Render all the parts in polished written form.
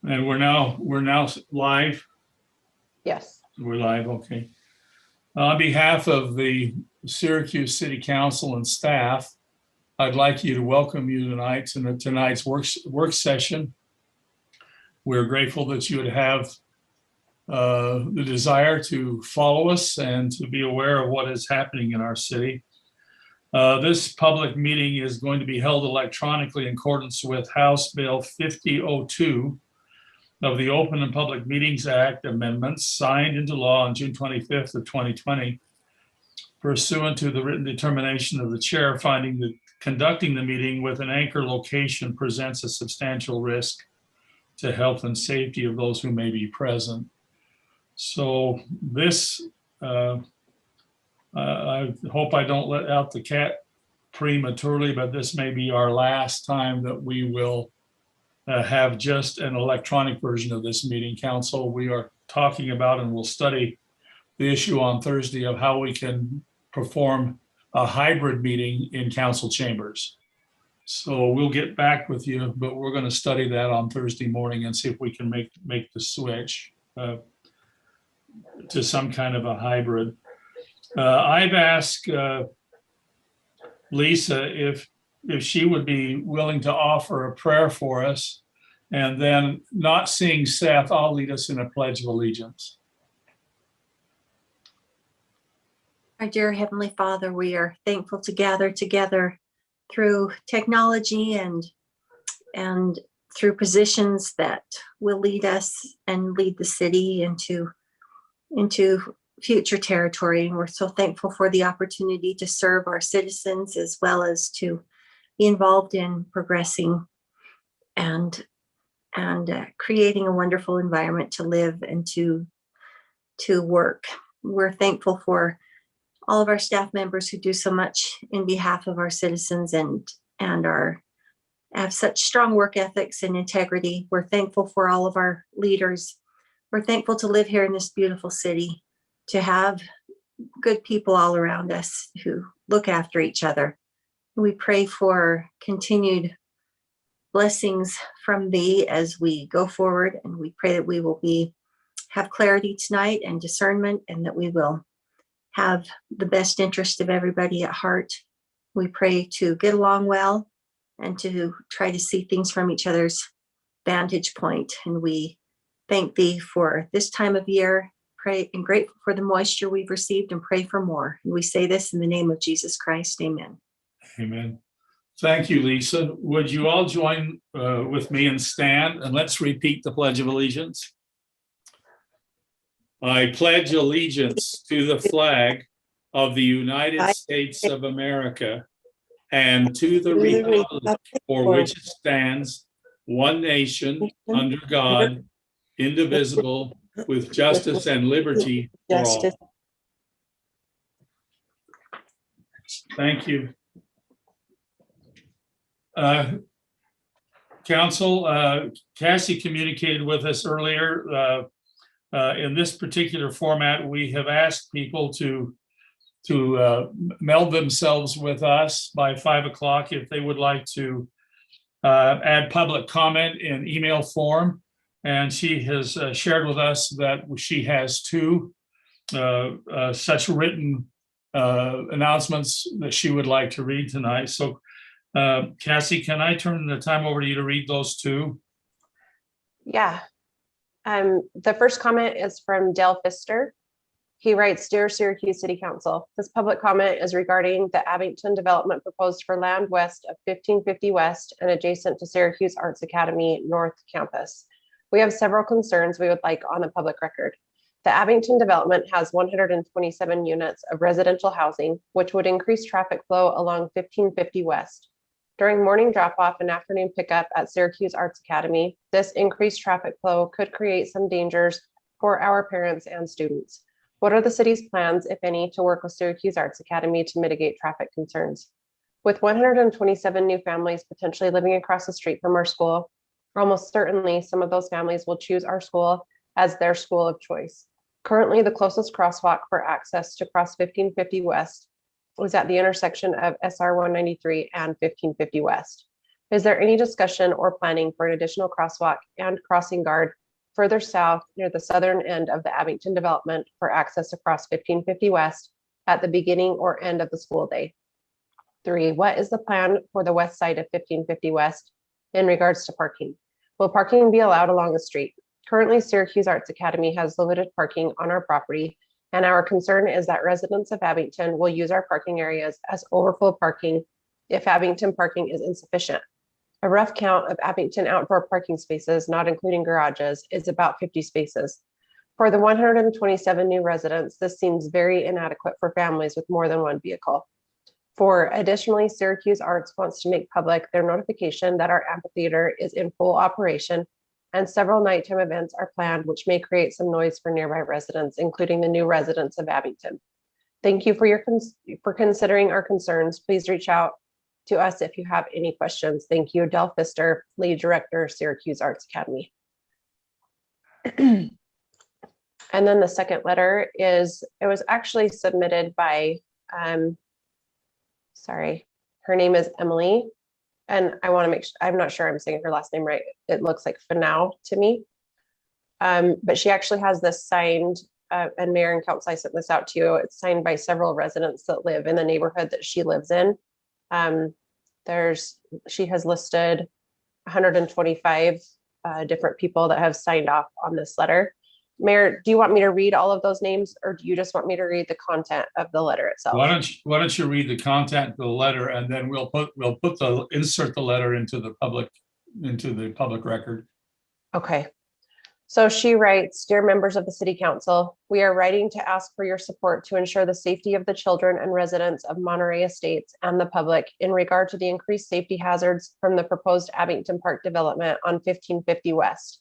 And we're now live. Yes. We're live, okay. On behalf of the Syracuse City Council and staff, I'd like you to welcome you tonight to tonight's work session. We're grateful that you would have the desire to follow us and to be aware of what is happening in our city. This public meeting is going to be held electronically in accordance with House Bill 5002 of the Open and Public Meetings Act amendments signed into law on June 25th of 2020, pursuant to the written determination of the chair finding that conducting the meeting with an anchor location presents a substantial risk to health and safety of those who may be present. So this, I hope I don't let out the cat prematurely, but this may be our last time that we will have just an electronic version of this meeting. Council, we are talking about and we'll study the issue on Thursday of how we can perform a hybrid meeting in council chambers. So we'll get back with you, but we're going to study that on Thursday morning and see if we can make the switch to some kind of a hybrid. I've asked Lisa if she would be willing to offer a prayer for us, and then not seeing Seth, I'll lead us in a pledge of allegiance. Our dear Heavenly Father, we are thankful to gather together through technology and through positions that will lead us and lead the city into future territory. And we're so thankful for the opportunity to serve our citizens as well as to be involved in progressing and creating a wonderful environment to live and to work. We're thankful for all of our staff members who do so much in behalf of our citizens and have such strong work ethics and integrity. We're thankful for all of our leaders. We're thankful to live here in this beautiful city, to have good people all around us who look after each other. We pray for continued blessings from thee as we go forward, and we pray that we will have clarity tonight and discernment, and that we will have the best interest of everybody at heart. We pray to get along well and to try to see things from each other's vantage point. And we thank thee for this time of year, pray and grateful for the moisture we've received, and pray for more. And we say this in the name of Jesus Christ, amen. Amen. Thank you, Lisa. Would you all join with me and stand, and let's repeat the Pledge of Allegiance. I pledge allegiance to the flag of the United States of America and to the republic for which it stands, one nation, under God, indivisible, with justice and liberty for all. Thank you. Council, Cassie communicated with us earlier. In this particular format, we have asked people to meld themselves with us by 5 o'clock if they would like to add public comment in email form. And she has shared with us that she has two such written announcements that she would like to read tonight. So Cassie, can I turn the time over to you to read those two? Yeah. The first comment is from Dale Pfister. He writes, Dear Syracuse City Council, this public comment is regarding the Abington development proposed for land west of 1550 West and adjacent to Syracuse Arts Academy North Campus. We have several concerns we would like on the public record. The Abington development has 127 units of residential housing, which would increase traffic flow along 1550 West. During morning drop-off and afternoon pickup at Syracuse Arts Academy, this increased traffic flow could create some dangers for our parents and students. What are the city's plans, if any, to work with Syracuse Arts Academy to mitigate traffic concerns? With 127 new families potentially living across the street from our school, almost certainly some of those families will choose our school as their school of choice. Currently, the closest crosswalk for access to cross 1550 West was at the intersection of SR 193 and 1550 West. Is there any discussion or planning for an additional crosswalk and crossing guard further south near the southern end of the Abington development for access across 1550 West at the beginning or end of the school day? 3, what is the plan for the west side of 1550 West in regards to parking? Will parking be allowed along the street? Currently, Syracuse Arts Academy has limited parking on our property, and our concern is that residents of Abington will use our parking areas as overflow parking if Abington parking is insufficient. A rough count of Abington outdoor parking spaces, not including garages, is about 50 spaces. For the 127 new residents, this seems very inadequate for families with more than one vehicle. 4, additionally, Syracuse Arts wants to make public their notification that our amphitheater is in full operation and several nighttime events are planned, which may create some noise for nearby residents, including the new residents of Abington. Thank you for considering our concerns. Please reach out to us if you have any questions. Thank you, Del Pfister, Lead Director, Syracuse Arts Academy. And then the second letter is, it was actually submitted by, sorry, her name is Emily. And I want to make sure, I'm not sure I'm saying her last name right. It looks like Fanau to me. But she actually has this signed, and Mayor and Council, I sent this out to you. It's signed by several residents that live in the neighborhood that she lives in. She has listed 125 different people that have signed off on this letter. Mayor, do you want me to read all of those names, or do you just want me to read the content of the letter itself? Why don't you read the content of the letter, and then we'll insert the letter into the public record. Okay. So she writes, dear members of the City Council, we are writing to ask for your support to ensure the safety of the children and residents of Monterey Estates and the public in regard to the increased safety hazards from the proposed Abington Park development on 1550 West.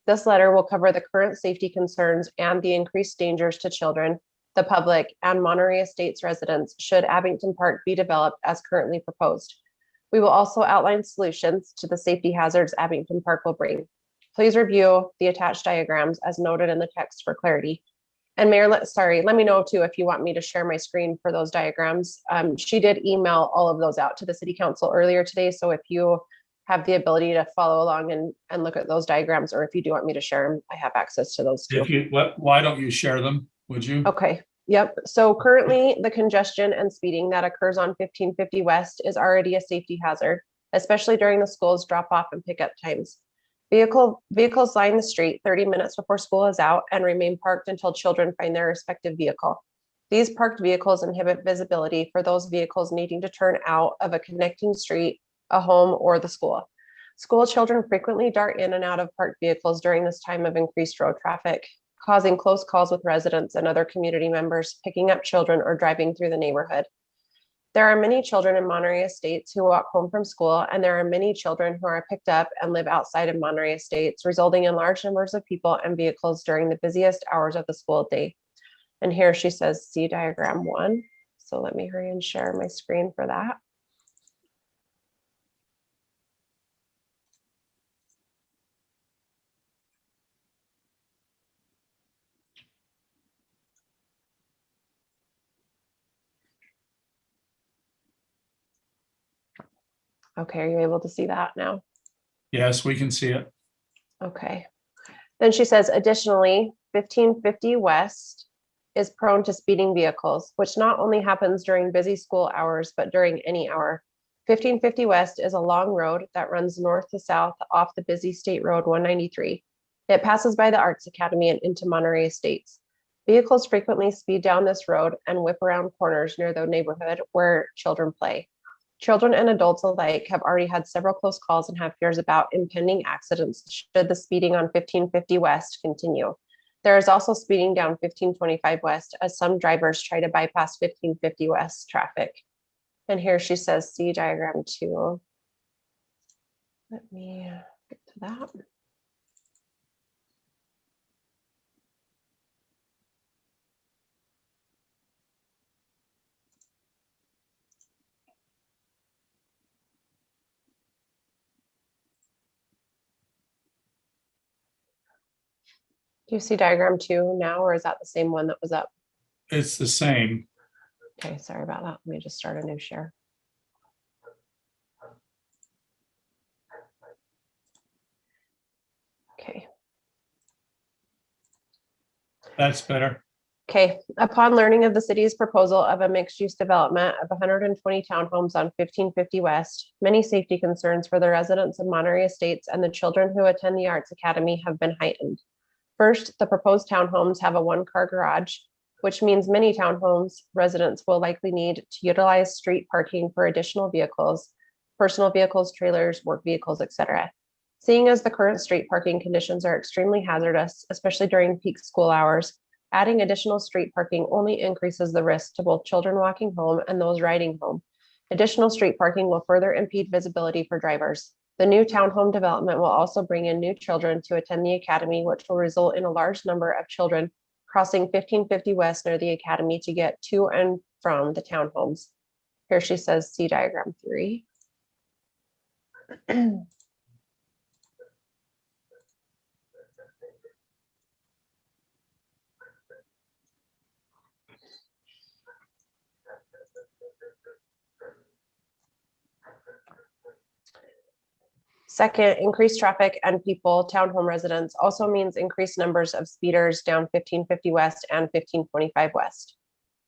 This letter will cover the current safety concerns and the increased dangers to children, the public, and Monterey Estates residents should Abington Park be developed as currently proposed. We will also outline solutions to the safety hazards Abington Park will bring. Please review the attached diagrams as noted in the text for clarity. And Mayor, let me know too if you want me to share my screen for those diagrams. She did email all of those out to the City Council earlier today. So if you have the ability to follow along and look at those diagrams, or if you do want me to share them, I have access to those too. Why don't you share them? Would you? Okay. Yep. So currently the congestion and speeding that occurs on 1550 West is already a safety hazard, especially during the school's drop off and pickup times. Vehicles line the street 30 minutes before school is out and remain parked until children find their respective vehicle. These parked vehicles inhibit visibility for those vehicles needing to turn out of a connecting street, a home, or the school. School children frequently dart in and out of parked vehicles during this time of increased road traffic, causing close calls with residents and other community members picking up children or driving through the neighborhood. There are many children in Monterey Estates who walk home from school, and there are many children who are picked up and live outside of Monterey Estates, resulting in large numbers of people and vehicles during the busiest hours of the school day. And here she says, see diagram 1. So let me hurry and share my screen for that. Okay, are you able to see that now? Yes, we can see it. Okay. Then she says, additionally, 1550 West is prone to speeding vehicles, which not only happens during busy school hours, but during any hour. 1550 West is a long road that runs north to south off the busy State Road 193. It passes by the Arts Academy and into Monterey Estates. Vehicles frequently speed down this road and whip around corners near the neighborhood where children play. Children and adults alike have already had several close calls and have fears about impending accidents should the speeding on 1550 West continue. There is also speeding down 1525 West as some drivers try to bypass 1550 West traffic. And here she says, see diagram 2. Let me get to that. Do you see diagram 2 now, or is that the same one that was up? It's the same. Okay, sorry about that. Let me just start a new share. That's better. Okay, upon learning of the city's proposal of a mixed-use development of 120 townhomes on 1550 West, many safety concerns for the residents of Monterey Estates and the children who attend the Arts Academy have been heightened. First, the proposed townhomes have a one-car garage, which means many townhomes residents will likely need to utilize street parking for additional vehicles, personal vehicles, trailers, work vehicles, etc. Seeing as the current street parking conditions are extremely hazardous, especially during peak school hours, adding additional street parking only increases the risk to both children walking home and those riding home. Additional street parking will further impede visibility for drivers. The new townhome development will also bring in new children to attend the academy, which will result in a large number of children crossing 1550 West near the academy to get to and from the townhomes. Here she says, see diagram 3. Second, increased traffic and people, townhome residents also means increased numbers of speeders down 1550 West and 1525 West.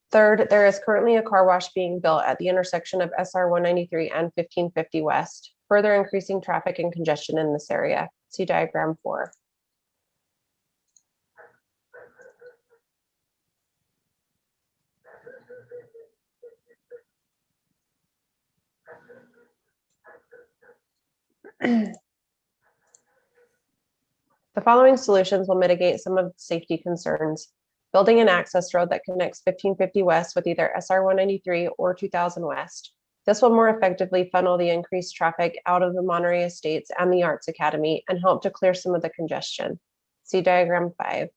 Third, there is currently a car wash being built at the intersection of SR 193 and 1550 West, further increasing traffic and congestion in this area. See diagram 4. The following solutions will mitigate some of the safety concerns. Building an access road that connects 1550 West with either SR 193 or 2000 West. This will more effectively funnel the increased traffic out of the Monterey Estates and the Arts Academy and help to clear some of the congestion. See diagram 5.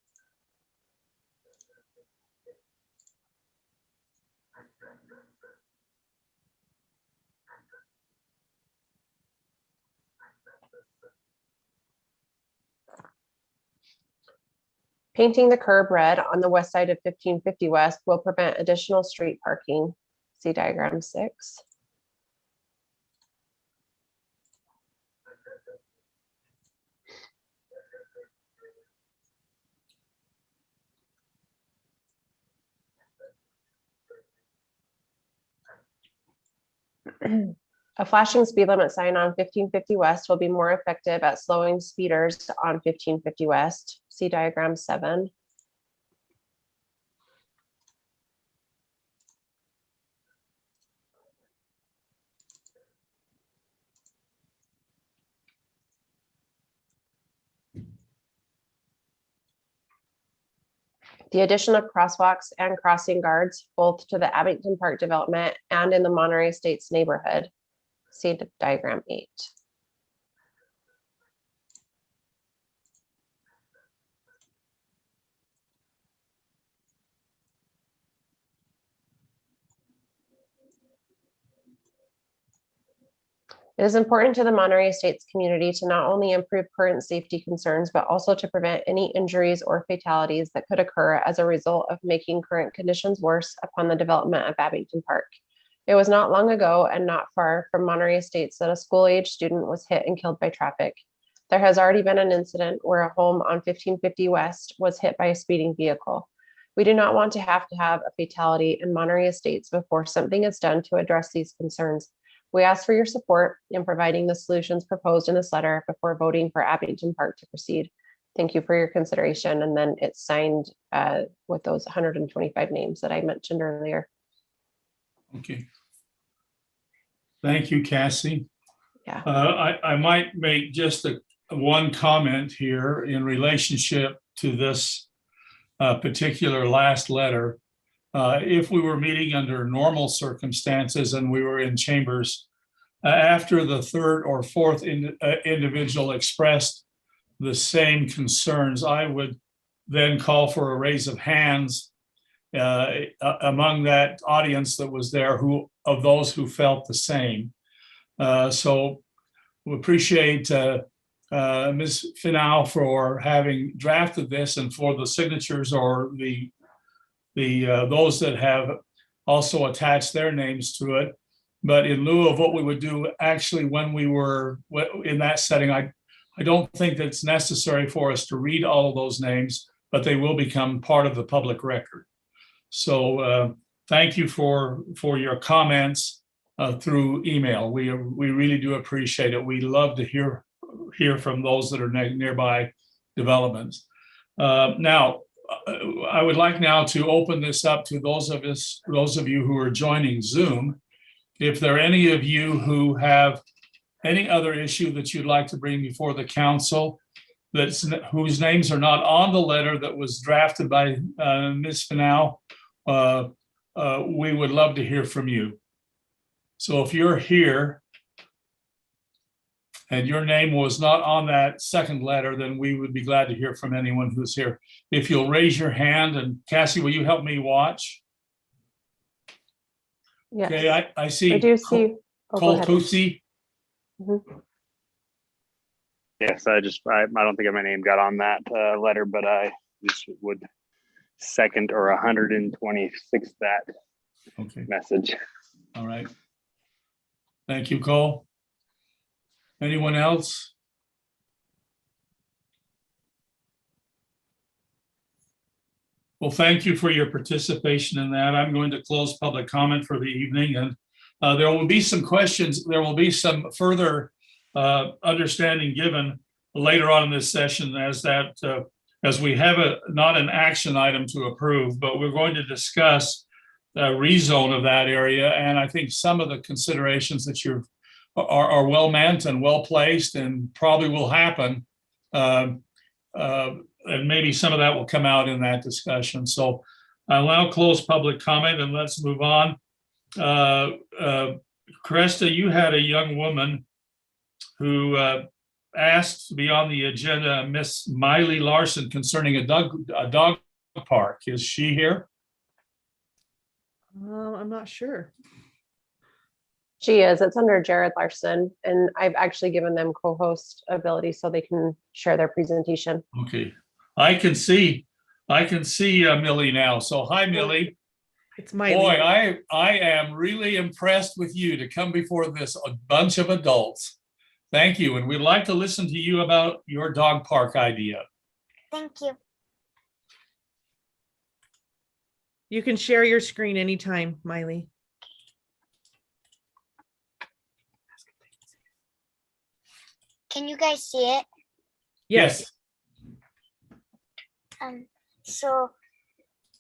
Painting the curb red on the west side of 1550 West will prevent additional street parking. See diagram 6. A flashing speed limit sign on 1550 West will be more effective at slowing speeders on 1550 West. See diagram 7. The addition of crosswalks and crossing guards, both to the Abington Park development and in the Monterey Estates neighborhood. See diagram 8. It is important to the Monterey Estates community to not only improve current safety concerns, but also to prevent any injuries or fatalities that could occur as a result of making current conditions worse upon the development of Abington Park. It was not long ago and not far from Monterey Estates that a school-age student was hit and killed by traffic. There has already been an incident where a home on 1550 West was hit by a speeding vehicle. We do not want to have a fatality in Monterey Estates before something is done to address these concerns. We ask for your support in providing the solutions proposed in this letter before voting for Abington Park to proceed. Thank you for your consideration. And then it's signed with those 125 names that I mentioned earlier. Okay. Thank you, Cassie. Yeah. I might make just one comment here in relationship to this particular last letter. If we were meeting under normal circumstances and we were in chambers, after the third or fourth individual expressed the same concerns, I would then call for a raise of hands among that audience that was there, of those who felt the same. So we appreciate Ms. Finau for having drafted this and for the signatures or the those that have also attached their names to it. But in lieu of what we would do actually when we were in that setting, I don't think that it's necessary for us to read all of those names, but they will become part of the public record. So thank you for your comments through email. We really do appreciate it. We love to hear from those that are nearby developments. Now, I would like now to open this up to those of you who are joining Zoom. If there are any of you who have any other issue that you'd like to bring before the council, whose names are not on the letter that was drafted by Ms. Finau, we would love to hear from you. So if you're here and your name was not on that second letter, then we would be glad to hear from anyone who's here. If you'll raise your hand, and Cassie, will you help me watch? Yes. Okay, I see. I do see. Oh, go Cole ahead. Tusi. Yes, I don't think my name got on that letter, but I just would second or 126 that Okay, message. all right. Thank you, Cole. Anyone else? Well, thank you for your participation in that. I'm going to close public comment for the evening, and there will be some questions. There will be some further understanding given later on in this session as we have not an action item to approve, but we're going to discuss the rezone of that area. And I think some of the considerations that are well meant and well placed and probably will happen. And maybe some of that will come out in that discussion. So I'll now close public comment and let's move on. Cresta, you had a young woman who asked to be on the agenda, Miss Miley Larson, concerning a dog park. Is she here? I'm not sure. She is. It's under Jared Larson, and I've actually given them co-host ability so they can share their presentation. Okay, I can see Millie now. So hi, Millie. It's my Boy, I am really impressed with you to come before this a bunch of adults. Thank you, and we'd like to listen to you about your dog park idea. Thank you. You can share your screen anytime, Miley. Can you guys see it? Yes. So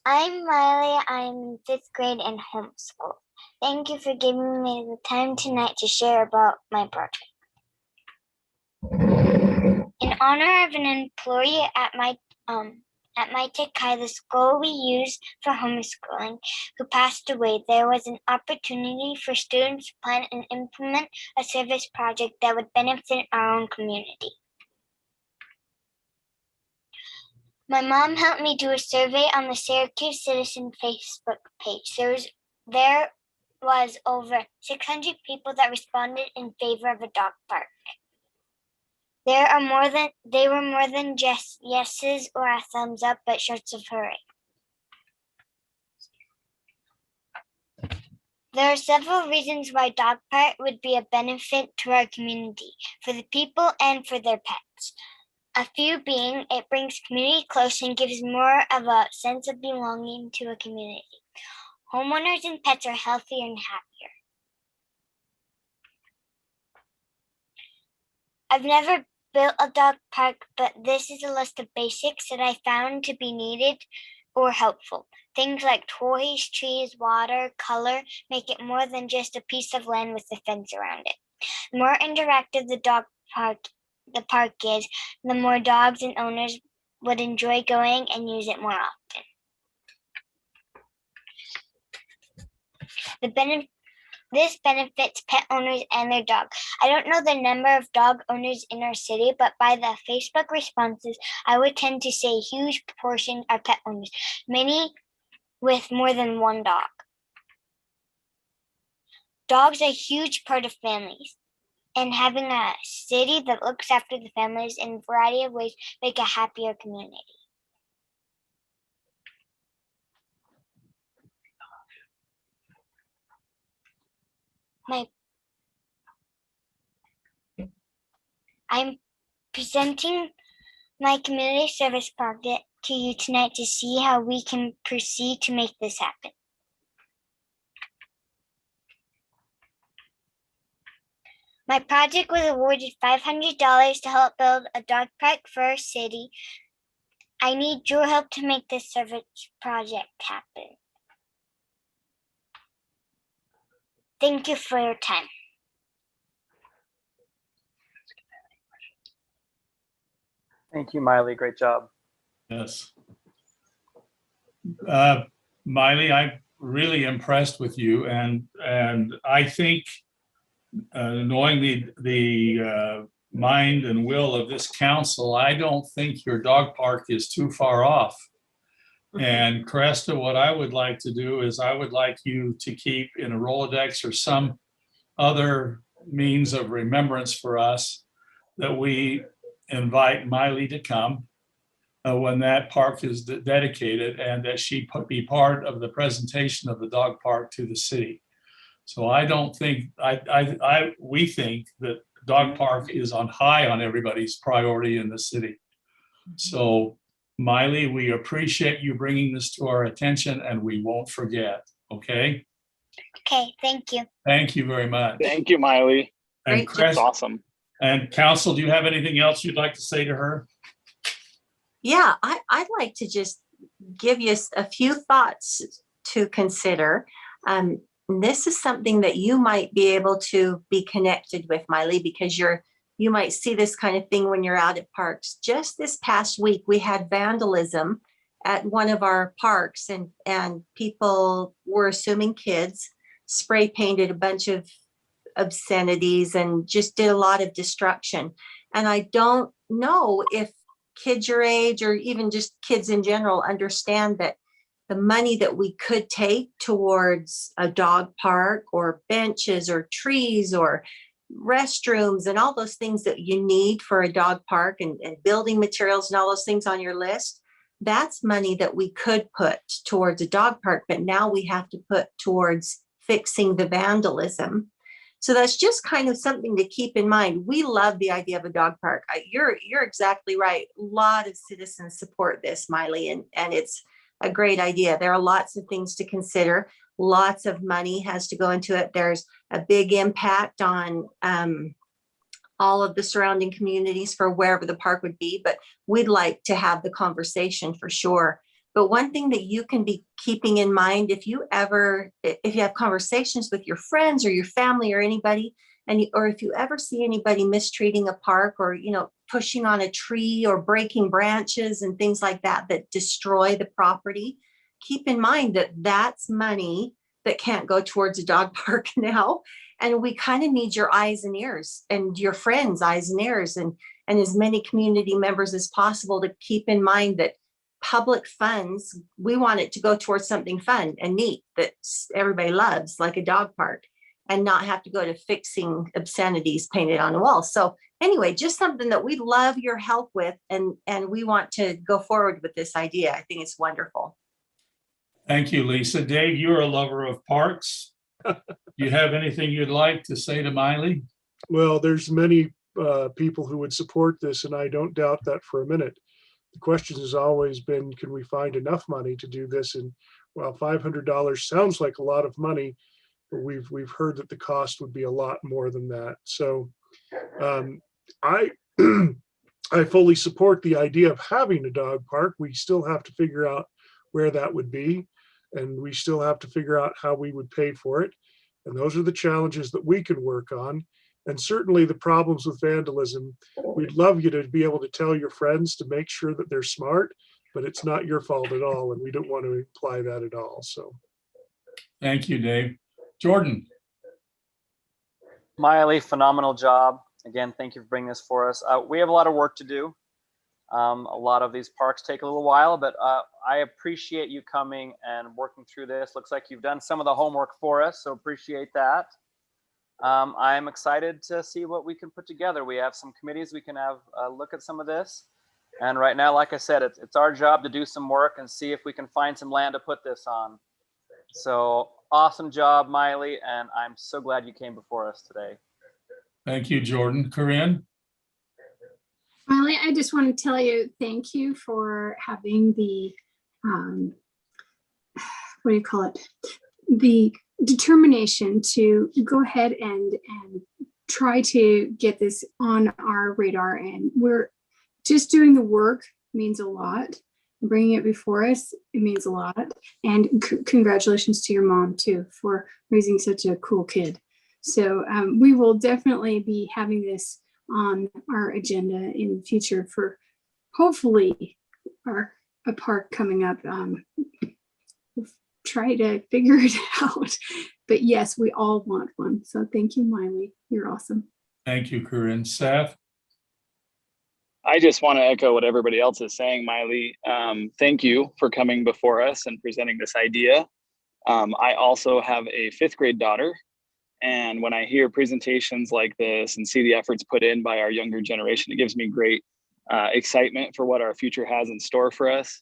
I'm Miley. I'm in 5th grade and homeschool. Thank you for giving me the time tonight to share about my project. In honor of an employee at my Tekai, the school we use for homeschooling, who passed away, there was an opportunity for students to plan and implement a service project that would benefit our own community. My mom helped me do a survey on the Syracuse Citizen Facebook page. There was over 600 people that responded in favor of a dog park. They were more than just yeses or a thumbs up, but shirts of hooray. There are several reasons why dog park would be a benefit to our community, for the people and for their pets. A few being, it brings community close and gives more of a sense of belonging to a community. Homeowners and pets are healthier and happier. I've never built a dog park, but this is a list of basics that I found to be needed or helpful. Things like toys, trees, water, color make it more than just a piece of land with a fence around it. The more interactive the park is, the more dogs and owners would enjoy going and use it more often. This benefits pet owners and their dog. I don't know the number of dog owners in our city, but by the Facebook responses, I would tend to say a huge proportion are pet owners, many with more than one dog. Dogs are a huge part of families, and having a city that looks after the families in a variety of ways make a happier community. I'm presenting my community service project to you tonight to see how we can proceed to make this happen. My project was awarded $500 to help build a dog park for our city. I need your help to make this service project happen. Thank you for your time. Thank you, Miley. Great job. Yes. Miley, I'm really impressed with you, and I think knowing the mind and will of this council, I don't think your dog park is too far off. And Cresta, what I would like to do is I would like you to keep in a Rolodex or some other means of remembrance for us that we invite Miley to come when that park is dedicated, and that she be part of the presentation of the dog park to the city. So I don't think, we think that dog park is on high on everybody's priority in the city. So Miley, we appreciate you bringing this to our attention, and we won't forget, okay? Okay, thank you. Thank you very much. Thank you, Miley. And Great job. That's Chris, awesome. and council, do you have anything else you'd like to say to her? Yeah, I'd like to just give you a few thoughts to consider. This is something that you might be able to be connected with, Miley, because you might see this kind of thing when you're out at parks. Just this past week, we had vandalism at one of our parks, and people were assuming kids spray painted a bunch of obscenities and just did a lot of destruction. And I don't know if kids your age or even just kids in general understand that the money that we could take towards a dog park or benches or trees or restrooms and all those things that you need for a dog park, and building materials and all those things on your list, that's money that we could put towards a dog park, but now we have to put towards fixing the vandalism. So that's just kind of something to keep in mind. We love the idea of a dog park. You're exactly right. A lot of citizens support this, Miley, and it's a great idea. There are lots of things to consider. Lots of money has to go into it. There's a big impact on all of the surrounding communities for wherever the park would be, but we'd like to have the conversation for sure. But one thing that you can be keeping in mind, if you have conversations with your friends or your family or anybody, or if you ever see anybody mistreating a park or, pushing on a tree or breaking branches and things like that destroy the property, keep in mind that that's money that can't go towards a dog park now. And we kind of need your eyes and ears, and your friends' eyes and ears, and as many community members as possible to keep in mind that public funds, we want it to go towards something fun and neat that everybody loves, like a dog park, and not have to go to fixing obscenities painted on the wall. So anyway, just something that we love your help with, and we want to go forward with this idea. I think it's wonderful. Thank you, Lisa. Dave, you're a lover of parks. Do you have anything you'd like to say to Miley? Well, there's many people who would support this, and I don't doubt that for a minute. The question has always been, can we find enough money to do this? And while $500 sounds like a lot of money, but we've heard that the cost would be a lot more than that. So I I fully support the idea of having a dog park. We still have to figure out where that would be, and we still have to figure out how we would pay for it. And those are the challenges that we can work on. And certainly the problems with vandalism, we'd love you to be able to tell your friends to make sure that they're smart, but it's not your fault at all. And we don't want to imply that at all. So. Thank you, Dave. Jordan. Miley, phenomenal job. Again, thank you for bringing this for us. We have a lot of work to do. A lot of these parks take a little while, but I appreciate you coming and working through this. Looks like you've done some of the homework for us, so appreciate that. I'm excited to see what we can put together. We have some committees we can have a look at some of this. And right now, like I said, it's our job to do some work and see if we can find some land to put this on. So awesome job, Miley, and I'm so glad you came before us today. Thank you, Jordan. Corinne? Finally, I just want to tell you, thank you for having the, what do you call it? The determination to go ahead and try to get this on our radar. And we're just doing the work means a lot. Bringing it before us, it means a lot. And congratulations to your mom too for raising such a cool kid. So we will definitely be having this on our agenda in the future for hopefully a park coming up. We'll try to figure it out. But yes, we all want one. So thank you, Miley. You're awesome. Thank you, Corinne. Seth? I just want to echo what everybody else is saying, Miley. Thank you for coming before us and presenting this idea. I also have a 5th grade daughter. And when I hear presentations like this and see the efforts put in by our younger generation, it gives me great excitement for what our future has in store for us.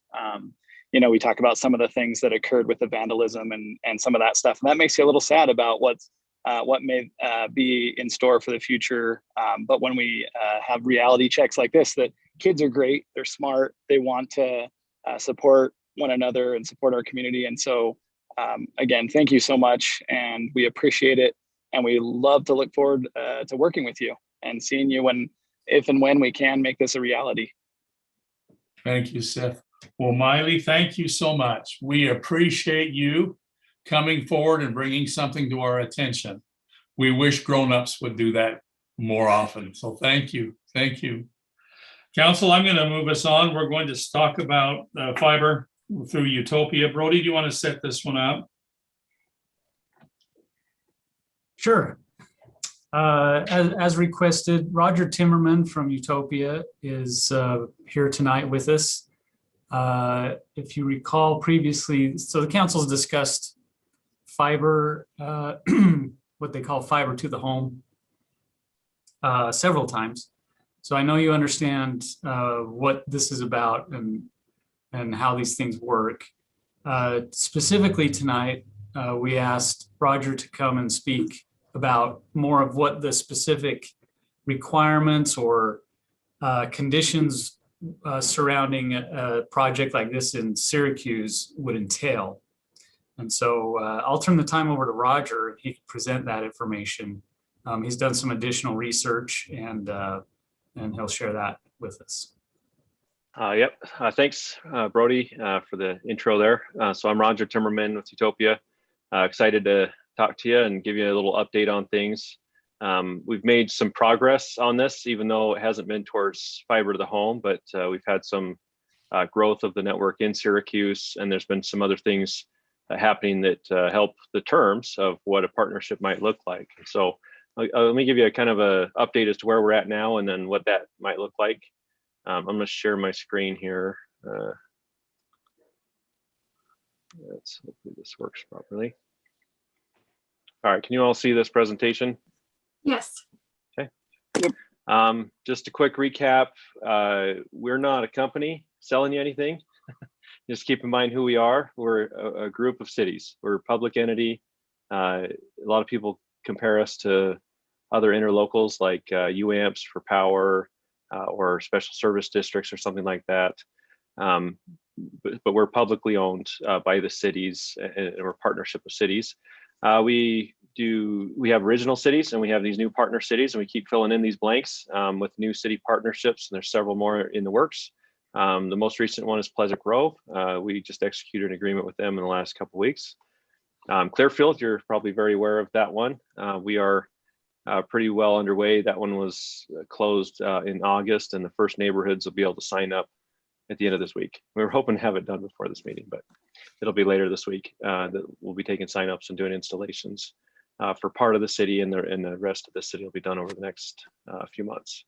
You know, we talk about some of the things that occurred with the vandalism and some of that stuff. And that makes you a little sad about what may be in store for the future. But when we have reality checks like this, that kids are great, they're smart, they want to support one another and support our community. And so again, thank you so much. And we appreciate it. And we love to look forward to working with you and seeing you if and when we can make this a reality. Thank you, Seth. Well, Miley, thank you so much. We appreciate you coming forward and bringing something to our attention. We wish grown-ups would do that more often. So thank you. Thank you. Council, I'm going to move us on. We're going to talk about fiber through Utopia. Brody, do you want to set this one up? Sure. As requested, Roger Timmerman from Utopia is here tonight with us. If you recall previously, so the council's discussed fiber, what they call fiber to the home, several times. So I know you understand what this is about and how these things work. Specifically tonight, we asked Roger to come and speak about more of what the specific requirements or conditions surrounding a project like this in Syracuse would entail. And so I'll turn the time over to Roger. He can present that information. He's done some additional research and he'll share that with us. Yep. Thanks, Brody, for the intro there. So I'm Roger Timmerman with Utopia. Excited to talk to you and give you a little update on things. We've made some progress on this, even though it hasn't been towards fiber to the home, but we've had some growth of the network in Syracuse, and there's been some other things happening that help the terms of what a partnership might look like. So let me give you a kind of a update as to where we're at now and then what that might look like. I'm going to share my screen here. Let's hopefully this works properly. All right, can you all see this presentation? Yes. Okay. Yep. Just a quick recap. We're not a company selling you anything. Just keep in mind who we are. We're a group of cities. We're a public entity. A lot of people compare us to other interlocals like UAMPS for power or special service districts or something like that. But we're publicly owned by the cities and we're a partnership of cities. We have original cities and we have these new partner cities, and we keep filling in these blanks with new city partnerships, and there's several more in the works. The most recent one is Pleasant Grove. We just executed an agreement with them in the last couple of weeks. Clearfield, you're probably very aware of that one. We are pretty well underway. That one was closed in August, and the first neighborhoods will be able to sign up at the end of this week. We were hoping to have it done before this meeting, but it'll be later this week that we'll be taking signups and doing installations for part of the city, and the rest of the city will be done over the next few months.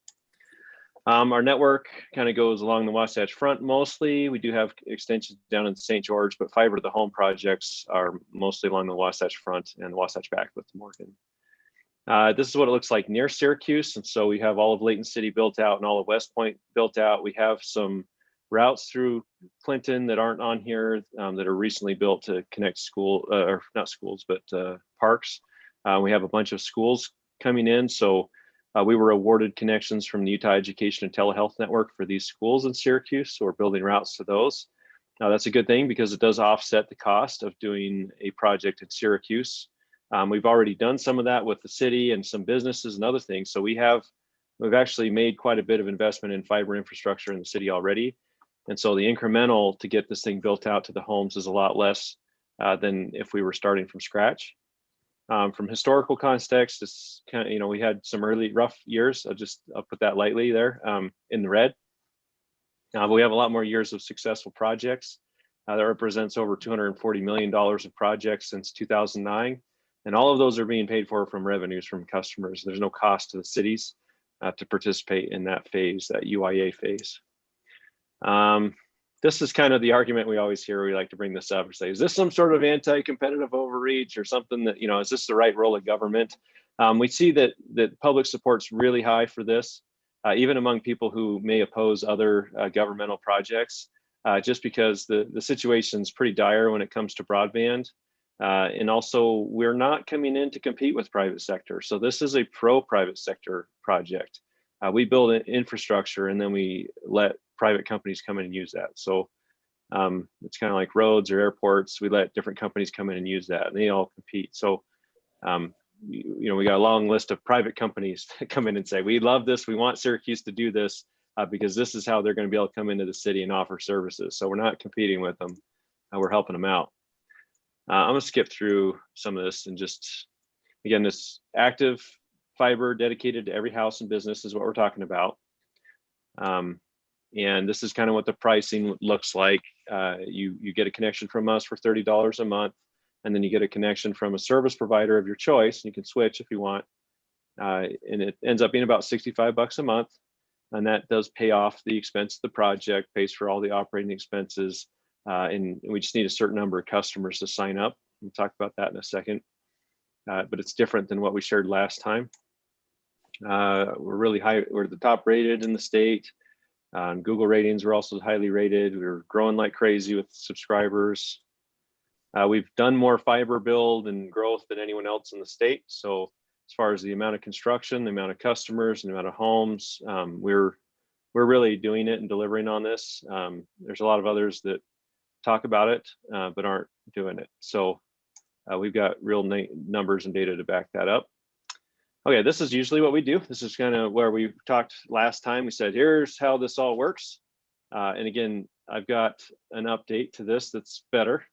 Our network kind of goes along the Wasatch Front mostly. We do have extensions down in St. George, but fiber to the home projects are mostly along the Wasatch Front and Wasatch Backcliff to Morgan. This is what it looks like near Syracuse. And so we have all of Layton City built out and all of West Point built out. We have some routes through Clinton that aren't on here that are recently built to connect or not schools, but parks. We have a bunch of schools coming in. So We were awarded connections from the Utah Education and Telehealth Network for these schools in Syracuse, so we're building routes to those. Now that's a good thing because it does offset the cost of doing a project in Syracuse. We've already done some of that with the city and some businesses and other things. So we've actually made quite a bit of investment in fiber infrastructure in the city already. And so the incremental to get this thing built out to the homes is a lot less than if we were starting from scratch. From historical context, it's kind of, we had some early rough years. I'll put that lightly there in the red. But we have a lot more years of successful projects. That represents over $240 million of projects since 2009. And all of those are being paid for from revenues from customers. There's no cost to the cities to participate in that phase, that UIA phase. This is kind of the argument we always hear. We like to bring this up and say, is this some sort of anti-competitive overreach or something that, is this the right role of government? We see that public support's really high for this, even among people who may oppose other governmental projects, just because the situation's pretty dire when it comes to broadband. And also, we're not coming in to compete with private sector. So this is a pro-private sector project. We build an infrastructure and then we let private companies come in and use that. So it's kind of like roads or airports. We let different companies come in and use that, and they all compete. So we got a long list of private companies that come in and say, we love this. We want Syracuse to do this because this is how they're going to be able to come into the city and offer services. So we're not competing with them. We're helping them out. I'm going to skip through some of this and just, again, this active fiber dedicated to every house and business is what we're talking about. And this is kind of what the pricing looks like. You get a connection from us for $30 a month, and then you get a connection from a service provider of your choice. You can switch if you want. And it ends up being about $65 a month. And that does pay off the expense of the project, pays for all the operating expenses. And we just need a certain number of customers to sign up. We'll talk about that in a second. But it's different than what we shared last time. We're really high. We're the top rated in the state. Google ratings were also highly rated. We're growing like crazy with subscribers. We've done more fiber build and growth than anyone else in the state. So as far as the amount of construction, the amount of customers, and the amount of homes, we're really doing it and delivering on this. There's a lot of others that talk about it, but aren't doing it. So we've got real numbers and data to back that up. Okay, this is usually what we do. This is kind of where we talked last time. We said, here's how this all works. And again, I've got an update to this that's better.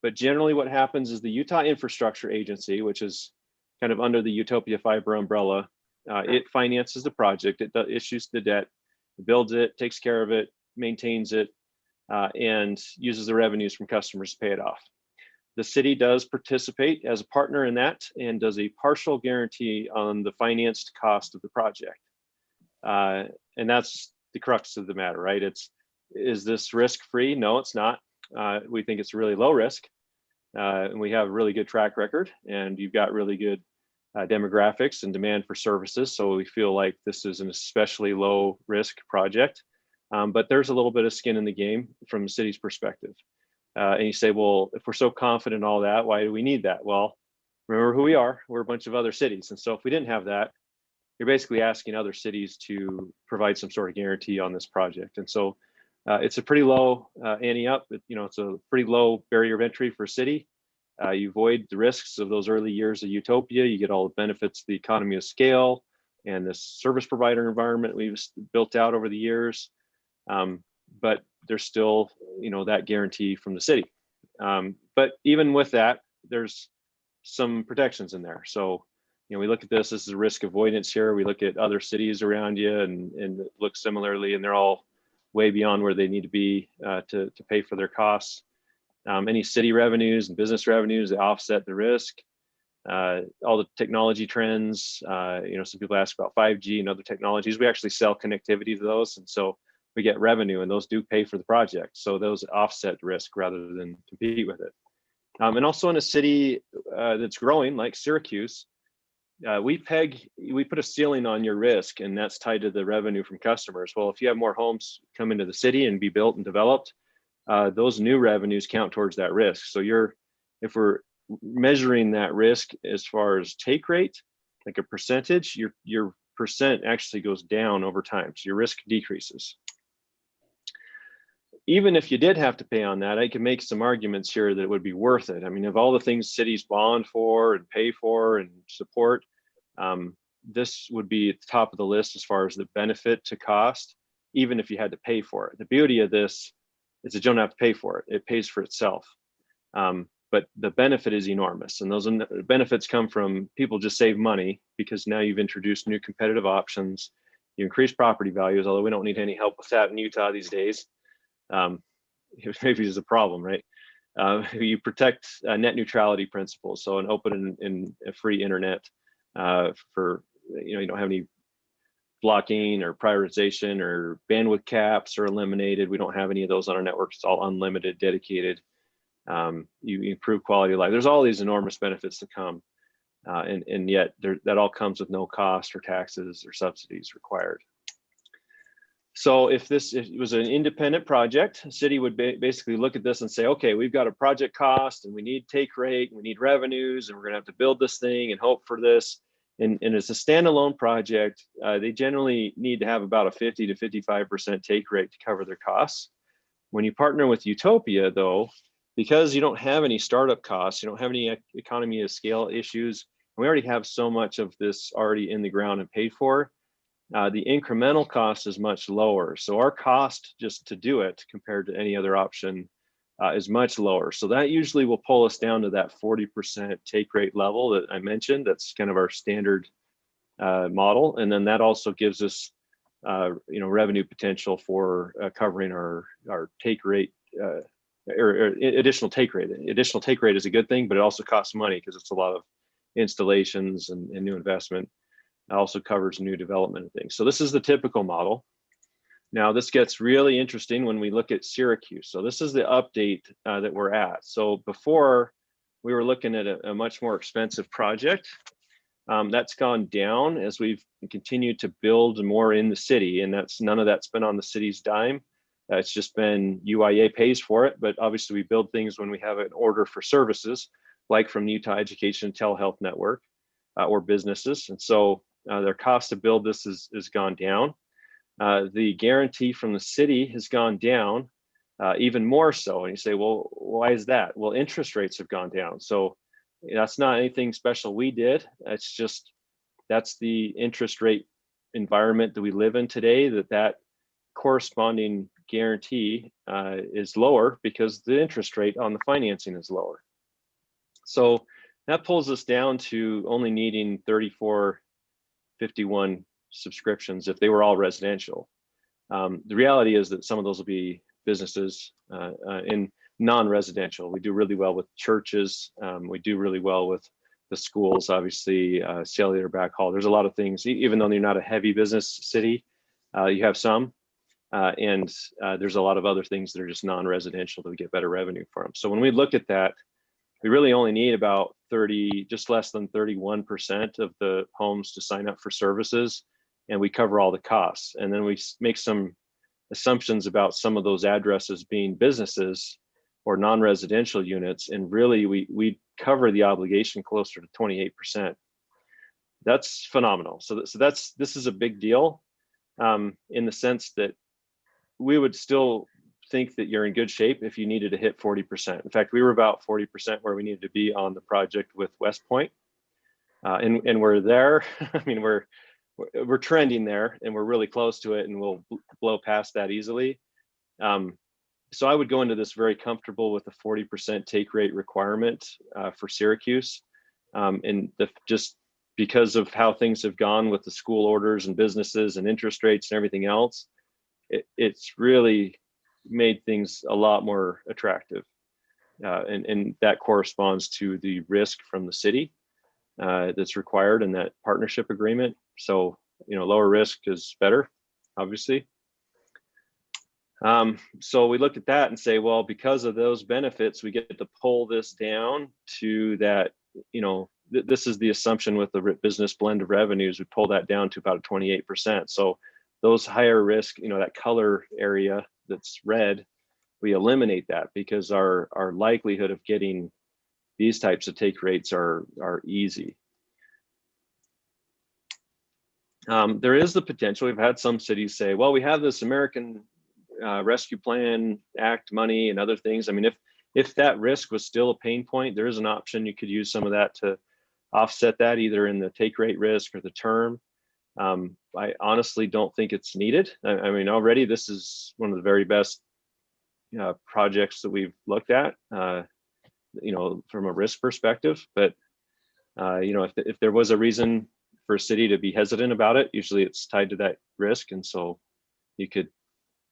But generally what happens is the Utah Infrastructure Agency, which is kind of under the Utopia Fiber umbrella, it finances the project, it issues the debt, builds it, takes care of it, maintains it, and uses the revenues from customers to pay it off. The city does participate as a partner in that and does a partial guarantee on the financed cost of the project. And that's the crux of the matter, right? Is this risk-free? No, it's not. We think it's really low risk. And we have a really good track record, and you've got really good demographics and demand for services. So we feel like this is an especially low risk project. But there's a little bit of skin in the game from the city's perspective. And you say, well, if we're so confident in all that, why do we need that? Well, remember who we are. We're a bunch of other cities. And so if we didn't have that, you're basically asking other cities to provide some sort of guarantee on this project. And so it's a pretty low ante up. It's a pretty low barrier of entry for a city. You avoid the risks of those early years of utopia. You get all the benefits of the economy of scale and this service provider environment we've built out over the years. But there's still, that guarantee from the city. But even with that, there's some protections in there. So, we look at this is a risk avoidance here. We look at other cities around you and look similarly, and they're all way beyond where they need to be to pay for their costs. Any city revenues and business revenues, they offset the risk. All the technology trends, some people ask about 5G and other technologies. We actually sell connectivity to those. And so we get revenue, and those do pay for the project. So those offset risk rather than compete with it. And also in a city that's growing like Syracuse, we put a ceiling on your risk, and that's tied to the revenue from customers. Well, if you have more homes come into the city and be built and developed, those new revenues count towards that risk. So if we're measuring that risk as far as take rate, like a percentage, you're percent actually goes down over time. So your risk decreases. Even if you did have to pay on that, I can make some arguments here that it would be worth it. I mean, of all the things cities bond for and pay for and support, this would be at the top of the list as far as the benefit to cost, even if you had to pay for it. The beauty of this is that you don't have to pay for it. It pays for itself. But the benefit is enormous. And those benefits come from people just save money because now you've introduced new competitive options. You increase property values, although we don't need any help with that in Utah these days. Maybe it's a problem, right? You protect net neutrality principles, so an open and a free internet for, you don't have any blocking or prioritization or bandwidth caps are eliminated. We don't have any of those on our network. It's all unlimited, dedicated. You improve quality of life. There's all these enormous benefits to come, and yet that all comes with no cost or taxes or subsidies required. So if it was an independent project, the city would basically look at this and say, okay, we've got a project cost and we need take rate, and we need revenues, and we're gonna have to build this thing and hope for this. And as a standalone project, they generally need to have about a 50 to 55% take rate to cover their costs. When you partner with Utopia though, because you don't have any startup costs, you don't have any economy of scale issues, and we already have so much of this already in the ground and paid for, the incremental cost is much lower. So our cost just to do it compared to any other option is much lower. So that usually will pull us down to that 40% take rate level that I mentioned. That's kind of our standard model. And then that also gives us revenue potential for covering our take rate or additional take rate. Additional take rate is a good thing, but it also costs money because it's a lot of installations and new investment. It also covers new development and things. So this is the typical model. Now this gets really interesting when we look at Syracuse. So this is the update that we're at. So before we were looking at a much more expensive project. That's gone down as we've continued to build more in the city, and none of that's been on the city's dime. It's just been UIA pays for it, but obviously we build things when we have an order for services, like from the Utah Education Telehealth Network or businesses. And so their cost to build this has gone down. The guarantee from the city has gone down even more so. And you say, well, why is that? Well, interest rates have gone down. So that's not anything special we did. That's the interest rate environment that we live in today, that corresponding guarantee is lower because the interest rate on the financing is lower. So that pulls us down to only needing 3,451 subscriptions if they were all residential. The reality is that some of those will be businesses in non-residential. We do really well with churches. We do really well with the schools, obviously, cellular backhaul. There's a lot of things, even though you're not a heavy business city, you have some. And there's a lot of other things that are just non-residential that we get better revenue from. So when we look at that, we really only need about just less than 31% of the homes to sign up for services, and we cover all the costs. And then we make some assumptions about some of those addresses being businesses or non-residential units, and really we cover the obligation closer to 28%. That's phenomenal. So this is a big deal in the sense that we would still think that you're in good shape if you needed to hit 40%. In fact, we were about 40% where we needed to be on the project with West Point, and we're there. I mean, we're trending there, and we're really close to it, and we'll blow past that easily. So I would go into this very comfortable with a 40% take rate requirement for Syracuse, and just because of how things have gone with the school orders and businesses and interest rates and everything else, it's really made things a lot more attractive, and that corresponds to the risk from the city that's required in that partnership agreement. So lower risk is better, obviously. So we look at that and say, well, because of those benefits, we get to pull this down to that, this is the assumption with the business blend of revenues, we pull that down to about 28%. So those higher risk, that color area that's red, we eliminate that because our likelihood of getting these types of take rates are easy. There is the potential. We've had some cities say, well, we have this American Rescue Plan Act money and other things. I mean, if that risk was still a pain point, there is an option. You could use some of that to offset that, either in the take rate risk or the term. I honestly don't think it's needed. I mean, already this is one of the very best projects that we've looked at, from a risk perspective. But if there was a reason for a city to be hesitant about it, usually it's tied to that risk, and so you could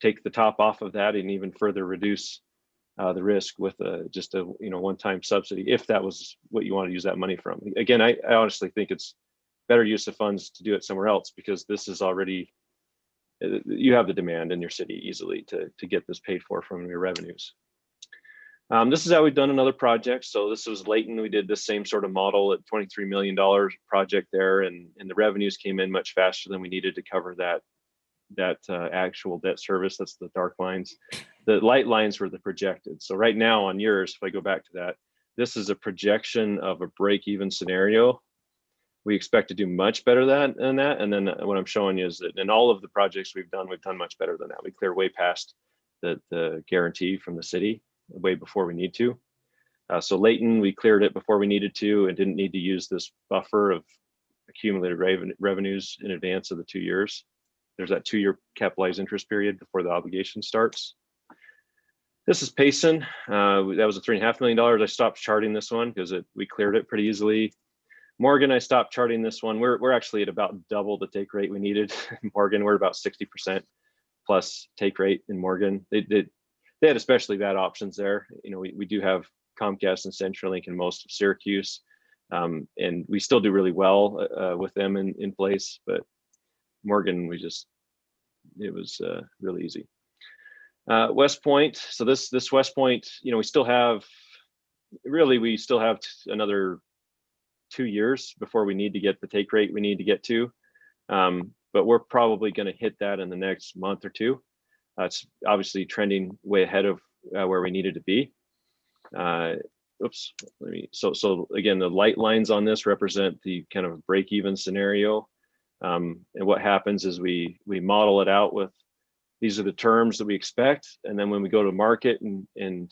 take the top off of that and even further reduce the risk with just a one-time subsidy, if that was what you want to use that money from. Again, I honestly think it's better use of funds to do it somewhere else, because this is already, you have the demand in your city easily to get this paid for from your revenues. This is how we've done another project. So this was Layton. We did the same sort of model at $23 million project there, and the revenues came in much faster than we needed to cover that actual debt service. That's the dark lines. The light lines were the projected. So right now on yours, if I go back to that, this is a projection of a break-even scenario. We expect to do much better than that. And then what I'm showing you is that in all of the projects we've done much better than that. We clear way past the guarantee from the city, way before we need to. So Layton, we cleared it before we needed to and didn't need to use this buffer of accumulated revenues in advance of the 2 years. There's that 2-year capitalized interest period before the obligation starts. This is Payson. That was a $3.5 million. I stopped charting this one because we cleared it pretty easily. Morgan, I stopped charting this one. We're actually at about double the take rate we needed. Morgan, we're about 60% plus take rate in Morgan. They had especially bad options there. We do have Comcast and CenturyLink in most of Syracuse, and we still do really well with them in place. But Morgan, it was really easy. West Point. So this West Point, we still have another 2 years before we need to get the take rate we need to get to. But we're probably going to hit that in the next month or two. It's obviously trending way ahead of where we needed to be. So again, the light lines on this represent the kind of break-even scenario. And what happens is we model it out with, these are the terms that we expect. And then when we go to market and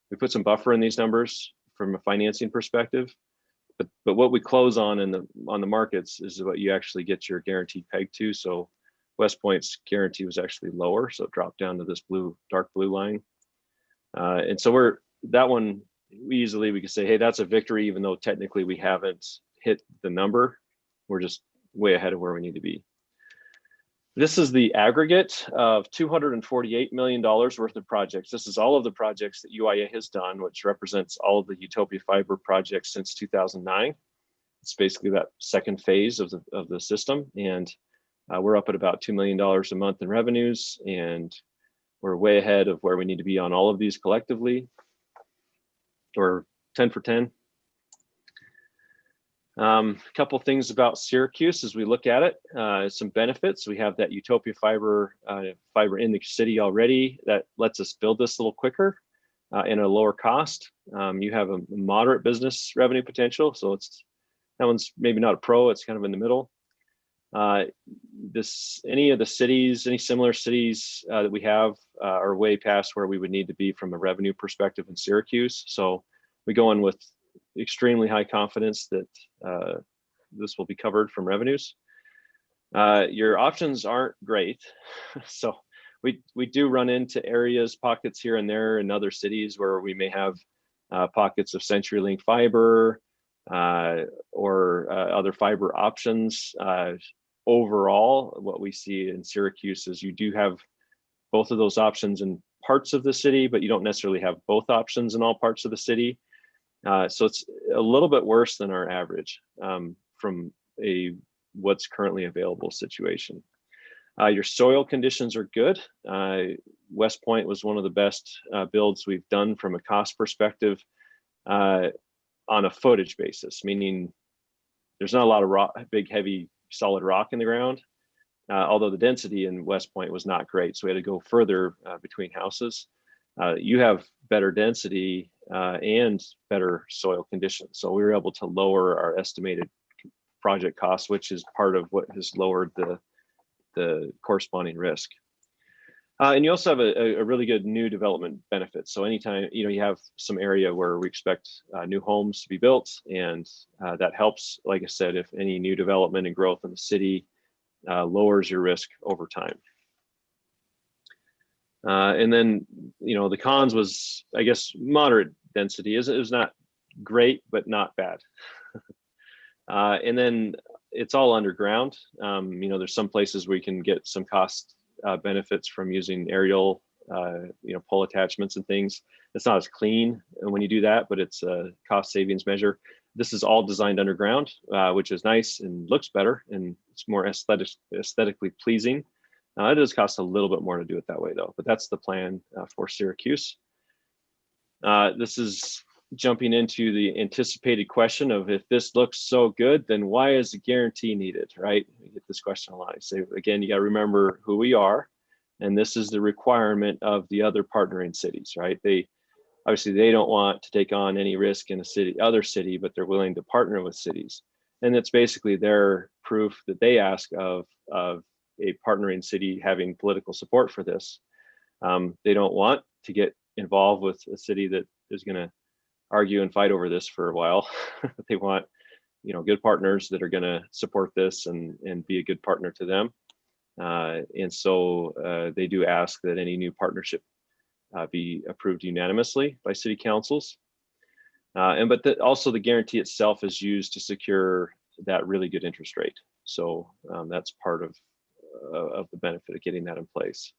we put some buffer in these numbers from a financing perspective, but what we close on on the markets is what you actually get your guarantee pegged to. So West Point's guarantee was actually lower, so it dropped down to this dark blue line. And so that one, we could say, hey, that's a victory, even though technically we haven't hit the number. We're just way ahead of where we need to be. This is the aggregate of $248 million worth of projects. This is all of the projects that UIA has done, which represents all of the Utopia Fiber projects since 2009. It's basically that second phase of the system. And we're up at about $2 million a month in revenues, and we're way ahead of where we need to be on all of these collectively. Or 10 for 10. A couple things about Syracuse as we look at it. Some benefits. We have that Utopia fiber in the city already that lets us build this a little quicker and at a lower cost. You have a moderate business revenue potential, so that one's maybe not a pro. It's kind of in the middle. Any similar cities that we have are way past where we would need to be from a revenue perspective in Syracuse. So we go in with extremely high confidence that this will be covered from revenues. Your options aren't great. So we do run into pockets here and there in other cities where we may have pockets of CenturyLink fiber or other fiber options. Overall, what we see in Syracuse is you do have both of those options in parts of the city, but you don't necessarily have both options in all parts of the city. So it's a little bit worse than our average from what's currently available situation. Your soil conditions are good. West Point was one of the best builds we've done from a cost perspective on a footage basis, meaning there's not a lot of rock, big, heavy, solid rock in the ground, although the density in West Point was not great. So we had to go further between houses. You have better density and better soil conditions. So we were able to lower our estimated project costs, which is part of what has lowered the corresponding risk. And you also have a really good new development benefit. So anytime you have some area where we expect new homes to be built, and that helps, like I said, if any new development and growth in the city lowers your risk over time. And then, the cons was, I guess, moderate density. It was not great, but not bad. And then it's all underground. There's some places where you can get some cost benefits from using aerial, pole attachments and things. It's not as clean when you do that, but it's a cost savings measure. This is all designed underground, which is nice and looks better, and it's more aesthetically pleasing. It does cost a little bit more to do it that way, though, but that's the plan for Syracuse. This is jumping into the anticipated question of, if this looks so good, then why is a guarantee needed, right? We get this question a lot. So again, you got to remember who we are, and this is the requirement of the other partnering cities, right? They don't want to take on any risk in other city, but they're willing to partner with cities. And it's basically their proof that they ask of a partnering city having political support for this. They don't want to get involved with a city that is going to argue and fight over this for a while. They want, good partners that are going to support this and be a good partner to them. And so they do ask that any new partnership be approved unanimously by city councils. But also the guarantee itself is used to secure that really good interest rate. So that's part of the benefit of getting that in place.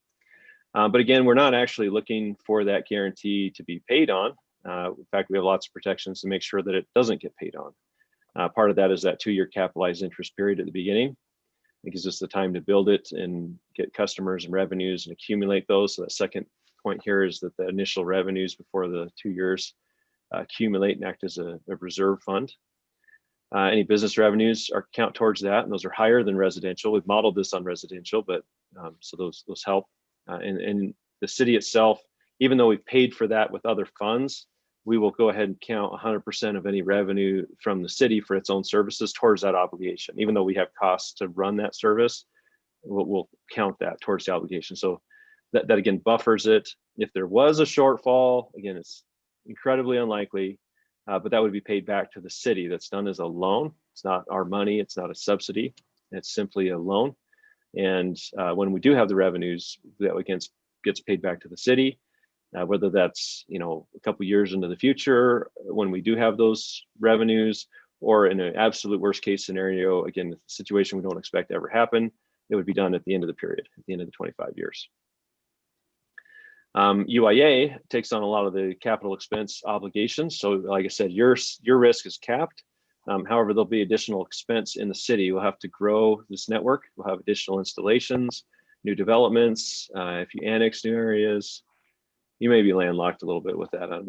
But again, we're not actually looking for that guarantee to be paid on. In fact, we have lots of protections to make sure that it doesn't get paid on. Part of that is that 2-year capitalized interest period at the beginning. It gives us the time to build it and get customers and revenues and accumulate those. So that second point here is that the initial revenues before the 2 years accumulate and act as a reserve fund. Any business revenues count towards that, and those are higher than residential. We've modeled this on residential, but so those help. And the city itself, even though we've paid for that with other funds, we will go ahead and count 100% of any revenue from the city for its own services towards that obligation. Even though we have costs to run that service, we'll count that towards the obligation. So that again buffers it. If there was a shortfall, again, it's incredibly unlikely, but that would be paid back to the city. That's done as a loan. It's not our money. It's not a subsidy. It's simply a loan. And when we do have the revenues, that gets paid back to the city. Whether that's a couple years into the future when we do have those revenues, or in an absolute worst case scenario, again, the situation we don't expect to ever happen, it would be done at the end of the period, at the end of the 25 years. UIA takes on a lot of the capital expense obligations. So like I said, your risk is capped. However, there'll be additional expense in the city. We'll have to grow this network. We'll have additional installations, new developments. If you annex new areas, you may be landlocked a little bit with that. I don't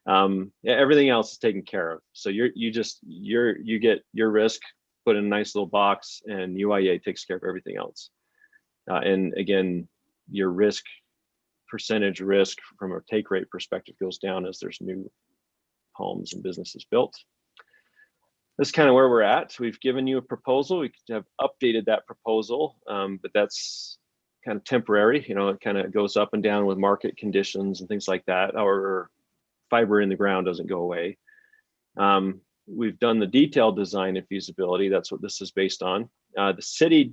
know. Everything else is taken care of. So you get your risk put in a nice little box, and UIA takes care of everything else. And again, your percentage risk from a take rate perspective goes down as there's new homes and businesses built. That's kind of where we're at. We've given you a proposal. We have updated that proposal, but that's kind of temporary. It kind of goes up and down with market conditions and things like that. Or fiber in the ground doesn't go away. We've done the detailed design and feasibility. That's what this is based on. The city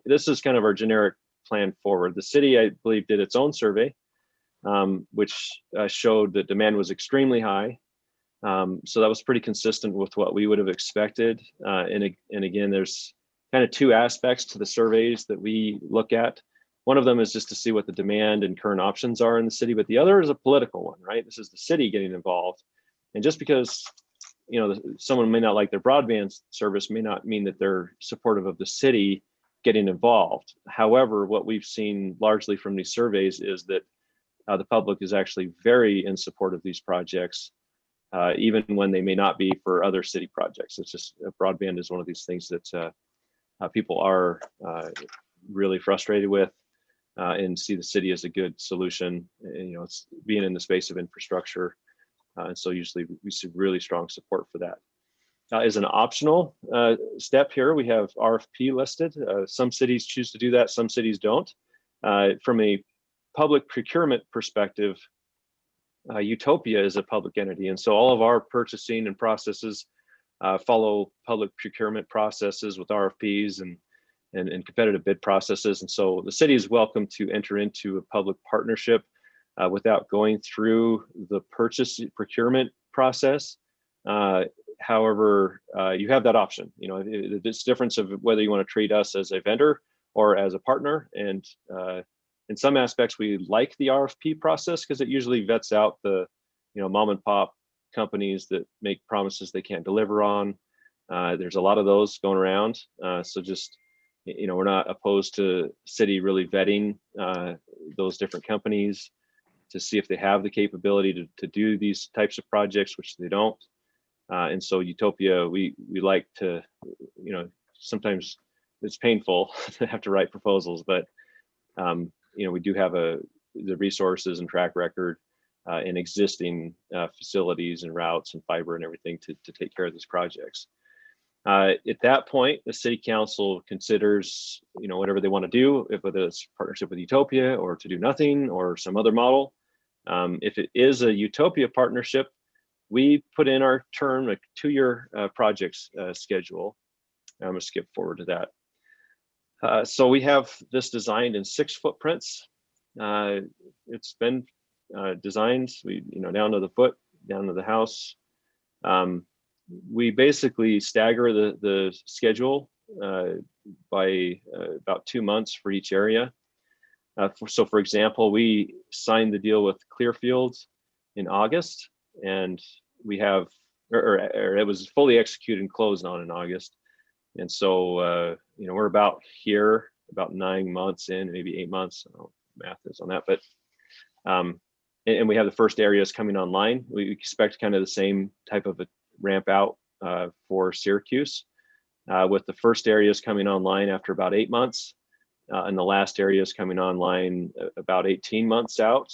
this is kind of our generic plan forward. The city, I believe, did its own survey, which showed that demand was extremely high. So that was pretty consistent with what we would have expected. And again, there's kind of two aspects to the surveys that we look at. One of them is just to see what the demand and current options are in the city, but the other is a political one, right? This is the city getting involved. And just because someone may not like their broadband service may not mean that they're supportive of the city getting involved. However, what we've seen largely from these surveys is that the public is actually very in support of these projects, even when they may not be for other city projects. It's just broadband is one of these things that people are really frustrated with and see the city as a good solution. And, it's being in the space of infrastructure. And so usually we see really strong support for that. is an optional step here. We have RFP listed. Some cities choose to do that, some cities don't. From a public procurement perspective, Utopia is a public entity, and so all of our purchasing and processes follow public procurement processes with RFPs and competitive bid processes. And so the city is welcome to enter into a public partnership without going through the procurement process. However, you have that option. You know, this difference of whether you want to treat us as a vendor or as a partner. And in some aspects, we like the RFP process because it usually vets out the, mom and pop companies that make promises they can't deliver on. There's a lot of those going around. So just, we're not opposed to city really vetting those different companies to see if they have the capability to do these types of projects, which they don't. And so Utopia, we like to, sometimes it's painful to have to write proposals, but we do have the resources and track record and existing facilities and routes and fiber and everything to take care of these projects. At that point, the city council considers, whatever they want to do, whether it's partnership with Utopia or to do nothing or some other model. If it is a Utopia partnership, we put in our term, a 2-year projects schedule. I'm going to skip forward to that. So we have this designed in 6 footprints. It's been designed, down to the foot, down to the house. We basically stagger the schedule by about 2 months for each area. So for example, we signed the deal with Clearfield in August, and we have, or it was fully executed and closed on in August. And so, we're about 9 months in, maybe 8 months. I don't know what math is on that, but, and we have the first areas coming online. We expect kind of the same type of a ramp out for Syracuse, with the first areas coming online after about 8 months, and the last areas coming online about 18 months out.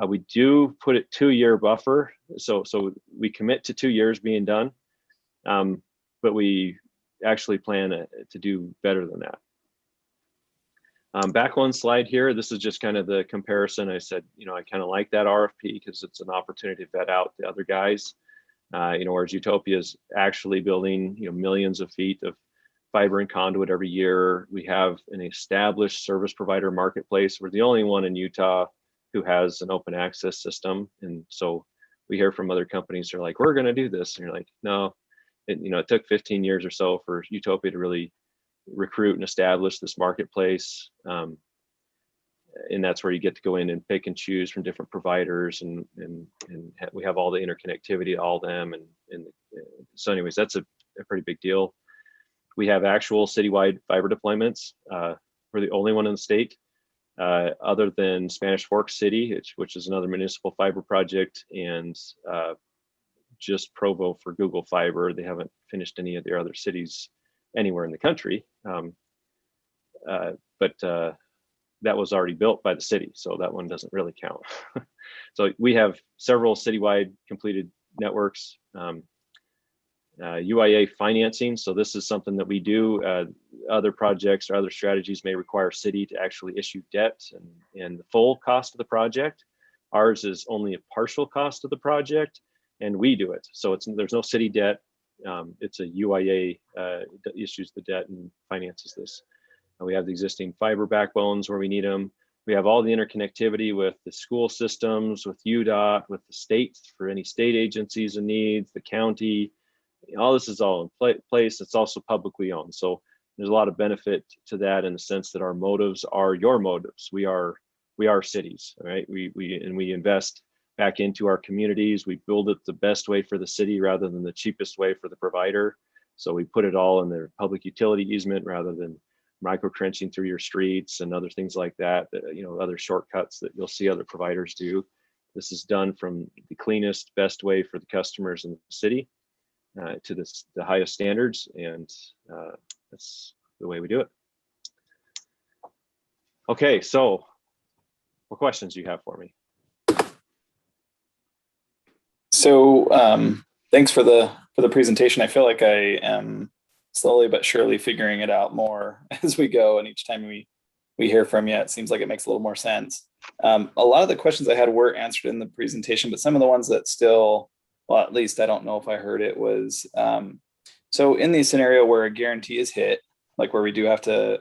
We do put it 2-year buffer, so we commit to 2 years being done, but we actually plan to do better than that. Back one slide here. This is just kind of the comparison. I said, I kind of like that RFP because it's an opportunity to vet out the other guys. Whereas Utopia is actually building, millions of feet of fiber and conduit every year. We have an established service provider marketplace. We're the only one in Utah who has an open access system. And so we hear from other companies who are like, we're going to do this. And you're like, no, it took 15 years or so for Utopia to really recruit and establish this marketplace. And that's where you get to go in and pick and choose from different providers, and we have all the interconnectivity to all them. And so anyways, that's a pretty big deal. We have actual citywide fiber deployments. We're the only one in the state, other than Spanish Fork City, which is another municipal fiber project, and just Provo for Google Fiber. They haven't finished any of their other cities anywhere in the country. But that was already built by the city, so that one doesn't really count. So we have several citywide completed networks. UIA financing, so this is something that we do. Other projects or other strategies may require city to actually issue debt and the full cost of the project. Ours is only a partial cost of the project, and we do it. So there's no city debt. It's a UIA that issues the debt and finances this. We have the existing fiber backbones where we need them. We have all the interconnectivity with the school systems, with UDOT, with the state for any state agencies and needs, the county. All this is all in place. It's also publicly owned. So there's a lot of benefit to that in the sense that our motives are your motives. We are cities, right? We invest back into our communities. We build it the best way for the city rather than the cheapest way for the provider. So we put it all in the public utility easement rather than micro trenching through your streets and other things like that, other shortcuts that you'll see other providers do. This is done from the cleanest, best way for the customers in the city to the highest standards, and that's the way we do it. Okay, so what questions do you have for me? So Thanks for the presentation. I feel like I am slowly but surely figuring it out more as we go, and each time we hear from you, it seems like it makes a little more sense. A lot of the questions I had were answered in the presentation, but some of the ones that still, well, at least I don't know if I heard it, was so in the scenario where a guarantee is hit, like where we do have to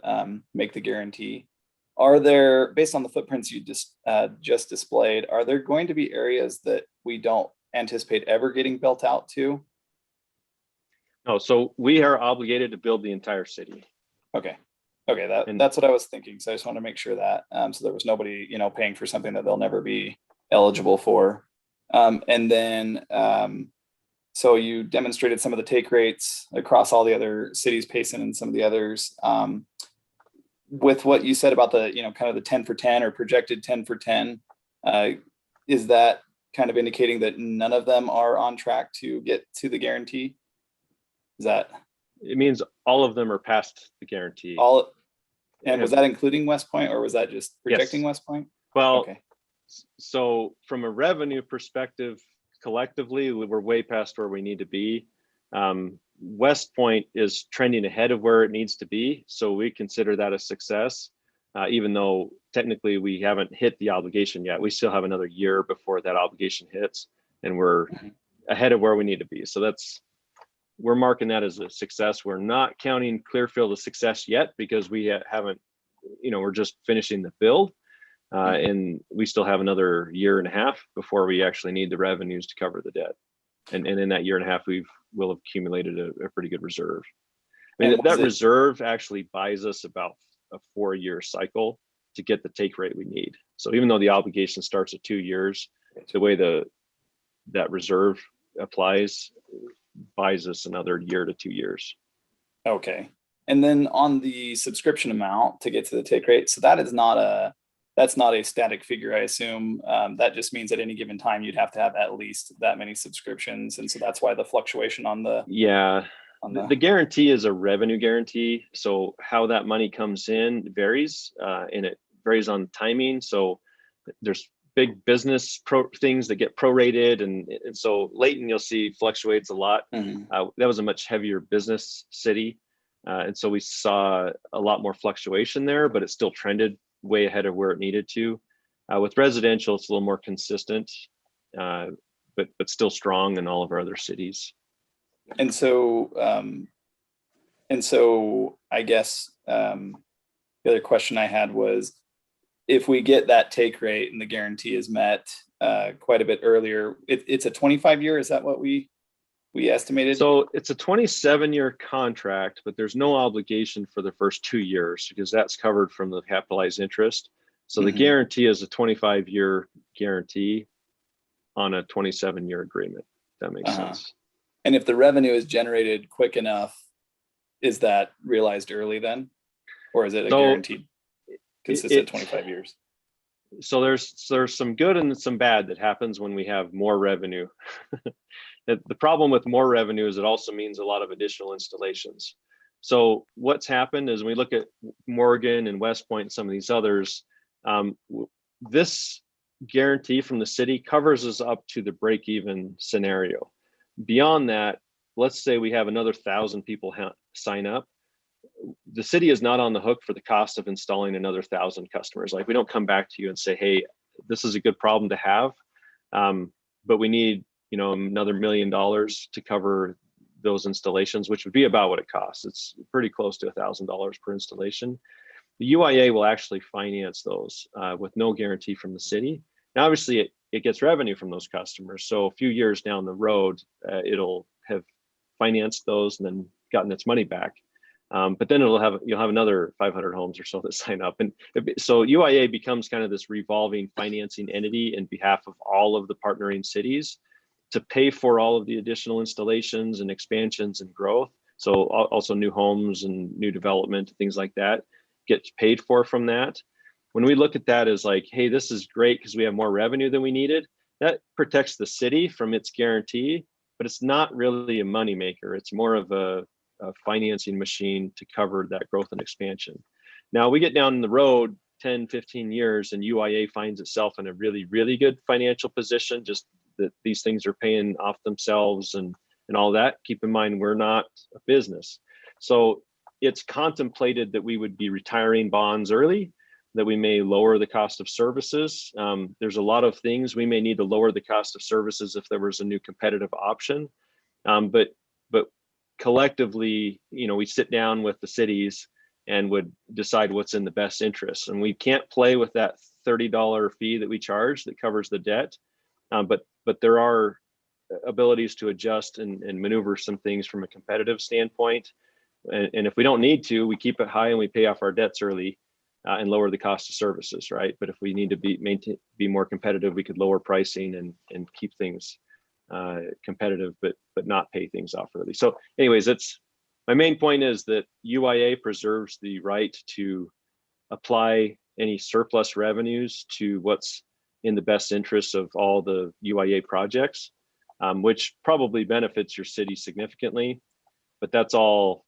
make the guarantee, are there, based on the footprints you just displayed, are there going to be areas that we don't anticipate ever getting built out to? No, so we are obligated to build the entire city. Okay. That's what I was thinking. So I just want to make sure that so there was nobody, paying for something that they'll never be eligible for. And then so you demonstrated some of the take rates across all the other cities, Payson and some of the others. With what you said about the, kind of the 10 for 10 or projected 10 for 10, is that kind of indicating that none of them are on track to get to the guarantee? Is that? It means all of them are past the guarantee. And was that including West Point, or was that just projecting Yes. West Point? Well, okay. So from a revenue perspective, collectively, we're way past where we need to be. West Point is trending ahead of where it needs to be. So we consider that a success, even though technically we haven't hit the obligation yet. We still have another year before that obligation hits, and we're ahead of where we need to be. So we're marking that as a success. We're not counting Clearfield a success yet because we haven't, we're just finishing the build. And we still have another year and a half before we actually need the revenues to cover the debt. And in that year and a half, we'll have accumulated a pretty good reserve. I mean, that reserve actually buys us about a 4-year cycle to get the take rate we need. So even though the obligation starts at 2 years, the way that reserve applies buys us another year to 2 years. Okay. And then on the subscription amount to get to the take rate, so that's not a static figure, I assume. That just means at any given time you'd have to have at least that many subscriptions, and so that's why the fluctuation on the the guarantee is a revenue guarantee. So how that money comes in varies, and it varies on timing. So there's big business things that get prorated, and so Layton you'll see fluctuates a lot. That was a much heavier business city, and so we saw a lot more fluctuation there, but it still trended way ahead of where it needed to. With residential, it's a little more consistent, but still strong in all of our other cities. And so I guess the other question I had was, if we get that take rate and the guarantee is met quite a bit earlier, it's a 25-year, is that what we estimated? So it's a 27-year contract, but there's no obligation for the first 2 years because that's covered from the capitalized interest. So the guarantee is a 25-year guarantee on a 27-year agreement. If that makes sense. And if the revenue is generated quick enough, is that realized early then? Or is it a guaranteed consistent 25 years? So there's some good and some bad that happens when we have more revenue. The problem with more revenue is it also means a lot of additional installations. So what's happened is when we look at Morgan and West Point and some of these others, this guarantee from the city covers us up to the break-even scenario. Beyond that, let's say we have another 1,000 people sign up. The city is not on the hook for the cost of installing another 1,000 customers. Like, we don't come back to you and say, hey, this is a good problem to have, but we need another $1 million to cover those installations, which would be about what it costs. It's pretty close to $1,000 per installation. The UIA will actually finance those with no guarantee from the city. Now, obviously, it gets revenue from those customers. So a few years down the road, it'll have financed those and then gotten its money back. But then you'll have another 500 homes or so that sign up. And so UIA becomes kind of this revolving financing entity in behalf of all of the partnering cities to pay for all of the additional installations and expansions and growth. So also new homes and new development, things like that gets paid for from that. When we look at that as like, hey, this is great because we have more revenue than we needed, that protects the city from its guarantee, but it's not really a moneymaker. It's more of a financing machine to cover that growth and expansion. Now we get down the road 10, 15 years and UIA finds itself in a really, really good financial position, just that these things are paying off themselves and and all that. Keep in mind, we're not a business. So it's contemplated that we would be retiring bonds early, that we may lower the cost of services. There's a lot of things we may need to lower the cost of services if there was a new competitive option. But collectively, we sit down with the cities and would decide what's in the best interest. And we can't play with that $30 fee that we charge that covers the debt. But there are abilities to adjust and maneuver some things from a competitive standpoint. And if we don't need to, we keep it high and we pay off our debts early and lower the cost of services, right? But if we need to be more competitive, we could lower pricing and keep things competitive, but not pay things off early. So anyways, my main point is that UIA preserves the right to apply any surplus revenues to what's in the best interest of all the UIA projects, which probably benefits your city significantly, but that's all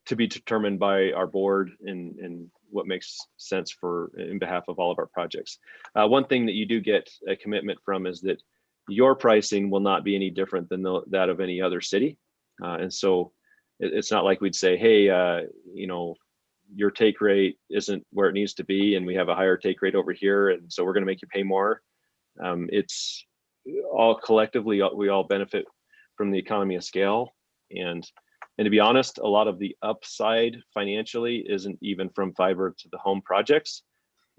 to be determined by our board and what makes sense in behalf of all of our projects. One thing that you do get a commitment from is that your pricing will not be any different than that of any other city. And so it's not like we'd say, hey, your take rate isn't where it needs to be, and we have a higher take rate over here, and so we're going to make you pay more. It's all collectively, we all benefit from the economy of scale. And to be honest, a lot of the upside financially isn't even from fiber to the home projects.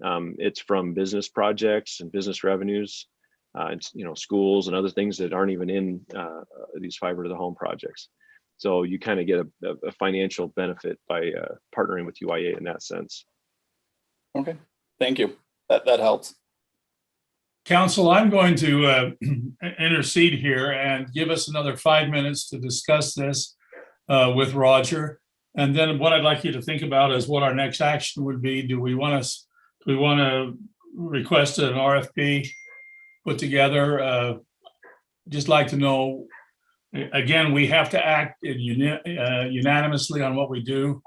It's from business projects and business revenues, schools and other things that aren't even in these fiber to the home projects. So you kind of get a financial benefit by partnering with UIA in that sense. Okay, thank you. That helps. Council, I'm going to intercede here and give us another 5 minutes to discuss this with Roger. And then what I'd like you to think about is what our next action would be. Do we want to request an RFP put together? Just like to know, again, we have to act unanimously on what we do.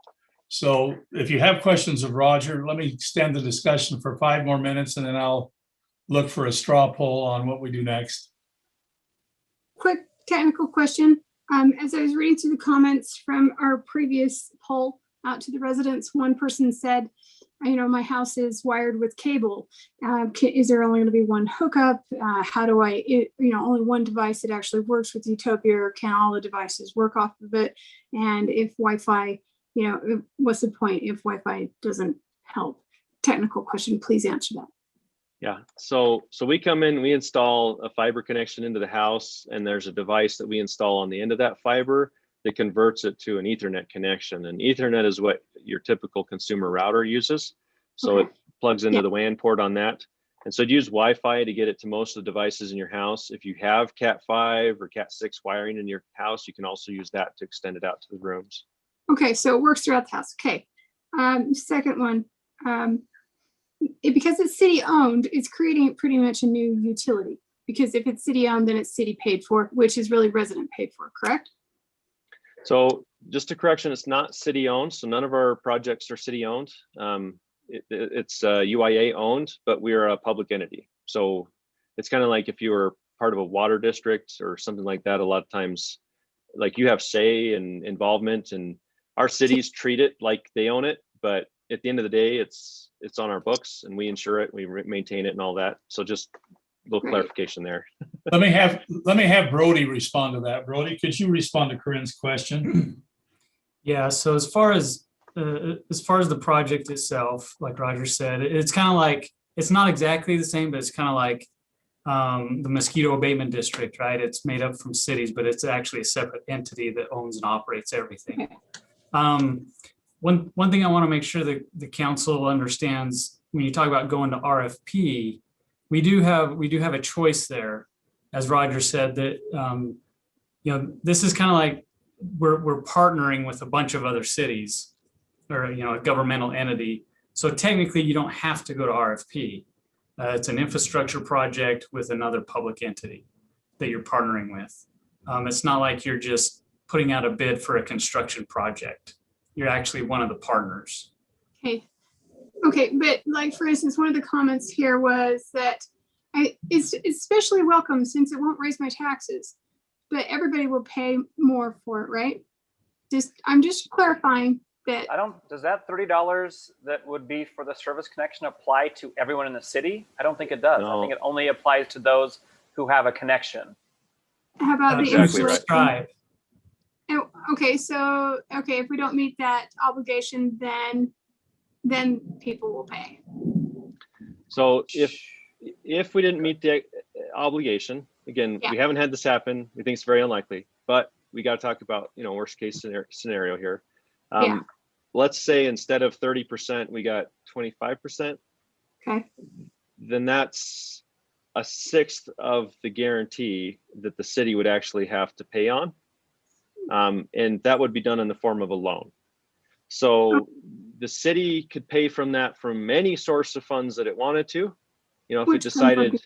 So if you have questions of Roger, let me extend the discussion for 5 more minutes, and then I'll look for a straw poll on what we do next. Quick technical question. As I was reading through the comments from our previous poll out to the residents, one person said, my house is wired with cable. Is there only going to be one hookup? How do only one device that actually works with Utopia, or can all the devices work off of it? And if Wi-Fi, what's the point if Wi-Fi doesn't help? Technical question, please answer that. Yeah, so we come in, we install a fiber connection into the house, and there's a device that we install on the end of that fiber that converts it to an Ethernet connection. And Ethernet is what your typical consumer router uses. So it plugs into the WAN port on that. And so use Wi-Fi to get it to most of the devices in your house. If you have Cat5 or Cat6 wiring in your house, you can also use that to extend it out to the rooms. Okay, so it works throughout the house. Okay. Second one. Because it's city owned, it's creating pretty much a new utility, because if it's city owned, then it's city paid for, which is really resident paid for, correct? So just a correction, it's not city owned. So none of our projects are city owned. It's UIA owned, but we are a public entity. So it's kind of like if you were part of a water district or something like that, a lot of times, like, you have say and involvement, and our cities treat it like they own it, but at the end of the day, it's on our books, and we insure it, we maintain it and all that. So just a little clarification there. Let me have Brody respond to that. Brody, could you respond to Corinne's question? Yeah, so as far as the project itself, like Roger said, it's kind of like, it's not exactly the same, but it's kind of like the mosquito abatement district, right? It's made up from cities, but it's actually a separate entity that owns and operates everything. One thing I want to make sure that the council understands, when you talk about going to RFP, we do have a choice there. As Roger said, that this is kind of like we're partnering with a bunch of other cities, or a governmental entity. So technically, you don't have to go to RFP. It's an infrastructure project with another public entity that you're partnering with. It's not like you're just putting out a bid for a construction project. You're actually one of the partners. Okay, but like, for instance, one of the comments here was that it's especially welcome since it won't raise my taxes. but everybody will pay more for it, right? I'm just clarifying that. Does that $30 that would be for the service connection apply to everyone in the city? I don't think it does. I think it only applies to those who have a connection. How about the Exactly right. installation? Oh, okay, so, okay, if we don't meet that obligation, then people will pay. So if we didn't meet the obligation, again, Yeah. we haven't had this happen. We think it's very unlikely, but we got to talk about, worst case scenario here. Yeah. Let's say instead of 30%, we got 25%. Okay. Then that's a sixth of the guarantee that the city would actually have to pay on. And that would be done in the form of a loan. So the city could pay from that from any source of funds that it wanted to, if it decided,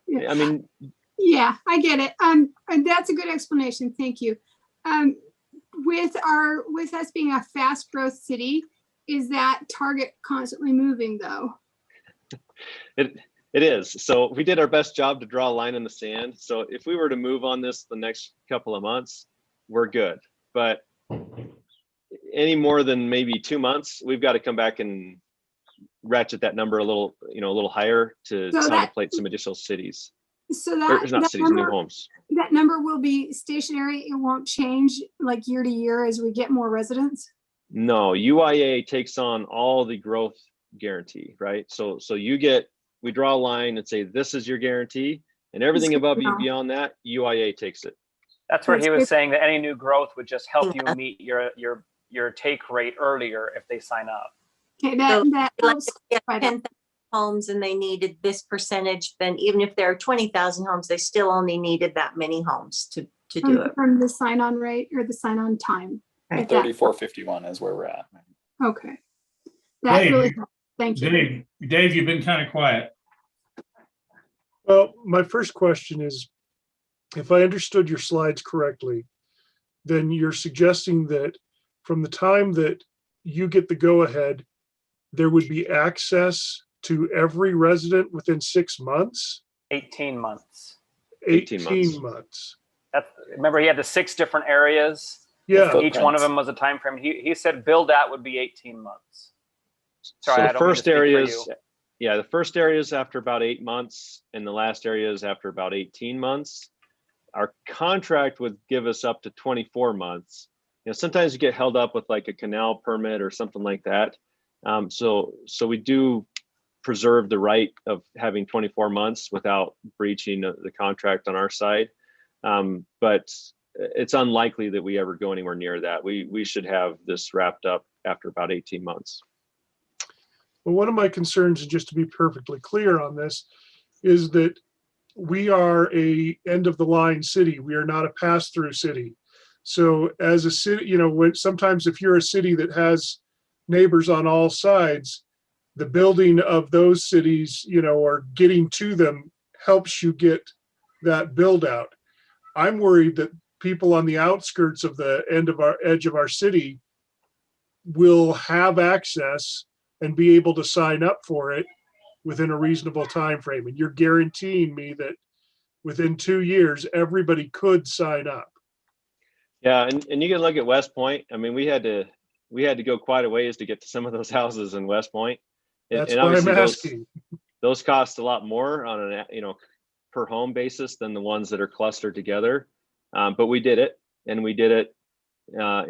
Yeah. I mean, yeah, I get it. And that's a good explanation. Thank you. With us being a fast growth city, is that target constantly moving though? It is. So we did our best job to draw a line in the sand. So if we were to move on this the next couple of months, we're good. But any more than maybe 2 months, we've got to come back and ratchet that number a little higher to contemplate some additional cities. So that cities, new homes. That number will be stationary. It won't change like year to year as we get more residents. No, UIA takes on all the growth guarantee, right? So we draw a line and say, this is your guarantee, and everything above you beyond that, UIA takes it. That's where he was saying that any new growth would just help you meet your take rate earlier if they sign up. Okay, that helps. 10,000 homes and they needed this percentage, then even if there are 20,000 homes, they still only needed that many homes to do it. From the sign-on rate or the sign-on time. 3451 is where we're at. Okay. That Dave, really helps. Thank you. Dave, you've been kind of quiet. Well, my first question is, if I understood your slides correctly, then you're suggesting that from the time that you get the go-ahead, there would be access to every resident within 6 months? 18 months. 18 months. Remember, he had the 6 different areas. Yeah. Each one of them was a time frame. He said build out would be 18 months. Sorry, so the first areas, the first areas after about 8 months, and the last areas after about 18 months. Our contract would give us up to 24 months. Sometimes you get held up with like a canal permit or something like that. So we do preserve the right of having 24 months without breaching the contract on our side. But it's unlikely that we ever go anywhere near that. We should have this wrapped up after about 18 months. Well, one of my concerns, just to be perfectly clear on this, is that we are a end of the line city. We are not a pass-through city. So as a city, sometimes if you're a city that has neighbors on all sides, the building of those cities, or getting to them helps you get that build out. I'm worried that people on the outskirts of the edge of our city will have access and be able to sign up for it within a reasonable time frame. And you're guaranteeing me that within 2 years, everybody could sign up. Yeah, and you can look at West Point. I mean, we had to go quite a ways to get to some of those houses in West Point. That's why I'm asking. Those cost a lot more on an per home basis than the ones that are clustered together. But we did it, and we did it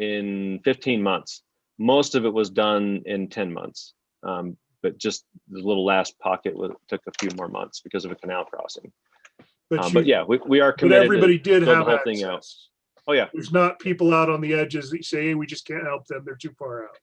in 15 months. Most of it was done in 10 months. But just the little last pocket took a few more months because of a canal crossing. But yeah, we are committed. But everybody did to have the whole access. thing out. Oh yeah. There's not people out on the edges that say, hey, we just can't help them. They're too far out.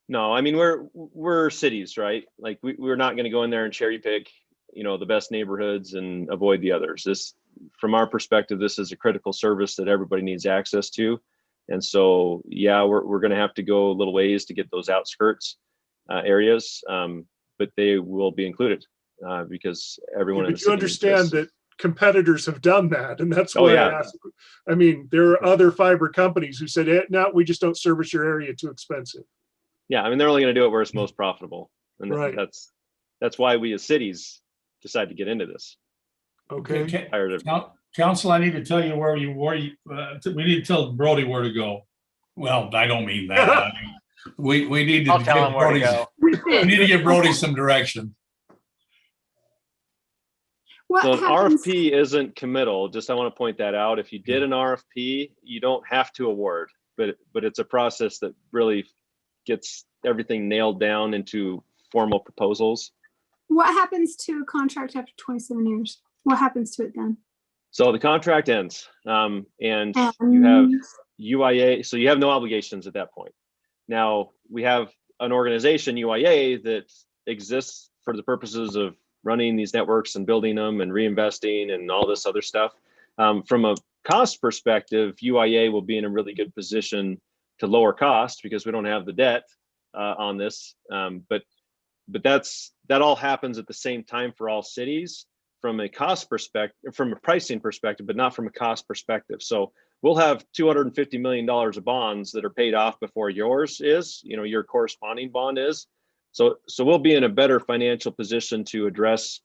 No, I mean, we're cities, right? Like we're not going to go in there and cherry pick, the best neighborhoods and avoid the others. This, from our perspective, this is a critical service that everybody needs access to. And so, yeah, we're going to have to go a little ways to get those outskirts areas, but they will be included because everyone in the city. You understand that competitors have done that, and that's why I asked. I mean, there are other fiber companies who said, no, we just don't service your area, too expensive. Yeah, I mean, they're only going to do it where it's most profitable, and right. That's why we as cities decide to get into this. Okay. Council, I need to tell you we need to tell Brody where to go. Well, I don't mean that. I mean, we need to I'll tell him give where to Brody, go. we need to give Brody some direction. What So an happens? RFP isn't committal. Just I want to point that out. If you did an RFP, you don't have to award, but it's a process that really gets everything nailed down into formal proposals. What happens to a contract after 27 years? What happens to it then? So the contract ends, and you have And UIA, so you have no obligations at that point. Now we have an organization, UIA, that exists for the purposes of running these networks and building them and reinvesting and all this other stuff. From a cost perspective, UIA will be in a really good position to lower cost because we don't have the debt on this. But that all happens at the same time for all cities from a cost perspective, from a pricing perspective, but not from a cost perspective. So we'll have $250 million of bonds that are paid off before yours is, your corresponding bond is. So we'll be in a better financial position to address,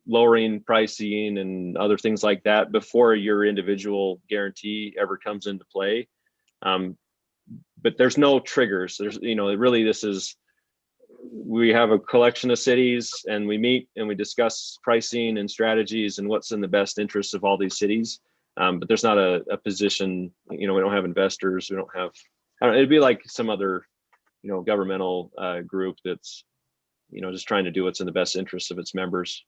lowering pricing and other things like that before your individual guarantee ever comes into play. But there's no triggers. We have a collection of cities and we meet and we discuss pricing and strategies and what's in the best interest of all these cities. But there's not a position, we don't have investors. We don't have, it'd be like some other, governmental group that's, just trying to do what's in the best interest of its members.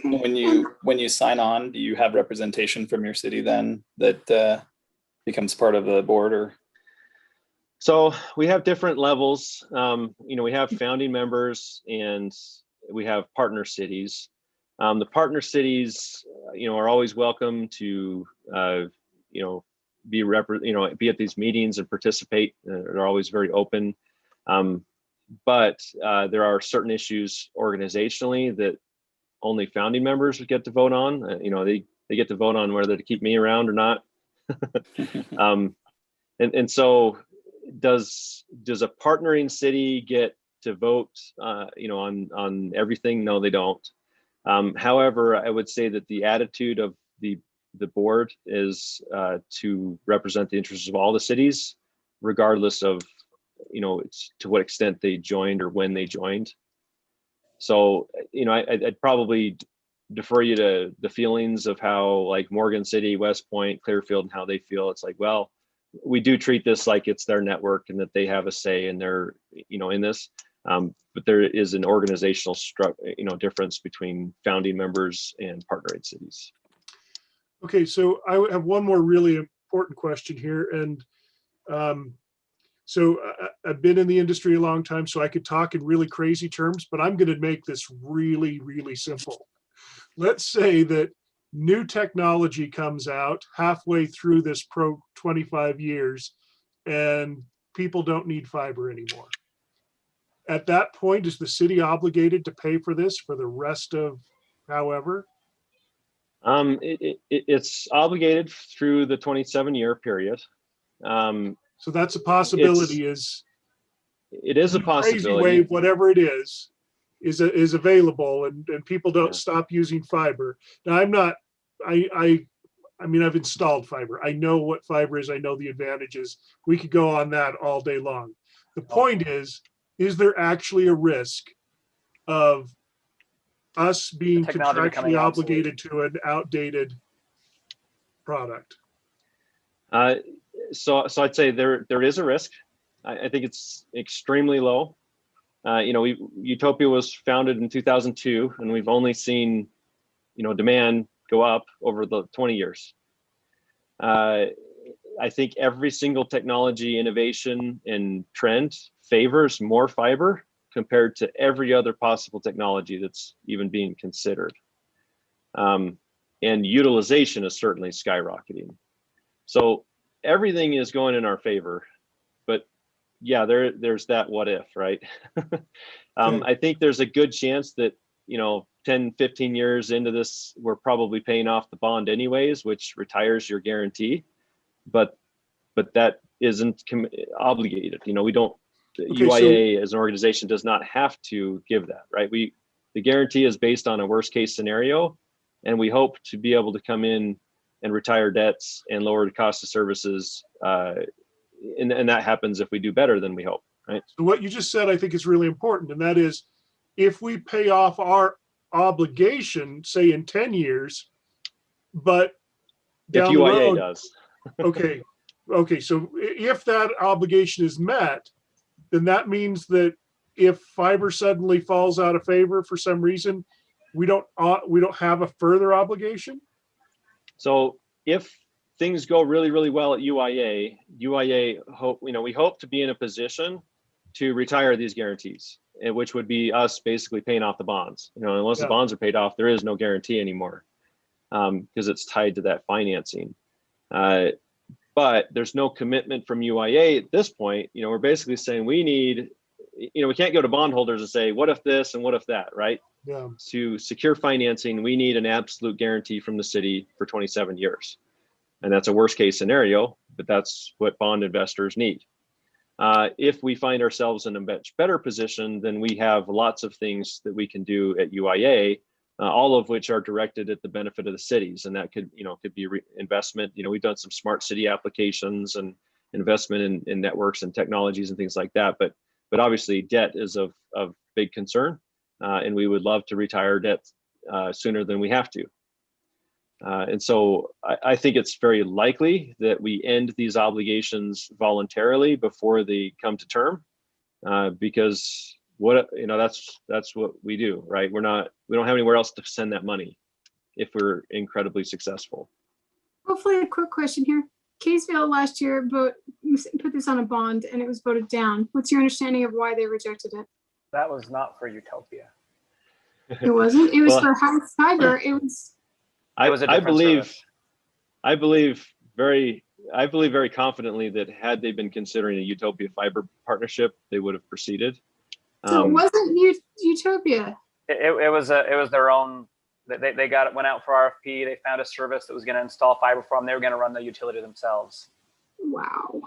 okay. When you sign on, do you have representation from your city then that becomes part of the board or? So we have different levels. We have founding members and we have partner cities. The partner cities, are always welcome to, be at these meetings and participate. They're always very open. But there are certain issues organizationally that only founding members would get to vote on. They get to vote on whether to keep me around or not. And so does a partnering city get to vote on everything? No, they don't. However, I would say that the attitude of the board is to represent the interests of all the cities, regardless of it's to what extent they joined or when they joined. So I'd probably defer you to the feelings of how like Morgan City, West Point, Clearfield, and how they feel. It's like, well, we do treat this like it's their network and that they have a say in their, in this. But there is an organizational difference between founding members and partnering cities. Okay, so I have one more really important question here. And so I've been in the industry a long time, so I could talk in really crazy terms, but I'm going to make this really, really simple. Let's say that new technology comes out halfway through this 25 years and people don't need fiber anymore. At that point, is the city obligated to pay for this for the rest of however? It's obligated through the 27-year period. So that's a possibility. It is a possibility. Crazy wave, whatever it is available, and people don't stop using fiber. Now I mean, I've installed fiber. I know what fiber is. I know the advantages. We could go on that all day long. The point is there actually a risk of us being contractually obligated to an outdated product? So I'd say there is a risk. I think it's extremely low. Utopia was founded in 2002, and we've only seen, demand go up over the 20 years. I think every single technology innovation and trend favors more fiber compared to every other possible technology that's even being considered. And utilization is certainly skyrocketing. So everything is going in our favor, but yeah, there's that what if, right? I think there's a good chance that, 10, 15 years into this, we're probably paying off the bond anyways, which retires your guarantee, but that isn't obligated. We don't, UIA as an organization does not have to give that, right? The guarantee is based on a worst case scenario, And we hope to be able to come in and retire debts and lower the cost of services. And that happens if we do better than we hope, right? So what you just said, I think is really important. And that is, if we pay off our obligation, say in 10 years, but If down the UIA road, does. okay. So if that obligation is met, then that means that if fiber suddenly falls out of favor for some reason, we don't have a further obligation. So if things go really, really well at UIA hope, we hope to be in a position to retire these guarantees, which would be us basically paying off the bonds. Unless the bonds are paid off, there is no guarantee anymore, because it's tied to that financing. But there's no commitment from UIA at this point. We're basically saying we need, we can't go to bondholders and say, what if this and what if that, right? Yeah. To secure financing, we need an absolute guarantee from the city for 27 years. And that's a worst case scenario, but that's what bond investors need. If we find ourselves in a much better position, then we have lots of things that we can do at UIA, all of which are directed at the benefit of the cities. And that could be investment. We've done some smart city applications and investment in networks and technologies and things like that. But obviously debt is of big concern. And we would love to retire debt sooner than we have to. And so I think it's very likely that we end these obligations voluntarily before they come to term, because that's what we do, right? We don't have anywhere else to send that money if we're incredibly successful. Hopefully, a quick question here. Kaysville last year put this on a bond and it was voted down. What's your understanding of why they rejected it? That was not for Utopia. It wasn't. It was for high fiber. It was. I believe very confidently that had they been considering a Utopia fiber partnership, they would have proceeded. So it wasn't Utopia. It was their own. They went out for RFP. They found a service that was going to install fiber for them. They were going to run the utility themselves. Wow.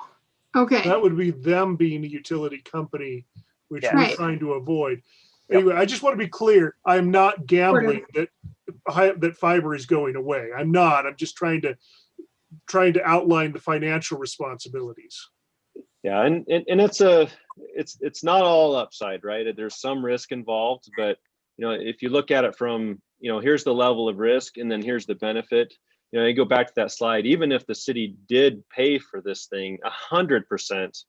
Okay. That would be them being a utility company, which we're Right. trying to avoid. Anyway, I just want to be clear. I'm not gambling that fiber is going away. I'm not. I'm just trying to outline the financial responsibilities. Yeah, and it's not all upside, right? There's some risk involved, but if you look at it from here's the level of risk and then here's the benefit. You go back to that slide. Even if the city did pay for this thing 100%,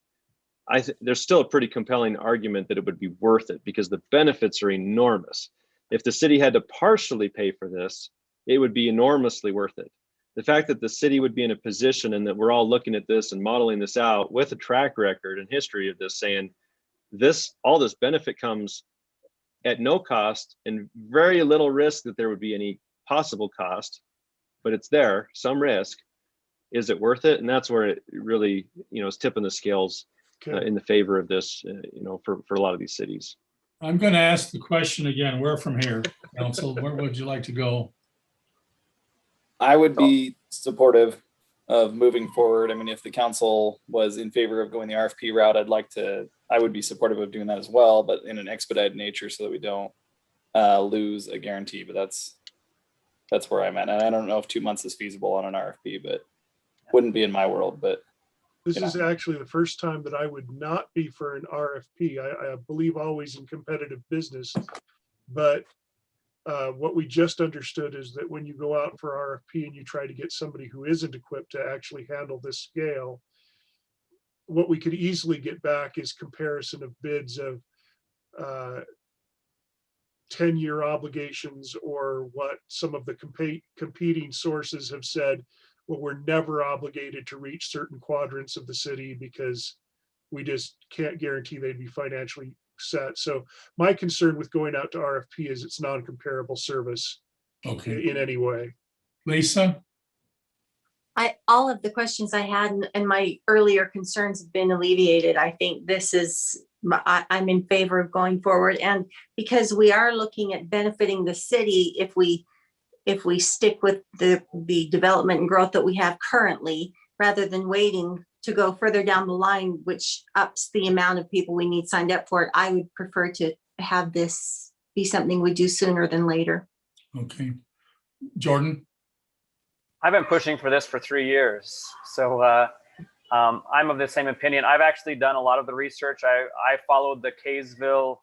there's still a pretty compelling argument that it would be worth it because the benefits are enormous. If the city had to partially pay for this, it would be enormously worth it. The fact that the city would be in a position and that we're all looking at this and modeling this out with a track record and history of this, saying all this benefit comes at no cost and very little risk that there would be any possible cost, but it's there, some risk. Is it worth it? And that's where it really, is tipping the scales in the favor of this, for a lot of these cities. I'm going to ask the question again. Where from here, Council? Where would you like to go? I would be supportive of moving forward. I mean, if the council was in favor of going the RFP route, I would be supportive of doing that as well, but in an expedited nature so that we don't lose a guarantee. But that's where I'm at. And I don't know if 2 months is feasible on an RFP, but wouldn't be in my world. But this is actually the first time that I would not be for an RFP. I believe always in competitive business, but what we just understood is that when you go out for RFP and you try to get somebody who isn't equipped to actually handle this scale, what we could easily get back is comparison of bids of 10-year obligations, or what some of the competing sources have said, well, we're never obligated to reach certain quadrants of the city because we just can't guarantee they'd be financially set. So my concern with going out to RFP is it's non-comparable service in any way. Lisa? All of the questions I had and my earlier concerns have been alleviated. I think I'm in favor of going forward, and because we are looking at benefiting the city if we stick with the development and growth that we have currently, rather than waiting to go further down the line, which ups the amount of people we need signed up for it. I would prefer to have this be something we do sooner than later. Okay. Jordan? I've been pushing for this for 3 years. So I'm of the same opinion. I've actually done a lot of the research. I followed the Kaysville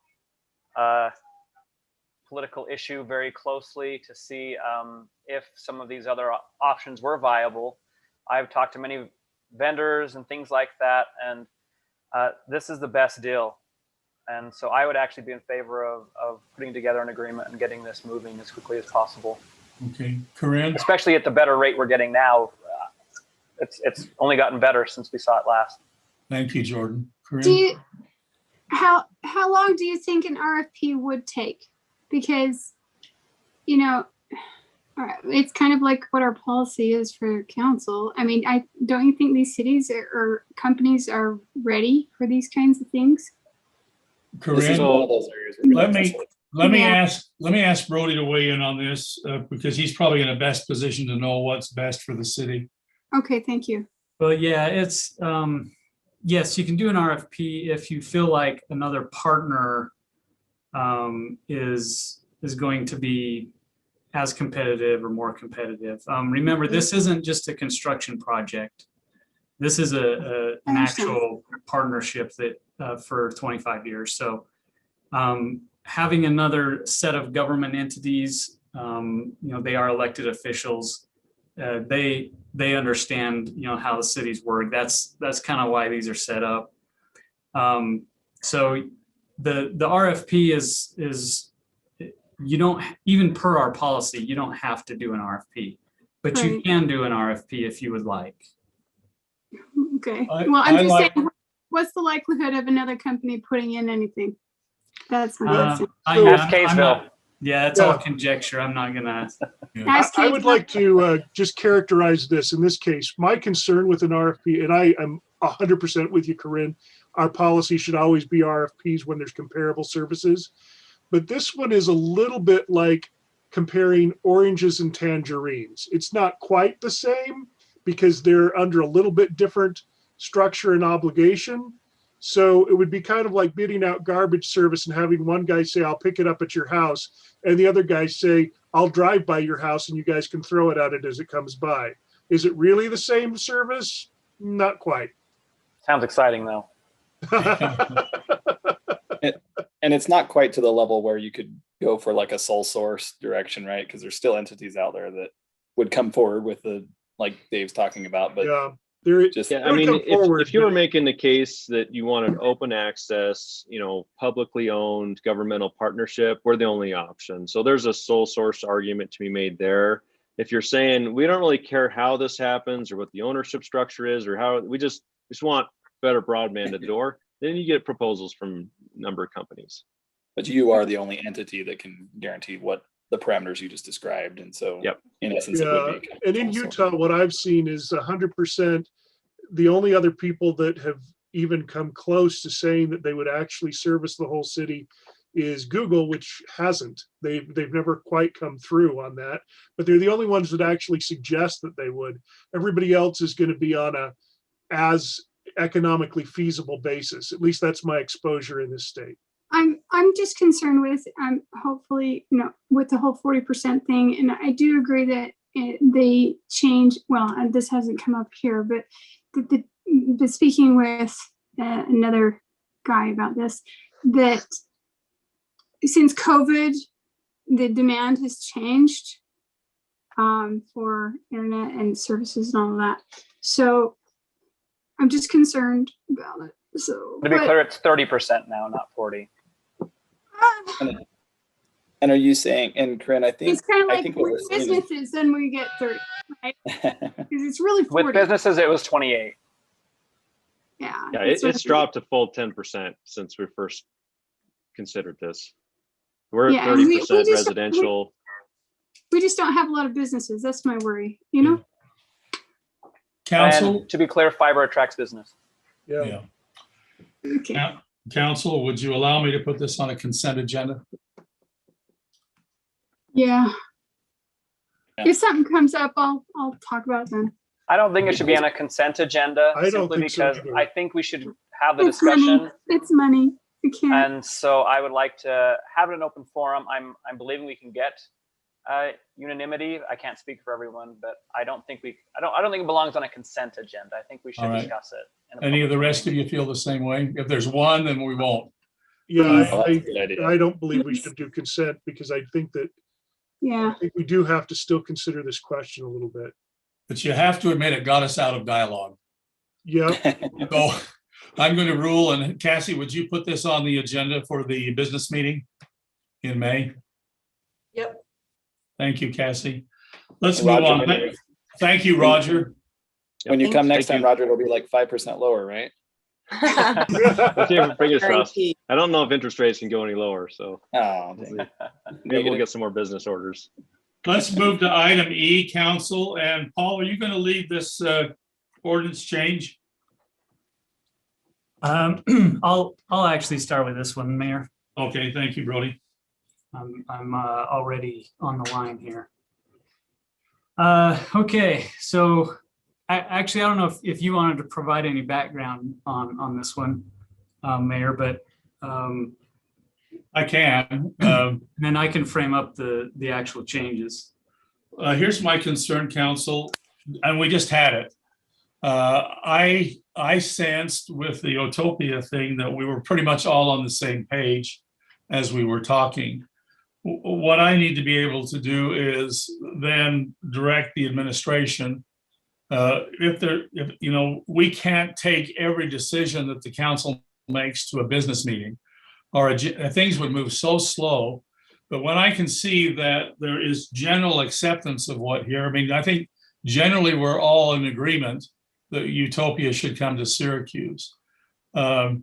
political issue very closely to see if some of these other options were viable. I've talked to many vendors and things like that, and this is the best deal. And so I would actually be in favor of putting together an agreement and getting this moving as quickly as possible. Okay, Corinne? Especially at the better rate we're getting now. It's only gotten better since we saw it last. Thank you, Jordan. Corinne? Do you, how long do you think an RFP would take? Because, you know, it's kind of like what our policy is for council. I mean, don't you think these cities or companies are ready for these kinds of things? Corinne, let me ask Brody to weigh in on this because he's probably in the best position to know what's best for the city. Okay, thank you. Well, yeah, it's, yes, you can do an RFP if you feel like another partner is going to be as competitive or more competitive. Remember, this isn't just a construction project. This is an actual partnership that for 25 years. So having another set of government entities, you know, they are elected officials. They understand, you know, how the cities work. That's kind of why these are set up. So the RFP is you don't, even per our policy, you don't have to do an RFP, but you Right. can do an RFP if you would like. Okay. I I'm just like- saying, what's the likelihood of another company putting in anything? That's my question. Ask Kaysville. Yeah, it's all conjecture. I'm not gonna. I would like to just characterize this in this case. My concern with an RFP, and I am 100% with you, Corinne, our policy should always be RFPs when there's comparable services. But this one is a little bit like comparing oranges and tangerines. It's not quite the same because they're under a little bit different structure and obligation. So it would be kind of like bidding out garbage service and having one guy say, I'll pick it up at your house. And the other guy say, I'll drive by your house and you guys can throw it at it as it comes by. Is it really the same service? Not quite. Sounds exciting though. And it's not quite to the level where you could go for like a sole source direction, right? Because there's still entities out there that would come forward with the, like Dave's talking about, but yeah, there just, Yeah, I mean, if you were making the case that you wanted open access, you know, publicly owned governmental partnership, we're the only option. So there's a sole source argument to be made there. If you're saying we don't really care how this happens or what the ownership structure is or how we just want better broadband at the door, then you get proposals from a number of companies. but you are the only entity that can guarantee what the parameters you just described. And so in essence, it would be. And in Utah, what I've seen is 100%. The only other people that have even come close to saying that they would actually service the whole city is Google, which hasn't. They've never quite come through on that, but they're the only ones that actually suggest that they would. Everybody else is going to be on a as economically feasible basis. At least that's my exposure in this state. I'm just concerned with hopefully, you know, with the whole 40% thing, and I do agree that they change. Well, this hasn't come up here, but the speaking with another guy about this, that since COVID, the demand has changed for internet and services and all of that. So I'm just concerned about it. So To be clear, it's 30% now, not 40. And are you saying, and Corinne, I think it's kind of I like think what with we're seeing is- businesses, then we get 30, right? Because it's really 40. With businesses, it was 28. Yeah, Yeah, that's what it's I- dropped to full 10% since we first considered this. We're Yeah, at and we 30% just- residential. We just don't have a lot of businesses. That's my worry, you know? Council? And to be clear, fiber attracts business. Yeah. Okay. Council, would you allow me to put this on a consent agenda? Yeah. Yeah. If something comes up, I'll talk about it then. I don't think it should be on a consent agenda I don't simply think so because either. I think we should have the It's money. discussion. It's money. We can't. And so I would like to have it an open forum. I'm believing we can get unanimity. I can't speak for everyone, but I don't think it belongs on a consent agenda. I think we should All right. discuss it. in a Any of the public rest meeting. of you feel the same way? If there's one, then we won't. Yeah, Oh, that's a good idea. I don't believe we should do consent because I think Yeah, we do have to still consider this question a little bit. But you have to admit it got us out of dialogue. Yeah, So I'm going to rule, and Cassie, would you put this on the agenda for the business meeting in May? Yep. Thank you, Cassie. Let's move Roger, on. Thank you, Roger. When you Thank come next Thank time, you. Roger, it'll be like 5% lower, right? Let's see if fingers crossed. Guaranteed. I don't know if interest rates can go any lower, so Oh, we'll dang. see. Maybe we'll get some more business orders. Let's move to item E, council. And Paul, are you going to lead this ordinance change? I'll actually start with this one, Mayor. Okay, thank you, Brody. I'm already on the line here. Okay, so I don't know if you wanted to provide any background on this one, Mayor, but I can. then I can frame up the actual changes. Here's my concern, council, and we just had it. I sensed with the Utopia thing that we were pretty much all on the same page as we were talking. What I need to be able to do is then direct the administration. We can't take every decision that the council makes to a business meeting, or things would move so slow. But when I can see that there is general acceptance of what here, I mean, I think generally we're all in agreement that Utopia should come to Syracuse. But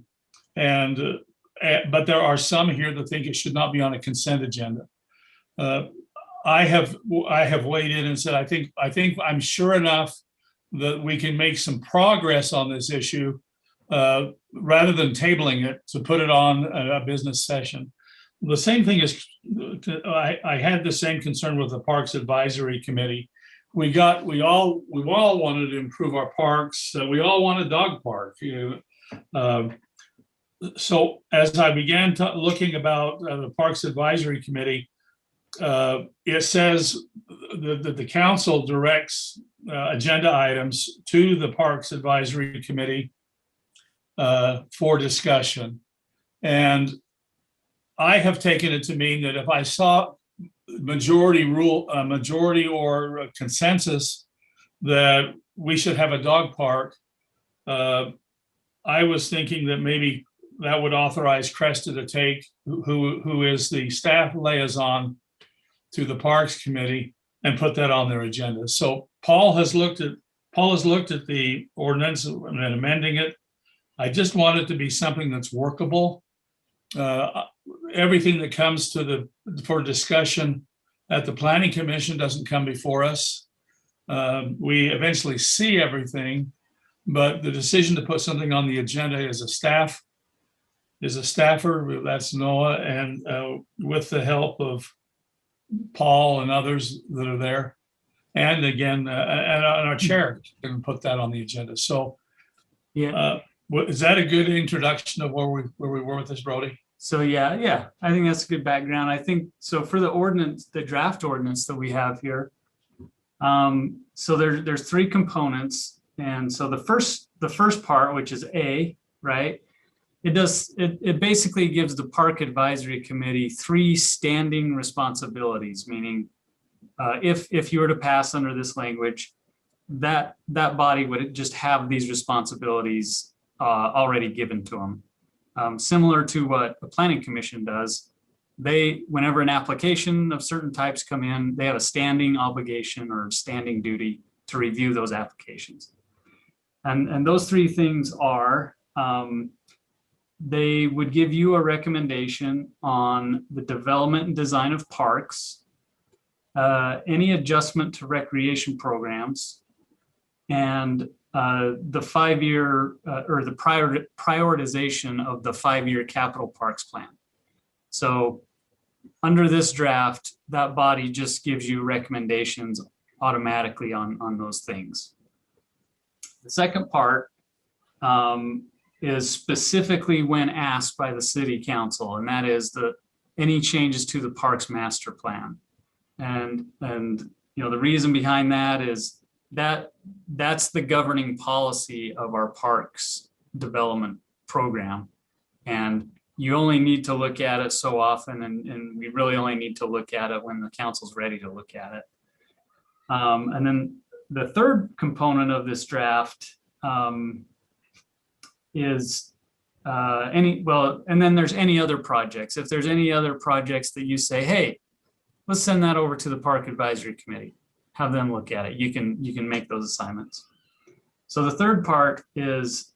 there are some here that think it should not be on a consent agenda. I have weighed in and said, I think I'm sure enough that we can make some progress on this issue rather than tabling it to put it on a business session. The same thing is, I had the same concern with the Parks Advisory Committee. We all wanted to improve our parks. We all want a dog park. So as I began looking about the Parks Advisory Committee, it says that the council directs agenda items to the Parks Advisory Committee for discussion. And I have taken it to mean that if I saw majority or consensus that we should have a dog park, I was thinking that maybe that would authorize Cresta to take, who is the staff liaison to the Parks Committee, and put that on their agenda. So Paul has looked at the ordinance and amending it. I just want it to be something that's workable. Everything that comes for discussion at the Planning Commission doesn't come before us. We eventually see everything, but the decision to put something on the agenda is a staffer, that's Noah, and with the help of Paul and others that are there. And again, and our chair can put that on the agenda. So Yeah. is that a good introduction of where we were with this, Brody? So yeah, I think that's a good background. I think so for the ordinance, the draft ordinance that we have here. So there's three components, and so the first part, which is A, right? It basically gives the Park Advisory Committee three standing responsibilities, meaning if you were to pass under this language, that body would just have these responsibilities already given to them. Similar to what the Planning Commission does, whenever an application of certain types come in, they have a standing obligation or standing duty to review those applications. And those three things are, they would give you a recommendation on the development and design of parks, any adjustment to recreation programs, and the 5-year or the prioritization of the 5-year capital parks plan. So under this draft, that body just gives you recommendations automatically on those things. The second part is specifically when asked by the city council, and that is any changes to the parks master plan. And the reason behind that is that's the governing policy of our parks development program. And you only need to look at it so often, and we really only need to look at it when the council's ready to look at it. And then the third component of this draft is and then there's any other projects. If there's any other projects that you say, hey, let's send that over to the Park Advisory Committee, have them look at it. You can make those assignments. So the third part is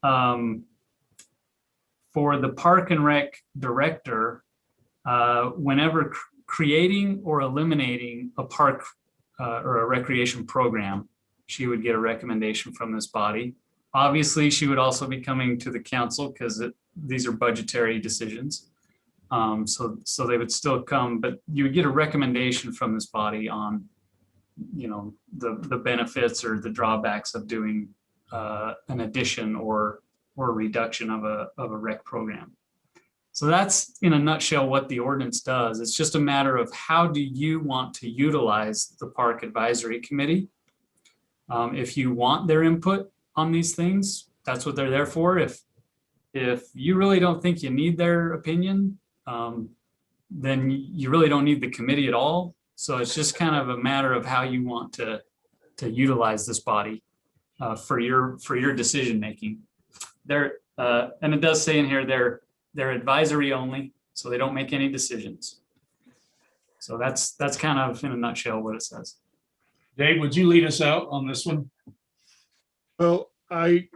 for the Park and Rec director, whenever creating or eliminating a park or a recreation program, she would get a recommendation from this body. Obviously, she would also be coming to the council because these are budgetary decisions. So they would still come, but you would get a recommendation from this body on, the benefits or the drawbacks of doing an addition or reduction of a rec program. So that's in a nutshell what the ordinance does. It's just a matter of how do you want to utilize the Park Advisory Committee. If you want their input on these things, that's what they're there for. If you really don't think you need their opinion, then you really don't need the committee at all. So it's just kind of a matter of how you want to utilize this body for your decision making. And it does say in here they're advisory only, so they don't make any decisions. So that's kind of in a nutshell what it says. Dave, would you lead us out on this one? Well, I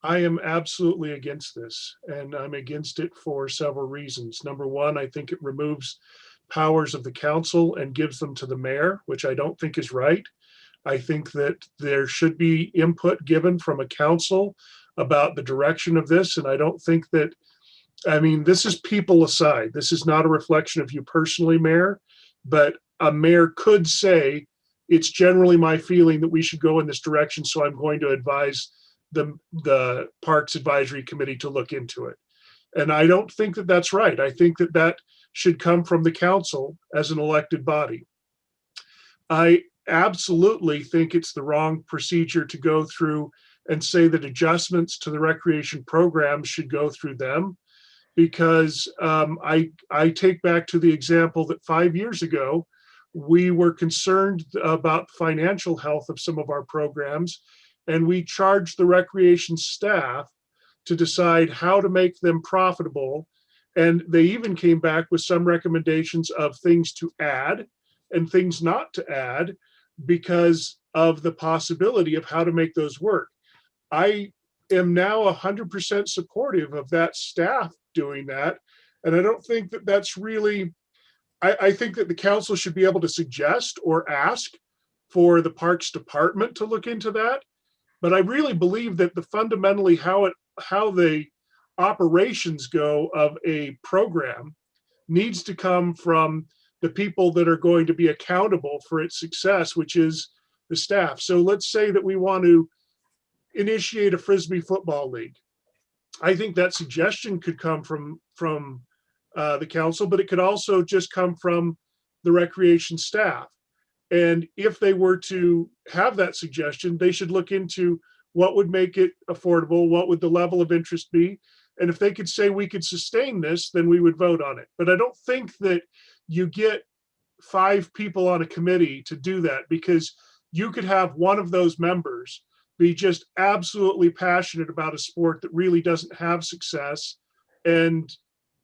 am absolutely against this, and I'm against it for several reasons. Number one, I think it removes powers of the council and gives them to the mayor, which I don't think is right. I think that there should be input given from a council about the direction of this, and I don't think that, this is people aside. This is not a reflection of you personally, Mayor, but a mayor could say, it's generally my feeling that we should go in this direction, so I'm going to advise the Parks Advisory Committee to look into it. And I don't think that that's right. I think that that should come from the council as an elected body. I absolutely think it's the wrong procedure to go through and say that adjustments to the recreation program should go through them, because I take back to the example that 5 years ago, we were concerned about financial health of some of our programs, and we charged the recreation staff to decide how to make them profitable. And they even came back with some recommendations of things to add and things not to add because of the possibility of how to make those work. I am now 100% supportive of that staff doing that. And I don't think that that's really, I think that the council should be able to suggest or ask for the Parks Department to look into that. But I really believe that fundamentally how the operations go of a program needs to come from the people that are going to be accountable for its success, which is the staff. So let's say that we want to initiate a Frisbee football league. I think that suggestion could come from the council, but it could also just come from the recreation staff. And if they were to have that suggestion, they should look into what would make it affordable, what would the level of interest be. And if they could say we could sustain this, then we would vote on it. But I don't think that you get 5 people on a committee to do that, because you could have one of those members be just absolutely passionate about a sport that really doesn't have success. And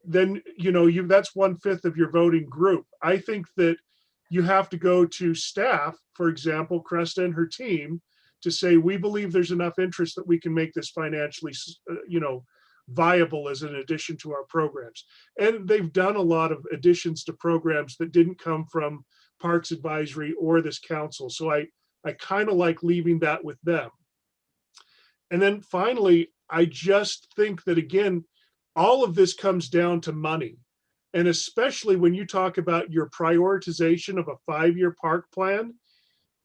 then, that's 1/5 of your voting group. I think that you have to go to staff, for example, Cresta and her team, to say, we believe there's enough interest that we can make this financially, viable as an addition to our programs. And they've done a lot of additions to programs that didn't come from Parks Advisory or this council. So I kind of like leaving that with them. And then finally, I just think that, again, all of this comes down to money. And especially when you talk about your prioritization of a 5-year park plan,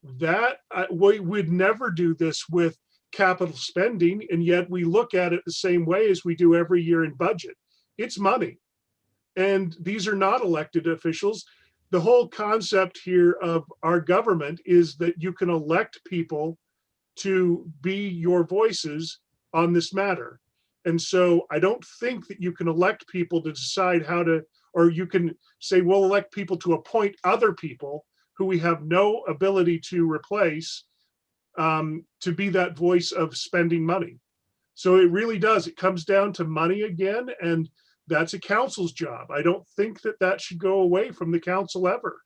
that we would never do this with capital spending. And yet we look at it the same way as we do every year in budget. It's money. And these are not elected officials. the whole concept here of our government is that you can elect people to be your voices on this matter. And so I don't think that you can elect people to decide how to, or you can say, we'll elect people to appoint other people who we have no ability to replace, to be that voice of spending money. So it really does. It comes down to money again, and that's a council's job. I don't think that that should go away from the council ever.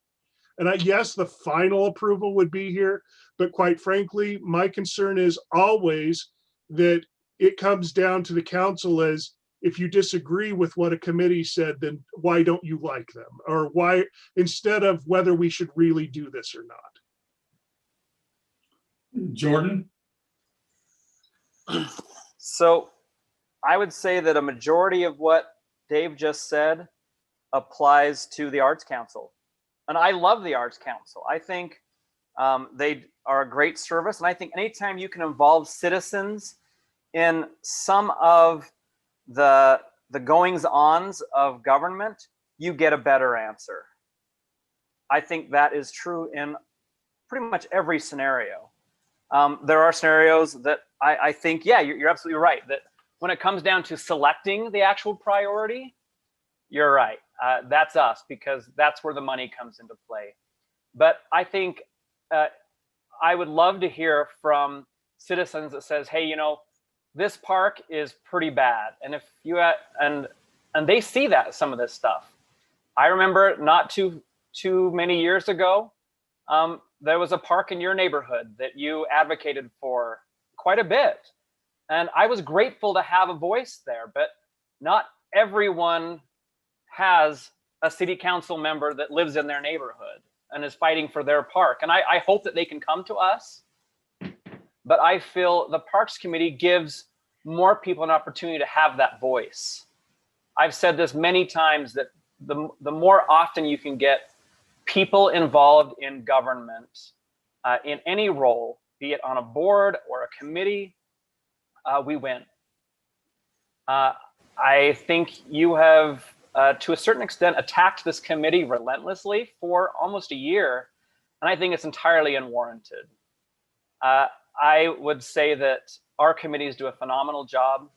And yes, the final approval would be here, but quite frankly, my concern is always that it comes down to the council as, if you disagree with what a committee said, then why don't you like them? Or why, instead of whether we should really do this or not. Jordan? So I would say that a majority of what Dave just said applies to the Arts Council. And I love the Arts Council. I think they are a great service. And I think anytime you can involve citizens in some of the goings-ons of government, you get a better answer. I think that is true in pretty much every scenario. There are scenarios that I think, yeah, you're absolutely right, that when it comes down to selecting the actual priority, you're right. That's us, because that's where the money comes into play. But I think I would love to hear from citizens that says, hey, you know, this park is pretty bad. And if you and they see that, some of this stuff. I remember not too many years ago, there was a park in your neighborhood that you advocated for quite a bit. And I was grateful to have a voice there, but not everyone has a city council member that lives in their neighborhood and is fighting for their park. And I hope that they can come to us, but I feel the Parks Committee gives more people an opportunity to have that voice. I've said this many times, that the more often you can get people involved in government, in any role, be it on a board or a committee, we win. I think you have, to a certain extent, attacked this committee relentlessly for almost a year, and I think it's entirely unwarranted. I would say that our committees do a phenomenal job.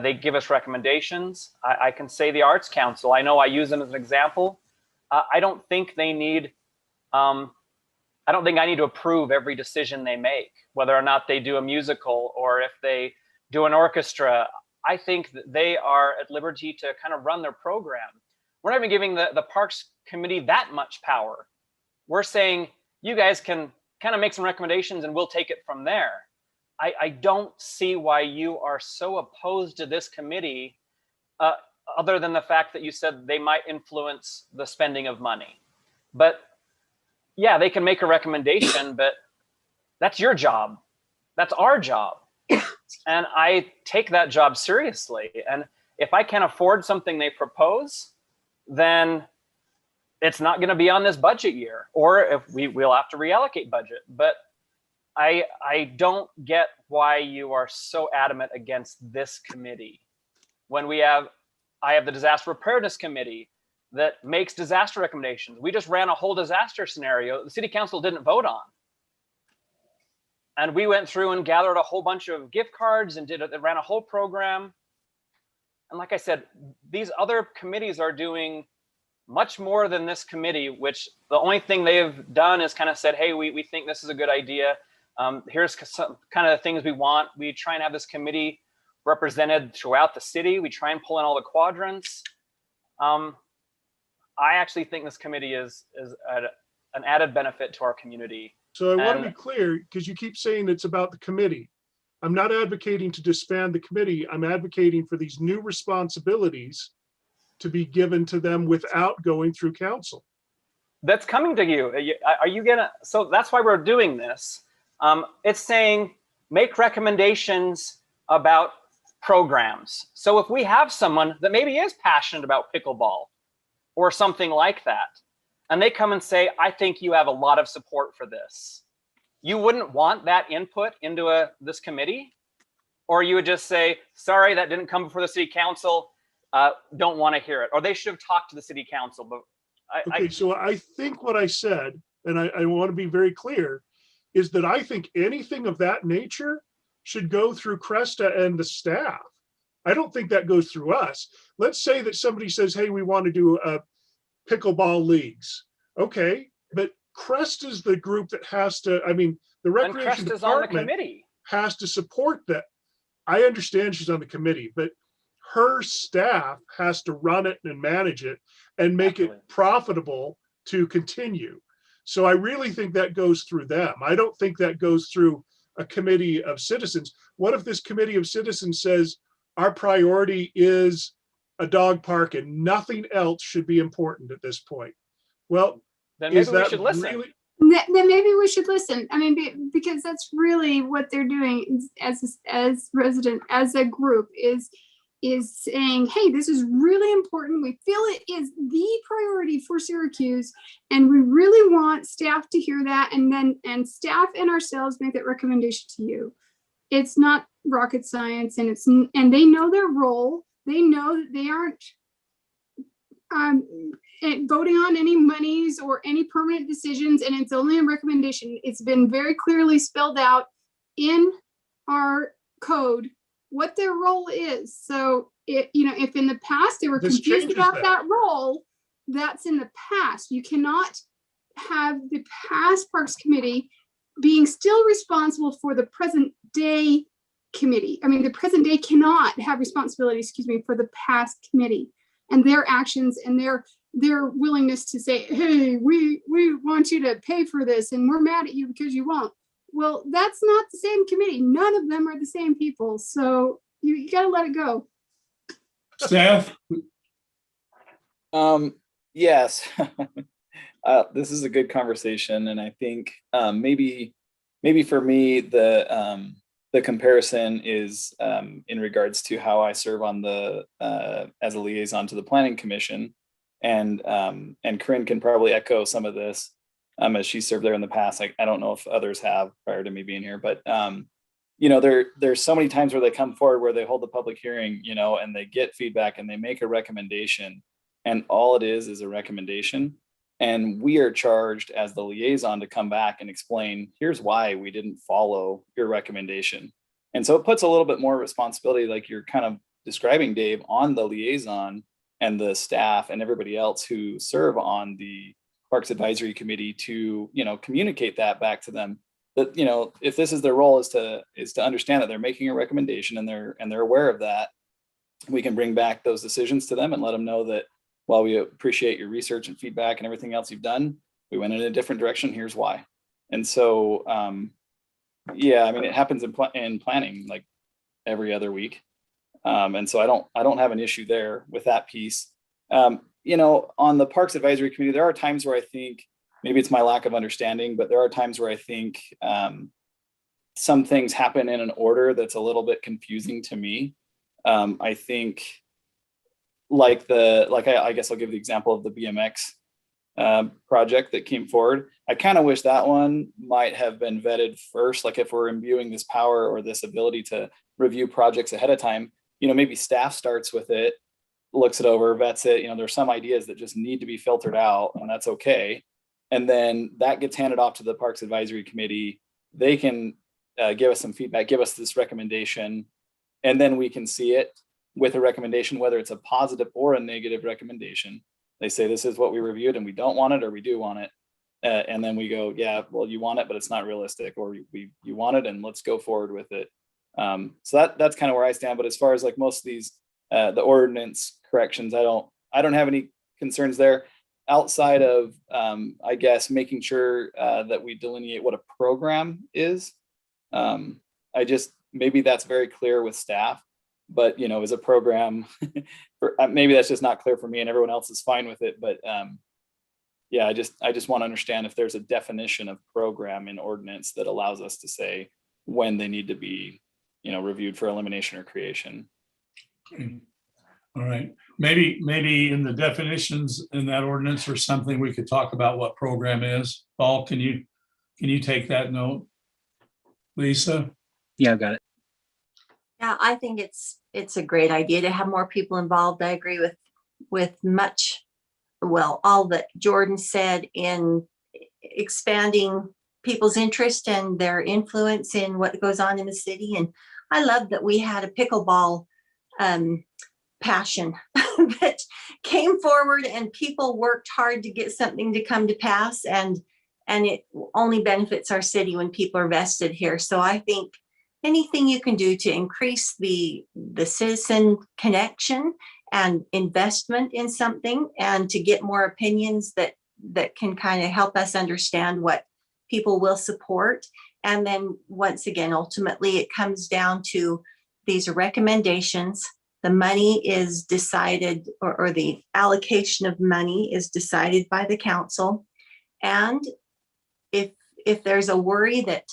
They give us recommendations. I can say the Arts Council, I know I use them as an example. I don't think they need, I don't think I need to approve every decision they make, whether or not they do a musical or if they do an orchestra. I think that they are at liberty to kind of run their program. We're not even giving the Parks Committee that much power. We're saying, you guys can kind of make some recommendations and we'll take it from there. I don't see why you are so opposed to this committee, other than the fact that you said they might influence the spending of money. But yeah, they can make a recommendation, but that's your job. That's our job. And I take that job seriously. And if I can't afford something they propose, then it's not going to be on this budget year, or if we'll have to reallocate budget. But I don't get why you are so adamant against this committee when I have the Disaster Preparedness Committee that makes disaster recommendations. We just ran a whole disaster scenario the City Council didn't vote on. And we went through and gathered a whole bunch of gift cards and ran a whole program. And like I said, these other committees are doing much more than this committee, which the only thing they've done is kind of said, hey, we think this is a good idea. Here's some kind of the things we want. We try and have this committee represented throughout the city. We try and pull in all the quadrants. I actually think this committee is an added benefit to our community. So I want to be clear, because you keep saying it's about the committee. I'm not advocating to disband the committee. I'm advocating for these new responsibilities to be given to them without going through council. That's coming to you. Are you gonna, so that's why we're doing this. It's saying, make recommendations about programs. So if we have someone that maybe is passionate about pickleball or something like that, and they come and say, I think you have a lot of support for this, you wouldn't want that input into this committee? Or you would just say, sorry, that didn't come before the city council, don't want to hear it. Or they should have talked to the city council Okay, so I think what I said, and I want to be very clear, is that I think anything of that nature should go through Cresta and the staff. I don't think that goes through us. Let's say that somebody says, hey, we want to do pickleball leagues. Okay, but Crest is the group that has to, I mean, the And recreation Crest is on the department committee. has to support that. I understand she's on the committee, but her staff has to run it and manage it and make Absolutely. it profitable to continue. So I really think that goes through them. I don't think that goes through a committee of citizens. What if this committee of citizens says our priority is a dog park and nothing else should be important at this point? Well, Then maybe is we that should listen. really? Then maybe we should listen. I mean, because that's really what they're doing as resident, as a group is saying, hey, this is really important. We feel it is the priority for Syracuse, and we really want staff to hear that, and staff and ourselves make that recommendation to you. It's not rocket science, and they know their role. They know that they aren't voting on any monies or any permanent decisions, and it's only a recommendation. It's been very clearly spelled out in our code what their role is. So if in the past they were This confused changes about that. that role, that's in the past. You cannot have the past Parks Committee being still responsible for the present day committee. I mean, the present day cannot have responsibility, for the past committee and their actions and their willingness to say, hey, we want you to pay for this and we're mad at you because you won't. Well, that's not the same committee. None of them are the same people. So you got to let it go. Staff? Yes. This is a good conversation, and I think maybe for me the comparison is in regards to how I serve on the as a liaison to the Planning Commission, and Corinne can probably echo some of this as she served there in the past. I don't know if others have prior to me being here, but there's so many times where they come forward where they hold the public hearing, and they get feedback and they make a recommendation, and all it is a recommendation. And we are charged as the liaison to come back and explain, here's why we didn't follow your recommendation. And so it puts a little bit more responsibility, like you're kind of describing, Dave, on the liaison and the staff and everybody else who serve on the Parks Advisory Committee to, communicate that back to them. That, if this is their role, is to understand that they're making a recommendation and they're aware of that, we can bring back those decisions to them and let them know that while we appreciate your research and feedback and everything else you've done, we went in a different direction. Here's why. And so, it happens in planning like every other week. And so I don't have an issue there with that piece. On the Parks Advisory Committee, there are times where I think, maybe it's my lack of understanding, but there are times where I think some things happen in an order that's a little bit confusing to me. I think I guess I'll give the example of the BMX project that came forward. I kind of wish that one might have been vetted first. Like if we're imbuing this power or this ability to review projects ahead of time, maybe staff starts with it, looks it over, vets it. There's some ideas that just need to be filtered out, and that's okay. And then that gets handed off to the Parks Advisory Committee. They can give us some feedback, give us this recommendation, and then we can see it with a recommendation, whether it's a positive or a negative recommendation. They say, this is what we reviewed and we don't want it, or we do want it. And then we go, yeah, well, you want it, but it's not realistic, or you want it and let's go forward with it. So that's kind of where I stand. But as far as like most of these, the ordinance corrections, I don't have any concerns there outside of, I guess, making sure that we delineate what a program is. Maybe that's very clear with staff. But as a program, maybe that's just not clear for me, and everyone else is fine with it. But I just want to understand if there's a definition of program in ordinance that allows us to say when they need to be, reviewed for elimination or creation. All right, maybe in the definitions in that ordinance or something, we could talk about what program is. Paul, can you take that note? Lisa? Yeah, I've got it. Yeah, I think it's a great idea to have more people involved. I agree with much well, all that Jordan said in expanding people's interest and their influence in what goes on in the city. And I love that we had a pickleball passion that came forward and people worked hard to get something to come to pass. And it only benefits our city when people are vested here. So I think anything you can do to increase the citizen connection and investment in something, and to get more opinions that can kind of help us understand what people will support. And then once again, ultimately, it comes down to these recommendations. The money is decided, or the allocation of money is decided by the council. And if there's a worry that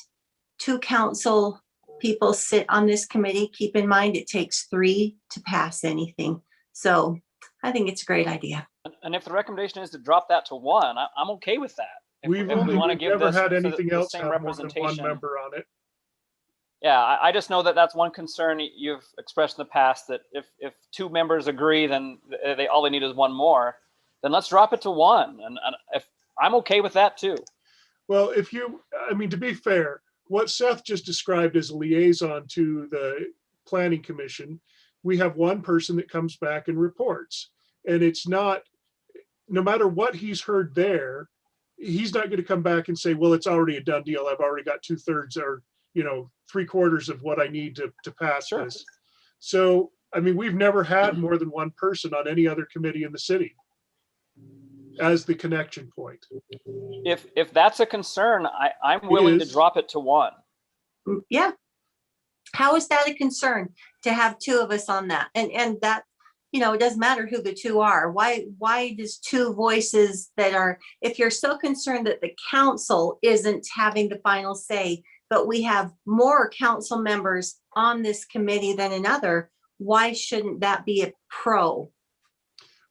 2 council people sit on this committee, keep in mind it takes 3 to pass anything. So I think it's a great idea. And if the recommendation is to drop that to 1, I'm okay with that. If We've we want to give never this had the anything else same have more than 1 representation. member on it. Yeah, I just know that that's one concern you've expressed in the past, that if 2 members agree, then all they need is 1 more. Then let's drop it to 1, and if I'm okay with that too. Well, I mean, to be fair, what Seth just described as a liaison to the planning commission, we have 1 person that comes back and reports. And it's not, no matter what he's heard there, he's not going to come back and say, well, it's already a done deal. I've already got 2/3 or 3/4 of what I need to pass this. So, I mean, we've never had more than 1 person on any other committee in the city as the connection point. If that's a concern, I'm willing to drop it to 1. Yeah. How is that a concern to have 2 of us on that? And that, it doesn't matter who the 2 are. Why does 2 voices that are, if you're so concerned that the council isn't having the final say, but we have more council members on this committee than another, why shouldn't that be a pro?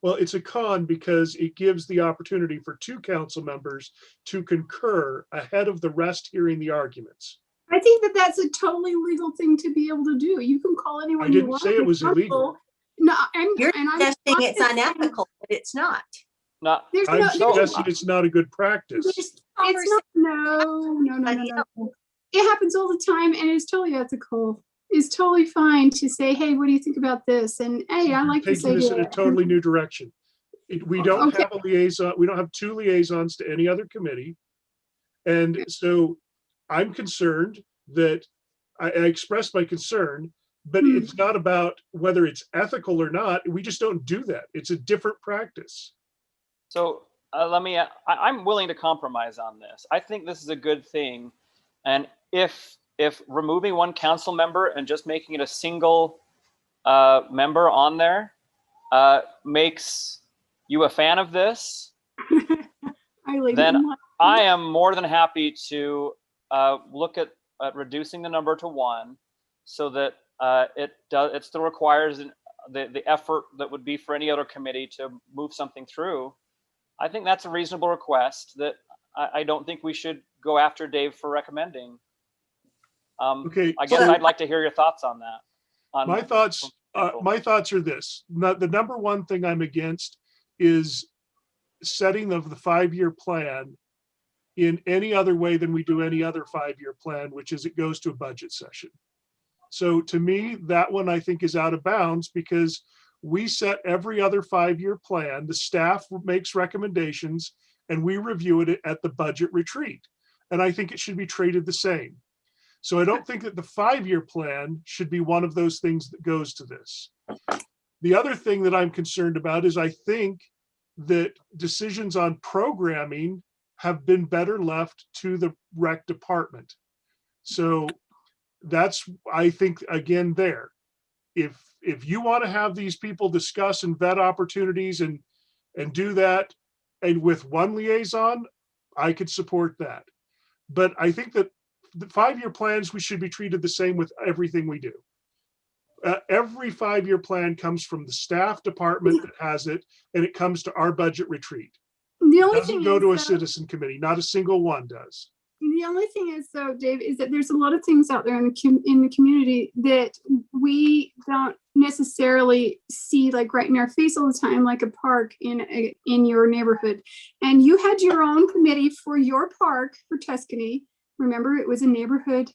Well, it's a con because it gives the opportunity for 2 council members to concur ahead of the rest hearing the arguments. I think that's a totally legal thing to be able to do. You can call anyone you want. I didn't say it was illegal. No, you're suggesting it's unethical, but it's not. No, I'm suggesting it's not a good practice. It's not. No. It happens all the time, and it's totally ethical. It's totally fine to say, "Hey, what do you think about this?" And hey, I like this idea. Taking this in a totally new direction. We don't have a liaison. We don't have 2 liaisons to any other committee, and so I'm concerned that I expressed my concern. But it's not about whether it's ethical or not. We just don't do that. It's a different practice. So I'm willing to compromise on this. I think this is a good thing. And if removing 1 council member and just making it a single member on there makes you a fan of this, then I am more than happy to look at reducing the number to 1, so that it still requires the effort that would be for any other committee to move something through. I think that's a reasonable request that I don't think we should go after Dave for recommending. Okay, I guess I'd like to hear your thoughts on that. My thoughts are this. The number 1 thing I'm against is setting of the 5-year plan in any other way than we do any other 5-year plan, which is it goes to a budget session. So to me, that one I think is out of bounds, because we set every other 5-year plan, the staff makes recommendations, and we review it at the budget retreat. And I think it should be treated the same. So I don't think that the 5-year plan should be one of those things that goes to this. The other thing that I'm concerned about is I think that decisions on programming have been better left to the rec department. So that's, I think, again, there. If you want to have these people discuss and vet opportunities and do that, and with 1 liaison, I could support that. But I think that the 5-year plans, we should be treated the same with everything we do. Every 5-year plan comes from the staff department that has it, and it comes to our budget retreat. The only It doesn't go to a citizen committee. Not a single one does. The only thing is, though, Dave, is that there's a lot of things out there in the community that we don't necessarily see like right in our face all the time, like a park in your neighborhood. And you had your own committee for your park for Tuscany. Remember, it was a neighborhood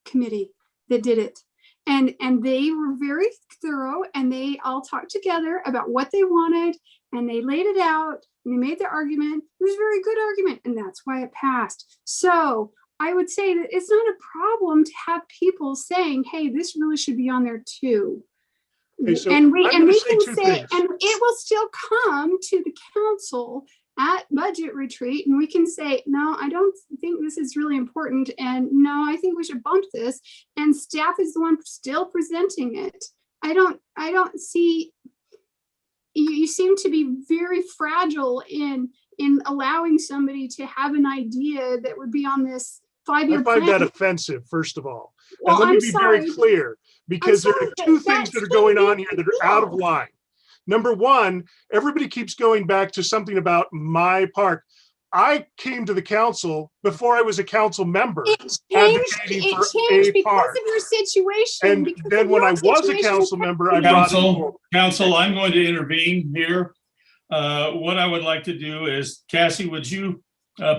committee that did it. And they were very thorough, and they all talked together about what they wanted, and they laid it out, and they made their argument. It was a very good argument, and that's why it passed. So I would say that it's not a problem to have people saying, hey, this really should be on there too. Okay, so And we I'm can gonna say two say, things. and it will still come to the council at budget retreat, and we can say, no, I don't think this is really important, and no, I think we should bump this, and staff is the one still presenting it. I don't see, you seem to be very fragile in allowing somebody to have an idea that would be on this 5-year I plan. find that offensive, first of all. Well, And let me I'm be sorry. very clear, because there sorry, are two but things that that are going shouldn't on be here a that big are out of deal. line. Number one, everybody keeps going back to something about my park. I came to the council before I was a council member. It advocating for changed a because park. of your situation. And because then of when your I was a situation council with member, I brought it Council, forward. Council, I'm going to intervene here. What I would like to do is, Cassie, would you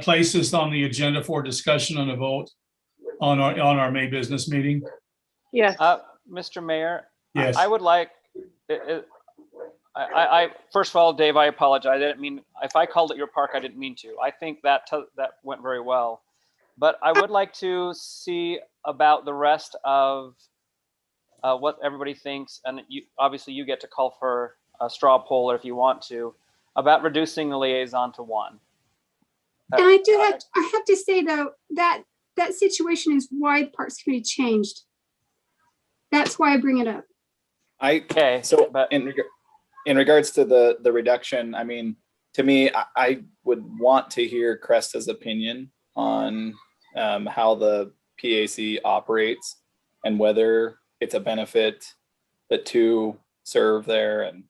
place this on the agenda for discussion and a vote on our May business meeting? Yes. Mr. Mayor, Yes. I would like, first of all, Dave, I apologize. I didn't mean, if I called it your park, I didn't mean to. I think that went very well. But I would like to see about the rest of what everybody thinks. And obviously you get to call for a straw poll if you want to, about reducing the liaison to one. And I have to say though, that situation is why the Parks Committee changed. That's why I bring it up. In regards to the reduction, I mean, to me, I would want to hear Cresta's opinion on how the PAC operates and whether it's a benefit that two serve there, and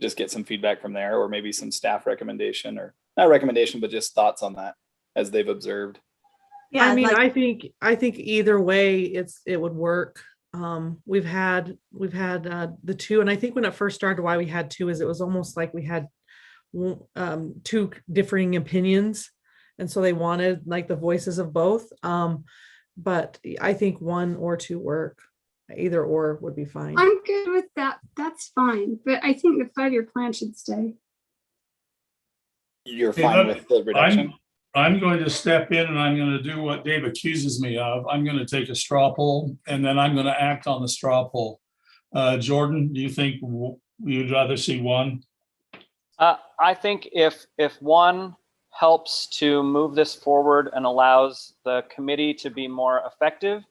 just get some feedback from there, or maybe some staff recommendation, or not recommendation, but just thoughts on that as they've observed. Yeah, I mean, I think either way it would work. We've had the two, and I think when it first started, why we had two is it was almost like we had two differing opinions, and so they wanted like the voices of both. But I think one or two work. Either or would be fine. I'm good with that. That's fine. But I think the 5-year plan should stay. You're fine with the reduction? I'm going to step in, and I'm going to do what Dave accuses me of. I'm going to take a straw poll, and then I'm going to act on the straw poll. Jordan, do you think you'd rather see one? I think if one helps to move this forward and allows the committee to be more effective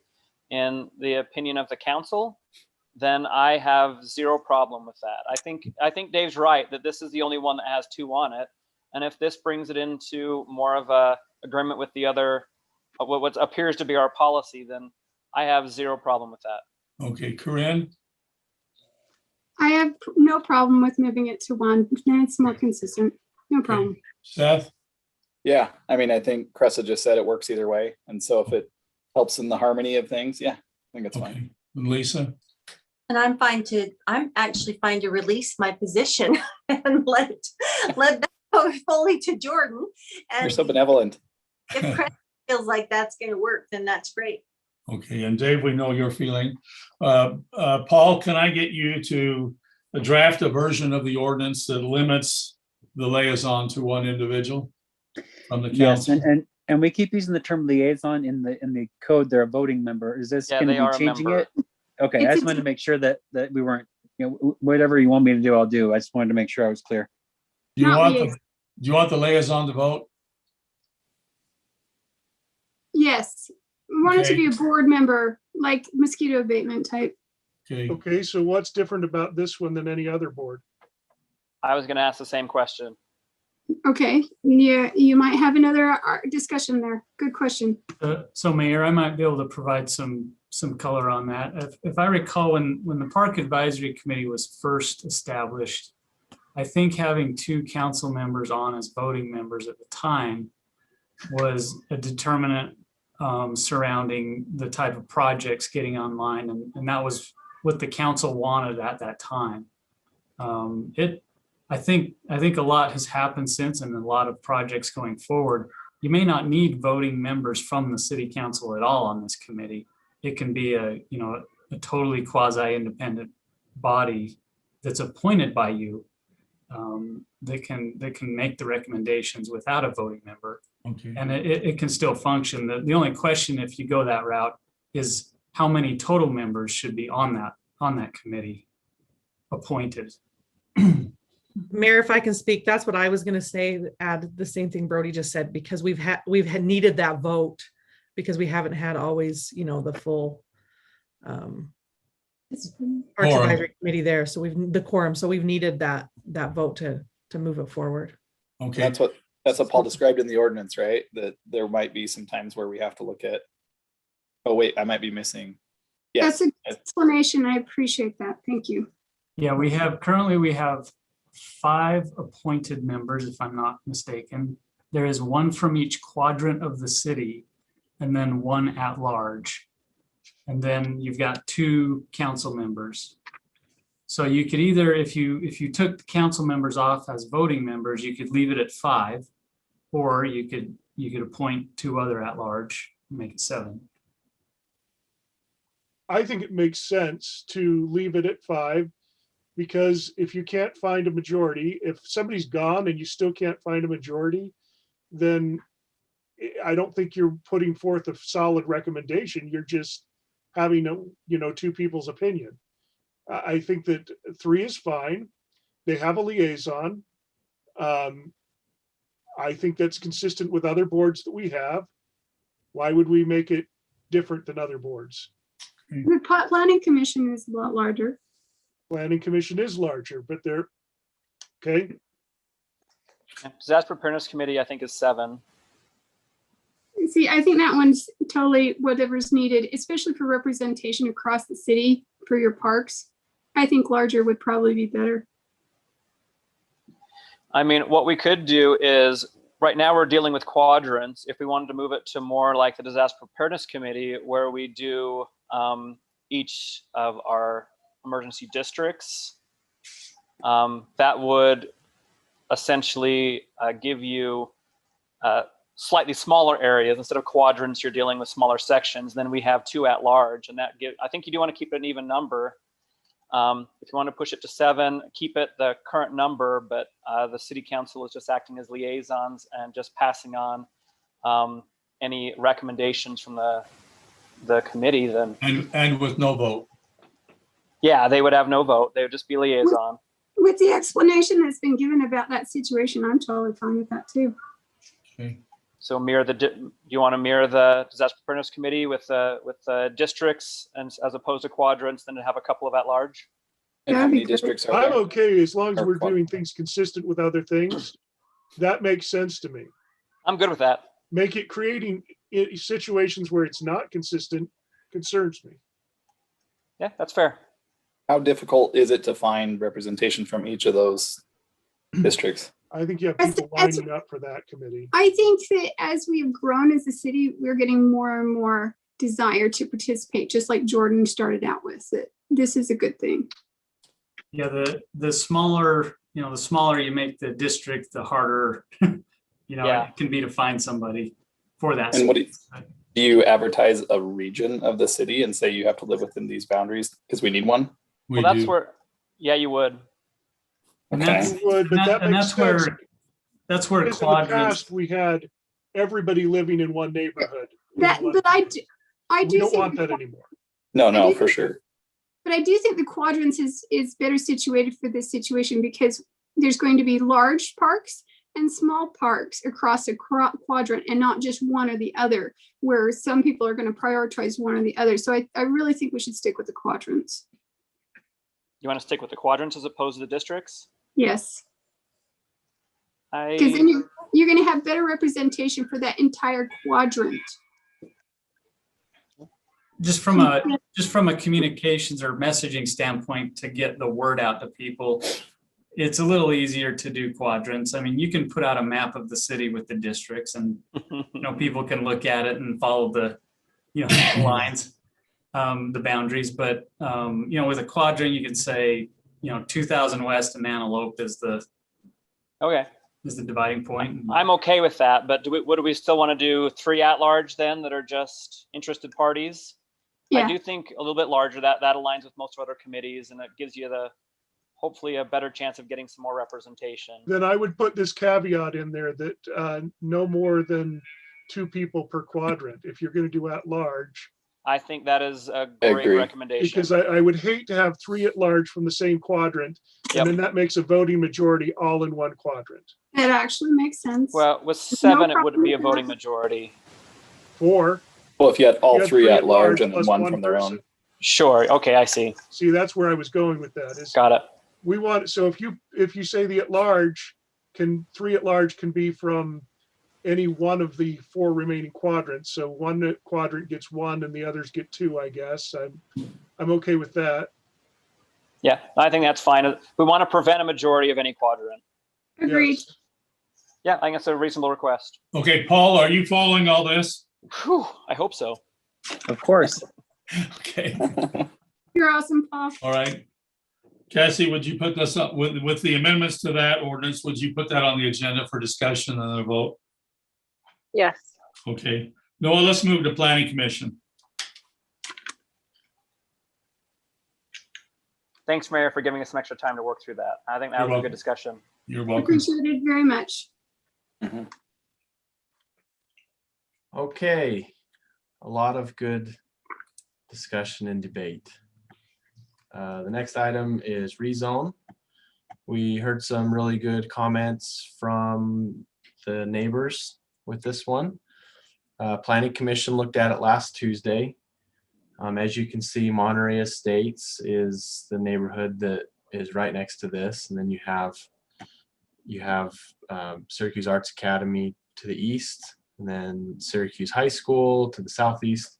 in the opinion of the council, then I have zero problem with that. I think Dave's right that this is the only one that has two on it. And if this brings it into more of a agreement with the other, what appears to be our policy, then I have zero problem with that. Okay, Corinne? I have no problem with moving it to one. It's more consistent. No problem. Okay. Seth? Yeah, I mean, I think Cressa just said it works either way. And so if it helps in the harmony of things, yeah, I think it's fine. And Lisa? And I'm actually fine to release my position and let that go fully to Jordan. And you're so benevolent. if Chris feels like that's going to work, then that's great. Okay, and Dave, we know your feeling. Paul, can I get you to draft a version of the ordinance that limits the liaison to one individual from the council? Yes, and we keep using the term liaison in the code. They're a voting member. Is this going to be changing it? Okay, I just wanted to make sure that we weren't, whatever you want me to do, I'll do. I just wanted to make sure I was clear. Do you want the liaison to vote? Yes. We want it to be a board member, like mosquito abatement type. Okay, so what's different about this one than any other board? I was going to ask the same question. Okay, yeah, you might have another discussion there. Good question. So Mayor, I might be able to provide some color on that. If I recall, when the Park Advisory Committee was first established, I think having two council members on as voting members at the time was a determinant surrounding the type of projects getting online, and that was what the council wanted at that time. I think a lot has happened since, and a lot of projects going forward. You may not need voting members from the city council at all on this committee. It can be a totally quasi-independent body that's appointed by you, that can make the recommendations without a voting member. Okay. And it can still function. The only question, if you go that route, is how many total members should be on that committee appointed. Mayor, if I can speak, that's what I was going to say, add the same thing Brody just said, because we've had needed that vote because we haven't had always, the full Parks Advisory Committee there. So the quorum. So we've needed that vote to move it forward. Okay. That's what Paul described in the ordinance, right? That there might be some times where we have to look at, oh wait, I might be missing. Yes. That's an explanation. I appreciate that. Thank you. Yeah, currently we have 5 appointed members, if I'm not mistaken. There is 1 from each quadrant of the city, and then 1 at large. And then you've got 2 council members. So you could either, if you took the council members off as voting members, you could leave it at 5, or you could appoint 2 other at large, make it 7. I think it makes sense to leave it at 5, because if you can't find a majority, if somebody's gone and you still can't find a majority, then I don't think you're putting forth a solid recommendation. You're just having 2 people's opinion. I think that 3 is fine. They have a liaison. I think that's consistent with other boards that we have. Why would we make it different than other boards? The planning commission is a lot larger. Planning commission is larger, but they're okay. Disaster Preparedness Committee, I think, is 7. See, I think that one's totally whatever's needed, especially for representation across the city for your parks. I think larger would probably be better. I mean, what we could do is, right now we're dealing with quadrants. If we wanted to move it to more like the Disaster Preparedness Committee, where we do each of our emergency districts, that would essentially give you slightly smaller areas. Instead of quadrants, you're dealing with smaller sections. Then we have 2 at large, and I think you do want to keep it an even number. If you want to push it to 7, keep it the current number, but the city council is just acting as liaisons and just passing on any recommendations from the committee. Then and with no vote. Yeah, they would have no vote. They would just be liaison. With the explanation that's been given about that situation, I'm totally fine with that too. Okay. So do you want to mirror the Disaster Preparedness Committee with the districts, and as opposed to quadrants, then to have a couple of at large? And how many districts are I'm there? okay as long as we're doing things consistent with other things. That makes sense to me. I'm good with that. Make it creating situations where it's not consistent concerns me. Yeah, that's fair. How difficult is it to find representation from each of those districts? I think you have people lining up for that committee. I think that as we've grown as a city, we're getting more and more desire to participate, just like Jordan started out with. That this is a good thing. Yeah, the smaller you make the district, the harder it can be to find somebody for that. And what do you advertise a region of the city and say you have to live within these boundaries because we need one? Well, that's where, yeah, you would. And Okay. that's where Because in the quadrants. past, we had everybody living in one neighborhood. But I do We don't think want that anymore. No, for sure. But I do think the quadrants is better situated for this situation because there's going to be large parks and small parks across a quadrant and not just one or the other, where some people are going to prioritize one or the other. So I really think we should stick with the quadrants. You want to stick with the quadrants as opposed to the districts? Yes. Because then you're going to have better representation for that entire quadrant. Just from a communications or messaging standpoint, to get the word out to people, it's a little easier to do quadrants. I mean, you can put out a map of the city with the districts, and people can look at it and follow the lines. the boundaries, but with a quadrant, you could say 2000 west and Antelope is the dividing point. I'm okay with that, but do we still want to do 3 at-large then that are just interested parties? Yeah. I do think a little bit larger, that aligns with most of other committees, and it gives you hopefully a better chance of getting some more representation. Then I would put this caveat in there that no more than 2 people per quadrant if you're going to do at large. I think that is a great recommendation. Because I would hate to have 3 at large from the same quadrant, and then that makes a voting majority all in one quadrant. That actually makes sense. Well, with 7, it wouldn't be a voting majority. 4. Well, if you had all 3 at large and then one from their own. Sure. Okay, I see. See, that's where I was going with that. Got it. We want, so if you say the at large 3 at large can be from any one of the 4 remaining quadrants. So one quadrant gets 1 and the others get 2, I guess. I'm okay with that. Yeah, I think that's fine. We want to prevent a majority of any quadrant. Agreed. Yes. Yeah, I think it's a reasonable request. Okay, Paul, are you following all this? Whew, I hope so. Of course. Okay. You're awesome, Paul. All right. Cassie, would you put this up with the amendments to that ordinance? Would you put that on the agenda for discussion and a vote? Yes. Okay. Noah, let's move to Planning Commission. Thanks, Mayor, for giving us some extra time to work through that. I think that was a good discussion. You're welcome. Appreciate it very much. Okay, a lot of good discussion and debate. The next item is rezone. We heard some really good comments from the neighbors with this one. Planning Commission looked at it last Tuesday. As you can see, Monterey Estates is the neighborhood that is right next to this, and then you have Syracuse Arts Academy to the east, and then Syracuse High School to the southeast.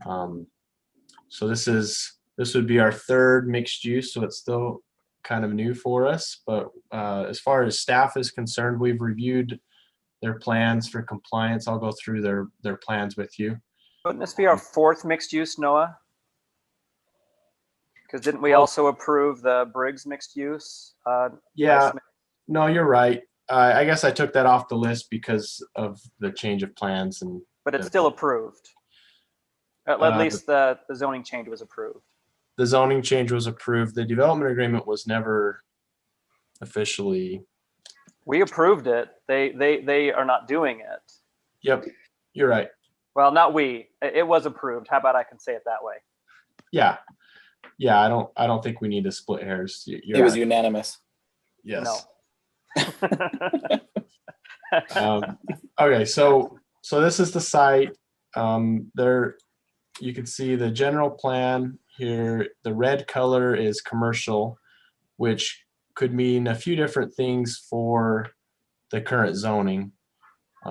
So this would be our 3rd mixed use, so it's still kind of new for us. But as far as staff is concerned, we've reviewed their plans for compliance. I'll go through their plans with you. Wouldn't this be our 4th mixed use, Noah? Because didn't we also approve the Briggs mixed use? Yeah, no, you're right. I guess I took that off the list because of the change of plans. But it's still approved. At least the zoning change was approved. The zoning change was approved. The development agreement was never officially. We approved it. They are not doing it. Yep, you're right. Well, not we. It was approved. How about I can say it that way? Yeah. I don't think we need to split hairs. It was unanimous. Yes. No. Okay, so this is the site. There, you can see the general plan here. The red color is commercial, which could mean a few different things for the current zoning.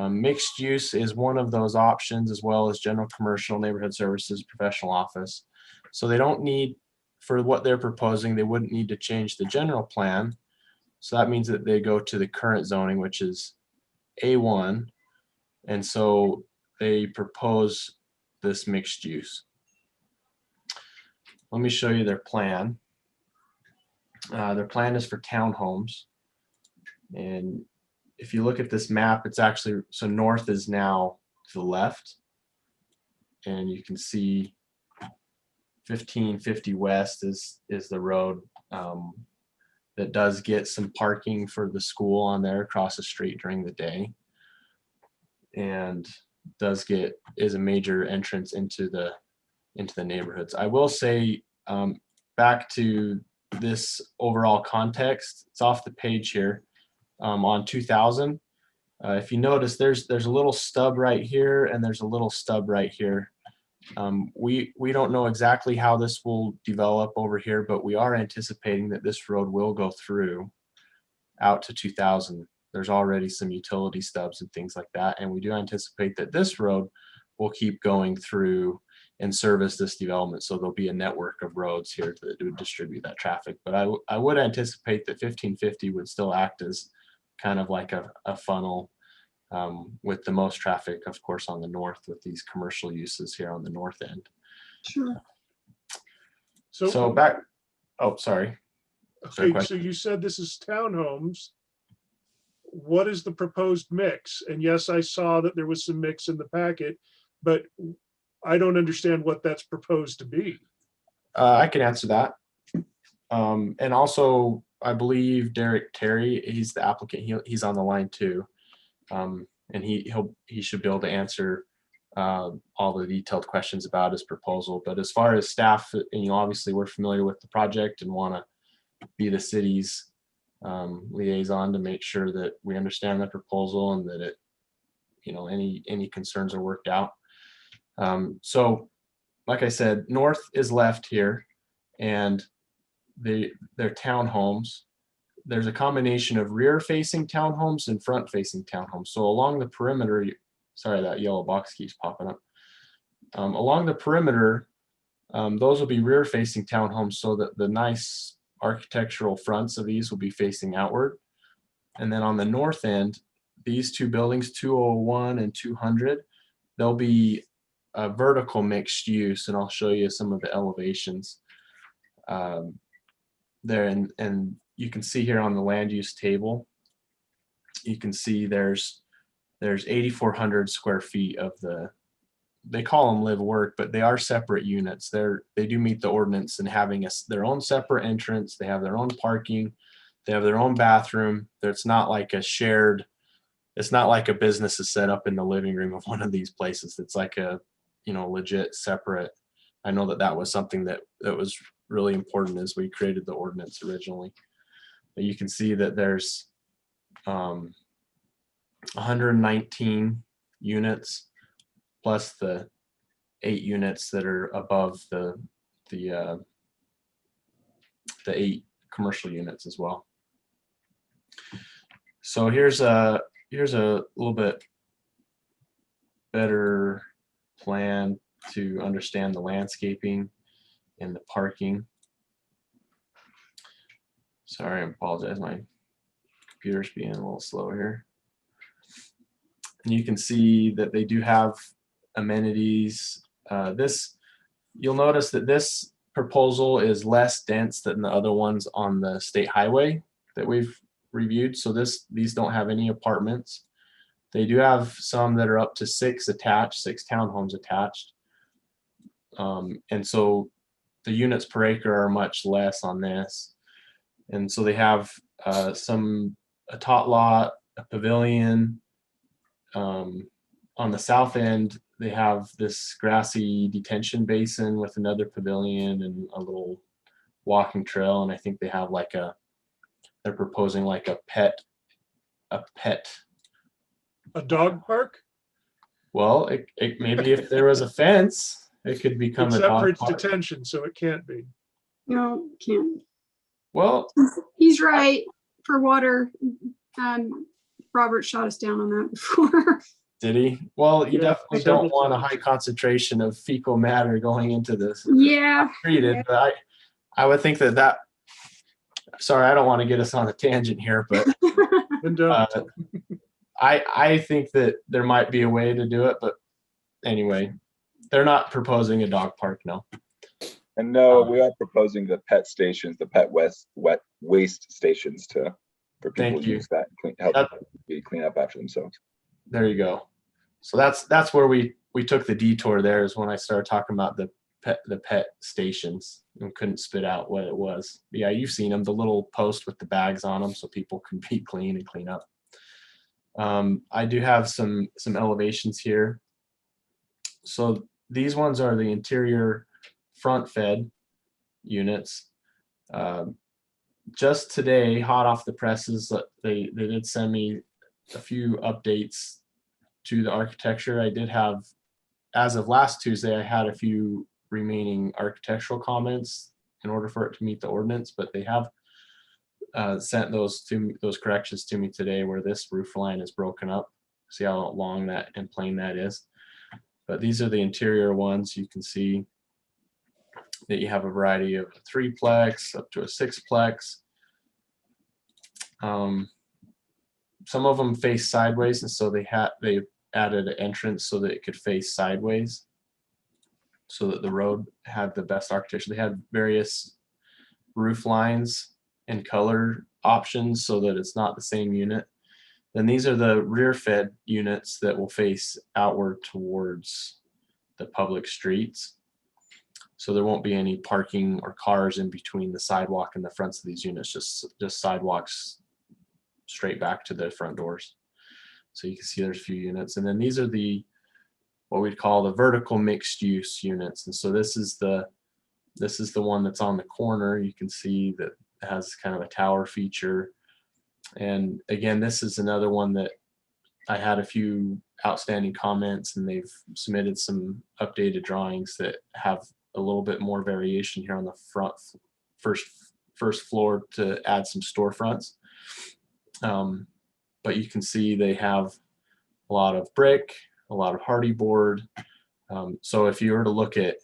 Mixed use is one of those options, as well as general commercial, neighborhood services, professional office. So they don't need, for what they're proposing, they wouldn't need to change the general plan. So that means that they go to the current zoning, which is A1. And so they propose this mixed use. Let me show you their plan. Their plan is for townhomes. And if you look at this map, it's actually, so north is now to the left. And you can see 1550 west is the road that does get some parking for the school on there across the street during the day. And is a major entrance into the neighborhoods. I will say, back to this overall context, it's off the page here. On 2000, if you notice, there's a little stub right here and there's a little stub right here. We don't know exactly how this will develop over here, but we are anticipating that this road will go through out to 2000. There's already some utility stubs and things like that, and we do anticipate that this road will keep going through and service this development. So there'll be a network of roads here that would distribute that traffic. But I would anticipate that 1550 would still act as kind of like a funnel, with the most traffic, of course, on the north with these commercial uses here on the north end. Sure. So back, oh, sorry. Okay, so you said this is townhomes. What is the proposed mix? And yes, I saw that there was some mix in the packet, but I don't understand what that's proposed to be. I can answer that. And also, I believe Derek Terry, he's the applicant. He's on the line too, and he should be able to answer all the detailed questions about his proposal. But as far as staff, obviously we're familiar with the project and want to be the city's liaison to make sure that we understand the proposal and that it, any concerns are worked out. So, like I said, north is left here, and they're townhomes. There's a combination of rear-facing townhomes and front-facing townhomes. So along the perimeter, sorry, that yellow box keeps popping up. Along the perimeter, those will be rear-facing townhomes so that the nice architectural fronts of these will be facing outward. And then on the north end, these two buildings, 201 and 200, they'll be a vertical mixed use, and I'll show you some of the elevations there. And you can see here on the land use table, you can see there's 8,400 square feet of they call them live work, but they are separate units. They do meet the ordinance in having their own separate entrance. They have their own parking. They have their own bathroom. It's not like a shared, it's not like a business is set up in the living room of one of these places. It's like a, legit separate. I know that was something that was really important as we created the ordinance originally. But you can see that there's 119 units plus the 8 units that are above the 8 commercial units as well. So here's a little bit better plan to understand the landscaping and the parking. Sorry, I apologize. My computer's being a little slow here. And you can see that they do have amenities. You'll notice that this proposal is less dense than the other ones on the state highway that we've reviewed. So these don't have any apartments. They do have some that are up to 6 townhomes attached. And so the units per acre are much less on this. And so they have a tot lot, a pavilion. On the south end, they have this grassy detention basin with another pavilion and a little walking trail. And I think they have they're proposing like a dog park? Well, it maybe if there was a fence, it could become a dog Separate park. detention, so it can't be. No, can't. Well, he's right. For water, Robert shot us down on that before. Did he? Well, you Yeah, definitely don't want a high concentration of fecal matter going into this. Yeah. Treated, Yeah. but I would think that. Sorry, I don't want to get us on a tangent here, but I think that there might be a way to do it. But anyway, they're not proposing a dog park, no. And no, we are proposing the pet stations, the wet waste stations for people to use that and help clean up after themselves. There you go. So that's where we took the detour there, is when I started talking about the pet stations and couldn't spit out what it was. Yeah, you've seen them, the little post with the bags on them so people can be clean and clean up. I do have some elevations here. So these ones are the interior front fed units. Just today, hot off the presses, they did send me a few updates to the architecture. I did have, as of last Tuesday, I had a few remaining architectural comments in order for it to meet the ordinance, but they have sent those corrections to me today, where this roof line is broken up. See how long that and plain that is. But these are the interior ones. You can see that you have a variety of a 3-plex up to a 6-plex. Some of them face sideways, and so they added an entrance so that it could face sideways. so that the road had the best architecture. They had various roof lines and color options so that it's not the same unit. Then these are the rear fed units that will face outward towards the public streets. So there won't be any parking or cars in between the sidewalk and the fronts of these units, just sidewalks straight back to the front doors. So you can see there's a few units. And then these are the, what we'd call the vertical mixed use units. And so this is the one that's on the corner. You can see that it has kind of a tower feature. And again, this is another one that I had a few outstanding comments, and they've submitted some updated drawings that have a little bit more variation here on the front first floor to add some storefronts. But you can see they have a lot of brick, a lot of hardy board. So if you were to look at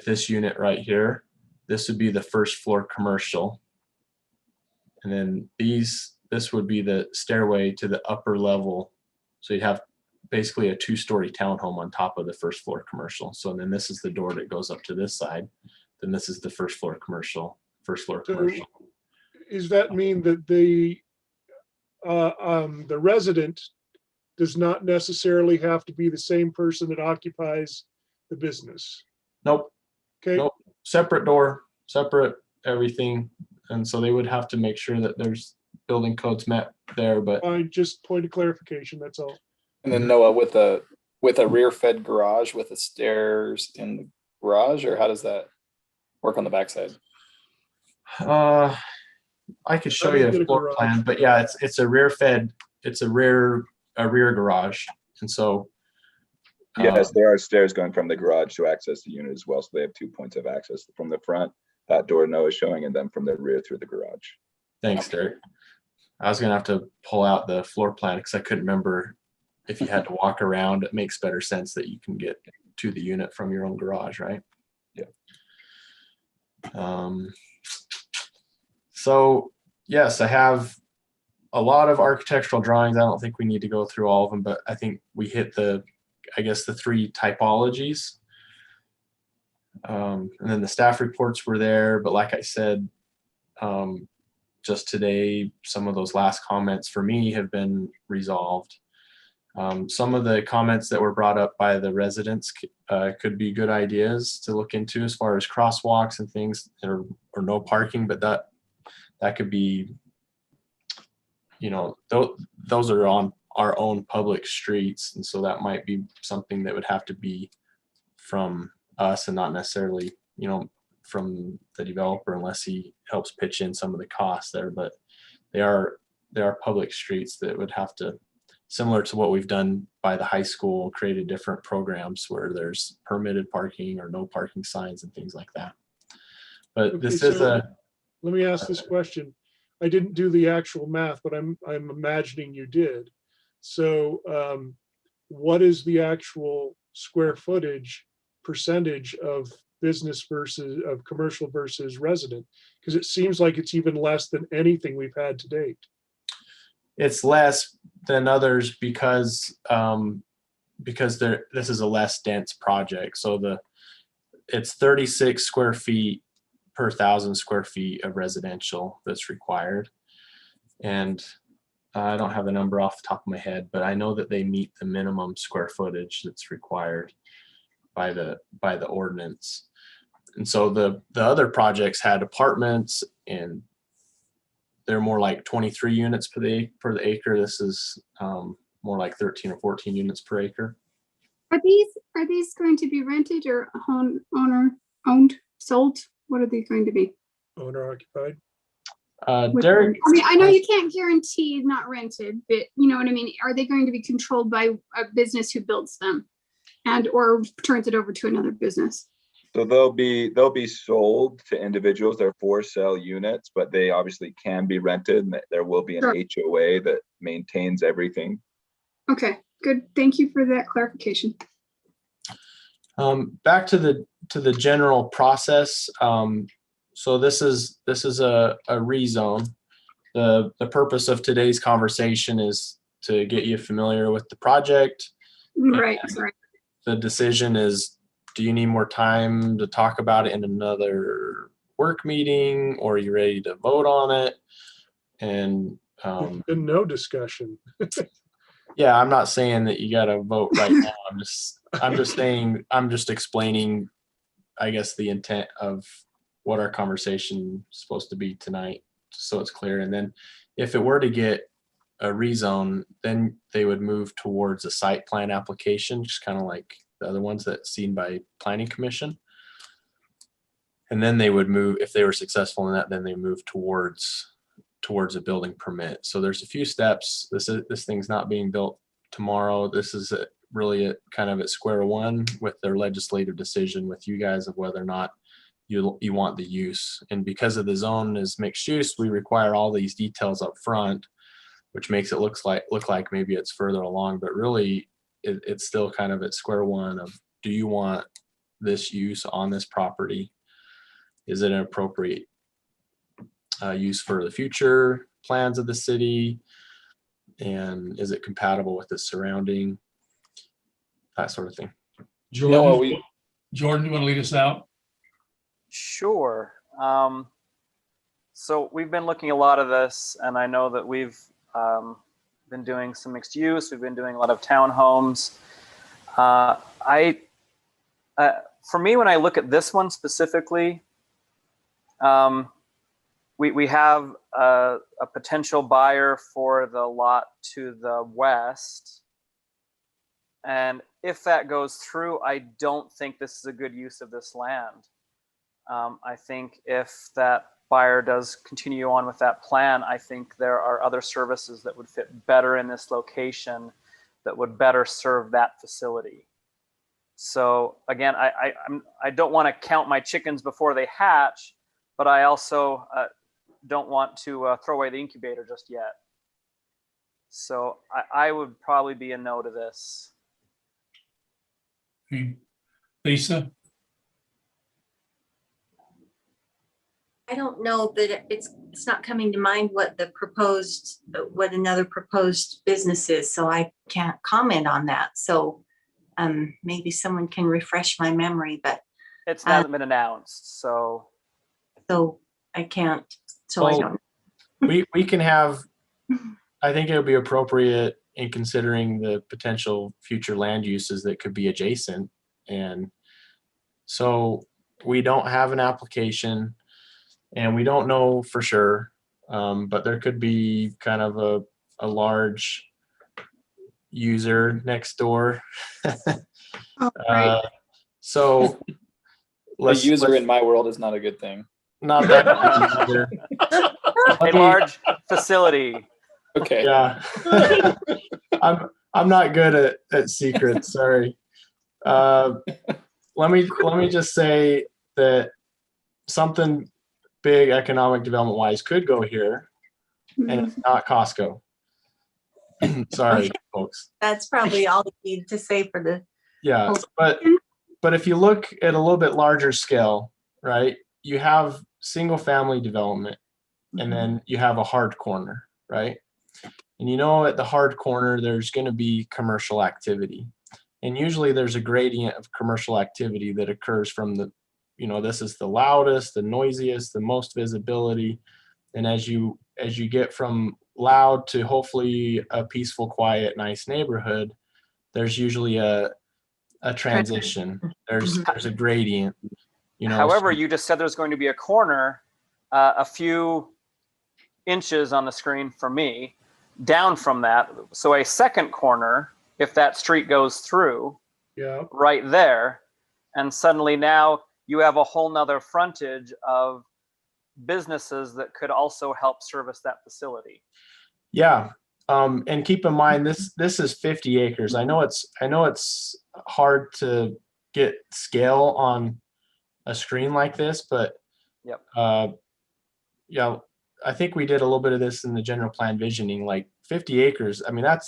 this unit right here, this would be the first floor commercial. And then this would be the stairway to the upper level. So you'd have basically a 2-story townhome on top of the first floor commercial. So then this is the door that goes up to this side. Then this is the first floor commercial. So does that mean that the resident does not necessarily have to be the same person that occupies the business? Nope. Okay. Nope. Separate door, separate everything. And so they would have to make sure that there's building codes met there, but just point of clarification, that's all. And then Noah, with a rear fed garage with the stairs in the garage, or how does that work on the backside? I could show you a floor plan, but yeah, it's a rear fed, it's a rear garage. And so yes, there are stairs going from the garage to access the unit as well. So they have 2 points of access from the front, that door Noah is showing, and then from the rear through the garage. Thanks, Derek. I was gonna have to pull out the floor plan because I couldn't remember if you had to walk around. It makes better sense that you can get to the unit from your own garage, right? Yeah. So yes, I have a lot of architectural drawings. I don't think we need to go through all of them, but I think we hit the 3 typologies. And then the staff reports were there, but like I said, just today, some of those last comments for me have been resolved. Some of the comments that were brought up by the residents could be good ideas to look into as far as crosswalks and things, or no parking, but that could be, those are on our own public streets. And so that might be something that would have to be from us and not necessarily, from the developer, unless he helps pitch in some of the costs there. But they are public streets that would have to, similar to what we've done by the high school, created different programs where there's permitted parking or no parking signs and things like that. But Okay, this is let me ask this question. I didn't do the actual math, but I'm imagining you did. So what is the actual square footage percentage of business versus of commercial versus resident? Because it seems like it's even less than anything we've had to date. It's less than others because this is a less dense project. So it's 36 square feet per 1,000 square feet of residential that's required. And I don't have a number off the top of my head, but I know that they meet the minimum square footage that's required by the ordinance. And so the other projects had apartments, and they're more like 23 units per the acre. This is more like 13 or 14 units per acre. Are these going to be rented or owner owned, sold? What are they going to be? Owner occupied. Derek, I mean, I know you can't guarantee not rented, but you know what I mean? Are they going to be controlled by a business who builds them and or turns it over to another business? So they'll be sold to individuals. They're for sale units, but they obviously can be rented, and there will be an HOA that maintains everything. Okay, good. Thank you for that clarification. Back to the general process. So this is a rezone. The purpose of today's conversation is to get you familiar with the project. Right. The decision is do you need more time to talk about it in another work meeting, or are you ready to vote on it? And There's been no discussion. yeah, I'm not saying that you got to vote right now. I'm just saying, I'm just explaining, I guess, the intent of what our conversation is supposed to be tonight, so it's clear. And then if it were to get a rezone, then they would move towards a site plan application, just kind of like the other ones that's seen by Planning Commission. And then they would move, if they were successful in that, then they move towards a building permit. So there's a few steps. This thing's not being built tomorrow. This is really kind of at square one with their legislative decision with you guys of whether or not you want the use. And because of the zone is mixed use, we require all these details up front, which makes it look like maybe it's further along, but really it's still kind of at square one of, do you want this use on this property? Is it an appropriate use for the future plans of the city? And is it compatible with the surrounding, that sort of thing? Jordan, Jordan, you want to lead us out? Sure. So we've been looking at a lot of this, and I know that we've been doing some mixed use. We've been doing a lot of townhomes. For me, when I look at this one specifically, we have a potential buyer for the lot to the west. And if that goes through, I don't think this is a good use of this land. I think if that buyer does continue on with that plan, I think there are other services that would fit better in this location that would better serve that facility. So again, I don't want to count my chickens before they hatch, but I also don't want to throw away the incubator just yet. So I would probably be a no to this. Okay. Lisa? I don't know that it's not coming to mind what another proposed business is, so I can't comment on that. So maybe someone can refresh my memory, but it's not been announced, so I can't. So I don't. We can have. I think it would be appropriate in considering the potential future land uses that could be adjacent, and so we don't have an application. And we don't know for sure, but there could be kind of a large user next door. Right. So a user in my world is not a good thing. Not that either. A large facility. Okay. Yeah. I'm not good at secrets. Sorry. Let me just say that something big economic development wise could go here, and it's not Costco. Sorry, folks. That's probably all you need to say for the. Yeah, but if you look at a little bit larger scale, right? You have single family development, and then you have a hard corner, right? And at the hard corner, there's going to be commercial activity, and usually there's a gradient of commercial activity that occurs from the. This is the loudest, the noisiest, the most visibility. And as you get from loud to hopefully a peaceful, quiet, nice neighborhood, there's usually a transition. There's a gradient. However, you just said there's going to be a corner a few inches on the screen for me, down from that. So a second corner, if that street goes through, right there, and suddenly now you have a whole nother frontage of businesses that could also help service that facility. Yeah. And keep in mind, this is 50 acres. I know it's hard to get scale on a screen like this, but yeah, I think we did a little bit of this in the general plan visioning, like 50 acres. I mean, that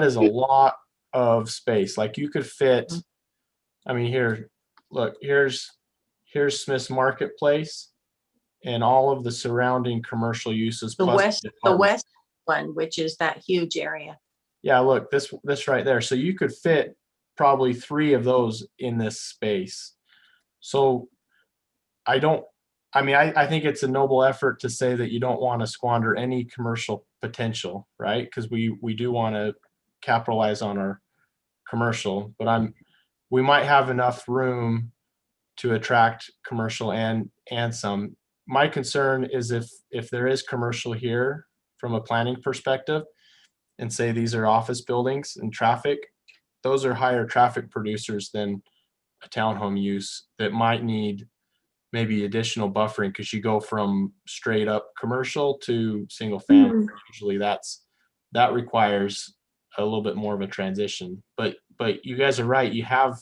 is a lot of space. Like you could fit, I mean, here's Smith's Marketplace and all of the surrounding commercial uses. The west one, which is that huge area. Yeah, look, this right there. So you could fit probably 3 of those in this space. So I think it's a noble effort to say that you don't want to squander any commercial potential, right? Because we do want to capitalize on our commercial, but we might have enough room to attract commercial and some. My concern is if there is commercial here from a planning perspective, and say these are office buildings and traffic, those are higher traffic producers than a townhome use that might need maybe additional buffering, because you go from straight up commercial to single family. Usually that requires a little bit more of a transition. But you guys are right. You have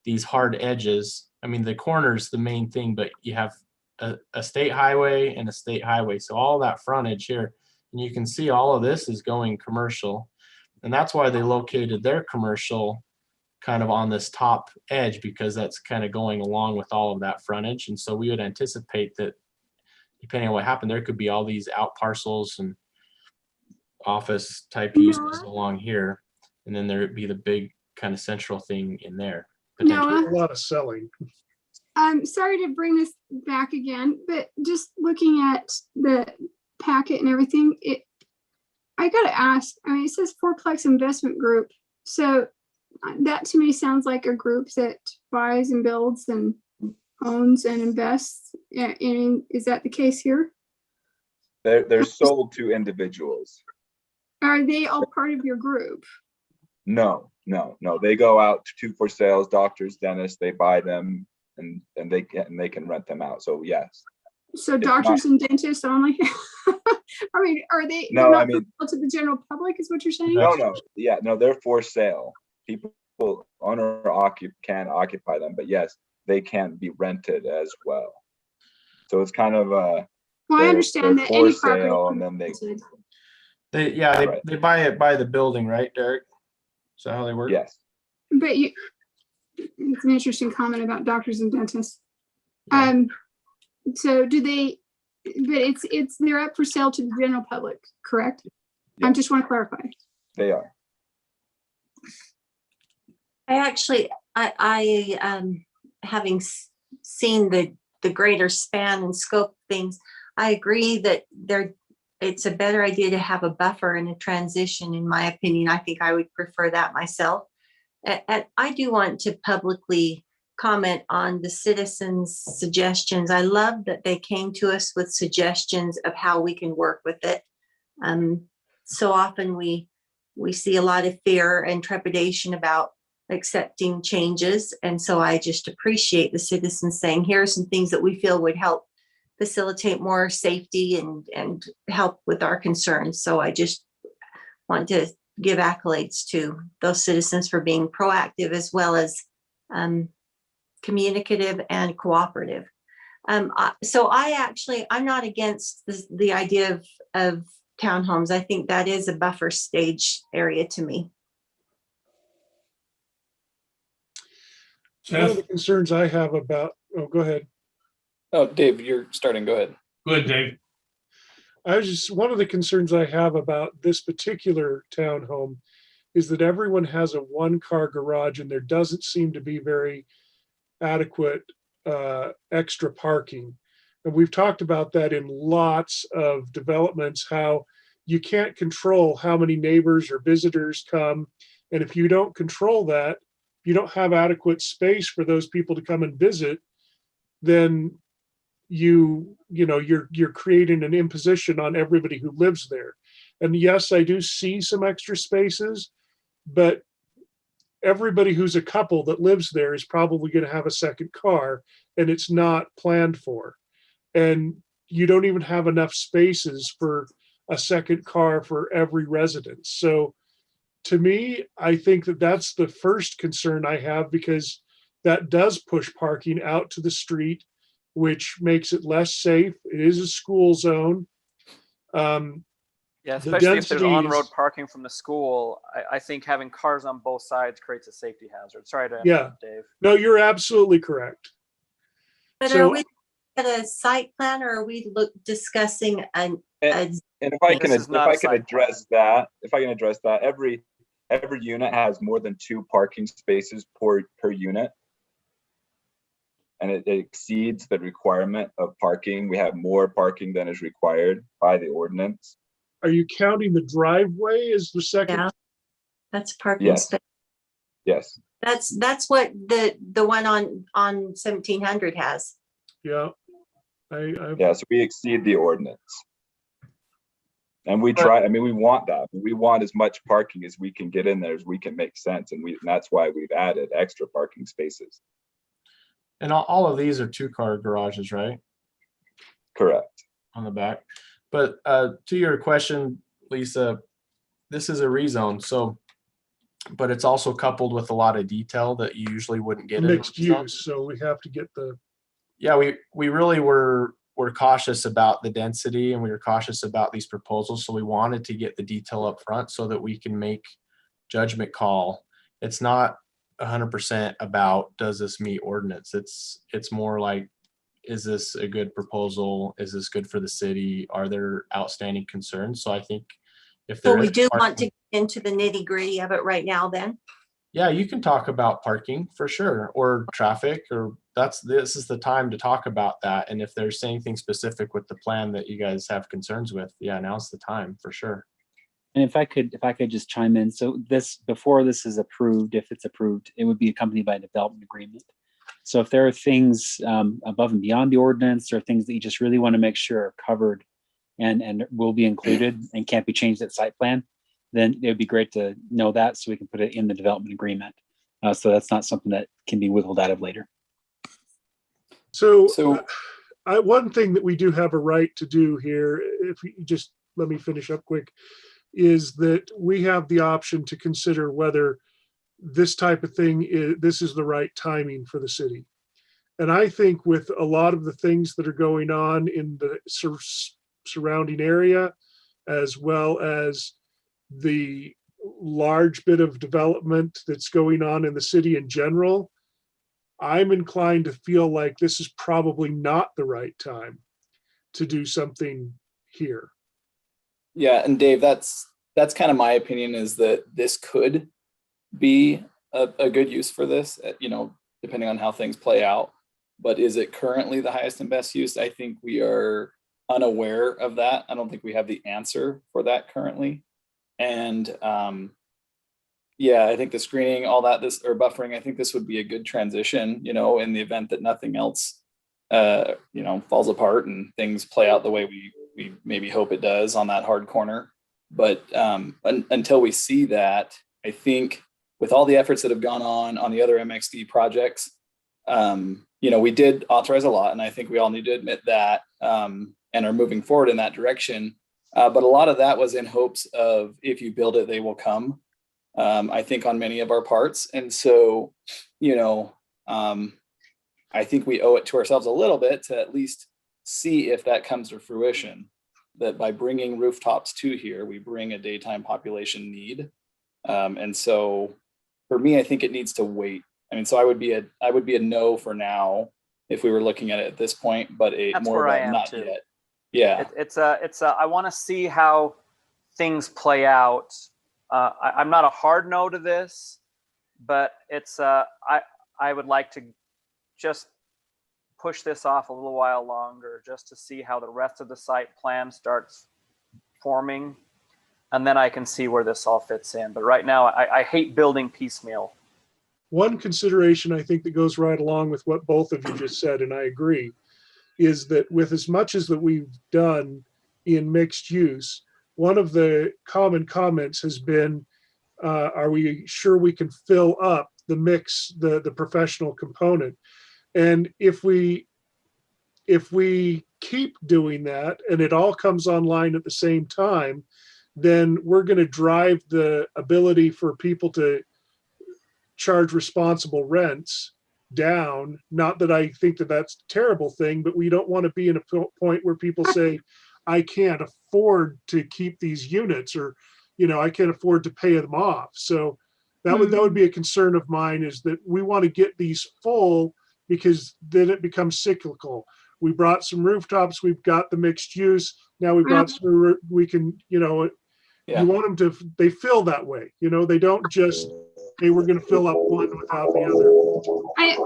these hard edges. I mean, the corner's the main thing, but you have a state highway and a state highway. So all that frontage here, and you can see all of this is going commercial. And that's why they located their commercial kind of on this top edge, because that's kind of going along with all of that frontage. And so we would anticipate that depending on what happened, there could be all these out parcels and office type uses along here. And then there would be the big kind of central thing in there. A lot of selling. I'm sorry to bring this back again, but just looking at the packet and everything, I gotta ask, I mean, it says Fourplex Investment Group. So that to me sounds like a group that buys and builds and owns and invests. And is that the case here? They're sold to individuals. Are they all part of your group? No. They go out to for sales, doctors, dentists, they buy them and they can rent them out. So yes. So doctors and dentists only? I mean, are they No, not I mean, to the general public is what you're saying? No. Yeah, no, they're for sale. People can occupy them, but yes, they can be rented as well. So it's kind of well, I understand that for any sale, property. and then they buy it by the building, right, Derek? Is that how they work? Yes. But it's an interesting comment about doctors and dentists. So do they, but they're up for sale to the general public, correct? Yeah. I just want to clarify. They are. Having seen the greater span and scope of things, I agree that it's a better idea to have a buffer and a transition. In my opinion, I think I would prefer that myself. And I do want to publicly comment on the citizens' suggestions. I love that they came to us with suggestions of how we can work with it. So often we see a lot of fear and trepidation about accepting changes. And so I just appreciate the citizens saying, here are some things that we feel would help facilitate more safety and help with our concerns. So I just want to give accolades to those citizens for being proactive as well as communicative and cooperative. So I'm not against the idea of townhomes. I think that is a buffer stage area to me. One of the concerns I have about, go ahead. Oh, Dave, you're starting. Go ahead. Good, Dave. One of the concerns I have about this particular townhome is that everyone has a one-car garage and there doesn't seem to be very adequate extra parking. And we've talked about that in lots of developments, how you can't control how many neighbors or visitors come. And if you don't control that, you don't have adequate space for those people to come and visit, then you're creating an imposition on everybody who lives there. And yes, I do see some extra spaces, but everybody who's a couple that lives there is probably going to have a second car, and it's not planned for. And you don't even have enough spaces for a second car for every residence. So to me, I think that that's the first concern I have, because that does push parking out to the street, which makes it less safe. It is a school zone. Yeah, especially if there's on-road parking from the school. I think having cars on both sides creates a safety hazard. Sorry to interrupt, Dave. No, you're absolutely correct. But are we at a site plan, or are we discussing and if I can address that, every every unit has more than 2 parking spaces per unit. And it exceeds the requirement of parking. We have more parking than is required by the ordinance. Are you counting the driveway as the second? Yeah, that's parking Yes. space. Yes. That's what the one on 1700 has. Yeah. Yeah, so we exceed the ordinance. And we try, I mean, we want that. We want as much parking as we can get in there as we can make sense. And that's why we've added extra parking spaces. And all of these are 2-car garages, right? Correct. On the back. But to your question, Lisa, this is a rezone. So, but it's also coupled with a lot of detail that you usually wouldn't get in Mixed a rezone. use, so we have to get the. Yeah, we really were cautious about the density, and we were cautious about these proposals. So we wanted to get the detail up front so that we can make judgment call. It's not 100% about, does this meet ordinance? It's more like, is this a good proposal? Is this good for the city? Are there outstanding concerns? So I think if there So we is do parking- want to get into the nitty gritty of it right now then. Yeah, you can talk about parking for sure, or traffic, or this is the time to talk about that. And if there's anything specific with the plan that you guys have concerns with, yeah, now's the time for sure. And if I could just chime in, so before this is approved, if it's approved, it would be accompanied by a development agreement. So if there are things above and beyond the ordinance, or things that you just really want to make sure are covered and will be included and can't be changed at site plan, then it would be great to know that so we can put it in the development agreement. So that's not something that can be wiggled out of later. So one thing that we do have a right to do here, if you just let me finish up quick, is that we have the option to consider whether this type of thing this is the right timing for the city. And I think with a lot of the things that are going on in the surrounding area, as well as the large bit of development that's going on in the city in general, I'm inclined to feel like this is probably not the right time to do something here. Yeah, and Dave, that's kind of my opinion, is that this could be a good use for this, depending on how things play out. But is it currently the highest and best use? I think we are unaware of that. I don't think we have the answer for that currently. And yeah, I think the screening, all that, buffering, I think this would be a good transition, in the event that nothing else, falls apart and things play out the way we maybe hope it does on that hard corner. But until we see that, I think with all the efforts that have gone on the other MXD projects, we did authorize a lot, and I think we all need to admit that, and are moving forward in that direction. But a lot of that was in hopes of, if you build it, they will come, I think, on many of our parts. And so, I think we owe it to ourselves a little bit to at least see if that comes to fruition, that by bringing rooftops to here, we bring a daytime population need. And so for me, I think it needs to wait. I mean, so I would be a no for now if we were looking at it at this point, but That's more where of I a am not too. yet. Yeah. I want to see how things play out. I'm not a hard no to this, but I would like to just push this off a little while longer, just to see how the rest of the site plan starts forming, and then I can see where this all fits in. But right now, I hate building piecemeal. One consideration I think that goes right along with what both of you just said, and I agree, is that with as much as that we've done in mixed use, one of the common comments has been, are we sure we can fill up the mix, the professional component? And if we keep doing that and it all comes online at the same time, then we're going to drive the ability for people to charge responsible rents down. Not that I think that that's a terrible thing, but we don't want to be in a point where people say, I can't afford to keep these units, or, I can't afford to pay them off. So that would be a concern of mine, is that we want to get these full, because then it becomes cyclical. We brought some rooftops, we've got the mixed use. Now we brought some, we can, Yeah. You want them to, they fill that way, you know, they don't just, hey, we're going to fill up one without the other.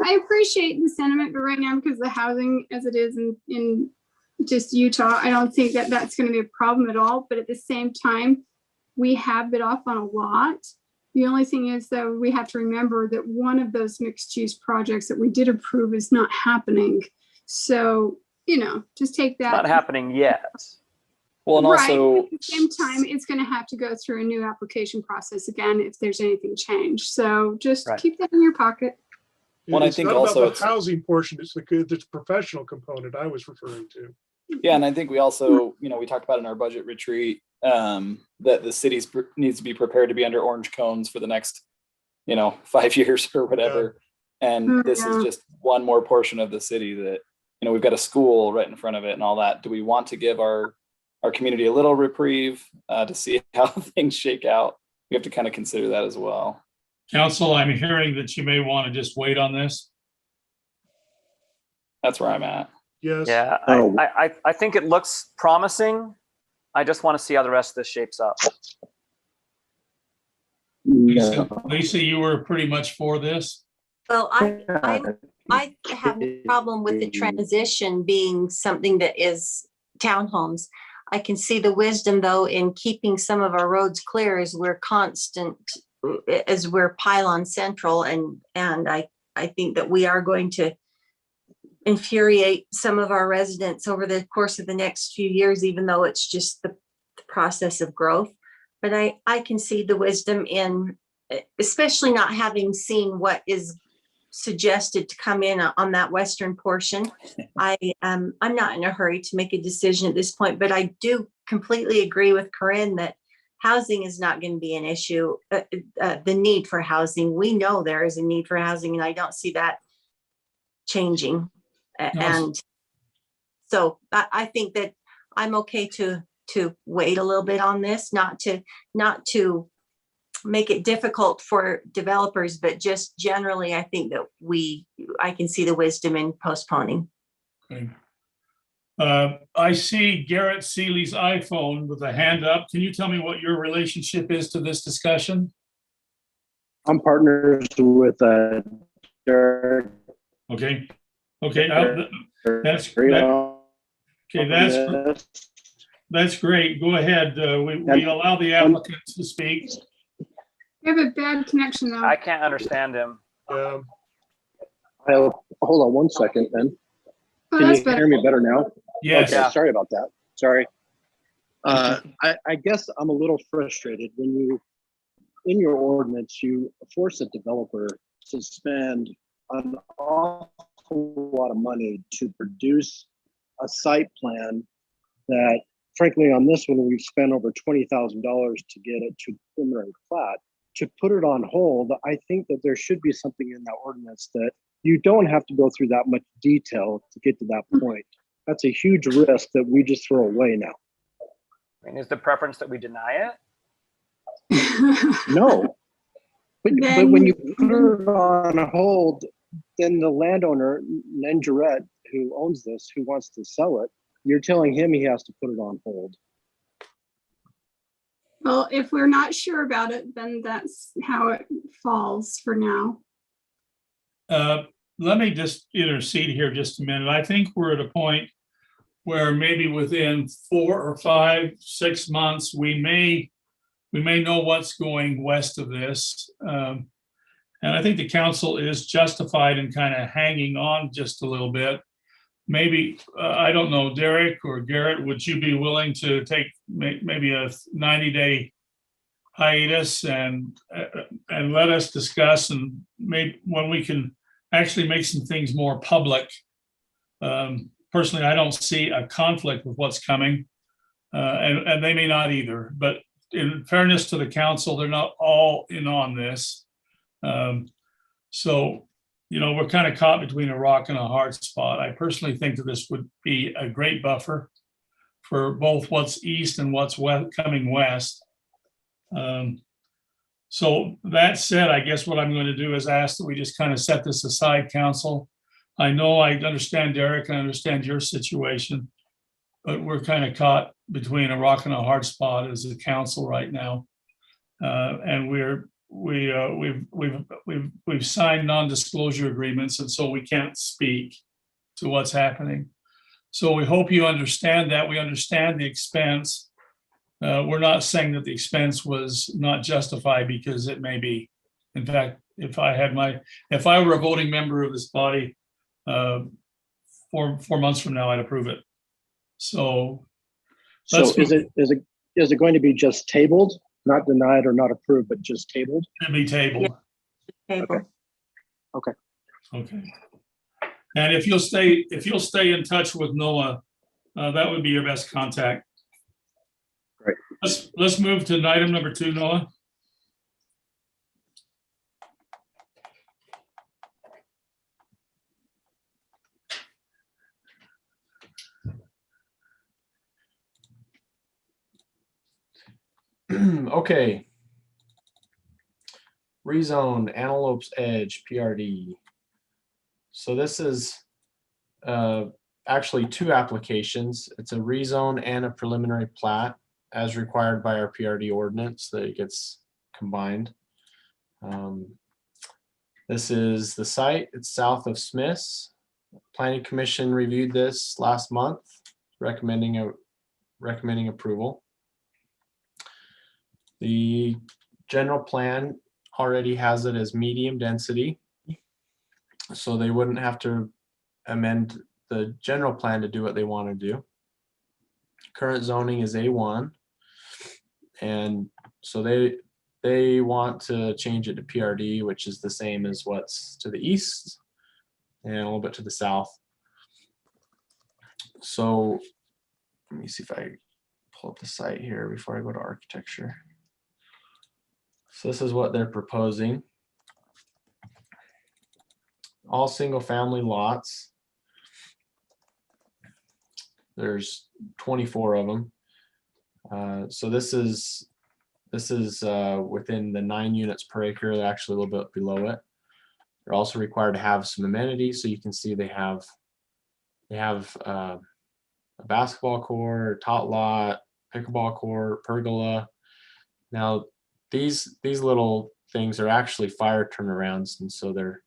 I appreciate the sentiment, but right now, because the housing as it is in just Utah, I don't think that that's going to be a problem at all. But at the same time, we have bid off on a lot. The only thing is, though, we have to remember that one of those mixed use projects that we did approve is not happening. So, you know, just take that. It's not happening yet. Well, and also at the same time, it's going to have to go through a new application process again if there's anything changed. So just keep that in your pocket. Well, I It's think not also about it's the housing portion, it's the professional component I was referring to. Yeah, and I think we also, you know, we talked about in our budget retreat that the city needs to be prepared to be under orange cones for the next, 5 years or whatever. Yeah. And this is just one more portion of the city that, we've got a school right in front of it and all that. Do we want to give our community a little reprieve to see how things shake out? We have to kind of consider that as well. Council, I'm hearing that you may want to just wait on this. That's where I'm at. Yes. Yeah, I think it looks promising. I just want to see how the rest of this shapes up. Lisa, you were pretty much for this? Well, I have no problem with the transition being something that is townhomes. I can see the wisdom, though, in keeping some of our roads clear as we're pylon central, and I think that we are going to infuriate some of our residents over the course of the next few years, even though it's just the process of growth. But I can see the wisdom in, especially not having seen what is suggested to come in on that western portion. I'm not in a hurry to make a decision at this point, but I do completely agree with Corinne that housing is not going to be an issue. The need for housing, we know there is a need for housing, and I don't see that changing. And so I think that I'm okay to wait a little bit on this, not to make it difficult for developers, but just generally, I think that I can see the wisdom in postponing. Okay. I see Garrett Seeley's iPhone with a hand up. Can you tell me what your relationship is to this discussion? I'm partners with Derek. Okay. That's great. That's great. Go ahead. We allow the applicant to speak. You have a bad connection, though. I can't understand him. Hold on one second, then. Oh, Can you better. hear me better now? Yes. Okay, sorry about that. Sorry. I guess I'm a little frustrated when you, in your ordinance, you force a developer to spend an awful lot of money to produce a site plan that, frankly, on this one, we've spent over $20,000 to get it to preliminary plat. To put it on hold, I think that there should be something in that ordinance that you don't have to go through that much detail to get to that point. That's a huge risk that we just throw away now. I mean, is the preference that we deny it? No. But when you put it on hold, then the landowner, Nenjaret, who owns this, who wants to sell it, you're telling him he has to put it on hold. Well, if we're not sure about it, then that's how it falls for now. Let me just intercede here just a minute. I think we're at a point where maybe within 4 or 5, 6 months, we may know what's going west of this. And I think the council is justified in kind of hanging on just a little bit. Maybe, I don't know, Derek or Garrett, would you be willing to take maybe a 90-day hiatus and let us discuss, and maybe when we can actually make some things more public. Personally, I don't see a conflict with what's coming, and they may not either. But in fairness to the council, they're not all in on this. So, we're kind of caught between a rock and a hard spot. I personally think that this would be a great buffer for both what's east and what's coming west. So that said, I guess what I'm going to do is ask that we just kind of set this aside, council. I know I understand, Derek, I understand your situation. but we're kind of caught between a rock and a hard spot as a council right now. And we've signed non-disclosure agreements, and so we can't speak to what's happening. So we hope you understand that. We understand the expense. We're not saying that the expense was not justified, because it may be. In fact, if I were a voting member of this body, 4 months from now, I'd approve it. So is it going to be just tabled, not denied or not approved, but just tabled? It'll be tabled. Table. Okay. Okay. And if you'll stay in touch with Noah, that would be your best contact. Great. Let's move to item number 2, Noah. Okay. Rezone Antelope's Edge PRD. So this is actually 2 applications. It's a rezone and a preliminary plat as required by our PRD ordinance that it gets combined. This is the site. It's south of Smith's. Planning Commission reviewed this last month, recommending approval. The general plan already has it as medium density, so they wouldn't have to amend the general plan to do what they want to do. Current zoning is A1, and so they want to change it to PRD, which is the same as what's to the east and a little bit to the south. So let me see if I pull up the site here before I go to architecture. So this is what they're proposing. All single family lots. There's 24 of them. So this is within the 9 units per acre. They're actually a little bit below it. They're also required to have some amenities. So you can see they have a basketball court, tot lot, pickleball court, pergola. Now these little things are actually fire turnarounds, and so they're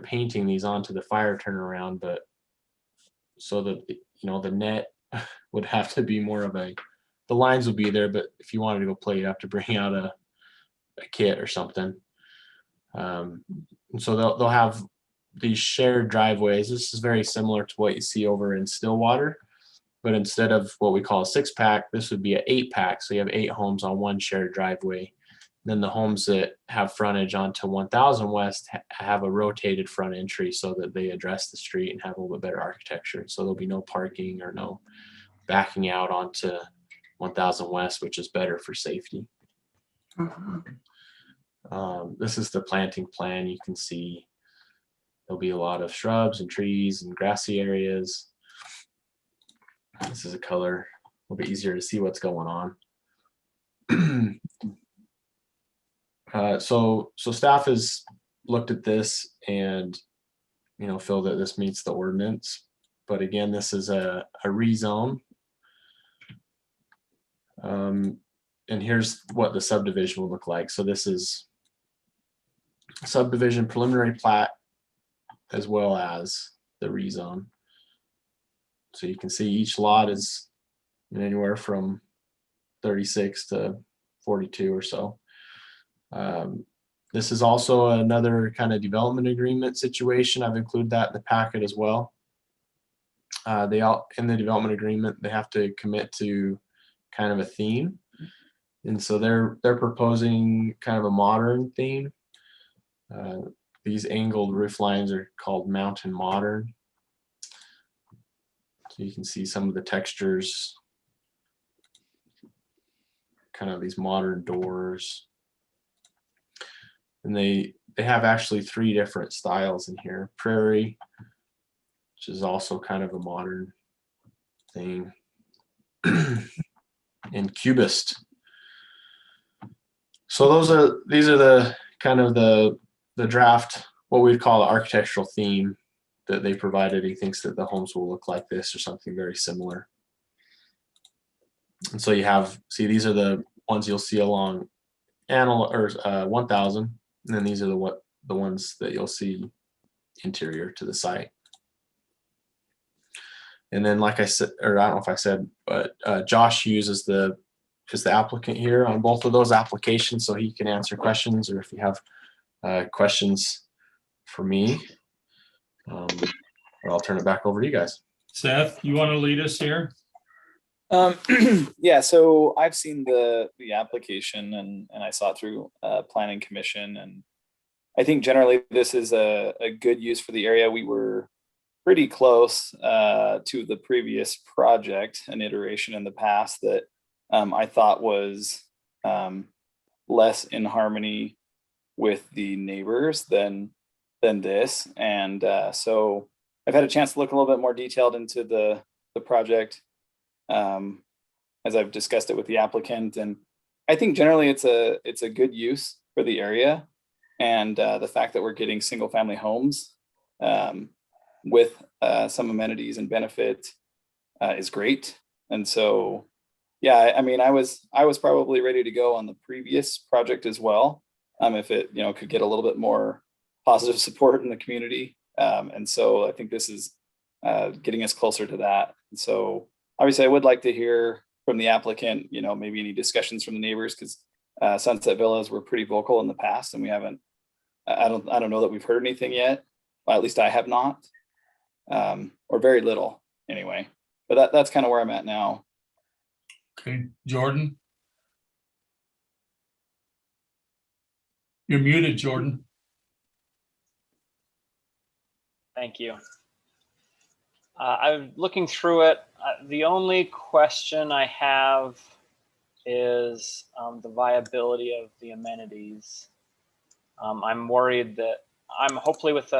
painting these onto the fire turnaround, but so that the net would have to be more of the lines would be there, but if you wanted to go play, you have to bring out a kit or something. And so they'll have these shared driveways. This is very similar to what you see over in Stillwater, but instead of what we call a 6-pack, this would be an 8-pack. So you have 8 homes on one shared driveway. Then the homes that have frontage onto 1000 West have a rotated front entry so that they address the street and have a little bit better architecture. So there'll be no parking or no backing out onto 1000 West, which is better for safety. This is the planting plan. You can see there'll be a lot of shrubs and trees and grassy areas. This is a color, a little bit easier to see what's going on. So staff has looked at this and feel that this meets the ordinance. But again, this is a rezone. And here's what the subdivision will look like. So this is subdivision preliminary plat as well as the rezone. So you can see each lot is anywhere from 36 to 42 or so. This is also another kind of development agreement situation. I've included that in the packet as well. They all in the development agreement, they have to commit to kind of a theme. And so they're proposing kind of a modern theme. These angled roof lines are called mountain modern. So you can see some of the textures, kind of these modern doors. And they have actually 3 different styles in here. Prairie, which is also kind of a modern thing, and Cubist. So these are the kind of the draft, what we'd call the architectural theme. that they provided. He thinks that the homes will look like this or something very similar. And so you have, see, these are the ones you'll see along 1000, and then these are the ones that you'll see interior to the site. And then, like I said, or I don't know if I said, but Josh Hughes is the applicant here on both of those applications, so he can answer questions, or if you have questions for me, or I'll turn it back over to you guys. Seth, you want to lead us here? Yeah, so I've seen the application and I saw it through Planning Commission, and I think generally this is a good use for the area. We were pretty close to the previous project, an iteration in the past that I thought was less in harmony with the neighbors than this. And so I've had a chance to look a little bit more detailed into the project as I've discussed it with the applicant. And I think generally it's a good use for the area. And the fact that we're getting single family homes with some amenities and benefit is great. And so, yeah, I mean, I was probably ready to go on the previous project as well, if it could get a little bit more positive support in the community. And so I think this is getting us closer to that. And so obviously I would like to hear from the applicant, maybe any discussions from the neighbors, because Sunset Villas were pretty vocal in the past, and we haven't, I don't know that we've heard anything yet. Well, at least I have not, or very little anyway. But that's kind of where I'm at now. Okay, Jordan. You're muted, Jordan. Thank you. I'm looking through it. The only question I have is the viability of the amenities. I'm worried that I'm hopefully with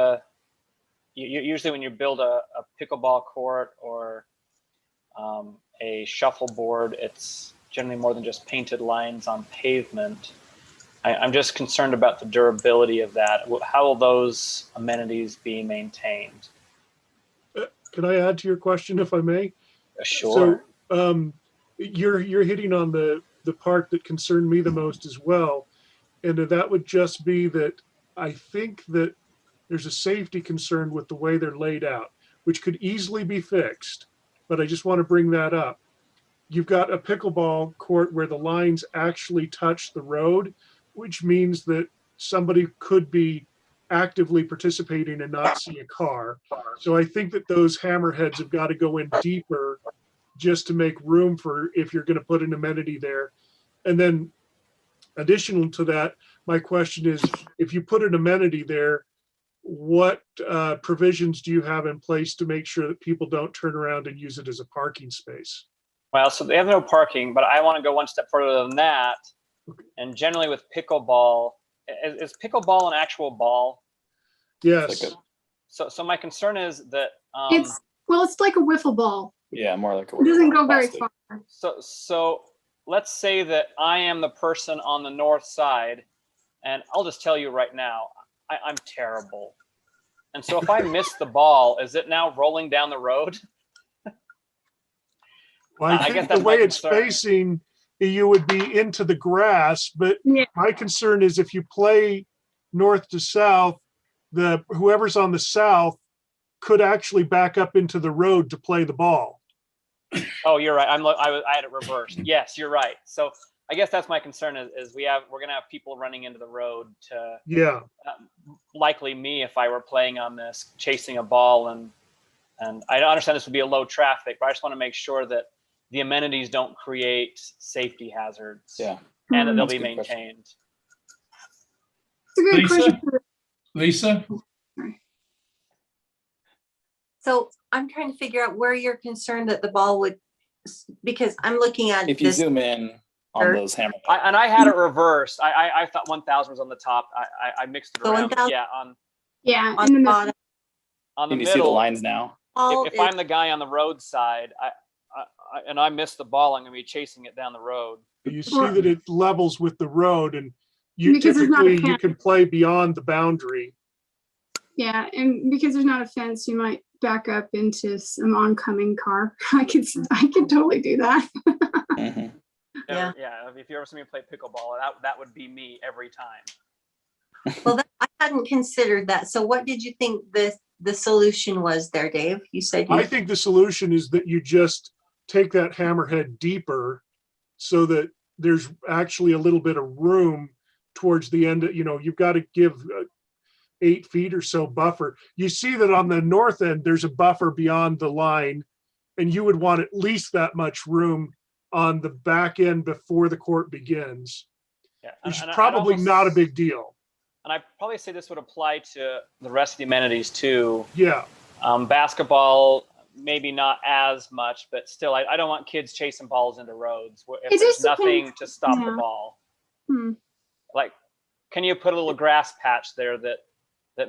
usually when you build a pickleball court or a shuffleboard, it's generally more than just painted lines on pavement. I'm just concerned about the durability of that. How will those amenities be maintained? Can I add to your question, if I may? Sure. So you're hitting on the part that concerned me the most as well. And that would just be that I think that there's a safety concern with the way they're laid out, which could easily be fixed. But I just want to bring that up. You've got a pickleball court where the lines actually touch the road, which means that somebody could be actively participating and not see a car. So I think that those hammerheads have got to go in deeper just to make room for if you're going to put an amenity there. And then additional to that, my question is, if you put an amenity there, what provisions do you have in place to make sure that people don't turn around and use it as a parking space? Well, so they have no parking, but I want to go one step further than that. Okay. And generally with pickleball, is pickleball an actual ball? Yes. So my concern is that it's like a wiffle ball. Yeah, more like a wiffle ball. It doesn't go very far. So let's say that I am the person on the north side, and I'll just tell you right now, I'm terrible. And so if I miss the ball, is it now rolling down the road? Well, I think the way it's facing, you would be into the grass, but my concern is if you play north to south, whoever's on the south could actually back up into the road to play the ball. Oh, you're right. I had it reversed. Yes, you're right. So I guess that's my concern is we're going to have people running into the road to likely me if I were playing on this, chasing a ball, and I understand this would be a low traffic, but I just want to make sure that the amenities don't create safety hazards. Yeah. And that they'll be maintained. Lisa? So I'm trying to figure out where you're concerned that the ball would, because I'm looking at if you zoom in on those hammer. And I had it reversed. I thought 1000 was on the top. I mixed it around. On in the bottom. On the Can you middle. see the lines now? If I'm the guy on the roadside, and I miss the ball, I'm going to be chasing it down the road. You see that it levels with the road, and you typically you can play beyond the boundary. Yeah, and because there's not a fence, you might back up into some oncoming car. I could totally do that. Yeah. Yeah. If you ever see me play pickleball, that would be me every time. Well, I hadn't considered that. So what did you think the solution was there, Dave? You said I think the solution is that you just take that hammerhead deeper so that there's actually a little bit of room towards the end. You've got to give 8 feet or so buffer. You see that on the north end, there's a buffer beyond the line, and you would want at least that much room on the back end before the court begins. Yeah, Which is probably not a big deal. And I probably say this would apply to the rest of the amenities too. Yeah. Basketball, maybe not as much, but still, I don't want kids chasing balls into roads if there's nothing to stop the ball. Like, can you put a little grass patch there that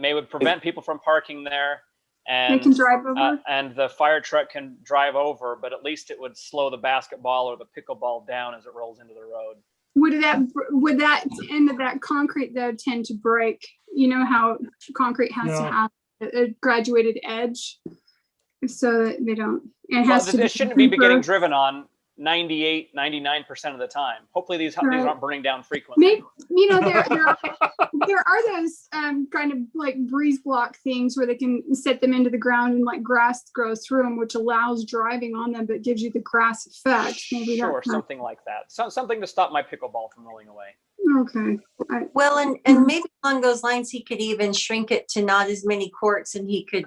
would prevent people from parking there, and they can drive over, and the fire truck can drive over, but at least it would slow the basketball or the pickleball down as it rolls into the road. Would that end of that concrete though tend to break? You know how concrete has to have a graduated edge so that they don't. It shouldn't be getting driven on 98, 99% of the time. Hopefully these aren't burning down frequently. Maybe, there are those kind of like breeze block things where they can set them into the ground and like grass grows through them, which allows driving on them, but gives you the grass effect. Maybe sure, something like that. Something to stop my pickleball from rolling away. Okay. Well, and maybe along those lines, he could even shrink it to not as many courts, and he could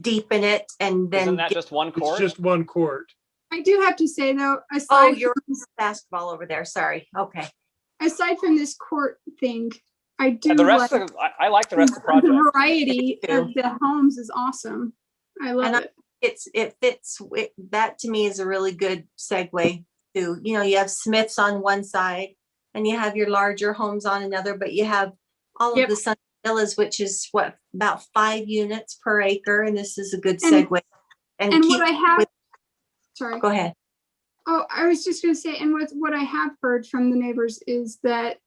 deepen it, and then. Isn't that just one court? It's just one court. I do have to say though, you're basketball over there. Sorry. Okay. Aside from this court thing, I do. And the rest of I like the rest of the project. The variety of the homes is awesome. I love it. It fits. That to me is a really good segue to, you have Smiths on one side and you have your larger homes on another, but you have all of the Sun Villas, which is about 5 units per acre. And this is a good segue. And what I have. Sorry. Go ahead. Oh, I was just going to say, and what I have heard from the neighbors is that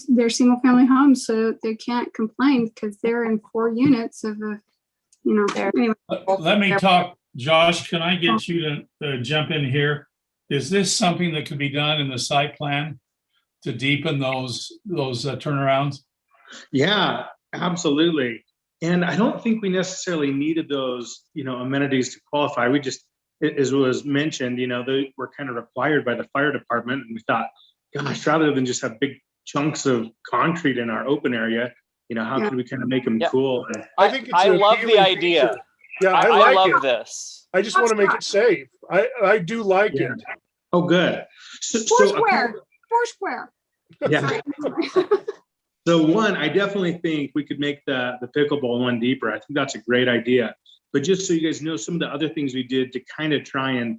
they're single family homes, so they can't complain because they're in 4 units of anyway. Let me talk, Josh, can I get you to jump in here? Is this something that could be done in the site plan to deepen those turnarounds? Yeah, absolutely. And I don't think we necessarily needed those, amenities to qualify. We just, as was mentioned, they were kind of required by the fire department. And we thought, gosh, rather than just have big chunks of concrete in our open area, how can we kind of make them cool? And I love the idea. Yeah, I love this. I just want to make it safe. I do like it. Oh, good. Foursquare. Yeah. So one, I definitely think we could make the pickleball one deeper. I think that's a great idea. But just so you guys know, some of the other things we did to kind of try and,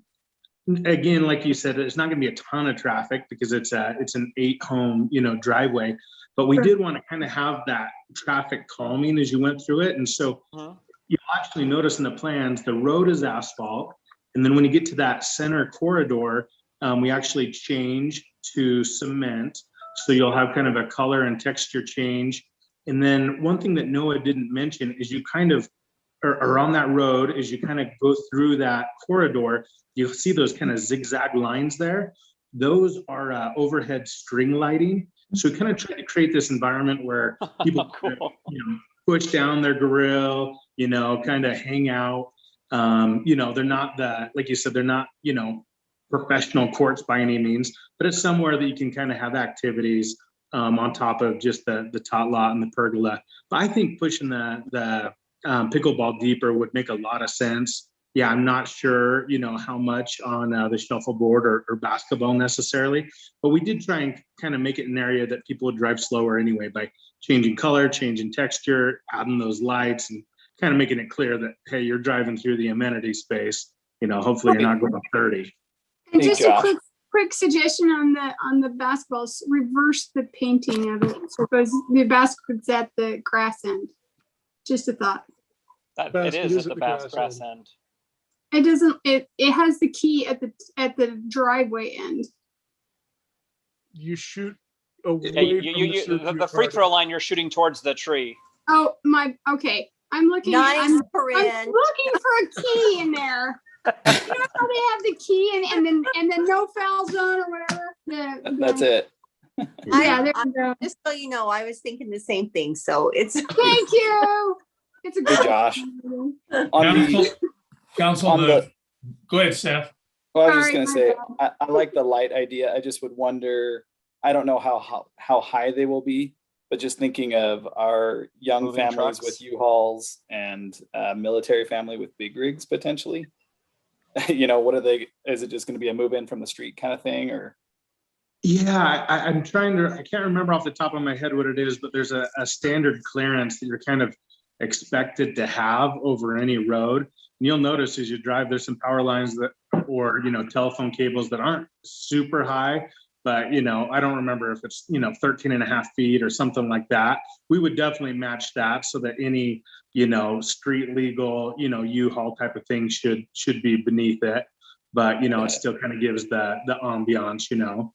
again, like you said, there's not going to be a ton of traffic because it's an 8-home, driveway. But we did want to kind of have that traffic calming as you went through it. And so you'll actually notice in the plans, the road is asphalt. And then when you get to that center corridor, we actually change to cement. So you'll have kind of a color and texture change. And then one thing that Noah didn't mention is you kind of, or on that road, as you kind of go through that corridor, you'll see those kind of zigzag lines there. Those are overhead string lighting. So we kind of try to create this environment where people push down their grill, kind of hang out. They're not like you said, they're not, professional courts by any means, but it's somewhere that you can kind of have activities on top of just the tot lot and the pergola. But I think pushing the pickleball deeper would make a lot of sense. Yeah, I'm not sure, how much on the shuffleboard or basketball necessarily, but we did try and kind of make it an area that people would drive slower anyway by changing color, changing texture, adding those lights, and kind of making it clear that, hey, you're driving through the amenity space. Hopefully you're not going 30. And just a quick suggestion on the basketballs: reverse the painting of it, so it goes, the basket's at the grass end. Just a thought. It is at the grass end. It doesn't. It has the key at the driveway end. You shoot away the free throw line. You're shooting towards the tree. Oh, okay. I'm looking, Nice, I'm Corinne. looking for a key in there. You know how they have the key and then no foul zone or whatever? That's it. Yeah, there you go. Just so you know, I was thinking the same thing, so it's. Thank you. It's a Hey, good. Josh. On Council, go ahead, Steph. Well, I was just Sorry, gonna say, I like the light idea. I just would wonder, I don't know how high they will be, but just thinking of our young Moving families trucks. with U-Hauls and military family with big rigs potentially. You know, what are they, is it just gonna be a move in from the street kind of thing, or? Yeah, I'm trying to, I can't remember off the top of my head what it is, but there's a standard clearance that you're kind of expected to have over any road. And you'll notice as you drive, there's some power lines that, or, you know, telephone cables that aren't super high, but, you know, I don't remember if it's, you know, 13.5 feet or something like that. We would definitely match that so that any, you know, street legal, you know, U-Haul type of thing should be beneath it. But, you know, it still kind of gives the ambiance, you know.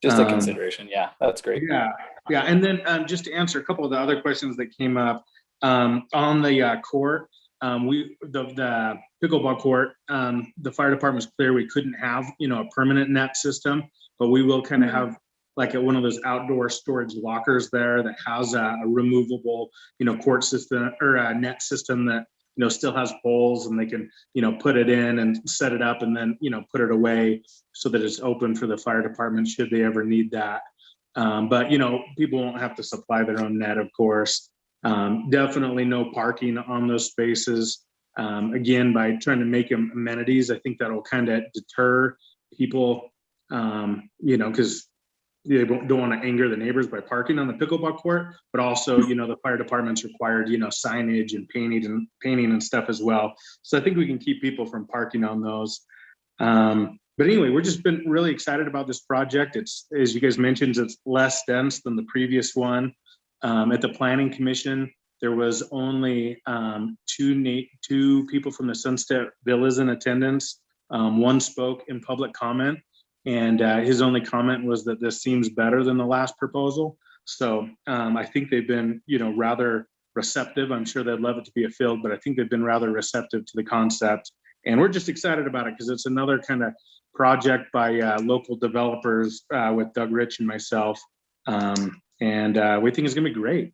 Just a consideration. Yeah, that's great. Yeah. And then just to answer a couple of the other questions that came up on the court, the pickleball court, the fire department was clear we couldn't have, you know, a permanent net system, but we will kind of have like one of those outdoor storage lockers there that has a removable, you know, court system or a net system that, you know, still has holes and they can, you know, put it in and set it up and then, you know, put it away so that it's open for the fire department should they ever need that. But, you know, people won't have to supply their own net, of course. Definitely no parking on those spaces. Again, by trying to make them amenities, I think that'll kind of deter people, you know, because they don't want to anger the neighbors by parking on the pickleball court, but also, you know, the fire department's required, you know, signage and painting and stuff as well. So I think we can keep people from parking on those. But anyway, we're just been really excited about this project. It's, as you guys mentioned, it's less dense than the previous one. At the Planning Commission, there was only two people from the Sunset Villas in attendance. One spoke in public comment, and his only comment was that this seems better than the last proposal. So I think they've been, you know, rather receptive. I'm sure they'd love it to be a field, but I think they've been rather receptive to the concept. And we're just excited about it because it's another kind of project by local developers with Doug Rich and myself. And we think it's gonna be great.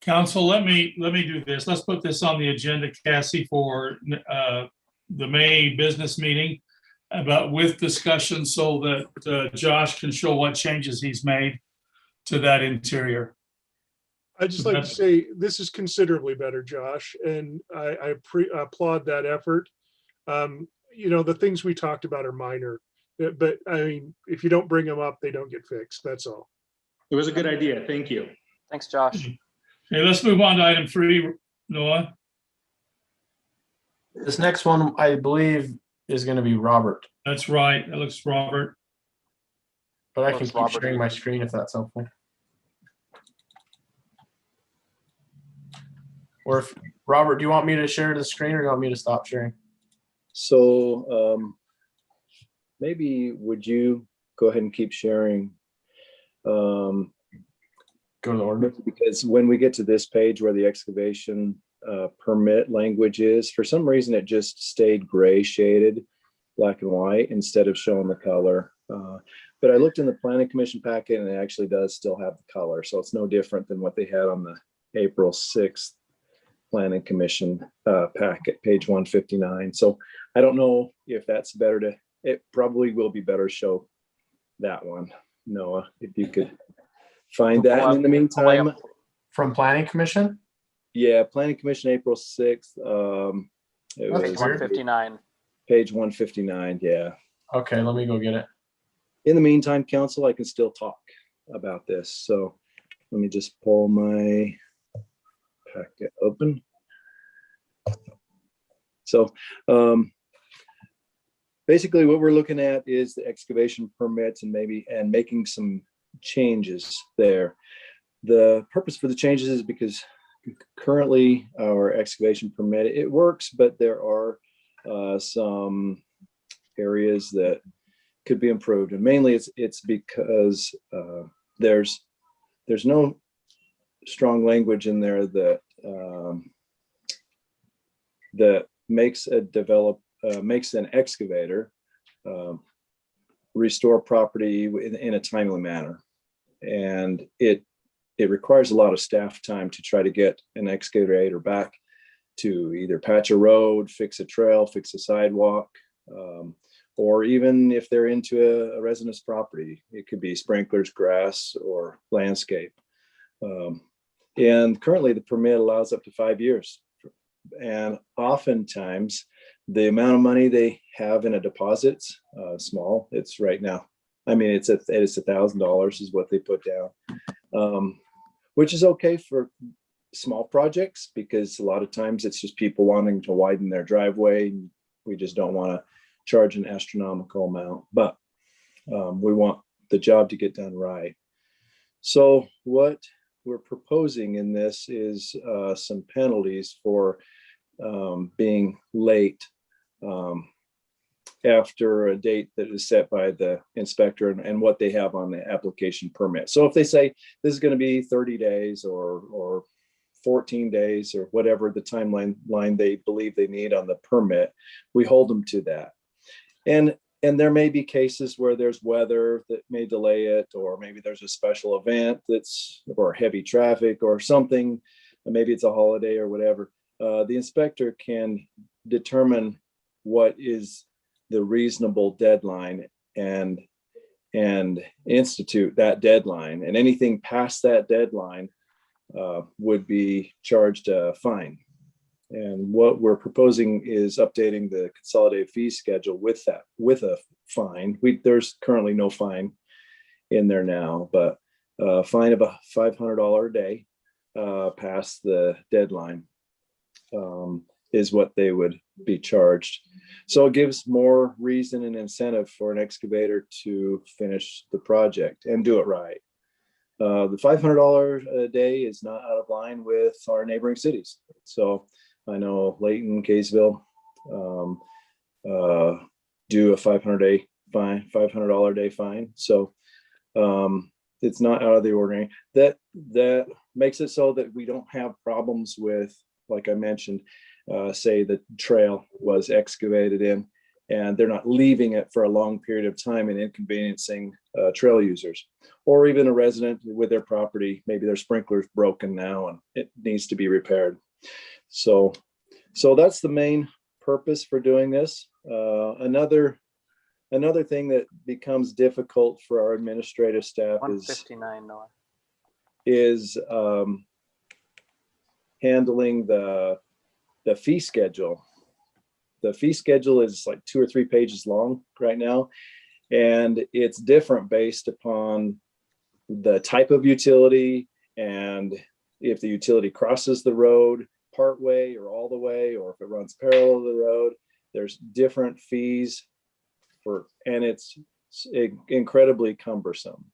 Council, let me do this. Let's put this on the agenda, Cassie, for the May business meeting, but with discussion so that Josh can show what changes he's made to that interior. I'd just like to say this is considerably better, Josh, and I applaud that effort. You know, the things we talked about are minor, but I mean, if you don't bring them up, they don't get fixed. That's all. It was a good idea. Thank you. Thanks, Josh. Okay, let's move on to item 3, Noah. This next one, I believe, is going to be Robert. That's right. That looks Robert. But I can keep sharing my screen if that's helpful. Or if, Robert, do you want me to share the screen or do you want me to stop sharing? So maybe would you go ahead and keep sharing? Go to the ordinance. Because when we get to this page where the excavation permit language is, for some reason it just stayed gray shaded, black and white, instead of showing the color. But I looked in the planning commission packet and it actually does still have the color. So it's no different than what they had on the April 6th planning commission packet, page 159. So I don't know if that's better to, it probably will be better to show that one. Noah, if you could find that. And in the meantime, from planning commission? Yeah, planning commission, April 6th. It was page 159. Page 159, yeah. Okay, let me go get it. In the meantime, council, I can still talk about this. So let me just pull my packet open. So basically what we're looking at is the excavation permits and making some changes there. The purpose for the changes is because currently our excavation permit, it works, but there are some areas that could be improved, and mainly it's because there's no strong language in there that that makes an excavator restore property in a timely manner. And it requires a lot of staff time to try to get an excavator back to either patch a road, fix a trail, fix a sidewalk, or even if they're into a residence property, it could be sprinklers, grass, or landscape. And currently the permit allows up to 5 years. And oftentimes the amount of money they have in a deposit's small. It's right now, I mean, it's $1,000 is what they put down, which is okay for small projects, because a lot of times it's just people wanting to widen their driveway. We just don't want to charge an astronomical amount, but we want the job to get done right. So what we're proposing in this is some penalties for being late after a date that is set by the inspector and what they have on the application permit. So if they say this is going to be 30 days or 14 days or whatever the timeline they believe they need on the permit, we hold them to that. And there may be cases where there's weather that may delay it, or maybe there's a special event or heavy traffic or something, maybe it's a holiday or whatever. The inspector can determine what is the reasonable deadline and institute that deadline. And anything past that deadline would be charged a fine. And what we're proposing is updating the consolidated fee schedule with a fine. There's currently no fine in there now, but a fine of $500 a day past the deadline is what they would be charged. So it gives more reason and incentive for an excavator to finish the project and do it right. The $500 a day is not out of line with our neighboring cities. So I know Layton, Kaysville do a $500 a day fine. So it's not out of the ordinary. That makes it so that we don't have problems with, like I mentioned, say the trail was excavated in and they're not leaving it for a long period of time and inconveniencing trail users, or even a resident with their property. Maybe their sprinkler's broken now and it needs to be repaired. So that's the main purpose for doing this. Another thing that becomes difficult for our administrative staff is handling the fee schedule. The fee schedule is like 2 or 3 pages long right now, and it's different based upon the type of utility and if the utility crosses the road part way or all the way, or if it runs parallel to the road. There's different fees and it's incredibly cumbersome.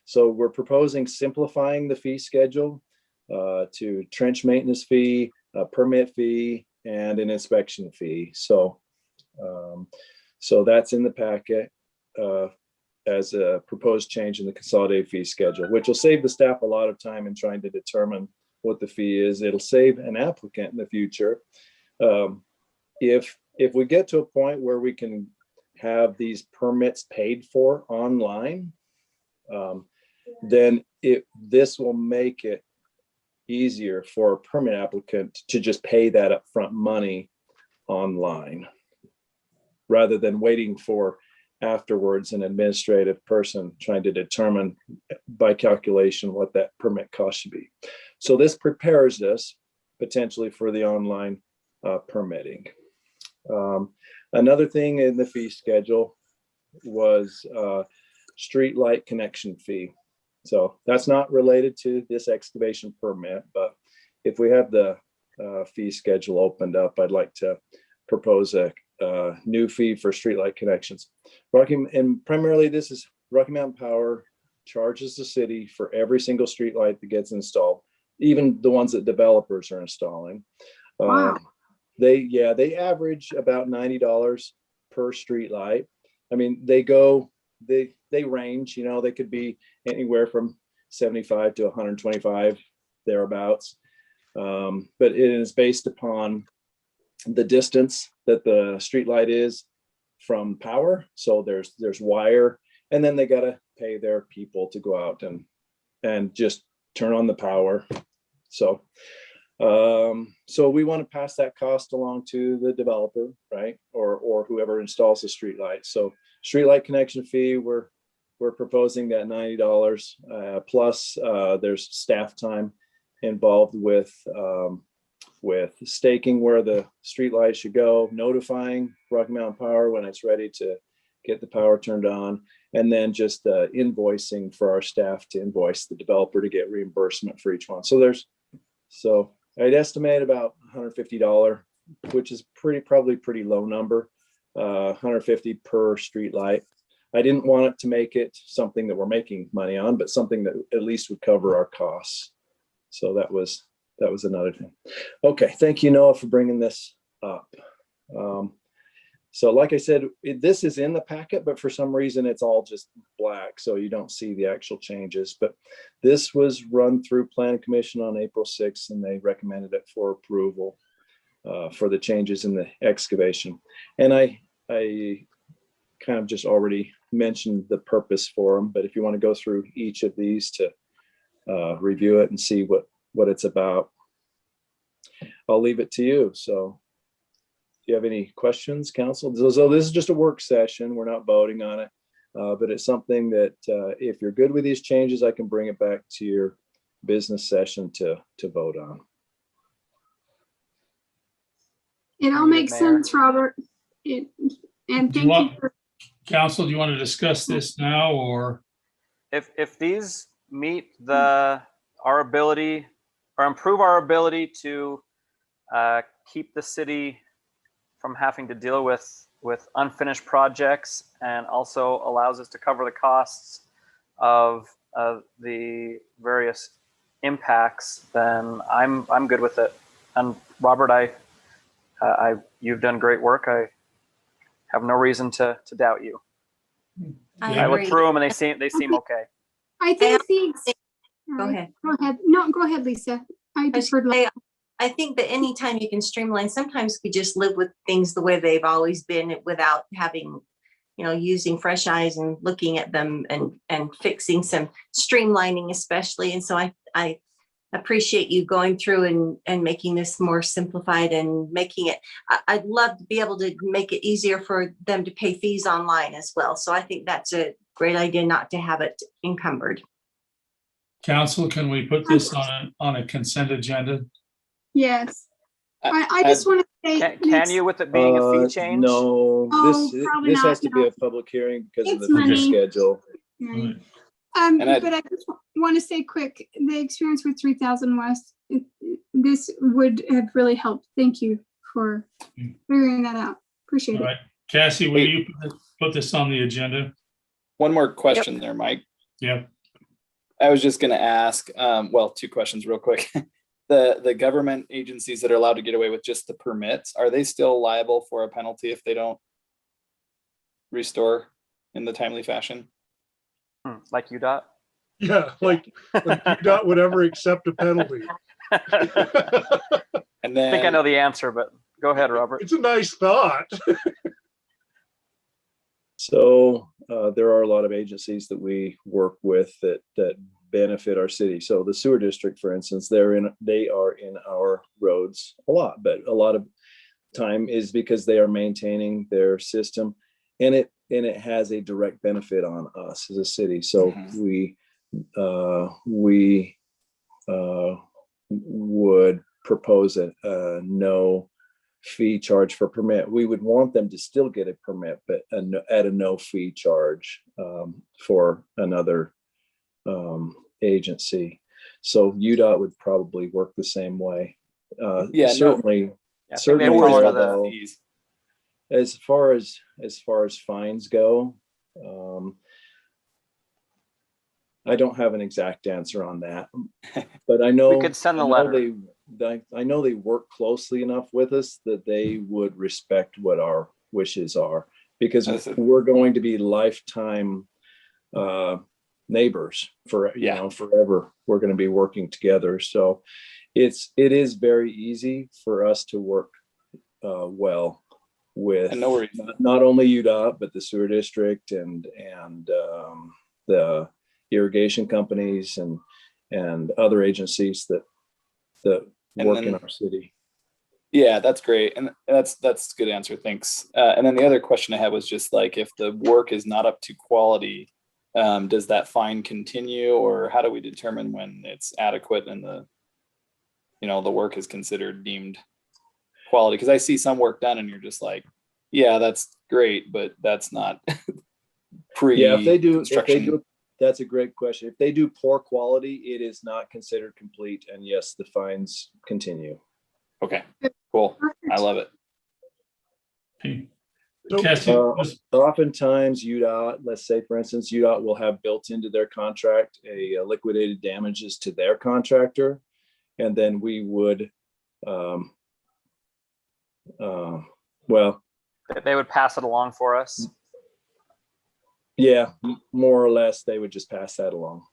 So we're proposing simplifying the fee schedule to trench maintenance fee, a permit fee, and an inspection fee. So that's in the packet as a proposed change in the consolidated fee schedule, which will save the staff a lot of time in trying to determine what the fee is. It'll save an applicant in the future. If we get to a point where we can have these permits paid for online, then this will make it easier for a permit applicant to just pay that upfront money online, rather than waiting for afterwards an administrative person trying to determine by calculation what that permit cost should be. So this prepares us potentially for the online permitting. Another thing in the fee schedule was street light connection fee. So that's not related to this excavation permit, but if we have the fee schedule opened up, I'd like to propose a new fee for streetlight connections. And primarily this is Rocky Mountain Power charges the city for every single streetlight that gets installed, even the ones that developers are installing. Wow. They average about $90 per streetlight. I mean, they range, they could be anywhere from 75 to 125 thereabouts. But it is based upon the distance that the street light is from power. So there's wire, and then they got to pay their people to go out and just turn on the power. So we want to pass that cost along to the developer, right? Or whoever installs the street light. So street light connection fee, we're proposing that $90 plus there's staff time involved with staking where the street light should go, notifying Rocky Mountain Power when it's ready to get the power turned on, and then just invoicing for our staff to invoice the developer to get reimbursement for each one. So I'd estimate about $150, which is probably pretty low number, $150 per street light. I didn't want it to make it something that we're making money on, but something that at least would cover our costs. So that was another thing. Okay, thank you, Noah, for bringing this up. So like I said, this is in the packet, but for some reason it's all just black, so you don't see the actual changes. But this was run through Planning Commission on April 6th, and they recommended it for approval for the changes in the excavation. And I kind of just already mentioned the purpose for them, but if you want to go through each of these to review it and see what it's about, I'll leave it to you. So do you have any questions, council? So this is just a work session. We're not voting on it, but it's something that if you're good with these changes, I can bring it back to your business session to vote on. It all makes sense, Robert. And thank you for Council, do you want to discuss this now, or? If these meet our ability or improve our ability to keep the city from having to deal with unfinished projects, and also allows us to cover the costs of the various impacts, then I'm good with it. And Robert, you've done great work. I have no reason to doubt you. I look through them and they seem okay. I think Go ahead. Go ahead. No, go ahead, Lisa. I think that anytime you can streamline, sometimes we just live with things the way they've always been without having, using fresh eyes and looking at them and fixing some streamlining especially. And so I appreciate you going through and making this more simplified and making it, I'd love to be able to make it easier for them to pay fees online as well. So I think that's a great idea not to have it encumbered. Council, can we put this on a consent agenda? Yes. I just want to say. Can you, with it being a fee change? No, this has to be a public hearing because of the fee schedule. Right. But I just want to say quick, the experience with 3000 West, this would have really helped. Thank you for figuring that out. Appreciate it. Right. Cassie, will you put this on the agenda? One more question there, Mike. Yeah. I was just going to ask, well, two questions real quick. The government agencies that are allowed to get away with just the permits, are they still liable for a penalty if they don't restore in the timely fashion? Like UDOT? Yeah, like UDOT would ever accept a penalty. And then I think I know the answer, but go ahead, Robert. It's a nice thought. So there are a lot of agencies that we work with that benefit our city. So the sewer district, for instance, they are in our roads a lot, but a lot of time is because they are maintaining their system, and it has a direct benefit on us as a city. So we would propose a no fee charge for permit. We would want them to still get a permit, but at a no fee charge for another agency. So UDOT would probably work the same way. Certainly although, as far as fines go, I don't have an exact answer on that, but I know we could send a letter. I know they work closely enough with us that they would respect what our wishes are, because we're going to be lifetime neighbors for, forever. We're going to be working together. So it is very easy for us to work well with not only UDOT, but the sewer district and the irrigation companies and other agencies that work in our city. Yeah, that's great. And that's a good answer. Thanks. And then the other question I had was just like, if the work is not up to quality, does that fine continue, or how do we determine when it's adequate and the work is considered deemed quality? Because I see some work done and you're just like, yeah, that's great, but that's not if they do, that's a great question. If they do poor quality, it is not considered complete. And yes, the fines continue. Okay, cool. I love it. Oftentimes UDOT, let's say for instance, UDOT will have built into their contract a liquidated damages to their contractor. And then we would, they would pass it along for us. Yeah, more or less, they would just pass that along.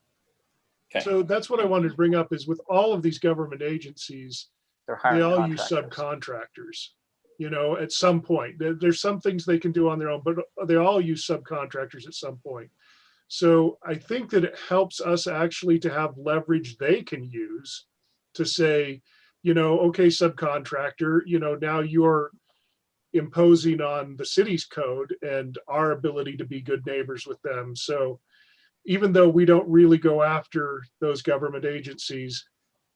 Okay. So that's what I wanted to bring up is with all of these government agencies, they all use subcontractors. At some point, there's some things they can do on their own, but they all use subcontractors at some point. So I think that it helps us actually to have leverage they can use to say, okay, subcontractor, now you're imposing on the city's code and our ability to be good neighbors with them. So even though we don't really go after those government agencies,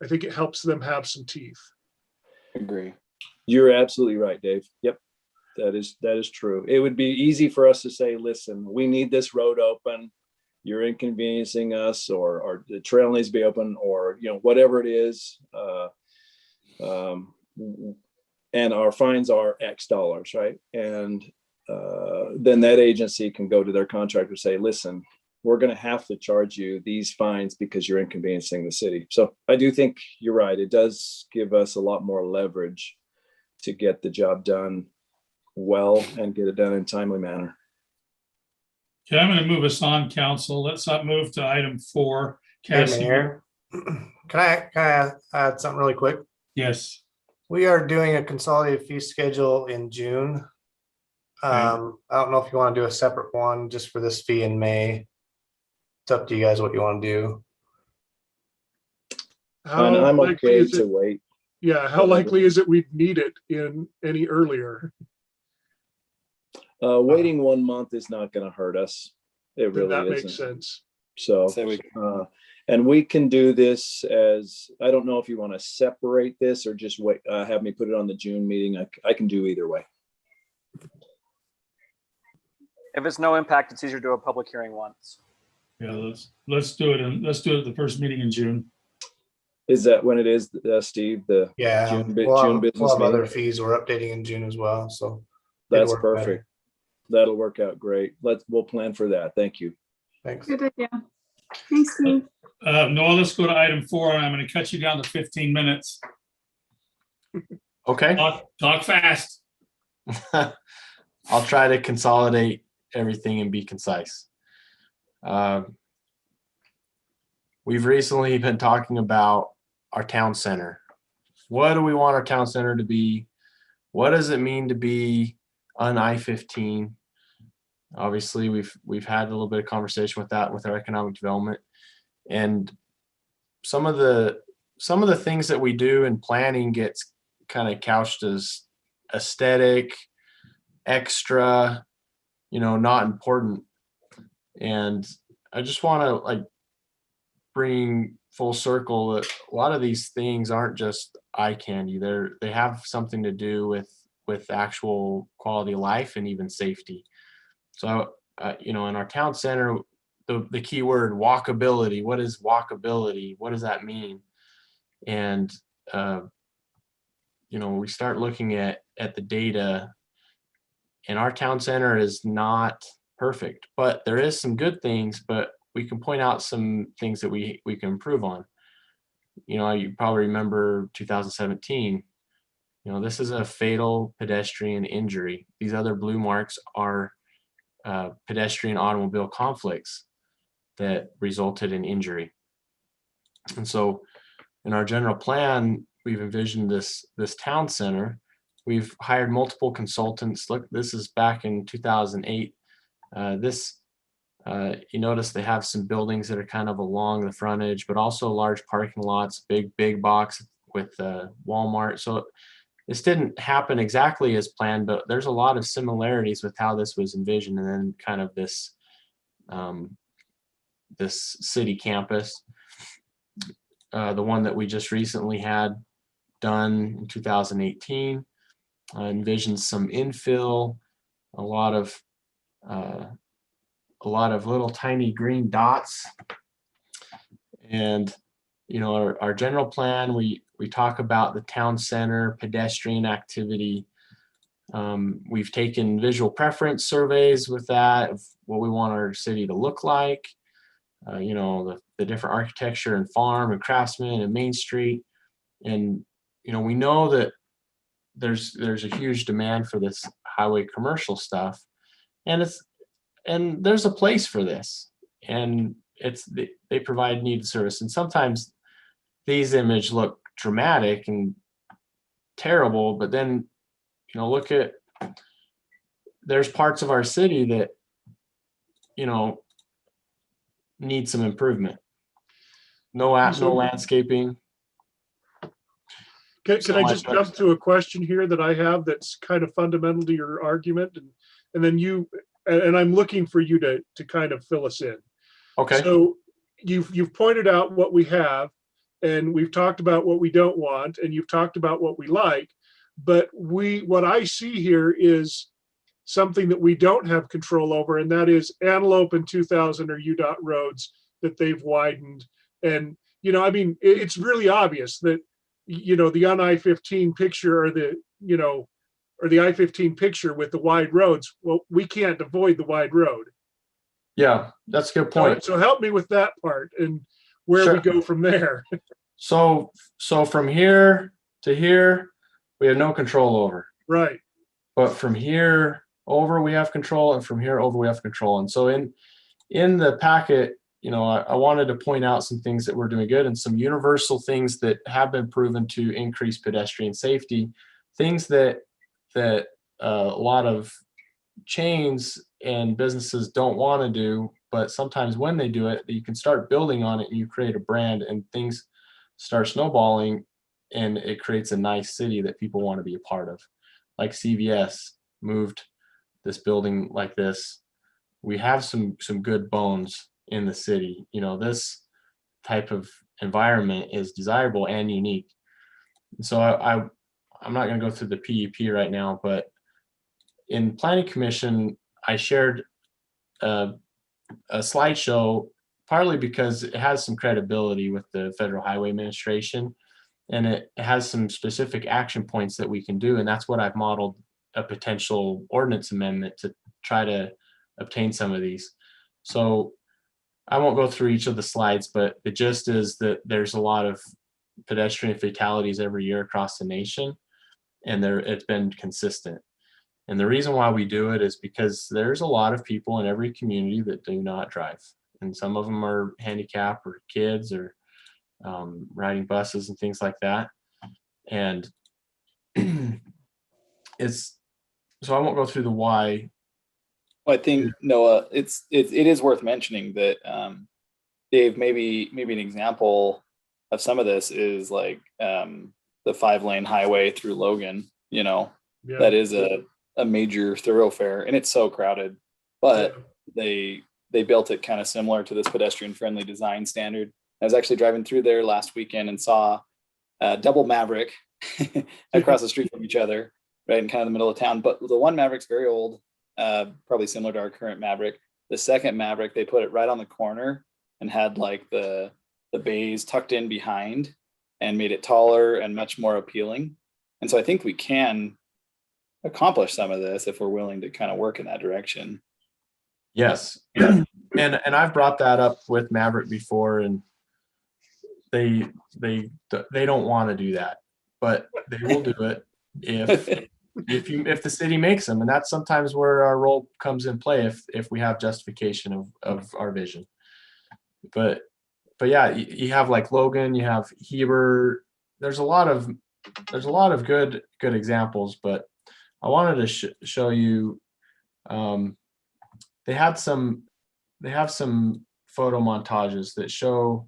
I think it helps them have some teeth. Agree. You're absolutely right, Dave. Yep. That is true. It would be easy for us to say, listen, we need this road open. You're inconveniencing us, or the trail needs to be open, or, whatever it is. And our fines are X dollars, right? And then that agency can go to their contractor and say, listen, we're going to have to charge you these fines because you're inconveniencing the city. So I do think you're right. It does give us a lot more leverage to get the job done well and get it done in a timely manner. Okay, I'm going to move us on, council. Let's not move to item 4. Cassie. Hey, Mayor. Can I add something really quick? Yes. We are doing a consolidated fee schedule in June. I don't know if you want to do a separate one just for this fee in May. It's up to you guys what you want to do. I'm okay to wait. Yeah, how likely is it we'd need it in any earlier? Waiting 1 month is not going to hurt us. It really that isn't. Makes sense. So, and we can do this as, I don't know if you want to separate this or just wait, have me put it on the June meeting. I can do either way. If it's no impact, it's easier to do a public hearing once. Yeah, let's do it. Let's do it at the first meeting in June. Is that when it is, Steve? The June business we'll have meeting? other fees we're updating in June as well. So that's perfect. That'll work out great. We'll plan for that. Thank you. Thanks. Good idea. Thanks, Steve. Noah, let's go to item 4, and I'm going to cut you down to 15 minutes. Okay. Talk fast. I'll try to consolidate everything and be concise. We've recently been talking about our town center. What do we want our town center to be? What does it mean to be on I-15? Obviously, we've had a little bit of conversation with that with our economic development, and some of the things that we do in planning gets kind of couched as aesthetic, extra, not important. And I just want to bring full circle that a lot of these things aren't just eye candy. They have something to do with actual quality of life and even safety. So, in our town center, the key word walkability. What is walkability? What does that mean? And, we start looking at the data, and our town center is not perfect, but there is some good things, but we can point out some things that we can improve on. You probably remember 2017. This is a fatal pedestrian injury. These other blue marks are pedestrian automobile conflicts. that resulted in injury. And so in our general plan, we've envisioned this town center. We've hired multiple consultants. Look, this is back in 2008. You notice they have some buildings that are kind of along the frontage, but also large parking lots, big box with Walmart. So this didn't happen exactly as planned, but there's a lot of similarities with how this was envisioned, and then kind of this this city campus. The one that we just recently had done in 2018 envisions some infill, a lot of little tiny green dots. And you know, our general plan, we talk about the town center, pedestrian activity. We've taken visual preference surveys with that, of what we want our city to look like. You know, the different architecture and farm and craftsman and Main Street. And, you know, we know that there's a huge demand for this highway commercial stuff, and there's a place for this, and they provide needed service. And sometimes these images look dramatic and terrible, but then, you know, look at, there's parts of our city that, you know, need some improvement. No landscaping. Can I just jump to a question here that I have that's kind of fundamental to your argument, and then I'm looking for you to kind of fill us in. Okay. So you've pointed out what we have, and we've talked about what we don't want, and you've talked about what we like, but what I see here is something that we don't have control over, and that is Antelope and 2000 are UDOT roads that they've widened. And, you know, I mean, it's really obvious that, you know, the on I-15 picture, or the I-15 picture with the wide roads, well, we can't avoid the wide road. Yeah, that's a good point. So help me with that part and where we go from there. So from here to here, we have no control over. Right. But from here over, we have control, and from here over, we have control. And so in the packet, you know, I wanted to point out some things that we're doing good, and some universal things that have been proven to increase pedestrian safety, things that a lot of chains and businesses don't want to do, but sometimes when they do it, you can start building on it and you create a brand, and things start snowballing, and it creates a nice city that people want to be a part of. Like CVS moved this building like this. We have some good bones in the city. You know, this type of environment is desirable and unique. And so I'm not going to go through the PEP right now, but in Planning Commission, I shared a slideshow, partly because it has some credibility with the Federal Highway Administration, and it has some specific action points that we can do. And that's what I've modeled a potential ordinance amendment to try to obtain some of these. So I won't go through each of the slides, but the gist is that there's a lot of pedestrian fatalities every year across the nation, and it's been consistent. And the reason why we do it is because there's a lot of people in every community that do not drive. And some of them are handicapped or kids or riding buses and things like that. And so I won't go through the why. Well, I think, Noah, it is worth mentioning that, Dave, maybe an example of some of this is like the 5-lane highway through Logan. You know, that is a major thoroughfare, and it's so crowded, but they built it kind of similar to this pedestrian friendly design standard. I was actually driving through there last weekend and saw double Maverick across the street from each other, right in kind of the middle of town. But the one Maverick's very old, probably similar to our current Maverick. The second Maverick, they put it right on the corner and had like the bays tucked in behind and made it taller and much more appealing. And so I think we can accomplish some of this if we're willing to kind of work in that direction. Yes. And I've brought that up with Maverick before, and they don't want to do that, but they will do it if the city makes them. And that's sometimes where our role comes in play, if we have justification of our vision. but yeah, you have like Logan, you have Heber. There's a lot of good examples, but I wanted to show you. They have some photo montages that show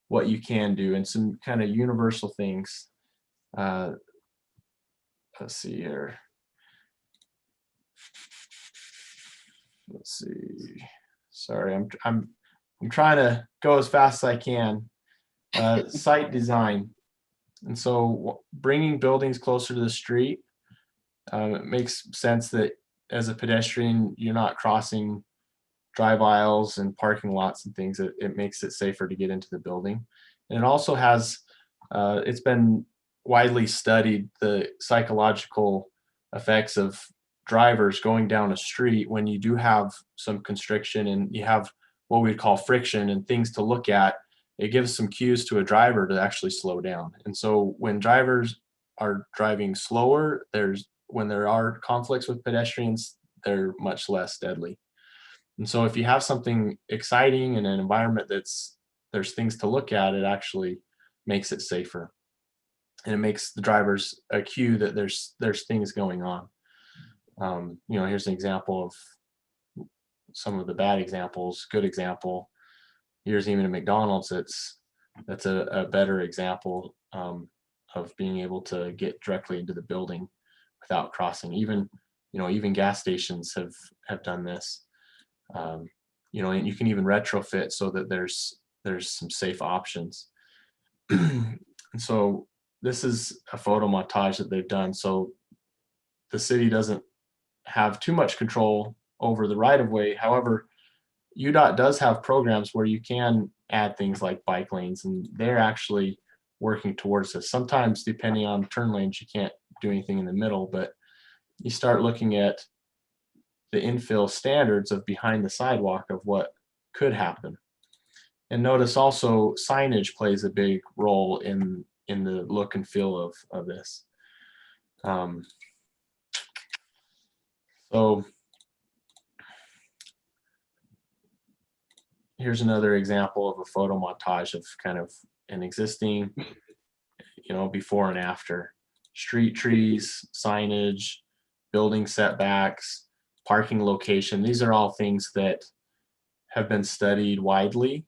what you can do and some kind of universal things. Let's see here. Let's see. Sorry, I'm trying to go as fast as I can. Site design, and so bringing buildings closer to the street. It makes sense that as a pedestrian, you're not crossing drive aisles and parking lots and things. It makes it safer to get into the building, and it also has. It's been widely studied the psychological effects of drivers going down a street when you do have some constriction and you have what we'd call friction and things to look at. It gives some cues to a driver to actually slow down. And so when drivers are driving slower, when there are conflicts with pedestrians, they're much less deadly. And so if you have something exciting in an environment there's things to look at, it actually makes it safer. And it makes the drivers a cue that there's things going on. Here's an example of some of the bad examples. Good example. Here's even a McDonald's. That's a better example of being able to get directly into the building without crossing. Even gas stations have done this. And you can even retrofit so that there's some safe options. And so this is a photo montage that they've done. So the city doesn't have too much control over the right of way. However, UDOT does have programs where you can add things like bike lanes, and they're actually working towards this. Sometimes, depending on turn lanes, you can't do anything in the middle, but you start looking at the infill standards of behind the sidewalk of what could happen. And notice also signage plays a big role in the look and feel of this. So here's another example of a photo montage of kind of an existing, before and after. Street trees, signage, building setbacks, parking location. These are all things that have been studied widely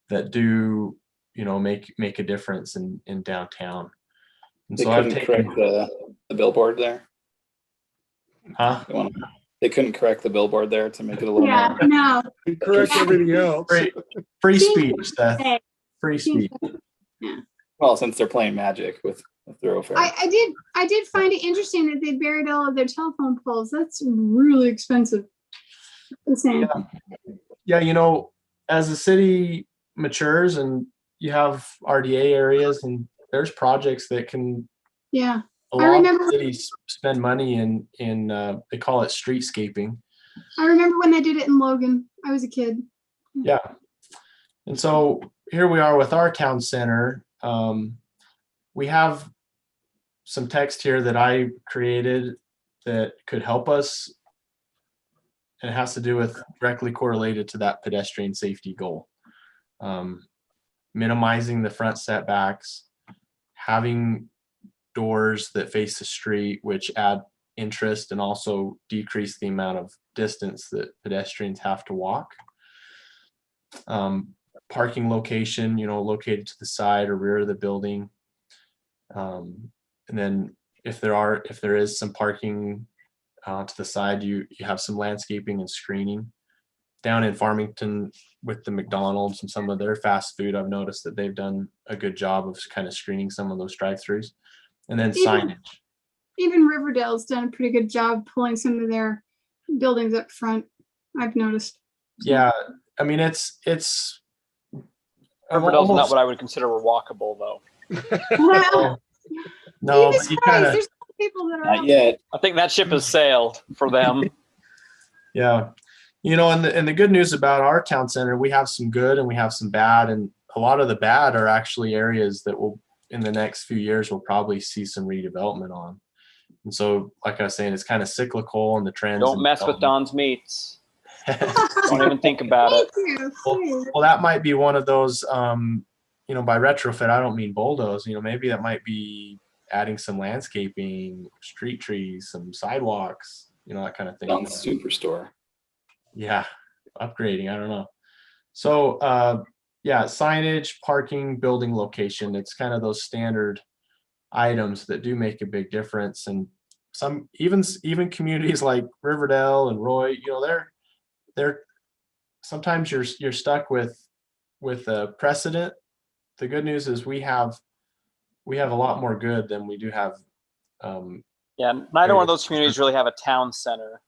that do, make a difference in downtown. And They so couldn't correct the billboard there. Huh? They couldn't correct the billboard there to make it a little more. No. Correct everything else. Free speech, Seth. Free speech. Yeah. Well, since they're playing magic with a thoroughfare. I did find it interesting that they buried all of their telephone poles. That's really expensive. Insane. Yeah, as the city matures and you have RDA areas, and there's projects that can. Yeah. A lot of cities spend money in they call it streetscaping. I remember when they did it in Logan. I was a kid. Yeah. And so here we are with our town center. We have some text here that I created that could help us. And it has to do with directly correlated to that pedestrian safety goal. Minimizing the front setbacks, having doors that face the street, which add interest and also decrease the amount of distance that pedestrians have to walk. Parking location, located to the side or rear of the building. And then if there is some parking to the side, you have some landscaping and screening. Down in Farmington with the McDonald's and some of their fast food, I've noticed that they've done a good job of kind of screening some of those drive-throughs. And then signage. Even Riverdale's done a pretty good job pulling some of their buildings up front, I've noticed. Yeah, I mean it's Riverdale's not what I would consider walkable though. Well, no, but you kinda, there's people that are not yet. I think that ship has sailed for them. Yeah. And the good news about our town center, we have some good and we have some bad, and a lot of the bad are actually areas that will in the next few years we'll probably see some redevelopment on. And so, like I was saying, it's kind of cyclical and the trends. Don't mess with Don's Meats. Don't even think about it. Well, that might be one of those, you know, by retrofit, I don't mean bulldoze, you know, maybe that might be adding some landscaping, street trees, some sidewalks, you know, that kind of thing. On the superstore. Yeah, upgrading, I don't know. So, yeah, signage, parking, building location, it's kind of those standard items that do make a big difference. And some, even communities like Riverdale and Roy, you know, they're sometimes you're stuck with a precedent. The good news is we have a lot more good than we do have. Yeah, neither one of those communities really have a town center.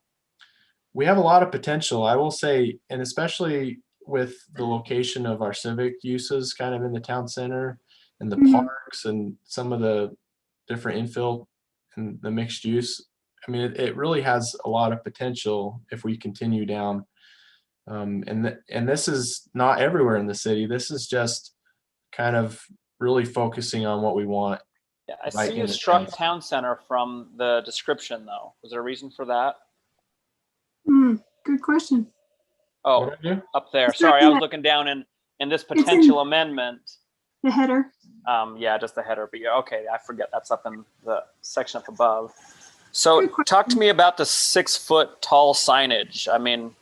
We have a lot of potential, I will say, and especially with the location of our civic uses kind of in the town center and the parks and some of the different infill and the mixed use. I mean, it really has a lot of potential if we continue down. And this is not everywhere in the city. This is just kind of really focusing on what we want. Yeah, I see you struck town center from the description though. Was there a reason for that? Good question. Oh, up there. Sorry, I was looking down in this potential amendment. The header. Yeah, just the header. But yeah, okay, I forget that's up in the section up above. So talk to me about the 6 foot tall signage. I mean,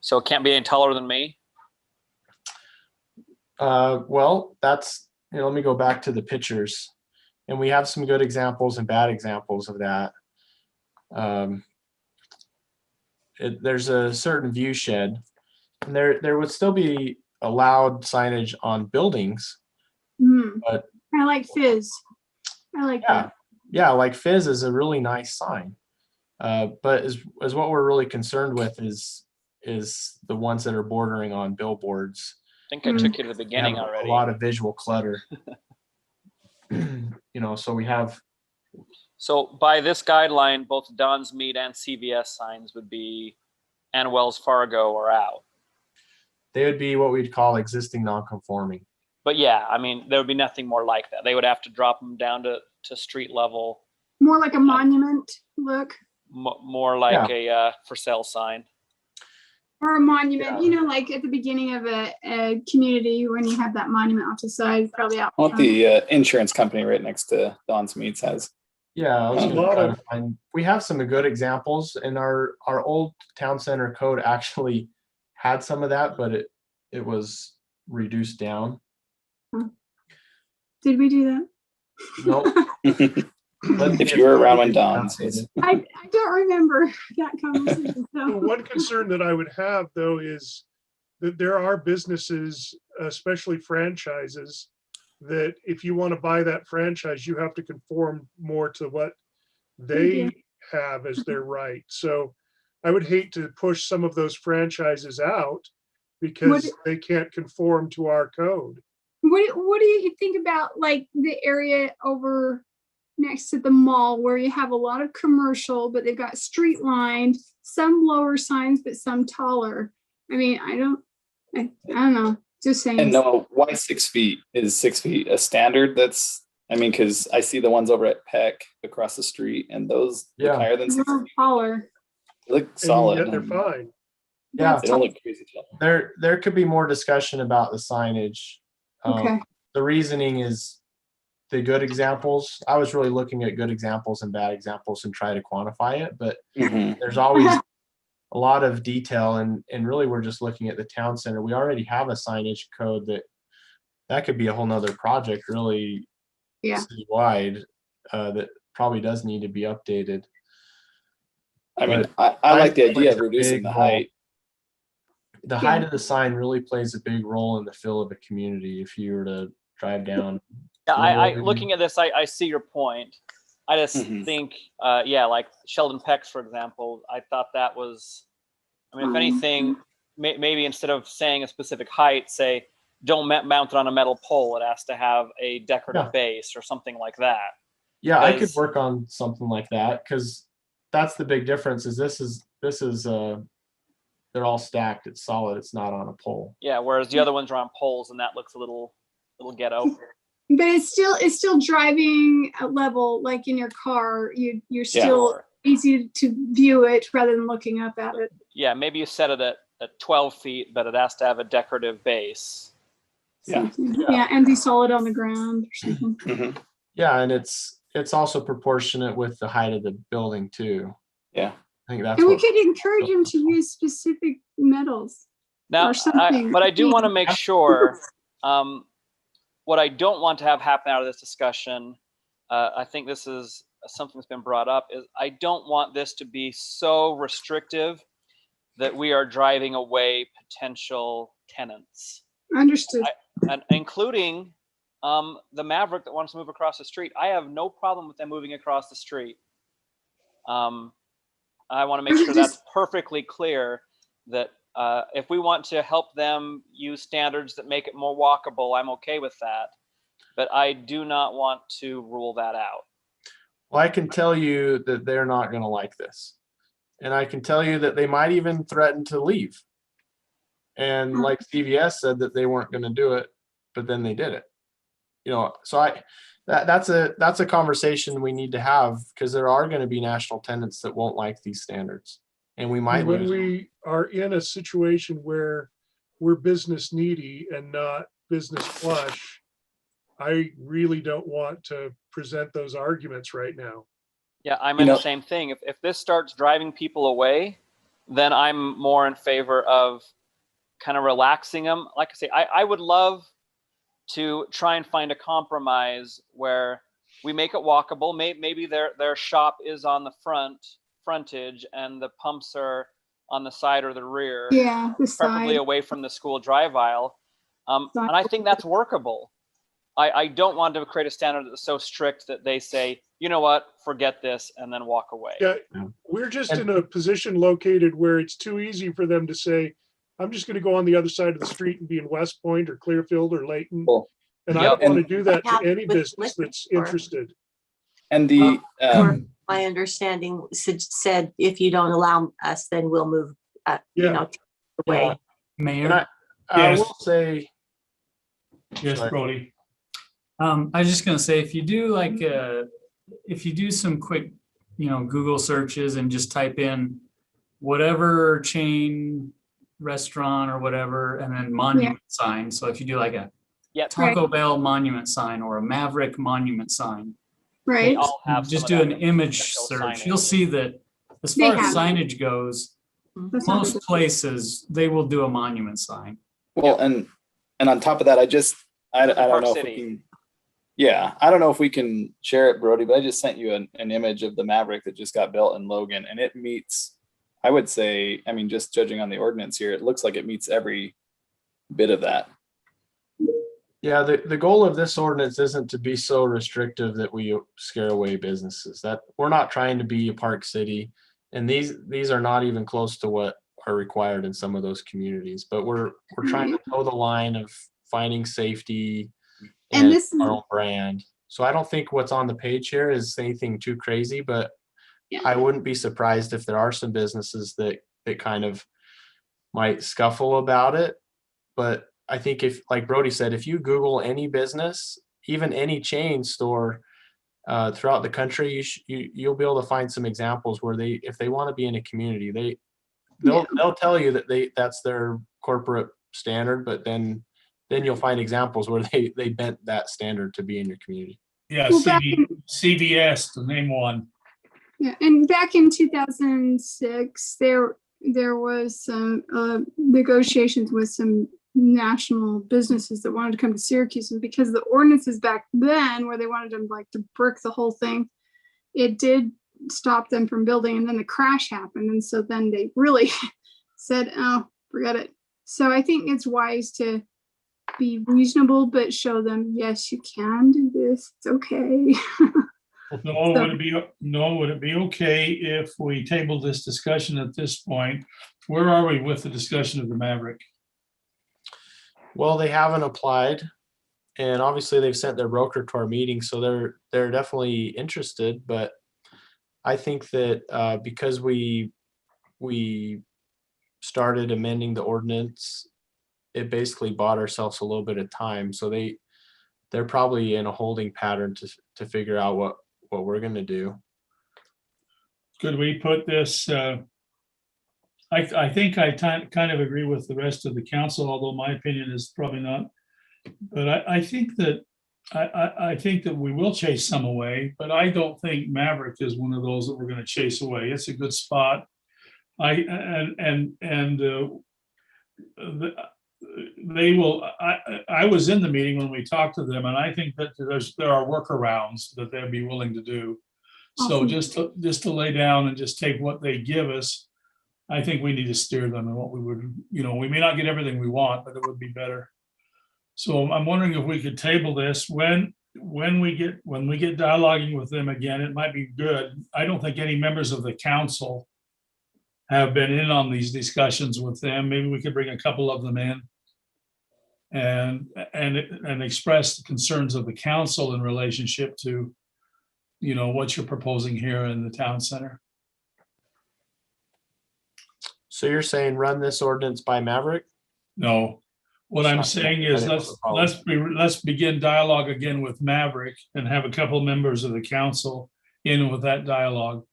so it can't be any taller than me? Well, that's, you know, let me go back to the pictures. And we have some good examples and bad examples of that. There's a certain view shed, and there would still be allowed signage on buildings. But I like Fizz. I like that. Yeah, like Fizz is a really nice sign. But is what we're really concerned with is the ones that are bordering on billboards. I think I took you to the beginning already. A lot of visual clutter. You know, so we have. So by this guideline, both Don's Meat and CVS signs would be, and Wells Fargo are out. They would be what we'd call existing non-conforming. But yeah, I mean, there would be nothing more like that. They would have to drop them down to street level. More like a monument look. More like a for sale sign. Or a monument, you know, like at the beginning of a community when you have that monument off the side, probably out. What the insurance company right next to Don's Meats has. Yeah, I was gonna try to find. We have some good examples, and our old town center code actually had some of that, but it was reduced down. Did we do that? Nope. If you were around when Don's was. I don't remember that conversation. Well, one concern that I would have though is that there are businesses, especially franchises, that if you want to buy that franchise, you have to conform more to what they have as their right. So I would hate to push some of those franchises out because they can't conform to our code. What do you think about like the area over next to the mall where you have a lot of commercial, but they've got street lined, some lower signs, but some taller? I mean, I don't know. Just saying. And no, why 6 feet? Is 6 feet a standard? That's, I mean, because I see the ones over at Peck across the street, and those look higher than 6 feet. Taller. They look solid. And yet they're fine. Yeah, they don't look crazy tall. There could be more discussion about the signage. Okay. The reasoning is the good examples. I was really looking at good examples and bad examples and try to quantify it, but there's always a lot of detail, and really we're just looking at the town center. We already have a signage code that could be a whole nother project, really, citywide, that probably does need to be updated. I mean, I like the idea of reducing the height. The height of the sign really plays a big role in the feel of a community. If you were to drive down. Yeah, I looking at this, I see your point. I just think, like Sheldon Peck's, for example, I thought that was, I mean, if anything, maybe instead of saying a specific height, say, don't mount it on a metal pole. It has to have a decorative base or something like that. Yeah, I could work on something like that, because that's the big difference. Is this is they're all stacked. It's solid. It's not on a pole. Yeah, whereas the other ones are on poles, and that looks a little ghetto. But it's still driving at level, like in your car. You're still easy to view it rather than looking up at it. Yeah, maybe you set it at 12 feet, but it has to have a decorative base. Yeah. Yeah, empty solid on the ground or something. Yeah, and it's also proportionate with the height of the building too. Yeah. I think that's And we what. could encourage them to use specific metals Now, or something. but I do want to make sure, what I don't want to have happen out of this discussion, I think this is something that's been brought up, is I don't want this to be so restrictive that we are driving away potential tenants. Understood. And including the Maverick that wants to move across the street. I have no problem with them moving across the street. I want to make sure that's perfectly clear that if we want to help them use standards that make it more walkable, I'm okay with that. But I do not want to rule that out. Well, I can tell you that they're not going to like this. And I can tell you that they might even threaten to leave. And like CVS said that they weren't going to do it, but then they did it. You know, so that's a conversation we need to have, because there are going to be national tenants that won't like these standards, and we might When lose them. we are in a situation where we're business needy and not business flush, I really don't want to present those arguments right now. Yeah, I'm in the same thing. If this starts driving people away, then I'm more in favor of kind of relaxing them. Like I say, I would love to try and find a compromise where we make it walkable. Maybe their shop is on the frontage and the pumps are on the side or the rear. Yeah, the preferably side. away from the school drive aisle. And I think that's workable. I don't want to create a standard that's so strict that they say, you know what, forget this, and then walk away. Yeah, we're just in a position located where it's too easy for them to say, I'm just going to go on the other side of the street and be in West Point or Clearfield or Layton. And I don't want to do that to any business that's interested. And the my understanding said, if you don't allow us, then we'll move away. Mayor? I will say. Yes, Brody. I was just gonna say, if you do some quick, Google searches and just type in whatever chain restaurant or whatever, and then monument sign. So if you do like a Taco Bell monument sign or a Maverick monument sign, right? Just do an image search. You'll see that as far as signage goes, most places they will do a monument sign. Well, and on top of that, I don't know if we can. Yeah, I don't know if we can share it, Brody, but I just sent you an image of the Maverick that just got built in Logan, and it meets, I would say, I mean, just judging on the ordinance here, it looks like it meets every bit of that. Yeah, the goal of this ordinance isn't to be so restrictive that we scare away businesses. That we're not trying to be a park city, and these are not even close to what are required in some of those communities. But we're trying to toe the line of finding safety and our own brand. So I don't think what's on the page here is anything too crazy, but I wouldn't be surprised if there are some businesses that kind of might scuffle about it. But I think if, like Brody said, if you Google any business, even any chain store throughout the country, you'll be able to find some examples where if they want to be in a community, they'll tell you that that's their corporate standard, but then you'll find examples where they bent that standard to be in your community. Yeah, CVS, to name one. Yeah, and back in 2006, there was some negotiations with some national businesses that wanted to come to Syracuse, and because the ordinances back then, where they wanted them to brick the whole thing, it did stop them from building, and then the crash happened, and so then they really said, "Oh, forget it." So I think it's wise to be reasonable, but show them, yes, you can do this. It's okay. Would it be okay if we table this discussion at this point? Where are we with the discussion of the Maverick? Well, they haven't applied, and obviously they've sent their broker to our meeting, so they're definitely interested. But I think that because we started amending the ordinance, it basically bought ourselves a little bit of time. So they're probably in a holding pattern to figure out what we're going to do. Could we put this I think I kind of agree with the rest of the council, although my opinion is probably not. But I think that I think that we will chase some away, but I don't think Maverick is one of those that we're going to chase away. It's a good spot. They will. I was in the meeting when we talked to them, and I think that there are workarounds that they'd be willing to do. So Awesome. just to lay down and just take what they give us, I think we need to steer them in what we would, we may not get everything we want, but it would be better. So I'm wondering if we could table this when we get dialoguing with them again, it might be good. I don't think any members of the council have been in on these discussions with them. Maybe we could bring a couple of them in and express the concerns of the council in relationship to, what you're proposing here in the town center. So you're saying run this ordinance by Maverick? No, what I'm saying is let's begin dialogue again with Maverick and have a couple members of the council in with that dialogue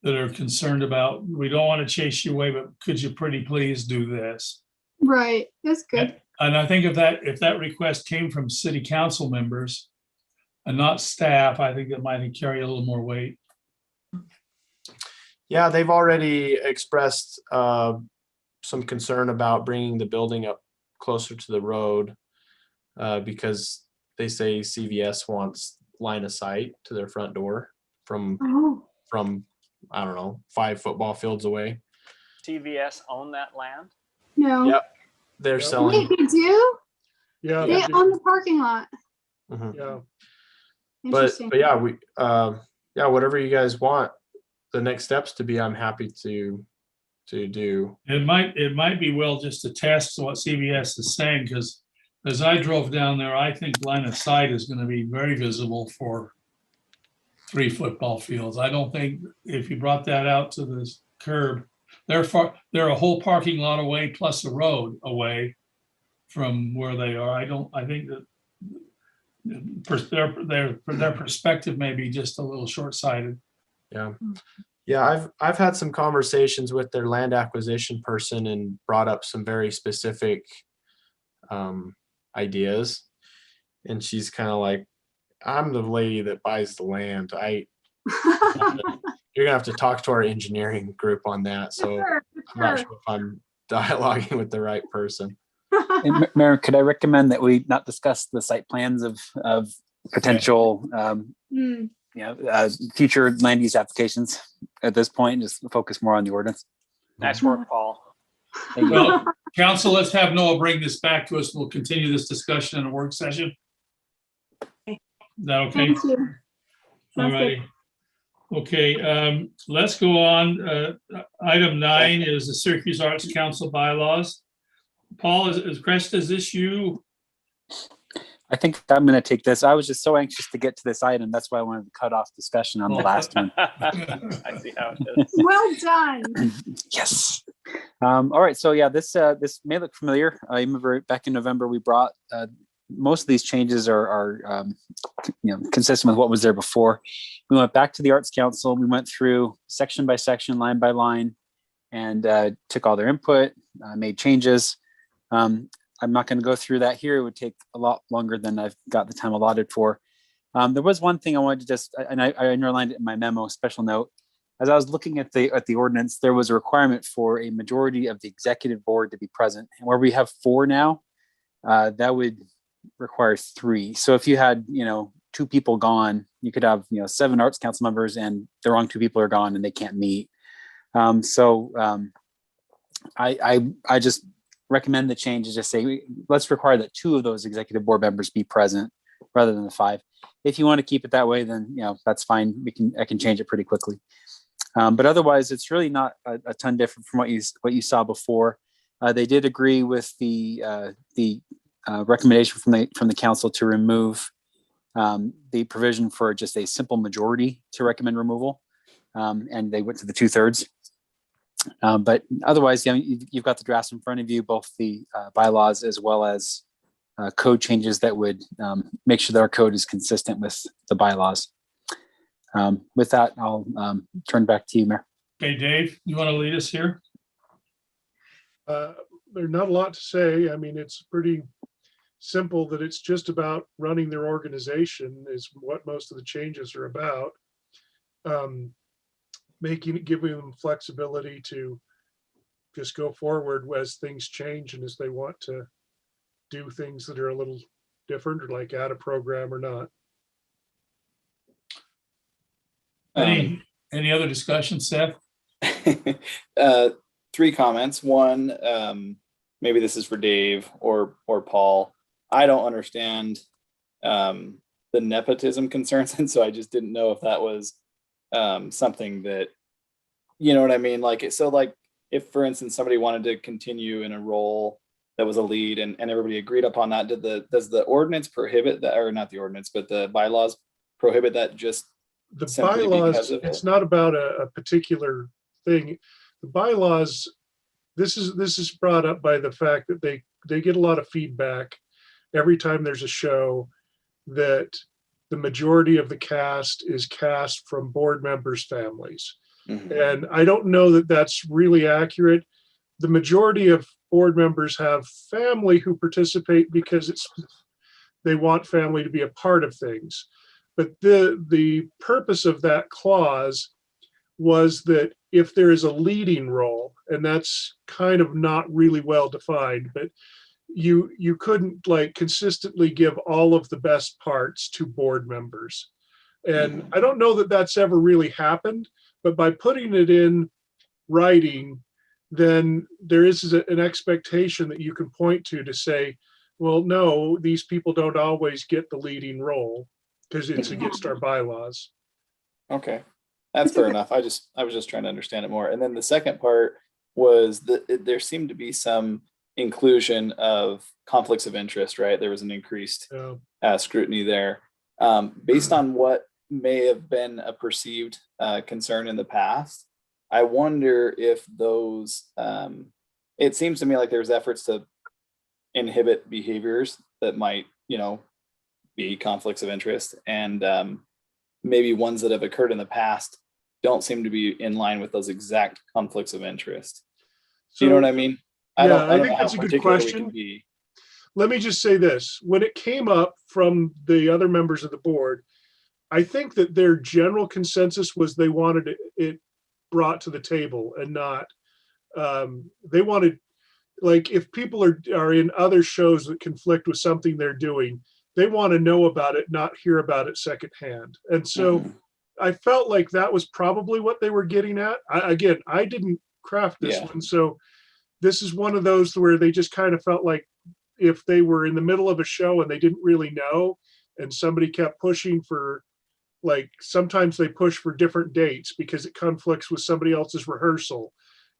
that are concerned about, we don't want to chase you away, but could you pretty please do this? Right, that's good. And I think if that request came from city council members and not staff, I think that might carry a little more weight. Yeah, they've already expressed some concern about bringing the building up closer to the road because they say CVS wants line of sight to their front door from I don't know, 5 football fields away. TVS own that land? No. Yep, they're selling. Wait, they do? Yeah. They own the parking lot. Mhm. Yeah. But yeah, we whatever you guys want the next steps to be, I'm happy to do. It might be well just to test what CVS is saying, because as I drove down there, I think line of sight is going to be very visible for 3 football fields. I don't think if you brought that out to the curb, they're a whole parking lot away plus a road away from where they are. I think that their perspective may be just a little short-sighted. Yeah, I've had some conversations with their land acquisition person and brought up some very specific ideas, and she's kind of like, I'm the lady that buys the land. You're gonna have to talk to our engineering group on that. So I'm not sure if I'm dialoguing with the right person. And Mayor, could I recommend that we not discuss the site plans of potential future land use applications at this point? Just focus more on the ordinance. Nice work, Paul. Well, council, let's have Noah bring this back to us. We'll continue this discussion in a work session. Is that okay? Thank you. All righty. Okay, let's go on. Item 9 is the Syracuse Arts Council bylaws. Paul, is this you? I think I'm going to take this. I was just so anxious to get to this item. That's why I wanted to cut off discussion on the last one. I see how it is. Well done. Yes. All right. So yeah, this may look familiar. I remember back in November we brought most of these changes are consistent with what was there before. We went back to the Arts Council. We went through section by section, line by line, and took all their input, made changes. I'm not going to go through that here. It would take a lot longer than I've got the time allotted for. There was one thing I wanted to just, and I underlined it in my memo, special note. As I was looking at the ordinance, there was a requirement for a majority of the executive board to be present. And where we have 4 now, that would require 3. So if you had, 2 people gone, you could have, 7 Arts Council members and the wrong 2 people are gone and they can't meet. I just recommend the change is just say, let's require that 2 of those executive board members be present rather than the 5. If you want to keep it that way, then, that's fine. I can change it pretty quickly. But otherwise, it's really not a ton different from what you saw before. They did agree with the recommendation from the council to remove the provision for just a simple majority to recommend removal, and they went to the 2/3. But otherwise, you've got the drafts in front of you, both the bylaws as well as code changes that would make sure that our code is consistent with the bylaws. With that, I'll turn back to you, Mayor. Okay, Dave, you want to lead us here? There's not a lot to say. I mean, it's pretty simple that it's just about running their organization is what most of the changes are about. Giving them flexibility to just go forward as things change and as they want to do things that are a little different, or like add a program or not. Any other discussion, Seth? 3 comments. One, maybe this is for Dave or Paul. I don't understand the nepotism concerns, and so I just didn't know if that was something that, you know what I mean? Like, so like if, for instance, somebody wanted to continue in a role that was a lead and everybody agreed upon that, does the ordinance prohibit that, or not the ordinance, but the bylaws prohibit that just the simply bylaws? because of it's not about a particular thing. The bylaws, this is brought up by the fact that they get a lot of feedback every time there's a show that the majority of the cast is cast from board members' families. Mm-hmm. And I don't know that that's really accurate. The majority of board members have family who participate because they want family to be a part of things. But the purpose of that clause was that if there is a leading role, and that's kind of not really well defined, but you couldn't like consistently give all of the best parts to board members. And I don't know that that's ever really happened, but by putting it in writing, then there is an expectation that you can point to say, well, no, these people don't always get the leading role because it's against our bylaws. Okay, that's fair enough. I was just trying to understand it more. And then the second part was that there seemed to be some inclusion of conflicts of interest, right? There was an increased scrutiny there. Based on what may have been a perceived concern in the past, I wonder if those, it seems to me like there's efforts to inhibit behaviors that might, be conflicts of interest, and maybe ones that have occurred in the past don't seem to be in line with those exact conflicts of interest. Do you know what I mean? I think that's a good question. Let me just say this. When it came up from the other members of the board, I think that their general consensus was they wanted it brought to the table and not, they wanted, like, if people are in other shows that conflict with something they're doing, they want to know about it, not hear about it secondhand. And so I felt like that was probably what they were getting at. I didn't craft this one. So this is one of those where they just kind of felt like if they were in the middle of a show and they didn't really know, and somebody kept pushing for, like, sometimes they push for different dates because it conflicts with somebody else's rehearsal.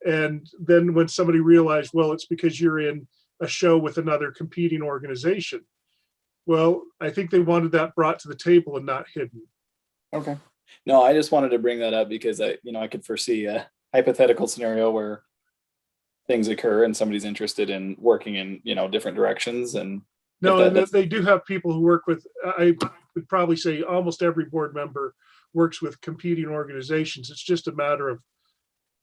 And then when somebody realized, well, it's because you're in a show with another competing organization. Well, I think they wanted that brought to the table and not hidden. Okay. No, I just wanted to bring that up because I could foresee a hypothetical scenario where things occur and somebody's interested in working in, different directions. And they do have people who work with, I would probably say almost every board member works with competing organizations. It's just a matter of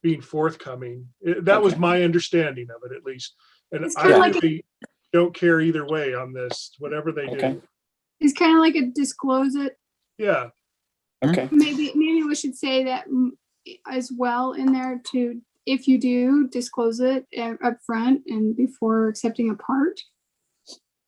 being forthcoming. That was my understanding of it, at least. And I really don't care either way on this, whatever they do. It's kind of like a disclose it. Yeah. Okay. Maybe we should say that as well in there too. If you do, disclose it up front and before accepting a part.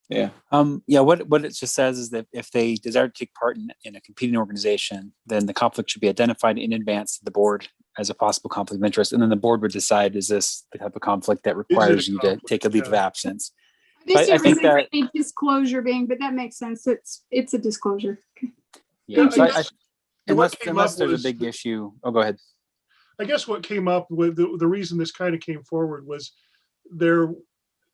Yeah. What it just says is that if they desire to take part in a competing organization, then the conflict should be identified in advance to the board as a possible conflict of interest. And then the board would decide, is this the type of conflict that requires you to take a leave of absence? I think that disclosure being, but that makes sense. It's a disclosure. Okay. Yeah. Unless there's a big issue. Oh, go ahead. I guess what came up with the reason this kind of came forward was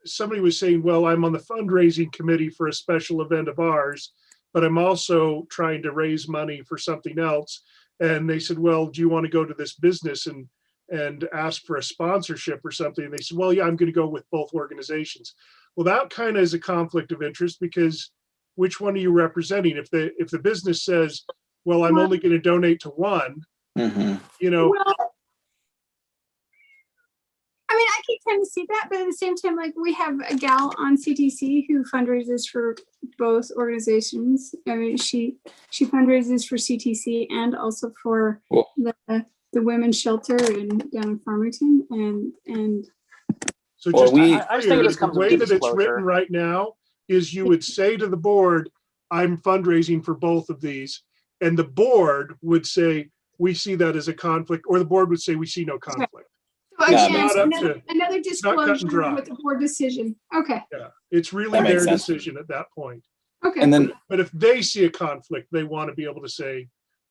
somebody was saying, well, I'm on the fundraising committee for a special event of ours, but I'm also trying to raise money for something else. And they said, well, do you want to go to this business and ask for a sponsorship or something? And they said, well, yeah, I'm going to go with both organizations. Well, that kind of is a conflict of interest because which one are you representing? If the business says, well, I'm only going to donate to one, Well, I mean, I can kind of see that, but at the same time, like we have a gal on CTC who fundraises for both organizations. I mean, she fundraises for CTC and also for the women's shelter down in Farmington, and So just to be I just think clear, it just the comes with way that it's disclosure. written right now is you would say to the board, I'm fundraising for both of these. And the board would say, we see that as a conflict, or the board would say, we see no conflict. so It's again, not up another, to, another it's not cut and disclosure dry. with the board decision. Okay. Yeah, it's really That makes their sense. decision at that point. Okay. And then But if they see a conflict, they want to be able to say,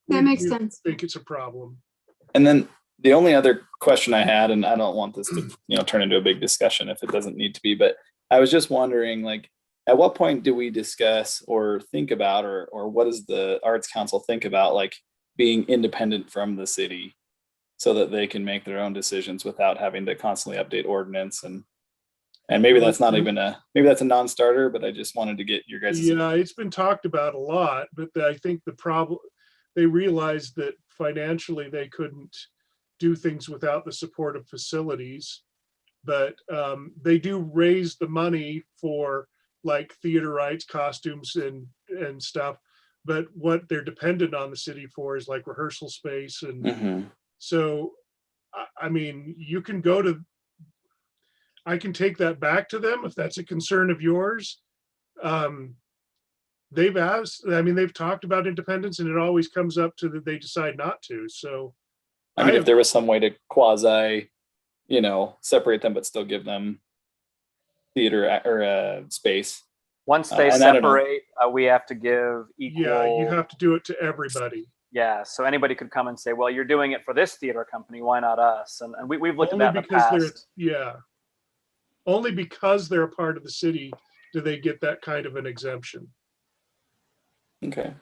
That makes sense. think it's a problem. And then the only other question I had, and I don't want this to, turn into a big discussion if it doesn't need to be, but I was just wondering, like, at what point do we discuss or think about, or what does the Arts Council think about, like, being independent from the city so that they can make their own decisions without having to constantly update ordinance? And maybe that's not even maybe that's a non-starter, but I just wanted to get your guys'. Yeah, it's been talked about a lot, but I think the problem, they realized that financially they couldn't do things without the support of facilities. But they do raise the money for like theater rights, costumes and stuff. But what they're dependent on the city for is like rehearsal space. And so, I mean, you can go to, I can take that back to them if that's a concern of yours. They've asked, I mean, they've talked about independence and it always comes up to that they decide not to. So I mean, if there was some way to quasi, separate them, but still give them theater or space. Once they separate, we have to give equal. Yeah, you have to do it to everybody. Yeah, so anybody could come and say, well, you're doing it for this theater company, why not us? And we've looked at that in the past. Only because they're a part of the city do they get that kind of an exemption. Okay.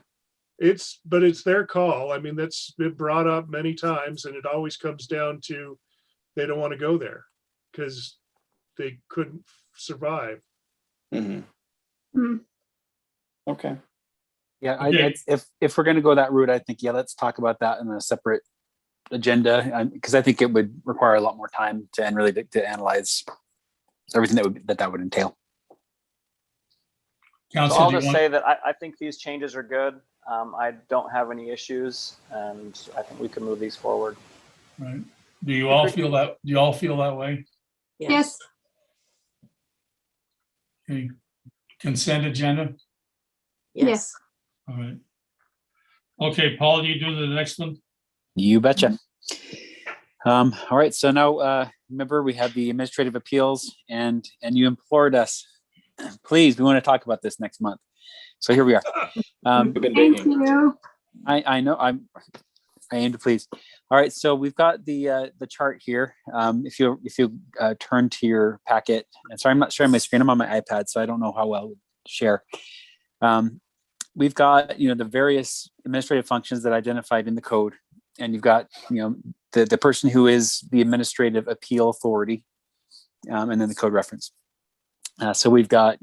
But it's their call. I mean, that's been brought up many times, and it always comes down to they don't want to go there because they couldn't survive. Okay. Yeah, if we're going to go that route, I think, let's talk about that in a separate agenda, because I think it would require a lot more time and really to analyze everything that would entail. So I'll just say that I think these changes are good. I don't have any issues, and I think we can move these forward. Right. Do you all feel that? Do you all feel that way? Yes. Okay. Consent agenda? Yes. All right. Okay, Paul, do you do the next one? You betcha. All right. So now, remember, we have the administrative appeals, and you implored us, please, we want to talk about this next month. So here we are. Thank you. I know I aim to please. All right. So we've got the chart here. If you turn to your packet, and sorry, I'm not sharing my screen. I'm on my iPad, so I don't know how well to share. We've got, the various administrative functions that are identified in the code, and you've got, the person who is the administrative appeal authority, and then the code reference. So we've got,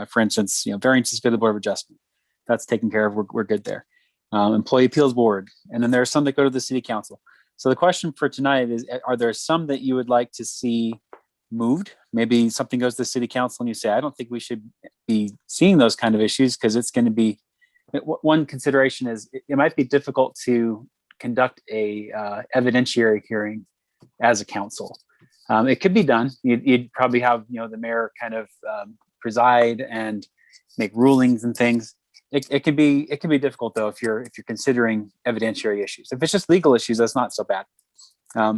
for instance, variances for the Board of Adjustment. That's taken care of. We're good there. Employee Appeals Board, and then there are some that go to the City Council. So the question for tonight is, are there some that you would like to see moved? Maybe something goes to the City Council and you say, I don't think we should be seeing those kind of issues because it's going to be, one consideration is it might be difficult to conduct a evidentiary hearing as a council. It could be done. You'd probably have, the mayor kind of preside and make rulings and things. It can be difficult though if you're considering evidentiary issues. If it's just legal issues, that's not so bad.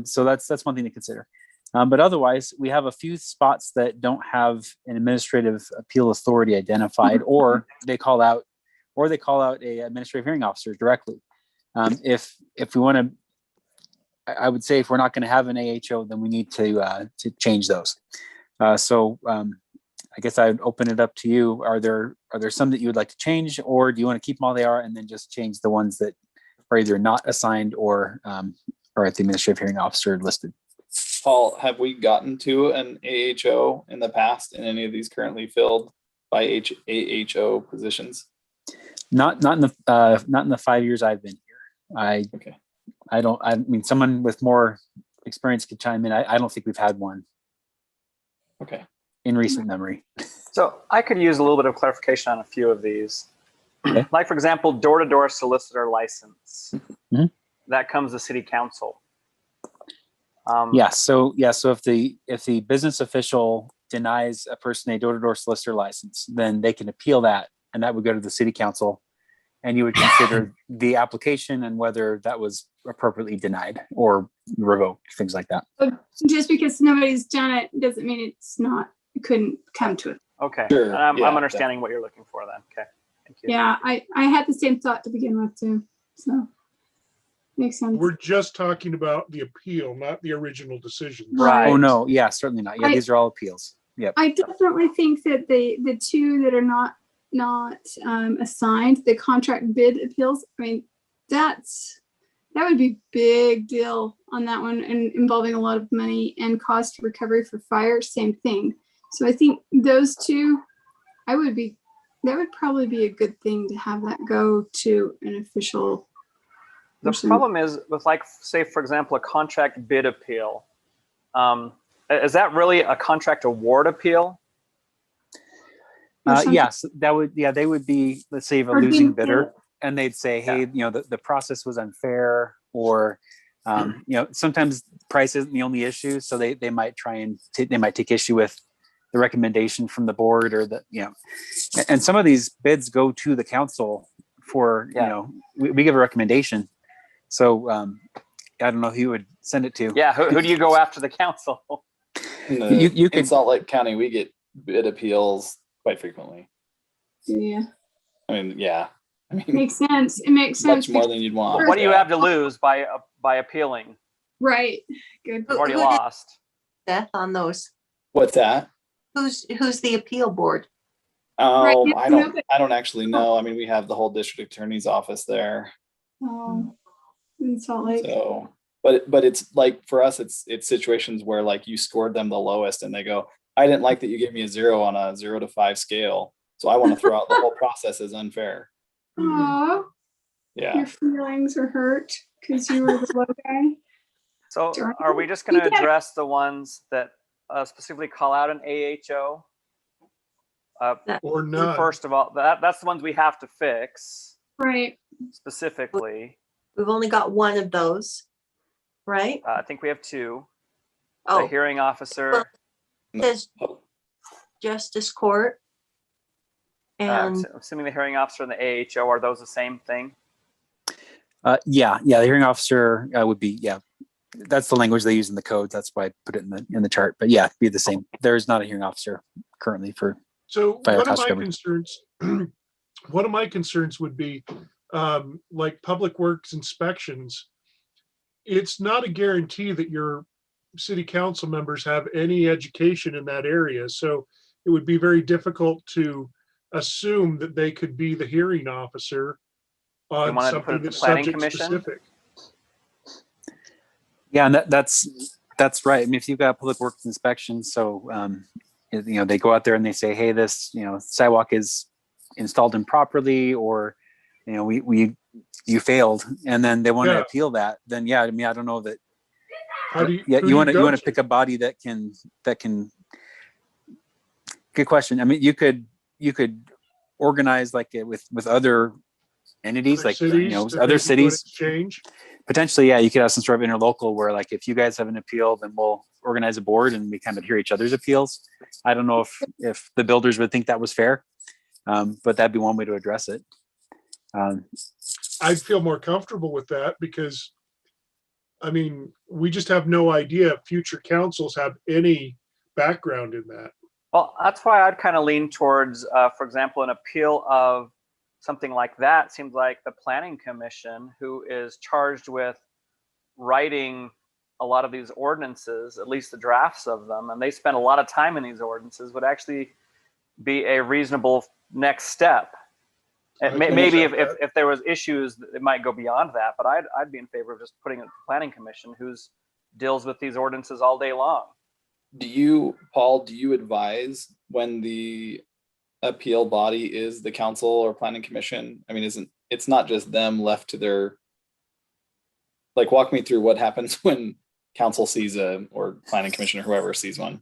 So that's one thing to consider. But otherwise, we have a few spots that don't have an administrative appeal authority identified, or they call out a administrative hearing officer directly. If we want to, I would say if we're not going to have an AHO, then we need to change those. I guess I'd open it up to you. Are there some that you would like to change, or do you want to keep them all they are and then just change the ones that are either not assigned or at the administrative hearing officer listed? Paul, have we gotten to an AHO in the past in any of these currently filled by AHO positions? Not in the 5 years I've been here. I mean, someone with more experience could chime in. I don't think we've had one. Okay. in recent memory. So I could use a little bit of clarification on a few of these. Okay. Like, for example, door-to-door solicitor license. Mhm. That comes to city council. So if the business official denies a person a door-to-door solicitor license, then they can appeal that, and that would go to the city council, and you would consider the application and whether that was appropriately denied or revoked, things like that. But just because nobody's done it doesn't mean it couldn't come to it. Okay. Sure. And I'm Yeah, understanding what you're looking for then. Okay. Thank you. Yeah, I had the same thought to begin with too. So makes sense. We're just talking about the appeal, not the original decision. Right. Oh no, yeah, certainly not. Yeah, these are all appeals. Yep. I definitely think that the two that are not assigned, the contract bid appeals, I mean, that would be big deal on that one, and involving a lot of money and cost recovery for fire, same thing. So I think those two, that would probably be a good thing to have that go to an official The person. problem is with, like, say, for example, a contract bid appeal. Is that really a contract award appeal? Yes, that would, they would be, let's say, a Or losing being bidder, paid. and they'd say, hey, the process was unfair, or sometimes price isn't the only issue, so they might try and they might take issue with the recommendation from the board, or and some of these bids go to the council for, we give a recommendation. So I don't know who you would send it to. Yeah, who do you go after the council? You could, in Salt Lake County, we get bid appeals quite frequently. Yeah, I mean, yeah. I mean, makes sense. It makes sense. much more than you'd want. What do you have to lose by appealing? Right. Good. You've already Who did lost. Beth, on those? What's that? Who's the appeal board? Oh, Right, I don't actually know. I mean, we have the whole district attorney's office there. In Salt Lake. So, but it's like, for us, it's situations where, like, you scored them the lowest and they go, I didn't like that you gave me a 0 on a 0 to 5 scale. So I want to throw out the whole process as unfair. Aw, Yeah. your feelings are hurt because you were the low guy. So Darn. are we just going to Yeah. address the ones that specifically call out an AHO? Or none. First of all, that's the ones we have to fix Right. specifically. We've only got one of those, right? I think we have two. Oh. The hearing officer. Says justice court. And Assuming the hearing officer and the AHO, are those the same thing? the hearing officer would be, that's the language they use in the codes. That's why I put it in the chart. But yeah, it'd be the same. There is not a hearing officer currently for So fire one of cost my recovery. concerns, one of my concerns would be like public works inspections. It's not a guarantee that your city council members have any education in that area. So it would be very difficult to assume that they could be the hearing officer on wanted to put something it to that's planning subject commission? specific. Yeah, and that's right. I mean, if you've got public works inspection, so they go out there and they say, hey, this sidewalk is installed improperly, or you failed, and then they want to appeal that. Then I mean, I don't know that. How do you? You want to pick a body that can. Good question. I mean, you could organize like it with other entities, like other cities. Change. Potentially, yeah, you could have some sort of interlocal where, like, if you guys have an appeal, then we'll organize a board and we kind of hear each other's appeals. I don't know if the builders would think that was fair, but that'd be one way to address it. I'd feel more comfortable with that because, I mean, we just have no idea if future councils have any background in that. Well, that's why I'd kind of lean towards, for example, an appeal of something like that. Seems like the planning commission, who is charged with writing a lot of these ordinances, at least the drafts of them, and they spend a lot of time in these ordinances, would actually be a reasonable next step. Maybe if there was issues, it might go beyond that, but I'd be in favor of just putting it to the planning commission, who's deals with these ordinances all day long. Paul, do you advise when the appeal body is the council or planning commission? I mean, it's not just them left to their, like, walk me through what happens when council sees or planning commission or whoever sees one.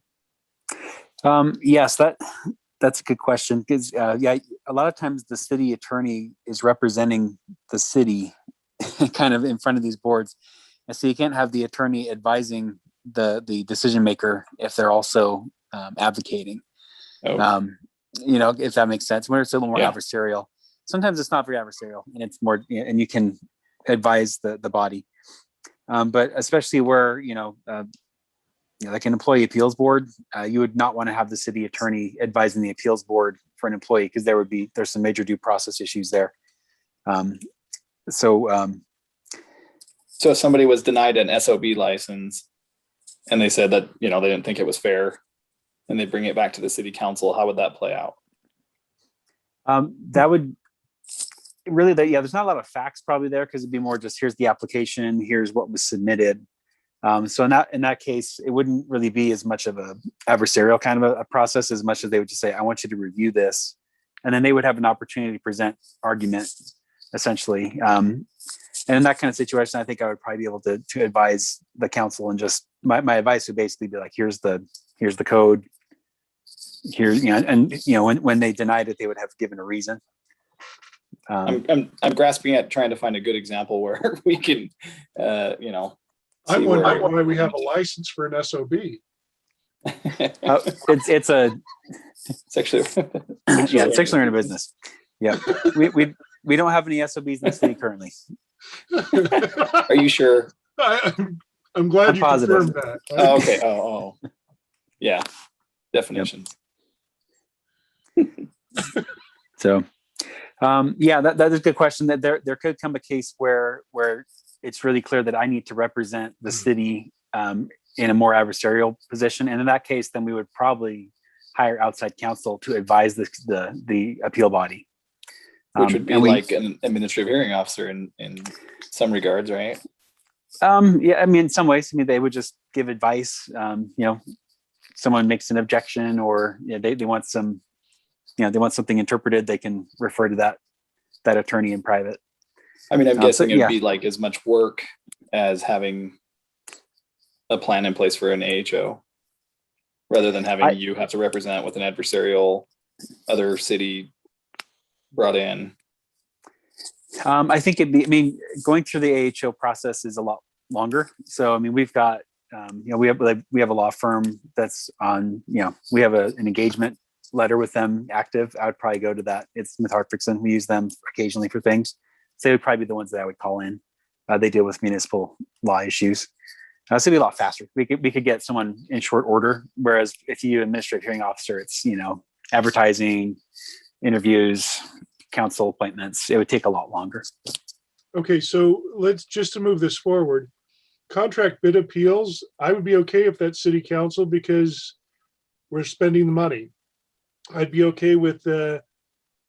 Yes, that's a good question, because yeah, a lot of times the city attorney is representing the city kind of in front of these boards. And so you can't have the attorney advising the decision maker if they're also advocating. You know, if that makes sense, when it's a little more adversarial. Sometimes it's not very adversarial, and it's more, and you can advise the body. But especially where, like an employee appeals board, you would not want to have the city attorney advising the appeals board for an employee, because there's some major due process issues there. So if somebody was denied an SOB license and they said that, they didn't think it was fair, and they bring it back to the city council, how would that play out? That would really, there's not a lot of facts probably there, because it'd be more just, here's the application, here's what was submitted. So in that case, it wouldn't really be as much of a adversarial kind of a process, as much as they would just say, I want you to review this. And then they would have an opportunity to present argument, essentially. And in that kind of situation, I think I would probably be able to advise the council, and just my advice would basically be like, here's the code here, when they denied it, they would have given a reason. I'm grasping at trying to find a good example where we can, I'm wondering why we have a license for an SOB. It's actually it's actually in a business. Yeah, we don't have any SOBs in the city currently. Are you sure? I'm glad you positive. confirmed that. Oh, okay. Oh, yeah. Definitions. So, yeah, that is a good question. That there could come a case where it's really clear that I need to represent the city in a more adversarial position, and in that case, then we would probably hire outside counsel to advise the appeal body, which would be like an administrative hearing officer in some regards, right? Yeah, I mean, in some ways, they would just give advice. Someone makes an objection, or they want some, they want something interpreted, they can refer to that attorney in private. I mean, I'm guessing it'd be like as much work as having a plan in place for an AHO, rather than having you have to represent with an adversarial other city brought in. I think going through the AHO process is a lot longer. So, we've got, we have a law firm that's on, we have an engagement letter with them active. I would probably go to that. It's Smith Hartfordson. We use them occasionally for things. So they would probably be the ones that I would call in. They deal with municipal law issues. So it'd be a lot faster. We could get someone in short order. Whereas if you administrative hearing officer, it's, advertising, interviews, council appointments. It would take a lot longer. Okay, so let's just to move this forward. Contract bid appeals, I would be okay if that's city council, because we're spending the money. I'd be okay with the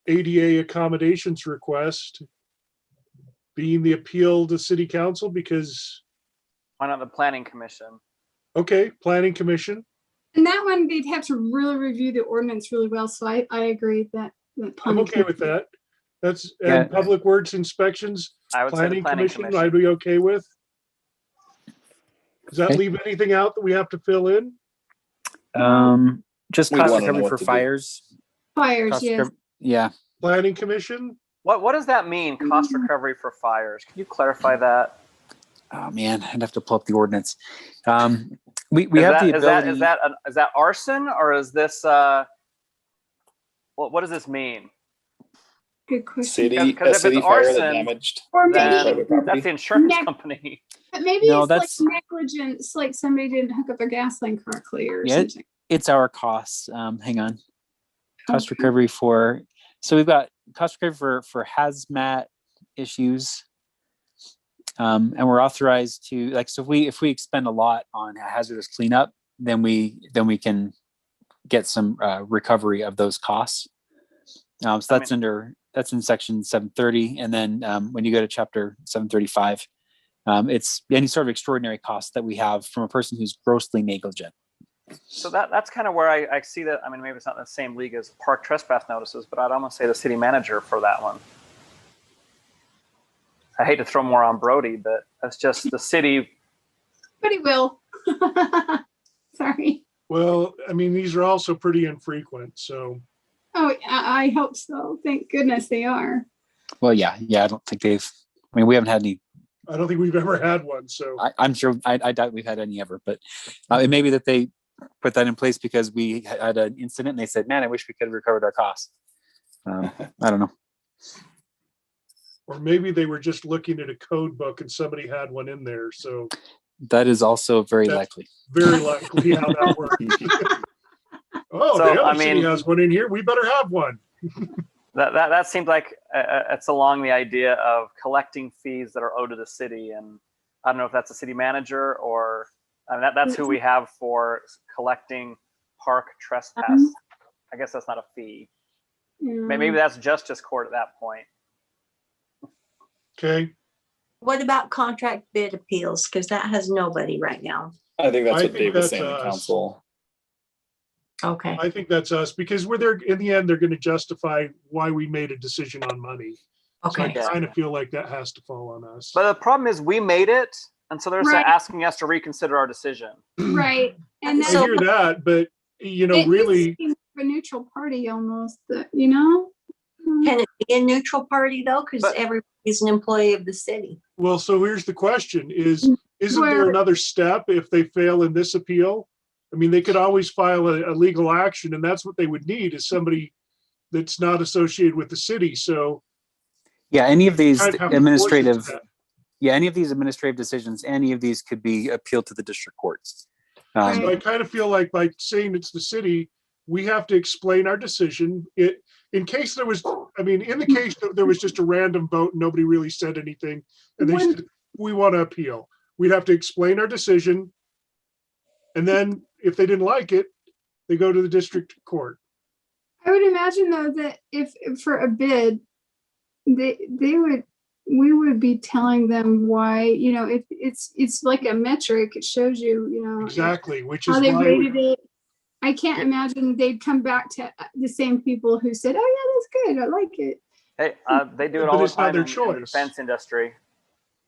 ADA accommodations request being the appeal to city council, because. Why not the planning commission? Okay, planning commission. And that one, they'd have to really review the ordinance really well. So I agree that. I'm okay with that. That's and public works inspections. I would say the planning commission. I'd be okay with. Does that leave anything out that we have to fill in? Just cost recovery for fires. Fires, yes. Yeah. Planning commission. What does that mean? Cost recovery for fires? Can you clarify that? Oh man, I'd have to pull up the ordinance. We have the ability. Is that arson, or is this? What does this mean? Good question. City fire that damaged. Or maybe that's the insurance company. But maybe it's like negligence, like somebody didn't hook up their gas line correctly or something. It's our costs. Hang on. Cost recovery for, so we've got cost recovery for hazmat issues. And we're authorized to, like, so if we expend a lot on hazardous cleanup, then we can get some recovery of those costs. So that's in section 730. And then when you go to chapter 735, it's any sort of extraordinary cost that we have from a person who's grossly negligent. So that's kind of where I see that. I mean, maybe it's not in the same league as park trespass notices, but I'd almost say the city manager for that one. I hate to throw more on Brody, but that's just the city. But he will. Sorry. Well, I mean, these are also pretty infrequent, so. Oh, I hope so. Thank goodness they are. Well, yeah, I don't think we haven't had any. I don't think we've ever had one, so. I'm sure, I doubt we've had any ever, but it may be that they put that in place because we had an incident and they said, man, I wish we could have recovered our costs. I don't know. Or maybe they were just looking at a code book and somebody had one in there, so. That is also very That's likely. Very likely how that works. Oh, So, the I other city mean- has one in here. We better have one. That seems like it's along the idea of collecting fees that are owed to the city, and I don't know if that's a city manager or that's who we have for collecting park trespass. I guess that's not a fee. Maybe that's justice court at that point. Okay. What about contract bid appeals? Because that has nobody right now. I think that's I what think Dave was that's saying in us. council. Okay. I think that's us because we're there in the end, they're going to justify why we made a decision on money. Okay. So I kind of feel like that has to fall on us. But the problem is we made it, and so they're Right. asking us to reconsider our decision. Right. And I then hear that, but you know, it really, seems like a neutral party almost, you know? Can it be a neutral party though? Because But- everybody's an employee of the city. well, so here's the question isn't there Where- another step if they fail in this appeal? I mean, they could always file a legal action and that's what they would need is somebody that's not associated with the city. So Yeah, any of these kind of have to force it to administrative, that. any of these administrative decisions, any of these could be appealed to the district courts. So I kind of feel like by saying it's the city, we have to explain our decision. In case there was, I mean, in the case that there was just a random vote and nobody really said anything, and they When- said, we want to appeal, we'd have to explain our decision. And then if they didn't like it, they go to the district court. I would imagine though that if for a bid, we would be telling them why, you know, if it's like a metric, it shows you, you know. Exactly, which is How they why rated it. I can't imagine they'd come back to the same people who said, oh yeah, that's good, I like it. Hey, they do it But all the it's not time their in the choice. defense industry.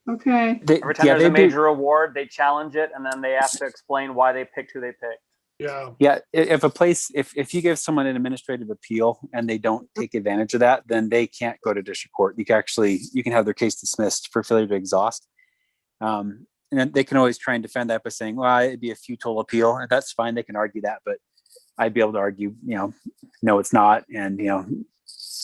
Okay. Every time there's a major award, they challenge it, and then they have to explain why they picked who they picked. Yeah. Yeah, if you give someone an administrative appeal and they don't take advantage of that, then they can't go to district court. You can have their case dismissed for failure to exhaust. And then they can always try and defend that by saying, well, it'd be a futile appeal. And that's fine. They can argue that, but I'd be able to argue, you know, no, it's not. And, you know,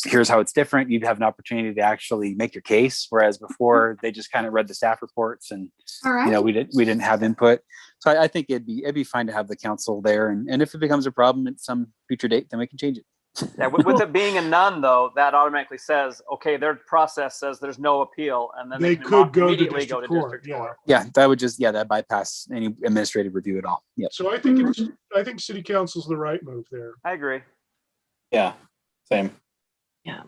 here's how it's different. You'd have an opportunity to actually make your case. Whereas before they just kind of read the staff reports and, All right. you know, we didn't have input. So I think it'd be fine to have the council there. And if it becomes a problem at some future date, then we can change it. Yeah, with it being a none, though, that automatically says, okay, their process says there's no appeal, and then They can could go to immediately go to district court, district court. Yeah, that would that bypass any administrative review at all. Yep. So I think city council's the right move there. I agree. Yeah, same. Yeah.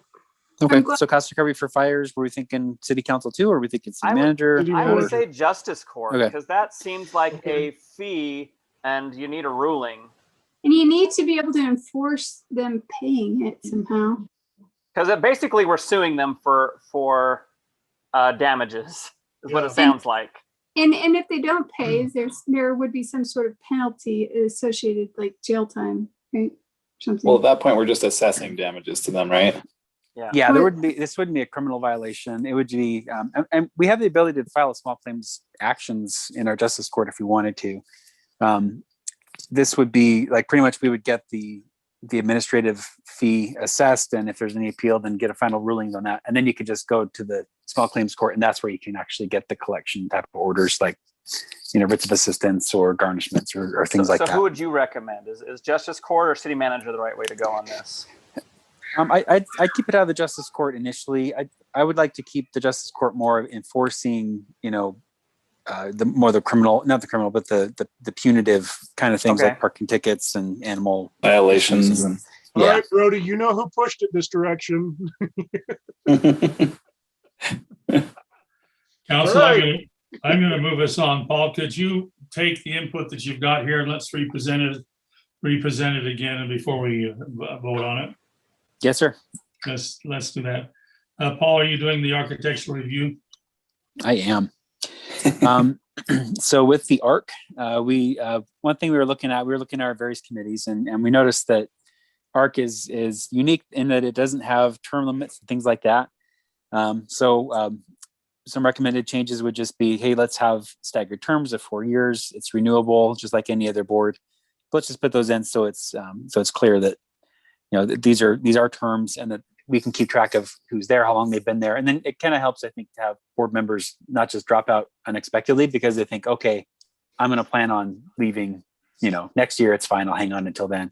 Okay, so cost recovery for fires, were we thinking city council too, or were we thinking city manager? I would say justice court, Okay. because that seems like a fee, and you need a ruling. And you need to be able to enforce them paying it somehow. Because basically we're suing them for damages, is what it sounds like. And if they don't pay, there would be some sort of penalty associated, like jail time, right? Something. Well, at that point, we're just assessing damages to them, right? Yeah, this wouldn't be a criminal violation. It would be, and we have the ability to file a small claims actions in our justice court if we wanted to. This would be like pretty much we would get the administrative fee assessed, and if there's any appeal, then get a final ruling on that, and then you can just go to the small claims court, and that's where you can actually get the collection type of orders, like, you know, writs of assistance or garnishments or things like so that. who would you recommend? Is justice court or city manager the right way to go on this? I'd keep it out of the justice court initially. I would like to keep the justice court more enforcing, you know, the criminal, not the criminal, but the punitive kind of things, Okay. like parking tickets and animal violations. And, All yeah. right, Brody, you know who pushed it this direction. Council, All right. I'm going to move us on. Paul, could you take the input that you've got here and let's represent it again and before we vote on it? Yes, sir. Let's do that. Paul, are you doing the architectural review? I am. So with the ARC, one thing we were looking at our various committees, and we noticed that ARC is unique in that it doesn't have term limits and things like that. Some recommended changes would just be, hey, let's have staggered terms of 4 years. It's renewable, just like any other board. Let's just put those in so it's clear that these are terms, and that we can keep track of who's there, how long they've been there. And then it kind of helps, I think, to have board members not just drop out unexpectedly because they think, okay, I'm going to plan on leaving, next year. It's fine. I'll hang on until then.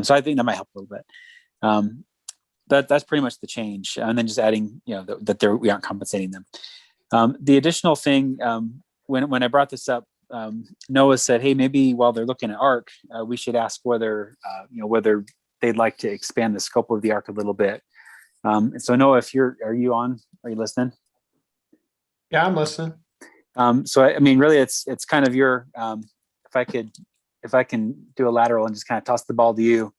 So I think that might help a little bit. That's pretty much the change. And then just adding, that we aren't compensating them. The additional thing, when I brought this up, Noah said, hey, maybe while they're looking at ARC, we should ask whether they'd like to expand the scope of the ARC a little bit. And so Noah, are you listening? Yeah, I'm listening. So I mean, really it's kind of your, if I can do a lateral and just kind of toss the ball to you,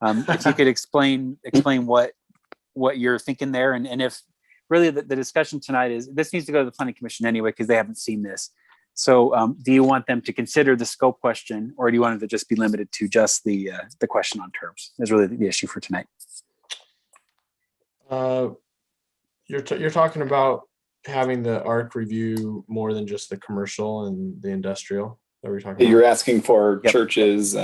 if you could explain what you're thinking there. And if really the discussion tonight is, this needs to go to the planning commission anyway, because they haven't seen this. So do you want them to consider the scope question, or do you want it to just be limited to just the question on terms? Is really the issue for tonight. You're talking about having the ARC review more than just the commercial and the industrial that we're talking about. You're asking for churches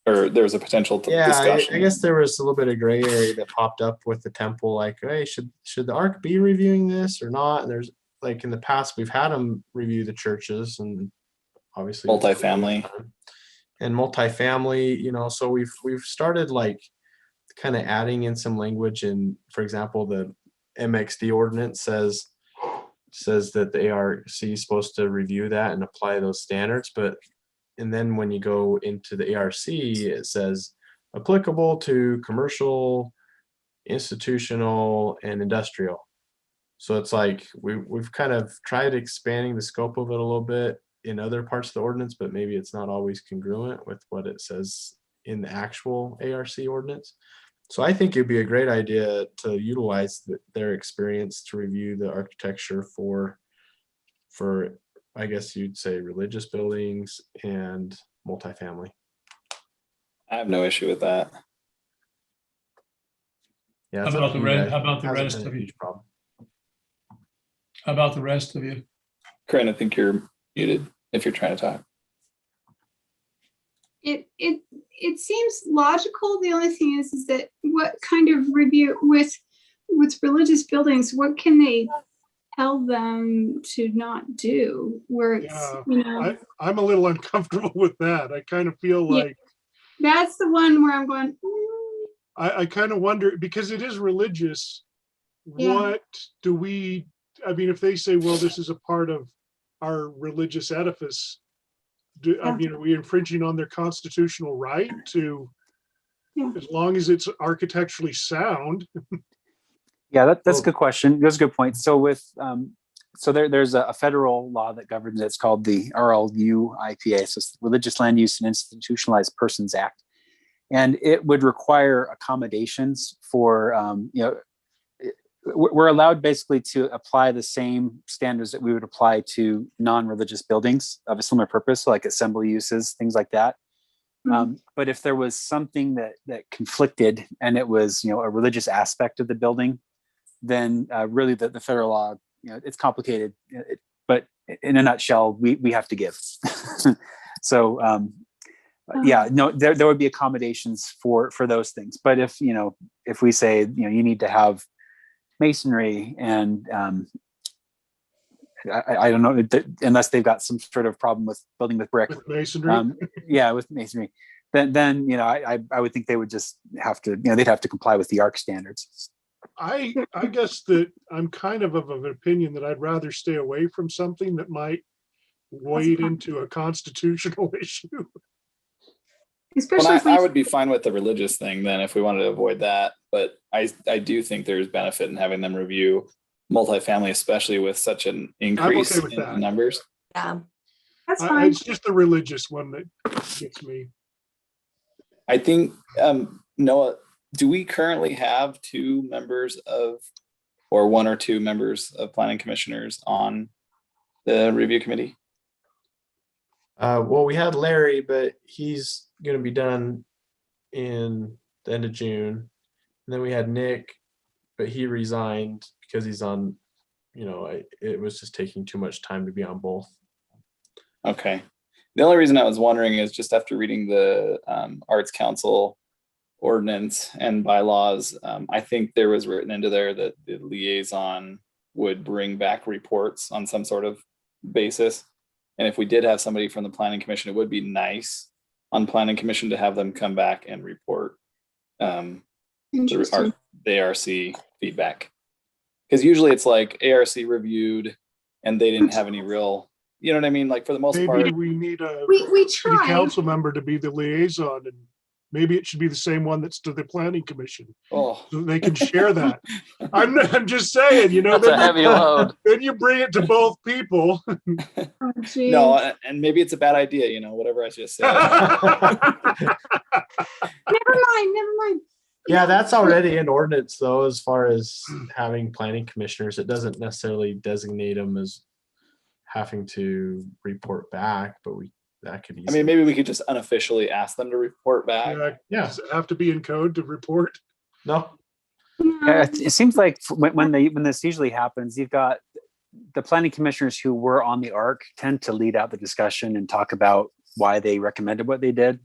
or there was a potential discussion. I guess there was a little bit of gray area that popped up with the temple, like, hey, should the ARC be reviewing this or not? And there's, like, in the past, we've had them review the churches and obviously multifamily. So we've started like kind of adding in some language. And for example, the MXD ordinance says that the ARC is supposed to review that and apply those standards. And then when you go into the ARC, it says applicable to commercial, institutional, and industrial. So it's like we've kind of tried expanding the scope of it a little bit in other parts of the ordinance, but maybe it's not always congruent with what it says in the actual ARC ordinance. So I think it'd be a great idea to utilize their experience to review the architecture for I guess you'd say religious buildings and multifamily. I have no issue with that. Yeah. How about the rest of you? Problem. How about the rest of you? Corinne, I think you're muted if you're trying to talk. It seems logical. The only thing is that what kind of review with religious buildings, what can they tell them to not do? Where it's, I'm a little uncomfortable with that. I kind of feel like that's the one where I'm going. I kind of wonder, because it is religious. What do we? I mean, if they say, well, this is a part of our religious edifice, are we infringing on their constitutional right to, as long as it's architecturally sound? Yeah, that's a good question. That's a good point. So with there's a federal law that governs it. It's called the RLU-IPA, so it's the Religious Land Use and Institutionalized Persons Act, and it would require accommodations for we're allowed basically to apply the same standards that we would apply to non-religious buildings of a similar purpose, so like assembly uses, things like that. Mm-hmm. But if there was something that conflicted and it was, a religious aspect of the building, then really the federal law, it's complicated, but in a nutshell, we have to give. So there would be accommodations for those things. But if we say, you need to have masonry and I don't know, unless they've got some sort of problem with building with brick. With masonry? With masonry. Then I would think they would just have to, they'd have to comply with the ARC standards. I guess that I'm kind of an opinion that I'd rather stay away from something that might wade into a constitutional issue. Especially I would be fine with the religious thing then if we wanted to avoid that. But I do think there's benefit in having them review multifamily, especially with such an increase in numbers. Yeah, that's fine. It's just the religious one that gets me. I think, Noah, do we currently have one or two members of planning commissioners on the review committee? Well, we had Larry, but he's going to be done in the end of June. And then we had Nick, but he resigned because he's on, it was just taking too much time to be on both. Okay. The only reason I was wondering is just after reading the Arts Council ordinance and bylaws, I think there was written into there that the liaison would bring back reports on some sort of basis. And if we did have somebody from the Planning Commission, it would be nice on Planning Commission to have them come back and report the ARC feedback. Because usually it's like ARC reviewed and they didn't have any real, you know what I mean? Like for the most part. Maybe we need a We city try. council member to be the liaison, and maybe it should be the same one that's to the planning commission. Oh. So they can share that. I'm just saying, That's a heavy load. Then you bring it to both people. No, and maybe it's a bad idea, whatever I just said. Never mind. Yeah, that's already an ordinance though, as far as having planning commissioners. It doesn't necessarily designate them as having to report back, but that could easily. I mean, maybe we could just unofficially ask them to report back. Yeah. Does it have to be in code to report? No. Yeah, it seems like when this usually happens, you've got the planning commissioners who were on the ARC tend to lead out the discussion and talk about why they recommended what they did.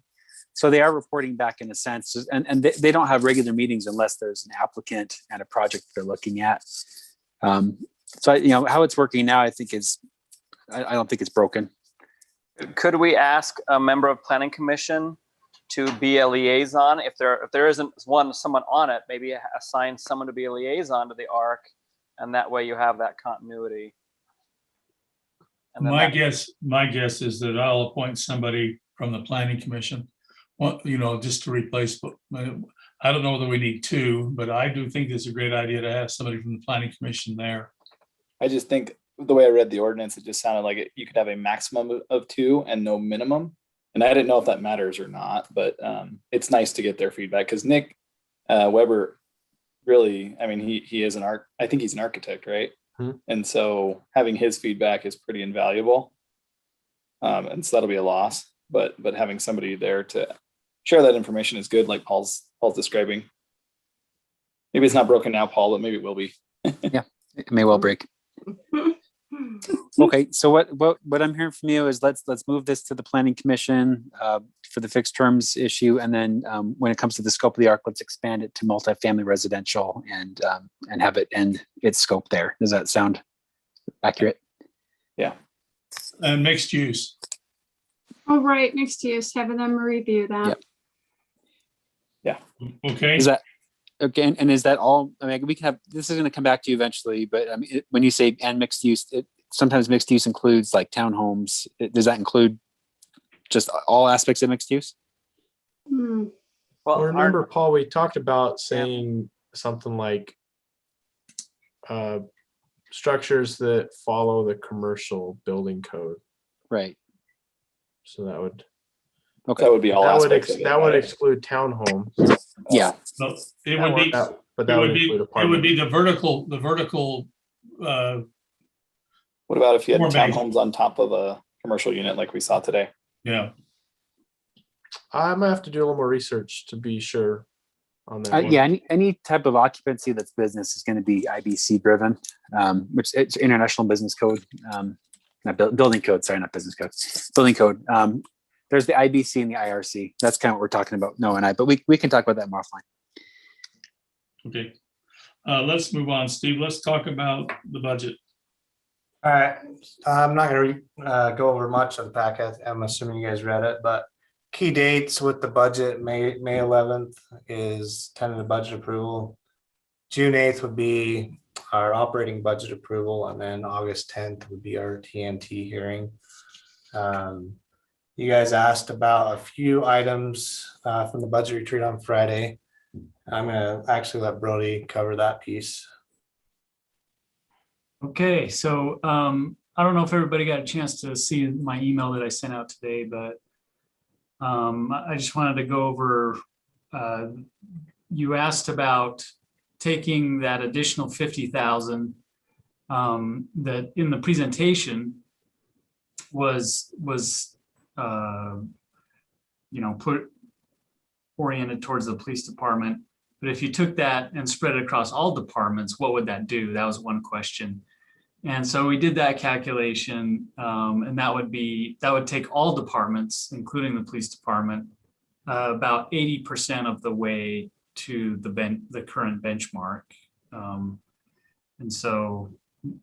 So they are reporting back in a sense, and they don't have regular meetings unless there's an applicant and a project they're looking at. So how it's working now, I think I don't think it's broken. Could we ask a member of Planning Commission to be a liaison? If there isn't someone on it, maybe assign someone to be a liaison to the ARC, and that way you have that continuity. And then My guess is that I'll appoint somebody from the Planning Commission, just to replace. I don't know whether we need two, but I do think it's a great idea to have somebody from the Planning Commission there. I just think the way I read the ordinance, it just sounded like you could have a maximum of two and no minimum. And I didn't know if that matters or not, but it's nice to get their feedback because Nick Weber really, I mean, he is I think he's an architect, right? And so having his feedback is pretty invaluable. And so that'll be a loss, but having somebody there to share that information is good. Like Paul's describing. Maybe it's not broken now, Paul, but maybe it will be. Yeah, it may well break. Okay, so what I'm hearing from you is let's move this to the Planning Commission for the fixed terms issue, and then when it comes to the scope of the ARC, let's expand it to multifamily residential and have it end its scope there. Does that sound accurate? Yeah. And mixed use. All right, mixed use, having them review that. Yep. Yeah. Okay. Is that okay? And is that all? I mean, we can have this is going to come back to you eventually, but I mean, when you say and mixed use, sometimes mixed use includes like townhomes. Does that include just all aspects of mixed use? Well, remember, Paul, we talked about saying something like structures that follow the commercial building code. Right. So that would. Okay. That would be all aspects. That would exclude townhomes. Yeah. No, it would be. But that would include it would be the vertical. What about if you had townhomes on top of a commercial unit like we saw today? Yeah. I might have to do a little more research to be sure on that. Yeah, any type of occupancy that's business is going to be IBC driven, which it's International Business Code, not building code. Sorry, not business code, building code. There's the IBC and the IRC. That's kind of what we're talking about, Noah and I. But we can talk about that more offline. Okay, let's move on, Steve. Let's talk about the budget. All right, I'm not going to go over much of the packet. I'm assuming you guys read it, but key dates with the budget: May 11th is tentative budget approval. June 8th would be our operating budget approval, and then August 10th would be our TNT hearing. You guys asked about a few items from the budget retreat on Friday. I'm going to actually let Brody cover that piece. Okay, so I don't know if everybody got a chance to see my email that I sent out today, but I just wanted to go over, you asked about taking that additional 50,000 that in the presentation was put oriented towards the police department. But if you took that and spread it across all departments, what would that do? That was one question. And so we did that calculation, and that would take all departments, including the police department, about 80% of the way to the current benchmark. And so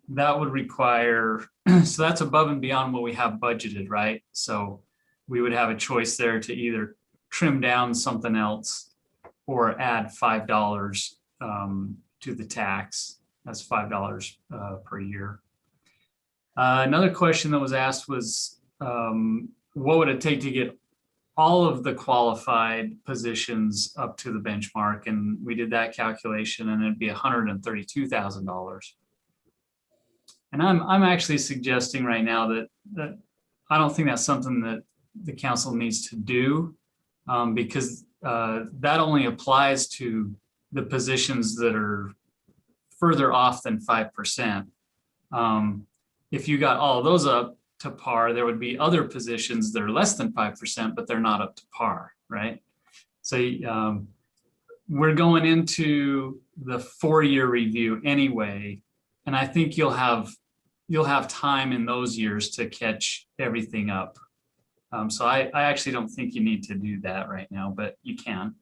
that would require, so that's above and beyond what we have budgeted, right? So we would have a choice there to either trim down something else or add $5 to the tax. That's $5 per year. Another question that was asked was, what would it take to get all of the qualified positions up to the benchmark? And we did that calculation, and it'd be $132,000. And I'm actually suggesting right now that I don't think that's something that the council needs to do, because that only applies to the positions that are further off than 5%. If you got all of those up to par, there would be other positions that are less than 5%, but they're not up to par, right? So we're going into the 4-year review anyway, and I think you'll have time in those years to catch everything up. So I actually don't think you need to do that right now, but you can,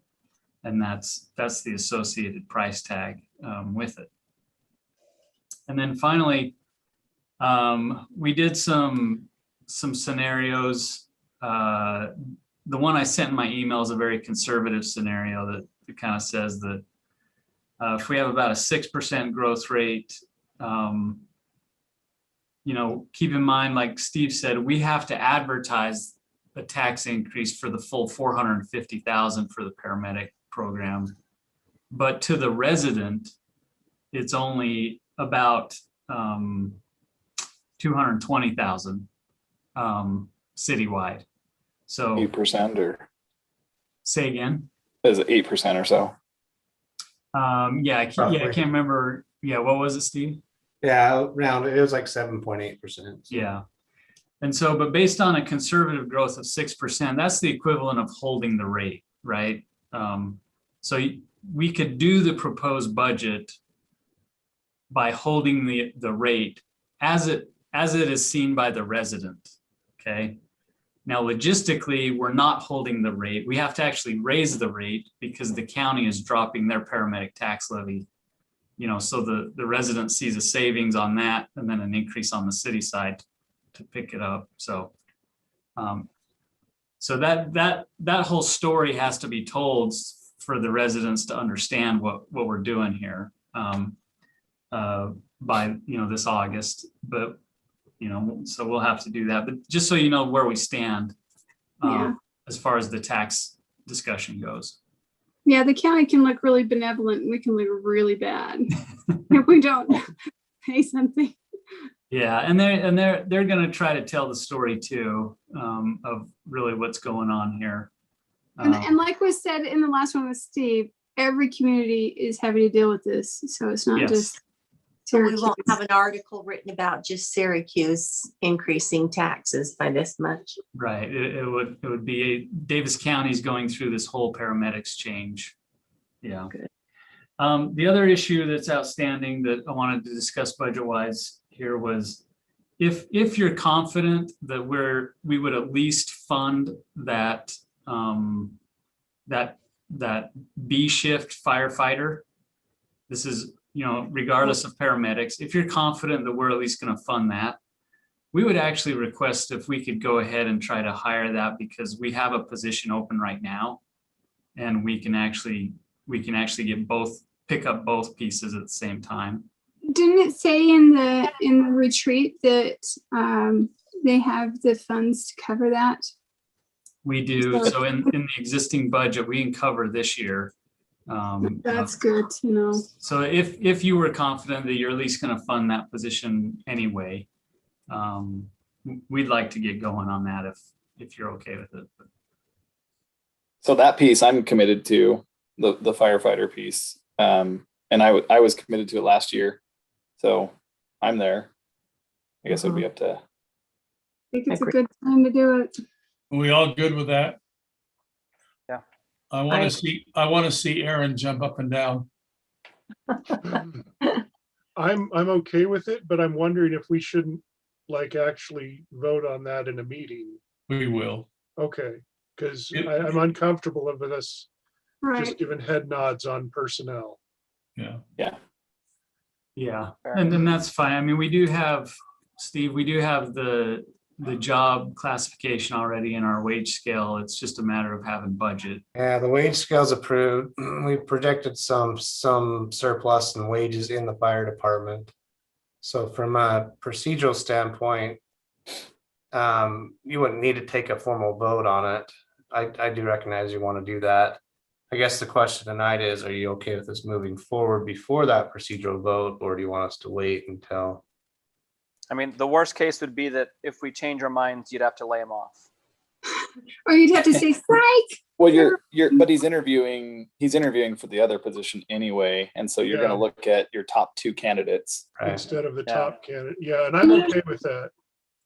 and that's the associated price tag with it. And then finally, we did some scenarios. The one I sent in my email is a very conservative scenario that kind of says that if we have about a 6% growth rate, keep in mind, like Steve said, we have to advertise a tax increase for the full $450,000 for the paramedic program. But to the resident, it's only about $220,000 citywide. So 8% or say again? Is it 8% or so? I can't remember. Yeah, what was it, Steve? Yeah, around it was like 7.8%. Yeah. And so, but based on a conservative growth of 6%, that's the equivalent of holding the rate, right? So we could do the proposed budget by holding the rate as it is seen by the resident, okay? Now, logistically, we're not holding the rate. We have to actually raise the rate because the county is dropping their paramedic tax levy. So the resident sees a savings on that and then an increase on the city side to pick it up. So that whole story has to be told for the residents to understand what we're doing here by this August. But so we'll have to do that. But just so you know where we stand as far as the tax discussion goes. Yeah, the county can look really benevolent and we can look really bad if we don't pay something. Yeah, and they're going to try to tell the story too of really what's going on here. And like was said in the last one with Steve, every community is having to deal with this, so it's not just So we Syracuse. won't have an article written about just Syracuse increasing taxes by this much. Right. It would be Davis County's going through this whole paramedics change. Yeah. Good. The other issue that's outstanding that I wanted to discuss budget-wise here was if you're confident that we would at least fund that that B shift firefighter. This is, regardless of paramedics, if you're confident that we're at least going to fund that, we would actually request if we could go ahead and try to hire that, because we have a position open right now and we can actually pick up both pieces at the same time. Didn't it say in the retreat that they have the funds to cover that? We do. So in the existing budget, we can cover this year. That's good to know. So if you were confident that you're at least going to fund that position anyway, we'd like to get going on that if you're okay with it. So that piece I'm committed to, the firefighter piece, and I was committed to it last year, so I'm there. I guess it would be up to. I think it's a good time to do it. Are we all good with that? Yeah. I want to see Aaron jump up and down. I'm okay with it, but I'm wondering if we shouldn't like actually vote on that in a meeting. We will. Okay, because I'm uncomfortable with us just giving head nods on personnel. Yeah. Yeah. Yeah, and then that's fine. I mean, we do have, Steve, we do have the job classification already in our wage scale. It's just a matter of having budget. Yeah, the wage scale's approved. We projected some surplus in wages in the fire department. So from a procedural standpoint, you wouldn't need to take a formal vote on it. I do recognize you want to do that. I guess the question tonight is, are you okay with us moving forward before that procedural vote, or do you want us to wait until? I mean, the worst case would be that if we change our minds, you'd have to lay him off. Or you'd have to say, psych. Well, but he's interviewing for the other position anyway. And so you're going to look at your top 2 candidates. Instead of the top candidate. Yeah, and I'm okay with that.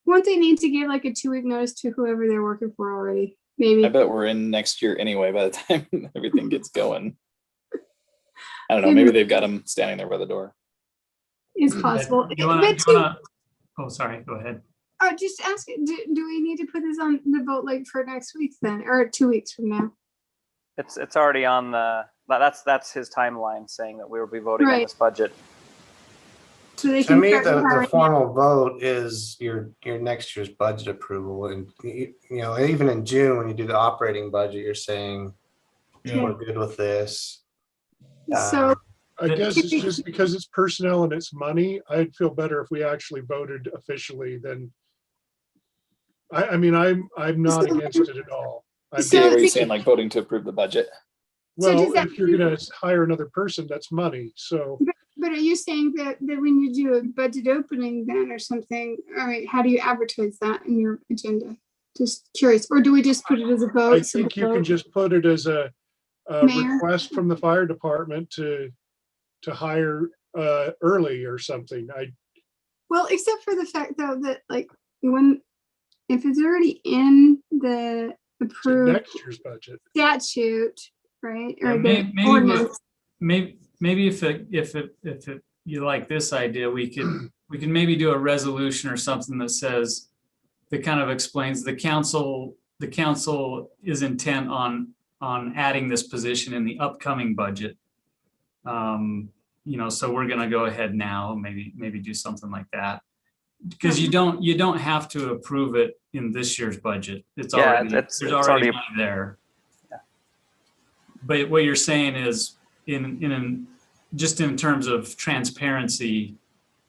Won't they need to give like a 2-week notice to whoever they're working for already? Maybe. I bet we're in next year anyway by the time everything gets going. I don't know. Maybe they've got him standing there by the door. It's possible. Oh, sorry. Go ahead. Just ask, do we need to put this on the vote like for next week then, or 2 weeks from now? It's already on the, that's his timeline saying that we will be voting on this budget. So they To can me, start the hiring formal vote is your next year's budget approval. And, you know, even in June, when you do the operating budget, you're saying, we're good with this. So I guess it's just because it's personnel and it's money, I'd feel better if we actually voted officially than, I mean, I'm not against it at all. Dave, are you saying like voting to approve the budget? Well, if you're gonna hire another person, that's money, so. But are you saying that when you do a budget opening then or something, I mean, how do you advertise that in your agenda? Just curious, or do we just put it as a vote? I think you can just put it as a request from the fire department to hire early or something. Well, except for the fact though that like if it's already in the approved next year's budget statute, right? Or Yeah, the ordinance. Maybe if you like this idea, we can maybe do a resolution or something that says, that kind of explains the council is intent on adding this position in the upcoming budget. You know, so we're going to go ahead now, maybe do something like that, because you don't have to approve it in this year's budget. It's already there's already money there. Yeah. But what you're saying is just in terms of transparency,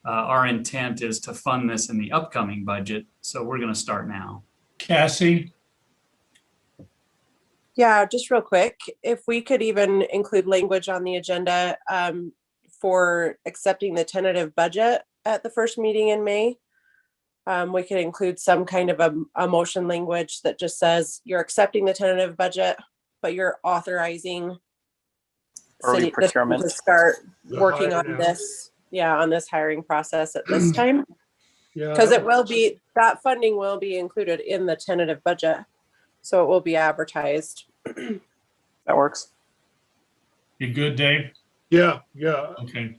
our intent is to fund this in the upcoming budget. So we're going to start now. Cassie? Yeah, just real quick, if we could even include language on the agenda for accepting the tentative budget at the first meeting in May. We could include some kind of a motion language that just says you're accepting the tentative budget, but you're authorizing early procurement to start working on this. Yeah, on this hiring process at this time. Yeah, because it will be, that funding will be included in the tentative budget. So it will be advertised. That works. You good, Dave? Yeah. Okay.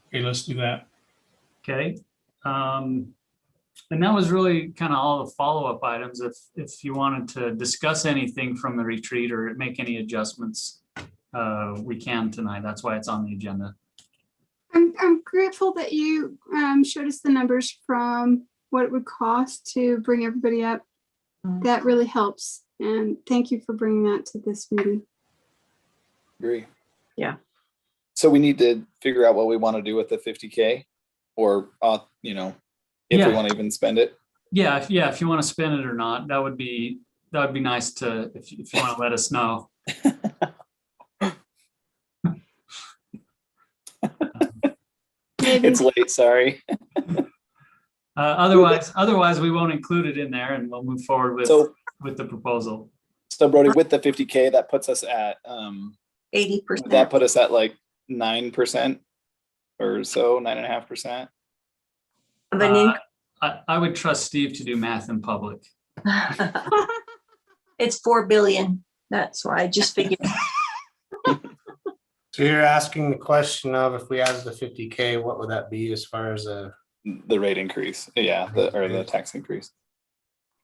Okay, let's do that. Okay. And that was really kind of all the follow-up items. If you wanted to discuss anything from the retreat or make any adjustments, we can tonight. That's why it's on the agenda. I'm grateful that you showed us the numbers from what it would cost to bring everybody up. That really helps. And thank you for bringing that to this meeting. Agree. Yeah. So we need to figure out what we want to do with the 50K, or if we want to even spend it. Yeah. If you want to spend it or not, that would be nice to, if you want to let us know. It's late, sorry. Otherwise we won't include it in there, and we'll move forward with the proposal. So Brody, with the 50K, that puts us at 80%. That put us at like 9% or so, 9.5%. I would trust Steve to do math in public. It's 4 billion. That's why I just figured. So you're asking the question of if we added the 50K, what would that be as far as a? The rate increase, yeah, or the tax increase.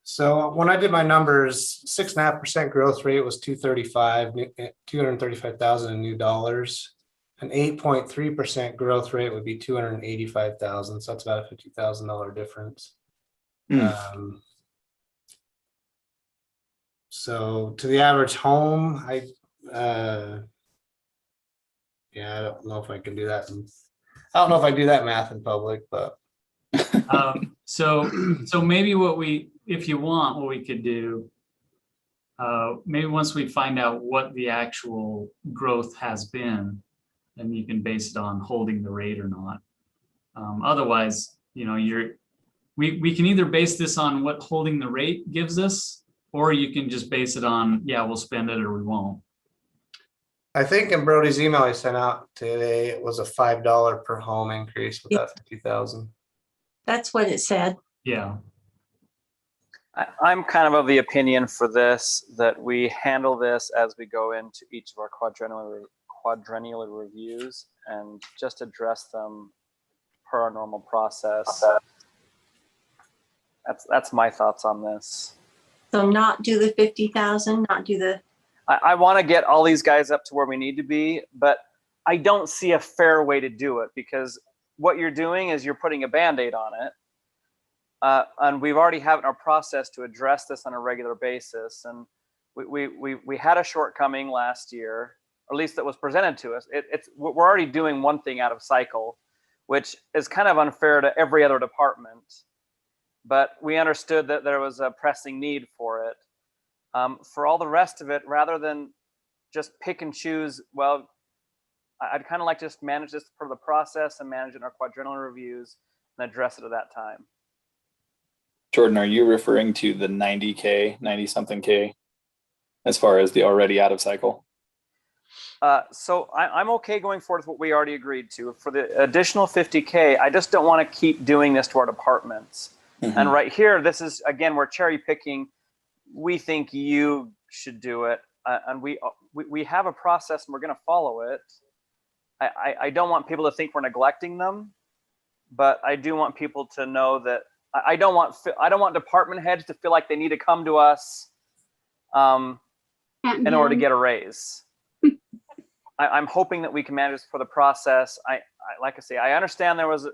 So when I did my numbers, 6.5% growth rate was 235,000 in new dollars. An 8.3% growth rate would be 285,000. So that's about a $50,000 difference. So to the average home, I don't know if I can do that. I don't know if I do that math in public, but so maybe if you want, what we could do, maybe once we find out what the actual growth has been, then you can base it on holding the rate or not. Otherwise, we can either base this on what holding the rate gives us, or you can just base it on, yeah, we'll spend it or we won't. I think in Brody's email he sent out today, it was a $5 per home increase with that 50,000. That's what it said. Yeah. I'm kind of the opinion for this that we handle this as we go into each of our quadrennial reviews and just address them per our normal process. That's my thoughts on this. So not do the 50,000, not do the. I want to get all these guys up to where we need to be, but I don't see a fair way to do it, because what you're doing is you're putting a Band-Aid on it. And we've already have in our process to address this on a regular basis. And we had a shortcoming last year, or at least that was presented to us. We're already doing one thing out of cycle, which is kind of unfair to every other department. But we understood that there was a pressing need for it. For all the rest of it, rather than just pick and choose, well, I'd kind of like to just manage this for the process and manage it in our quadrennial reviews and address it at that time. Jordan, are you referring to the 90 something K as far as the already out of cycle? So I'm okay going forward with what we already agreed to. For the additional 50K, I just don't want to keep doing this to our departments. Mm-hmm. And right here, this is, again, we're cherry picking. We think you should do it. And we have a process and we're going to follow it. I don't want people to think we're neglecting them, but I do want people to know that I don't want department heads to feel like they need to come to us in order to get a raise. I'm hoping that we can manage this for the process. Like I say, I understand there was,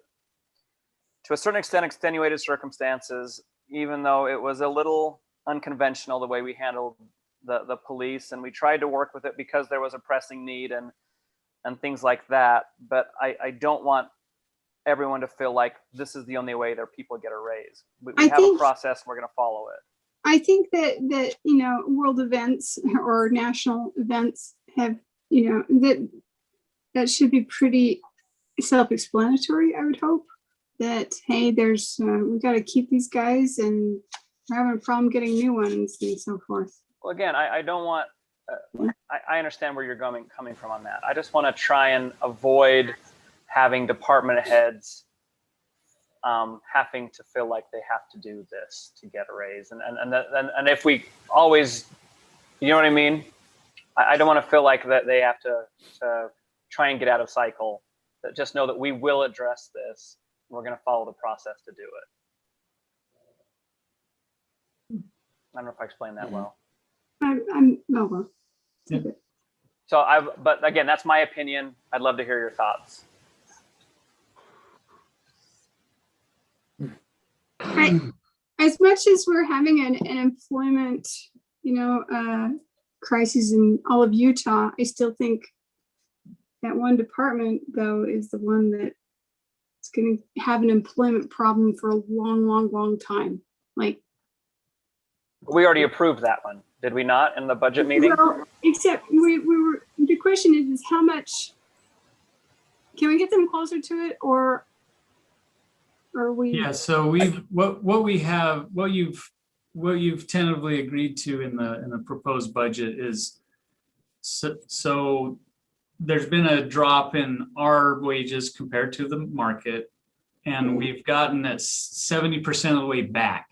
to a certain extent, extenuated circumstances, even though it was a little unconventional the way we handled the police, and we tried to work with it because there was a pressing need and things like that. But I don't want everyone to feel like this is the only way their people get a raise. We have a process and we're going to follow it. I think that world events or national events have, that should be pretty self-explanatory. I would hope that, hey, there's we got to keep these guys, and we're having a problem getting new ones and so forth. Well, again, I don't want. I understand where you're coming from on that. I just want to try and avoid having department heads having to feel like they have to do this to get a raise, and if we always, you know what I mean. I don't want to feel like that they have to try and get out of cycle. That just know that we will address this. We're going to follow the process to do it. I don't know if I explained that well. I'm well. Yeah. So but again, that's my opinion. I'd love to hear your thoughts. As much as we're having an employment, crisis in all of Utah, I still think that one department, though, is the one that is going to have an employment problem for a long time. Like, we already approved that one, did we not, in the budget meeting? Well, except we were. The question is how much can we get them closer to it, or we? Yeah. So what you've tentatively agreed to in the proposed budget is so there's been a drop in our wages compared to the market, and we've gotten it 70% of the way back.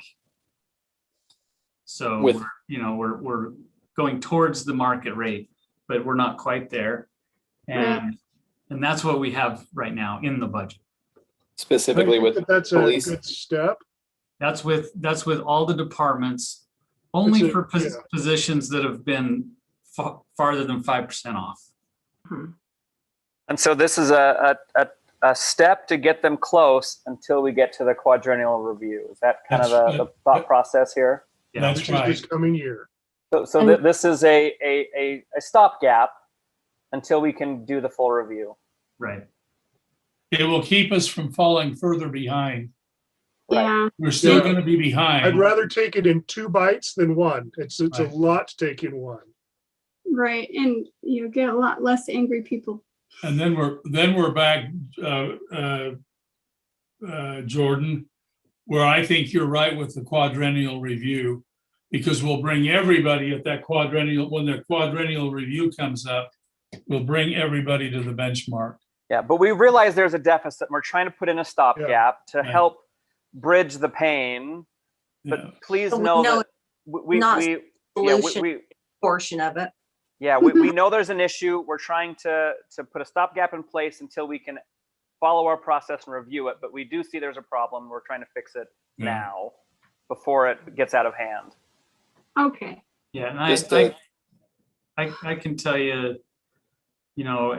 So With- we're, you know, we're going towards the market rate, but we're not quite there. And that's what we have right now in the budget. Specifically I think with that's police. a good step. That's with all the departments, only It's a- for yeah. positions that have been farther than 5% off. And so this is a step to get them close until we get to the quadrennial review. Is that kind of the thought process here? That's Which is right. this coming year. So this is a stopgap until we can do the full review. Right. It will keep us from falling further behind. Yeah. We're still Yeah. going to be behind. I'd rather take it in 2 bites than one. It's Right. a lot to take in one. Right. And you get a lot less angry people. And then we're back, Jordan, where I think you're right with the quadrennial review, because we'll bring everybody at that quadrennial, when the quadrennial review comes up, we'll bring everybody to the benchmark. Yeah, but we realize there's a deficit. We're trying to put in a stopgap to help bridge the pain. But please So we know know that we solution portion of it. Yeah, we know there's an issue. We're trying to put a stopgap in place until we can follow our process and review it. But we do see there's a problem. We're trying to fix it now before it gets out of hand. Okay. Yeah, and I can tell you, you know,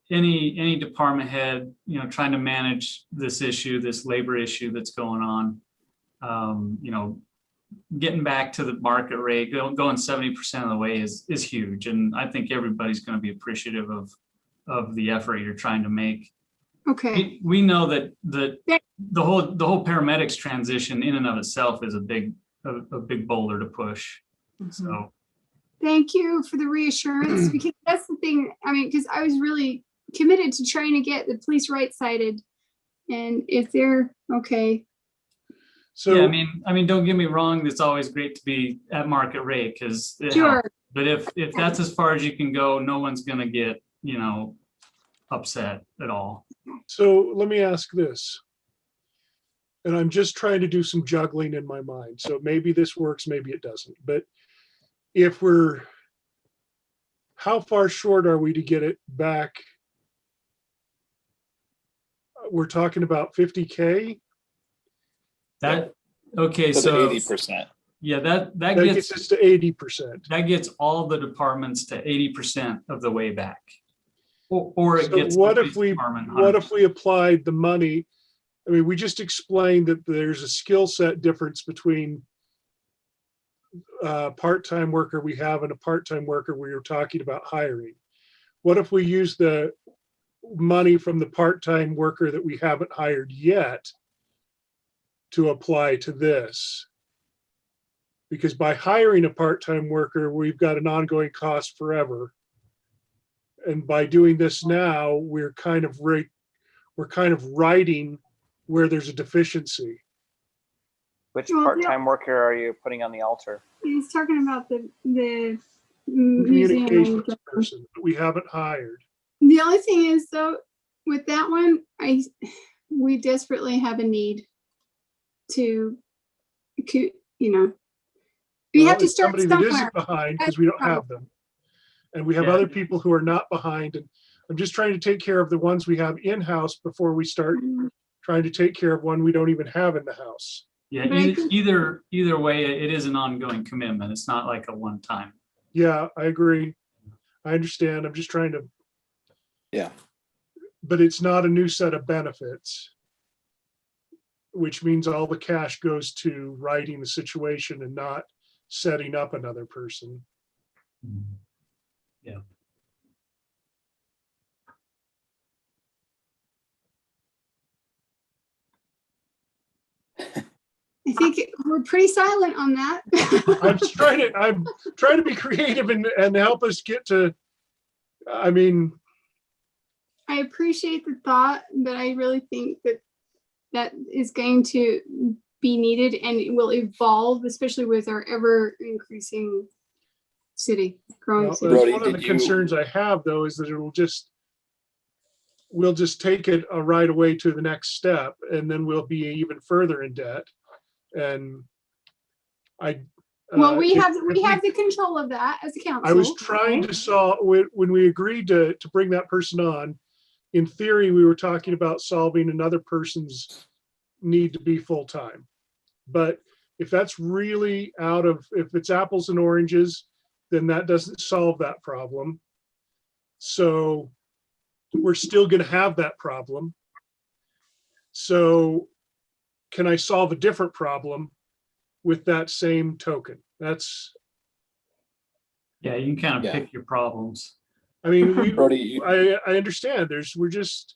any department head, you know, trying to manage this issue, this labor issue that's going on, you know, getting back to the market rate, going 70% of the way is huge. And I think everybody's going to be appreciative of the effort you're trying to make. Okay. We know that the whole paramedics transition in and of itself is a big boulder to push. So Thank you for the reassurance, because that's the thing. I mean, because I was really committed to trying to get the police right-sided, and if they're okay. So yeah, I mean, don't get me wrong. It's always great to be at market rate because Sure. But if that's as far as you can go, no one's gonna get, you know, upset at all. So let me ask this. And I'm just trying to do some juggling in my mind. So maybe this works, maybe it doesn't. But how far short are we to get it back? We're talking about 50K? Okay, so 80%. Yeah, that gets us to 80%. That gets all the departments to 80% of the way back. Or it So gets what the if police department what if we applied the money? I mean, we just explained that there's a skill set difference between a part-time worker we have and a part-time worker we were talking about hiring. What if we use the money from the part-time worker that we haven't hired yet to apply to this? Because by hiring a part-time worker, we've got an ongoing cost forever. And by doing this now, we're kind of writing where there's a deficiency. Which part-time worker are you putting on the altar? He's talking about the museum. Communications person that we haven't hired. The only thing is, though, with that one, we desperately have a need to, you know, we have to start somebody somewhere. that isn't behind because we don't have them. And we have other people who are not behind. And I'm just trying to take care of the ones we have in-house before we start trying to take care of one we don't even have in the house. Yeah, either way, it is an ongoing commitment. It's not like a one-time. Yeah, I agree. I understand. I'm just trying to. Yeah. But it's not a new set of benefits, which means all the cash goes to righting the situation and not setting up another person. Yeah. I think we're pretty silent on that. I'm trying to be creative and help us get to, I mean. I appreciate the thought, but I really think that is going to be needed, and it will evolve, especially with our ever increasing city, growing city. Brody, one of the concerns I have, though, is that we'll just take it right away to the next step, and then we'll be even further in debt. And Well, we if- have if we have the control of that as a council. I was trying to solve, when we agreed to bring that person on, in theory, we were talking about solving another person's need to be full-time. But if that's really if it's apples and oranges, then that doesn't solve that problem. So we're still going to have that problem. So can I solve a different problem with that same token? That's, Yeah, you can kind of Yeah. pick your problems. I mean, Brody, I understand we're just,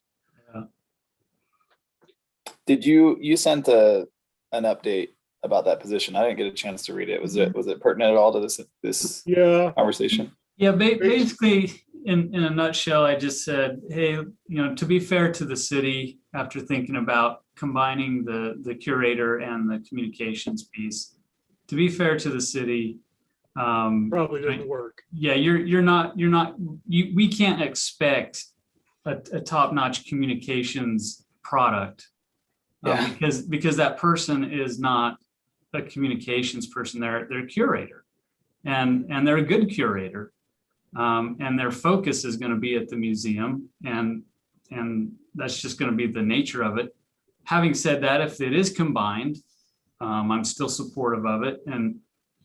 did you sent an update about that position? I didn't get a chance to read it. Was it pertinent at all to this yeah, conversation? Yeah, basically, in a nutshell, I just said, hey, to be fair to the city, after thinking about combining the curator and the communications piece, to be fair to the city, probably doesn't work. yeah, we can't expect a top-notch communications product, Yeah. because that person is not a communications person. They're a curator, and they're a good curator. And their focus is going to be at the museum, and that's just going to be the nature of it. Having said that, if it is combined, I'm still supportive of it, and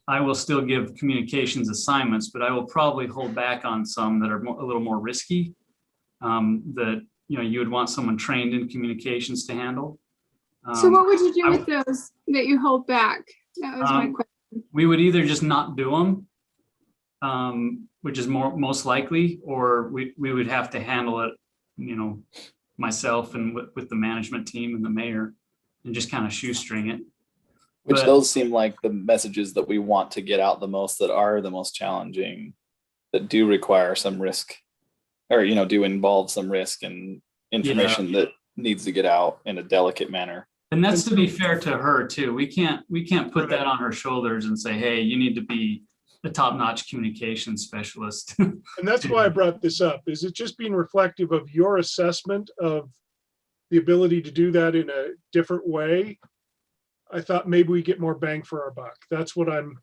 I will still give communications assignments, but I will probably hold back on some that are a little more risky, that you would want someone trained in communications to handle. So what would you do with those that you hold back? That was my question. We would either just not do them, which is most likely, or we would have to handle it, myself and with the management team and the mayor, and just kind of shoestring it. Which those seem like the messages that we want to get out the most, that are the most challenging, that do require some risk, or do involve some risk and information that needs to get out in a delicate manner. And that's to be fair to her too. We can't put that on her shoulders and say, hey, you need to be a top-notch communication specialist. And that's why I brought this up. Is it just being reflective of your assessment of the ability to do that in a different way? I thought maybe we get more bang for our buck. That's what I'm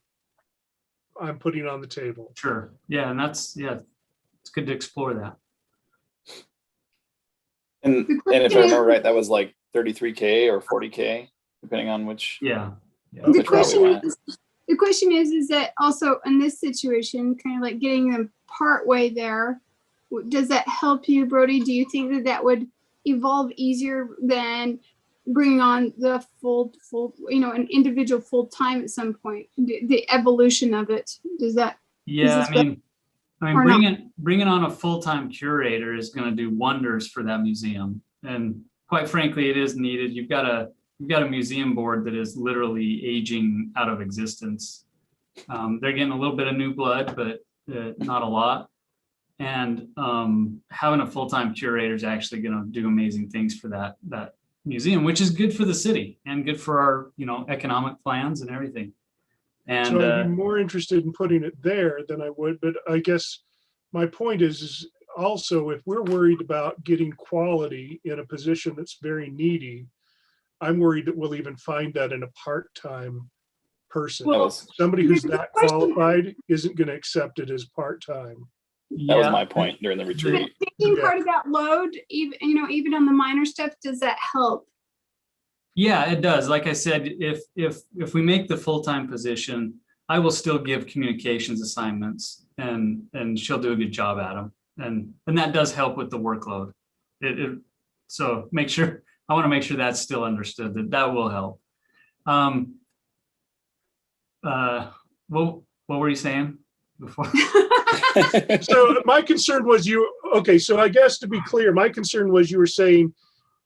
putting on the table. Sure. Yeah, and it's good to explore that. And if I remember right, that was like 33K or 40K, depending on which. Yeah. The question is that also in this situation, kind of like getting them part way there, does that help you, Brody? Do you think that would evolve easier than bringing on the full, an individual full time at some point? The evolution of it, does that? Yeah, bringing on a full-time curator is going to do wonders for that museum, and quite frankly, it is needed. You've got a museum board that is literally aging out of existence. They're getting a little bit of new blood, but not a lot. And having a full-time curator is actually going to do amazing things for that museum, which is good for the city and good for our economic plans and everything. And so I'd be more interested in putting it there than I would. But I guess my point is also, if we're worried about getting quality in a position that's very needy, I'm worried that we'll even find that in a part-time person. Well, somebody who's that qualified isn't going to accept it as part-time. That was my point during the retreat. Taking part of that load, even on the minor stuff, does that help? Yeah, it does. Like I said, if we make the full-time position, I will still give communications assignments, and she'll do a good job at them. And that does help with the workload. So I want to make sure that's still understood, that will help. What were you saying before? So my concern was so I guess to be clear, my concern was you were saying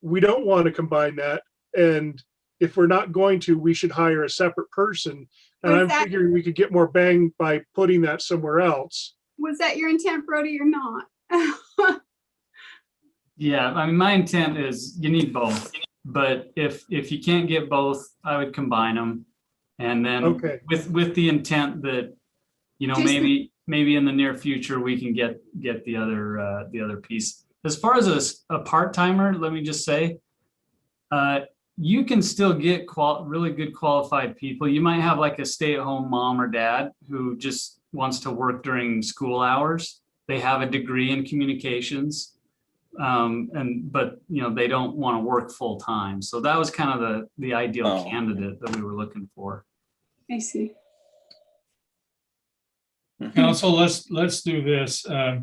we don't want to combine that. And if we're not going to, we should hire a separate person. And I'm figuring we could get more bang by putting that somewhere else. Was that your intent, Brody, or not? Yeah, my intent is you need both. But if you can't get both, I would combine them. And then with the intent that, maybe in the near future, we can get the other piece. As far as a part-timer, let me just say, you can still get really good qualified people. You might have like a stay-at-home mom or dad who just wants to work during school hours. They have a degree in communications, but they don't want to work full time. So that was kind of the ideal candidate that we were looking for. I see. Council, let's do this. How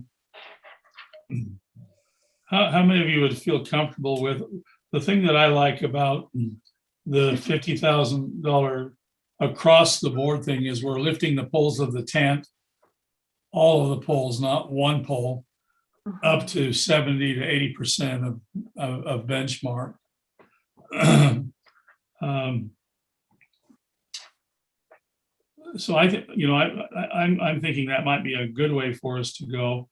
many of you would feel comfortable with the thing that I like about the $50,000 across the board thing is we're lifting the poles of the tent, all of the poles, not one pole, up to 70 to 80% of benchmark. So I think, I'm thinking that might be a good way for us to go.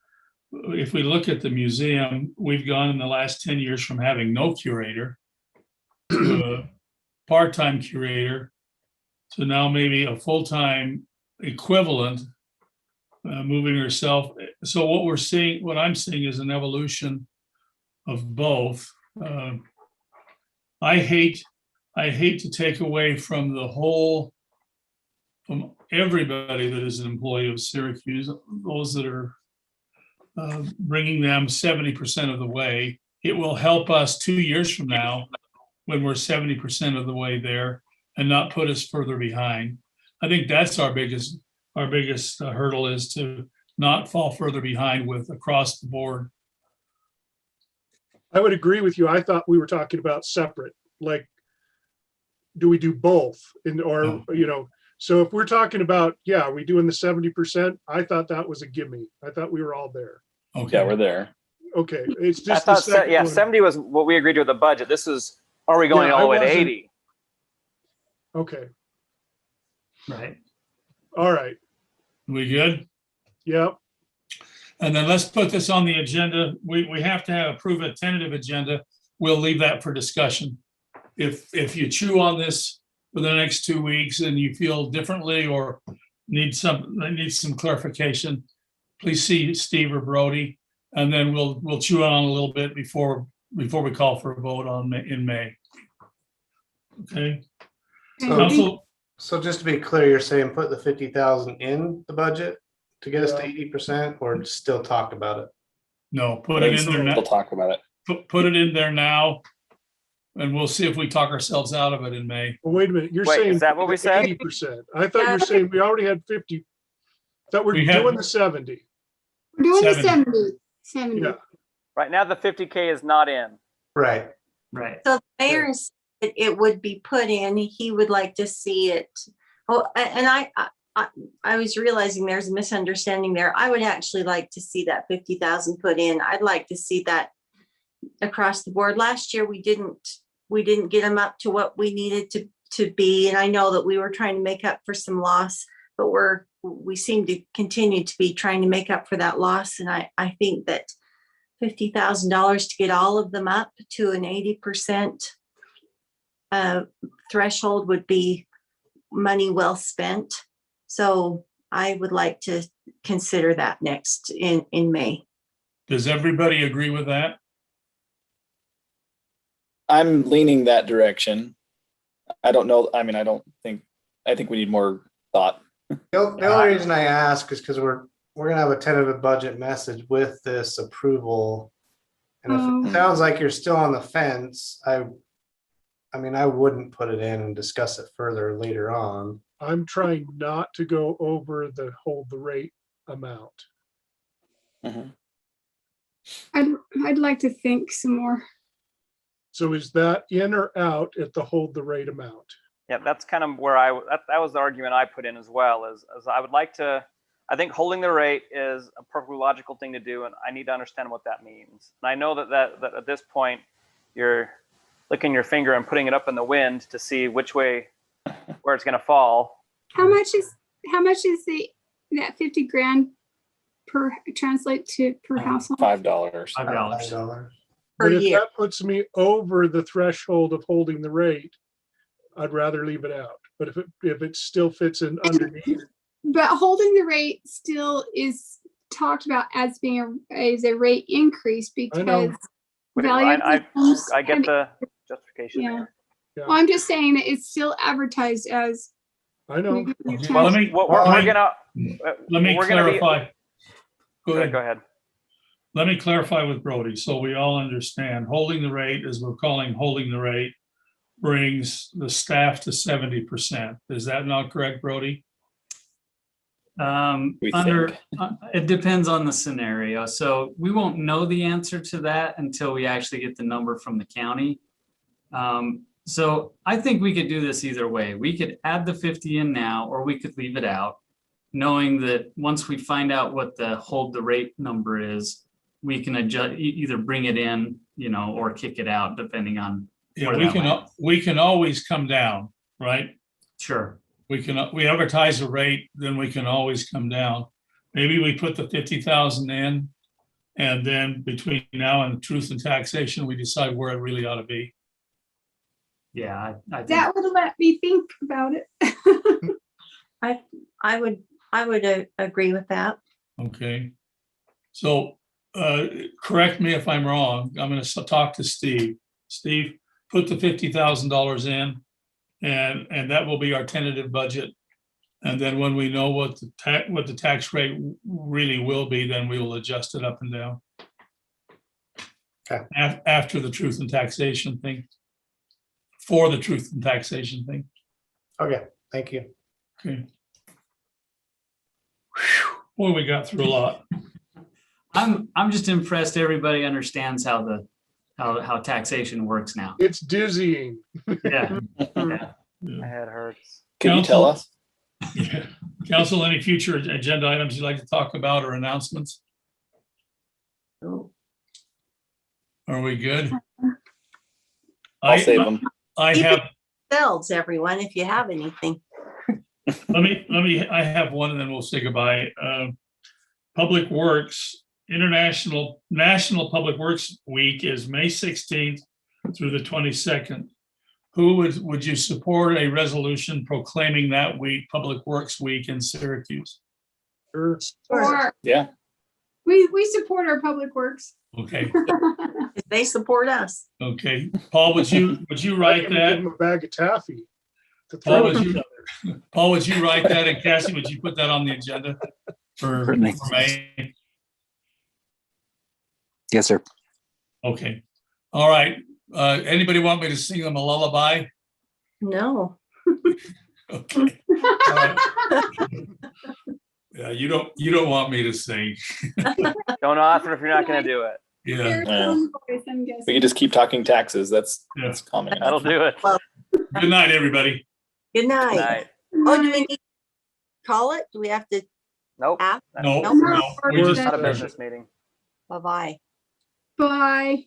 If we look at the museum, we've gone in the last 10 years from having no curator to a part-time curator to now maybe a full-time equivalent, moving herself. So what I'm seeing is an evolution of both. I hate to take away from everybody that is an employee of Syracuse, those that are bringing them 70% of the way. It will help us 2 years from now when we're 70% of the way there and not put us further behind. I think that's our biggest hurdle, is to not fall further behind with across the board. I would agree with you. I thought we were talking about separate, like, do we do both? So if we're talking about, are we doing the 70%? I thought that was a gimme. I thought we were all there. Okay. Yeah, we're there. Okay. It's just, I thought, 70 was what we agreed with the budget. This is, are we going all the way to 80? Okay. Right. All right. We good? Yep. And then let's put this on the agenda. We have to approve a tentative agenda. We'll leave that for discussion. If you chew on this for the next 2 weeks and you feel differently or need some clarification, please see Steve or Brody, and then we'll chew on a little bit before we call for a vote in May. Okay. So just to be clear, you're saying put the 50,000 in the budget to get us to 80%, or still talk about it? No, put it in there now. We'll talk about it. Put it in there now, and we'll see if we talk ourselves out of it in May. Well, wait a minute. You're saying is that what we said? 80%. I thought you were saying we already had 50. That we're doing the 70. We're doing the 70. Yeah. Right now, the 50K is not in. Right. So the mayor said it would be put in. He would like to see it. Oh, and I was realizing there's a misunderstanding there. I would actually like to see that 50,000 put in. I'd like to see that across the board. Last year we didn't get them up to what we needed to be, and I know that we were trying to make up for some loss, but we seem to continue to be trying to make up for that loss. And I think that $50,000 to get all of them up to an 80% threshold would be money well spent. So I would like to consider that next in May. Does everybody agree with that? I'm leaning that direction. I don't know. I mean, I think we need more thought. The only reason I ask is because we're gonna have a tentative budget message with this approval. And if it sounds like you're still on the fence, I wouldn't put it in and discuss it further later on. I'm trying not to go over the hold the rate amount. Mm-hmm. I'd like to think some more. So is that in or out at the hold the rate amount? Yeah, that's kind of where that was the argument I put in as well. As I would like to, I think holding the rate is a perfectly logical thing to do, and I need to understand what that means. And I know that at this point you're licking your finger and putting it up in the wind to see which way where it's going to fall. How much is that 50 grand per translate to per household? $5. $5. But if that puts me over the threshold of holding the rate, I'd rather leave it out. But if it still fits in underneath. But holding the rate still is talked about as being a rate increase because I get the justification. Yeah. There. Well, I'm just saying that it's still advertised as. I know. Well, Let me- we're gonna. Let me we're gonna be- clarify. Go ahead. Go ahead. Let me clarify with Brody, so we all understand. Holding the rate, as we're calling holding the rate, brings the staff to 70%. Is that not correct, Brody? It depends on the scenario. So we won't know the answer to that until we actually get the number from the county. So I think we could do this either way. We could add the 50 in now, or we could leave it out, knowing that once we find out what the hold the rate number is, we can adjust, either bring it in, or kick it out, depending on. Yeah, where that lands. we can always come down, right? Sure. We advertise a rate, then we can always come down. Maybe we put the 50,000 in, and then between now and truth and taxation, we decide where it really ought to be. Yeah, I think That would let me think about it. I would agree with that. Okay. So correct me if I'm wrong. I'm going to talk to Steve. Steve, put the $50,000 in, and that will be our tentative budget. And then when we know what the tax rate really will be, then we will adjust it up and down. Okay. After the truth and taxation thing. For the truth and taxation thing. Okay, thank you. Okay. Boy, we got through a lot. I'm just impressed everybody understands how taxation works now. It's dizzying. Yeah. My head hurts. Can you tell us? Yeah. Council, any future agenda items you'd like to talk about or announcements? Are we good? I'll save them. I Keep have. it yourselves, everyone, if you have anything. I have one and then we'll say goodbye. Public Works, National Public Works Week is May 16th through the 22nd. Who would you support a resolution proclaiming that week, Public Works Week in Syracuse? Or Yeah. we support our public works. Okay. If they support us. Okay. Paul, would you write Give that? them a bag of taffy. To Paul, throw Paul, would you write that? And Cassie, would you put that on the agenda for May? Yes, sir. Okay. All right. Anybody want me to sing them a lullaby? No. Okay. Yeah, you don't want me to sing. Don't offer if you're not going to do it. Yeah. We can just keep talking taxes. That's common enough. That'll do it. Well, Good night, everybody. good night. Good night. Oh, do we need to call it? Do we have to? Nope. Ask? No. We just Not a business meeting. Bye-bye. Bye.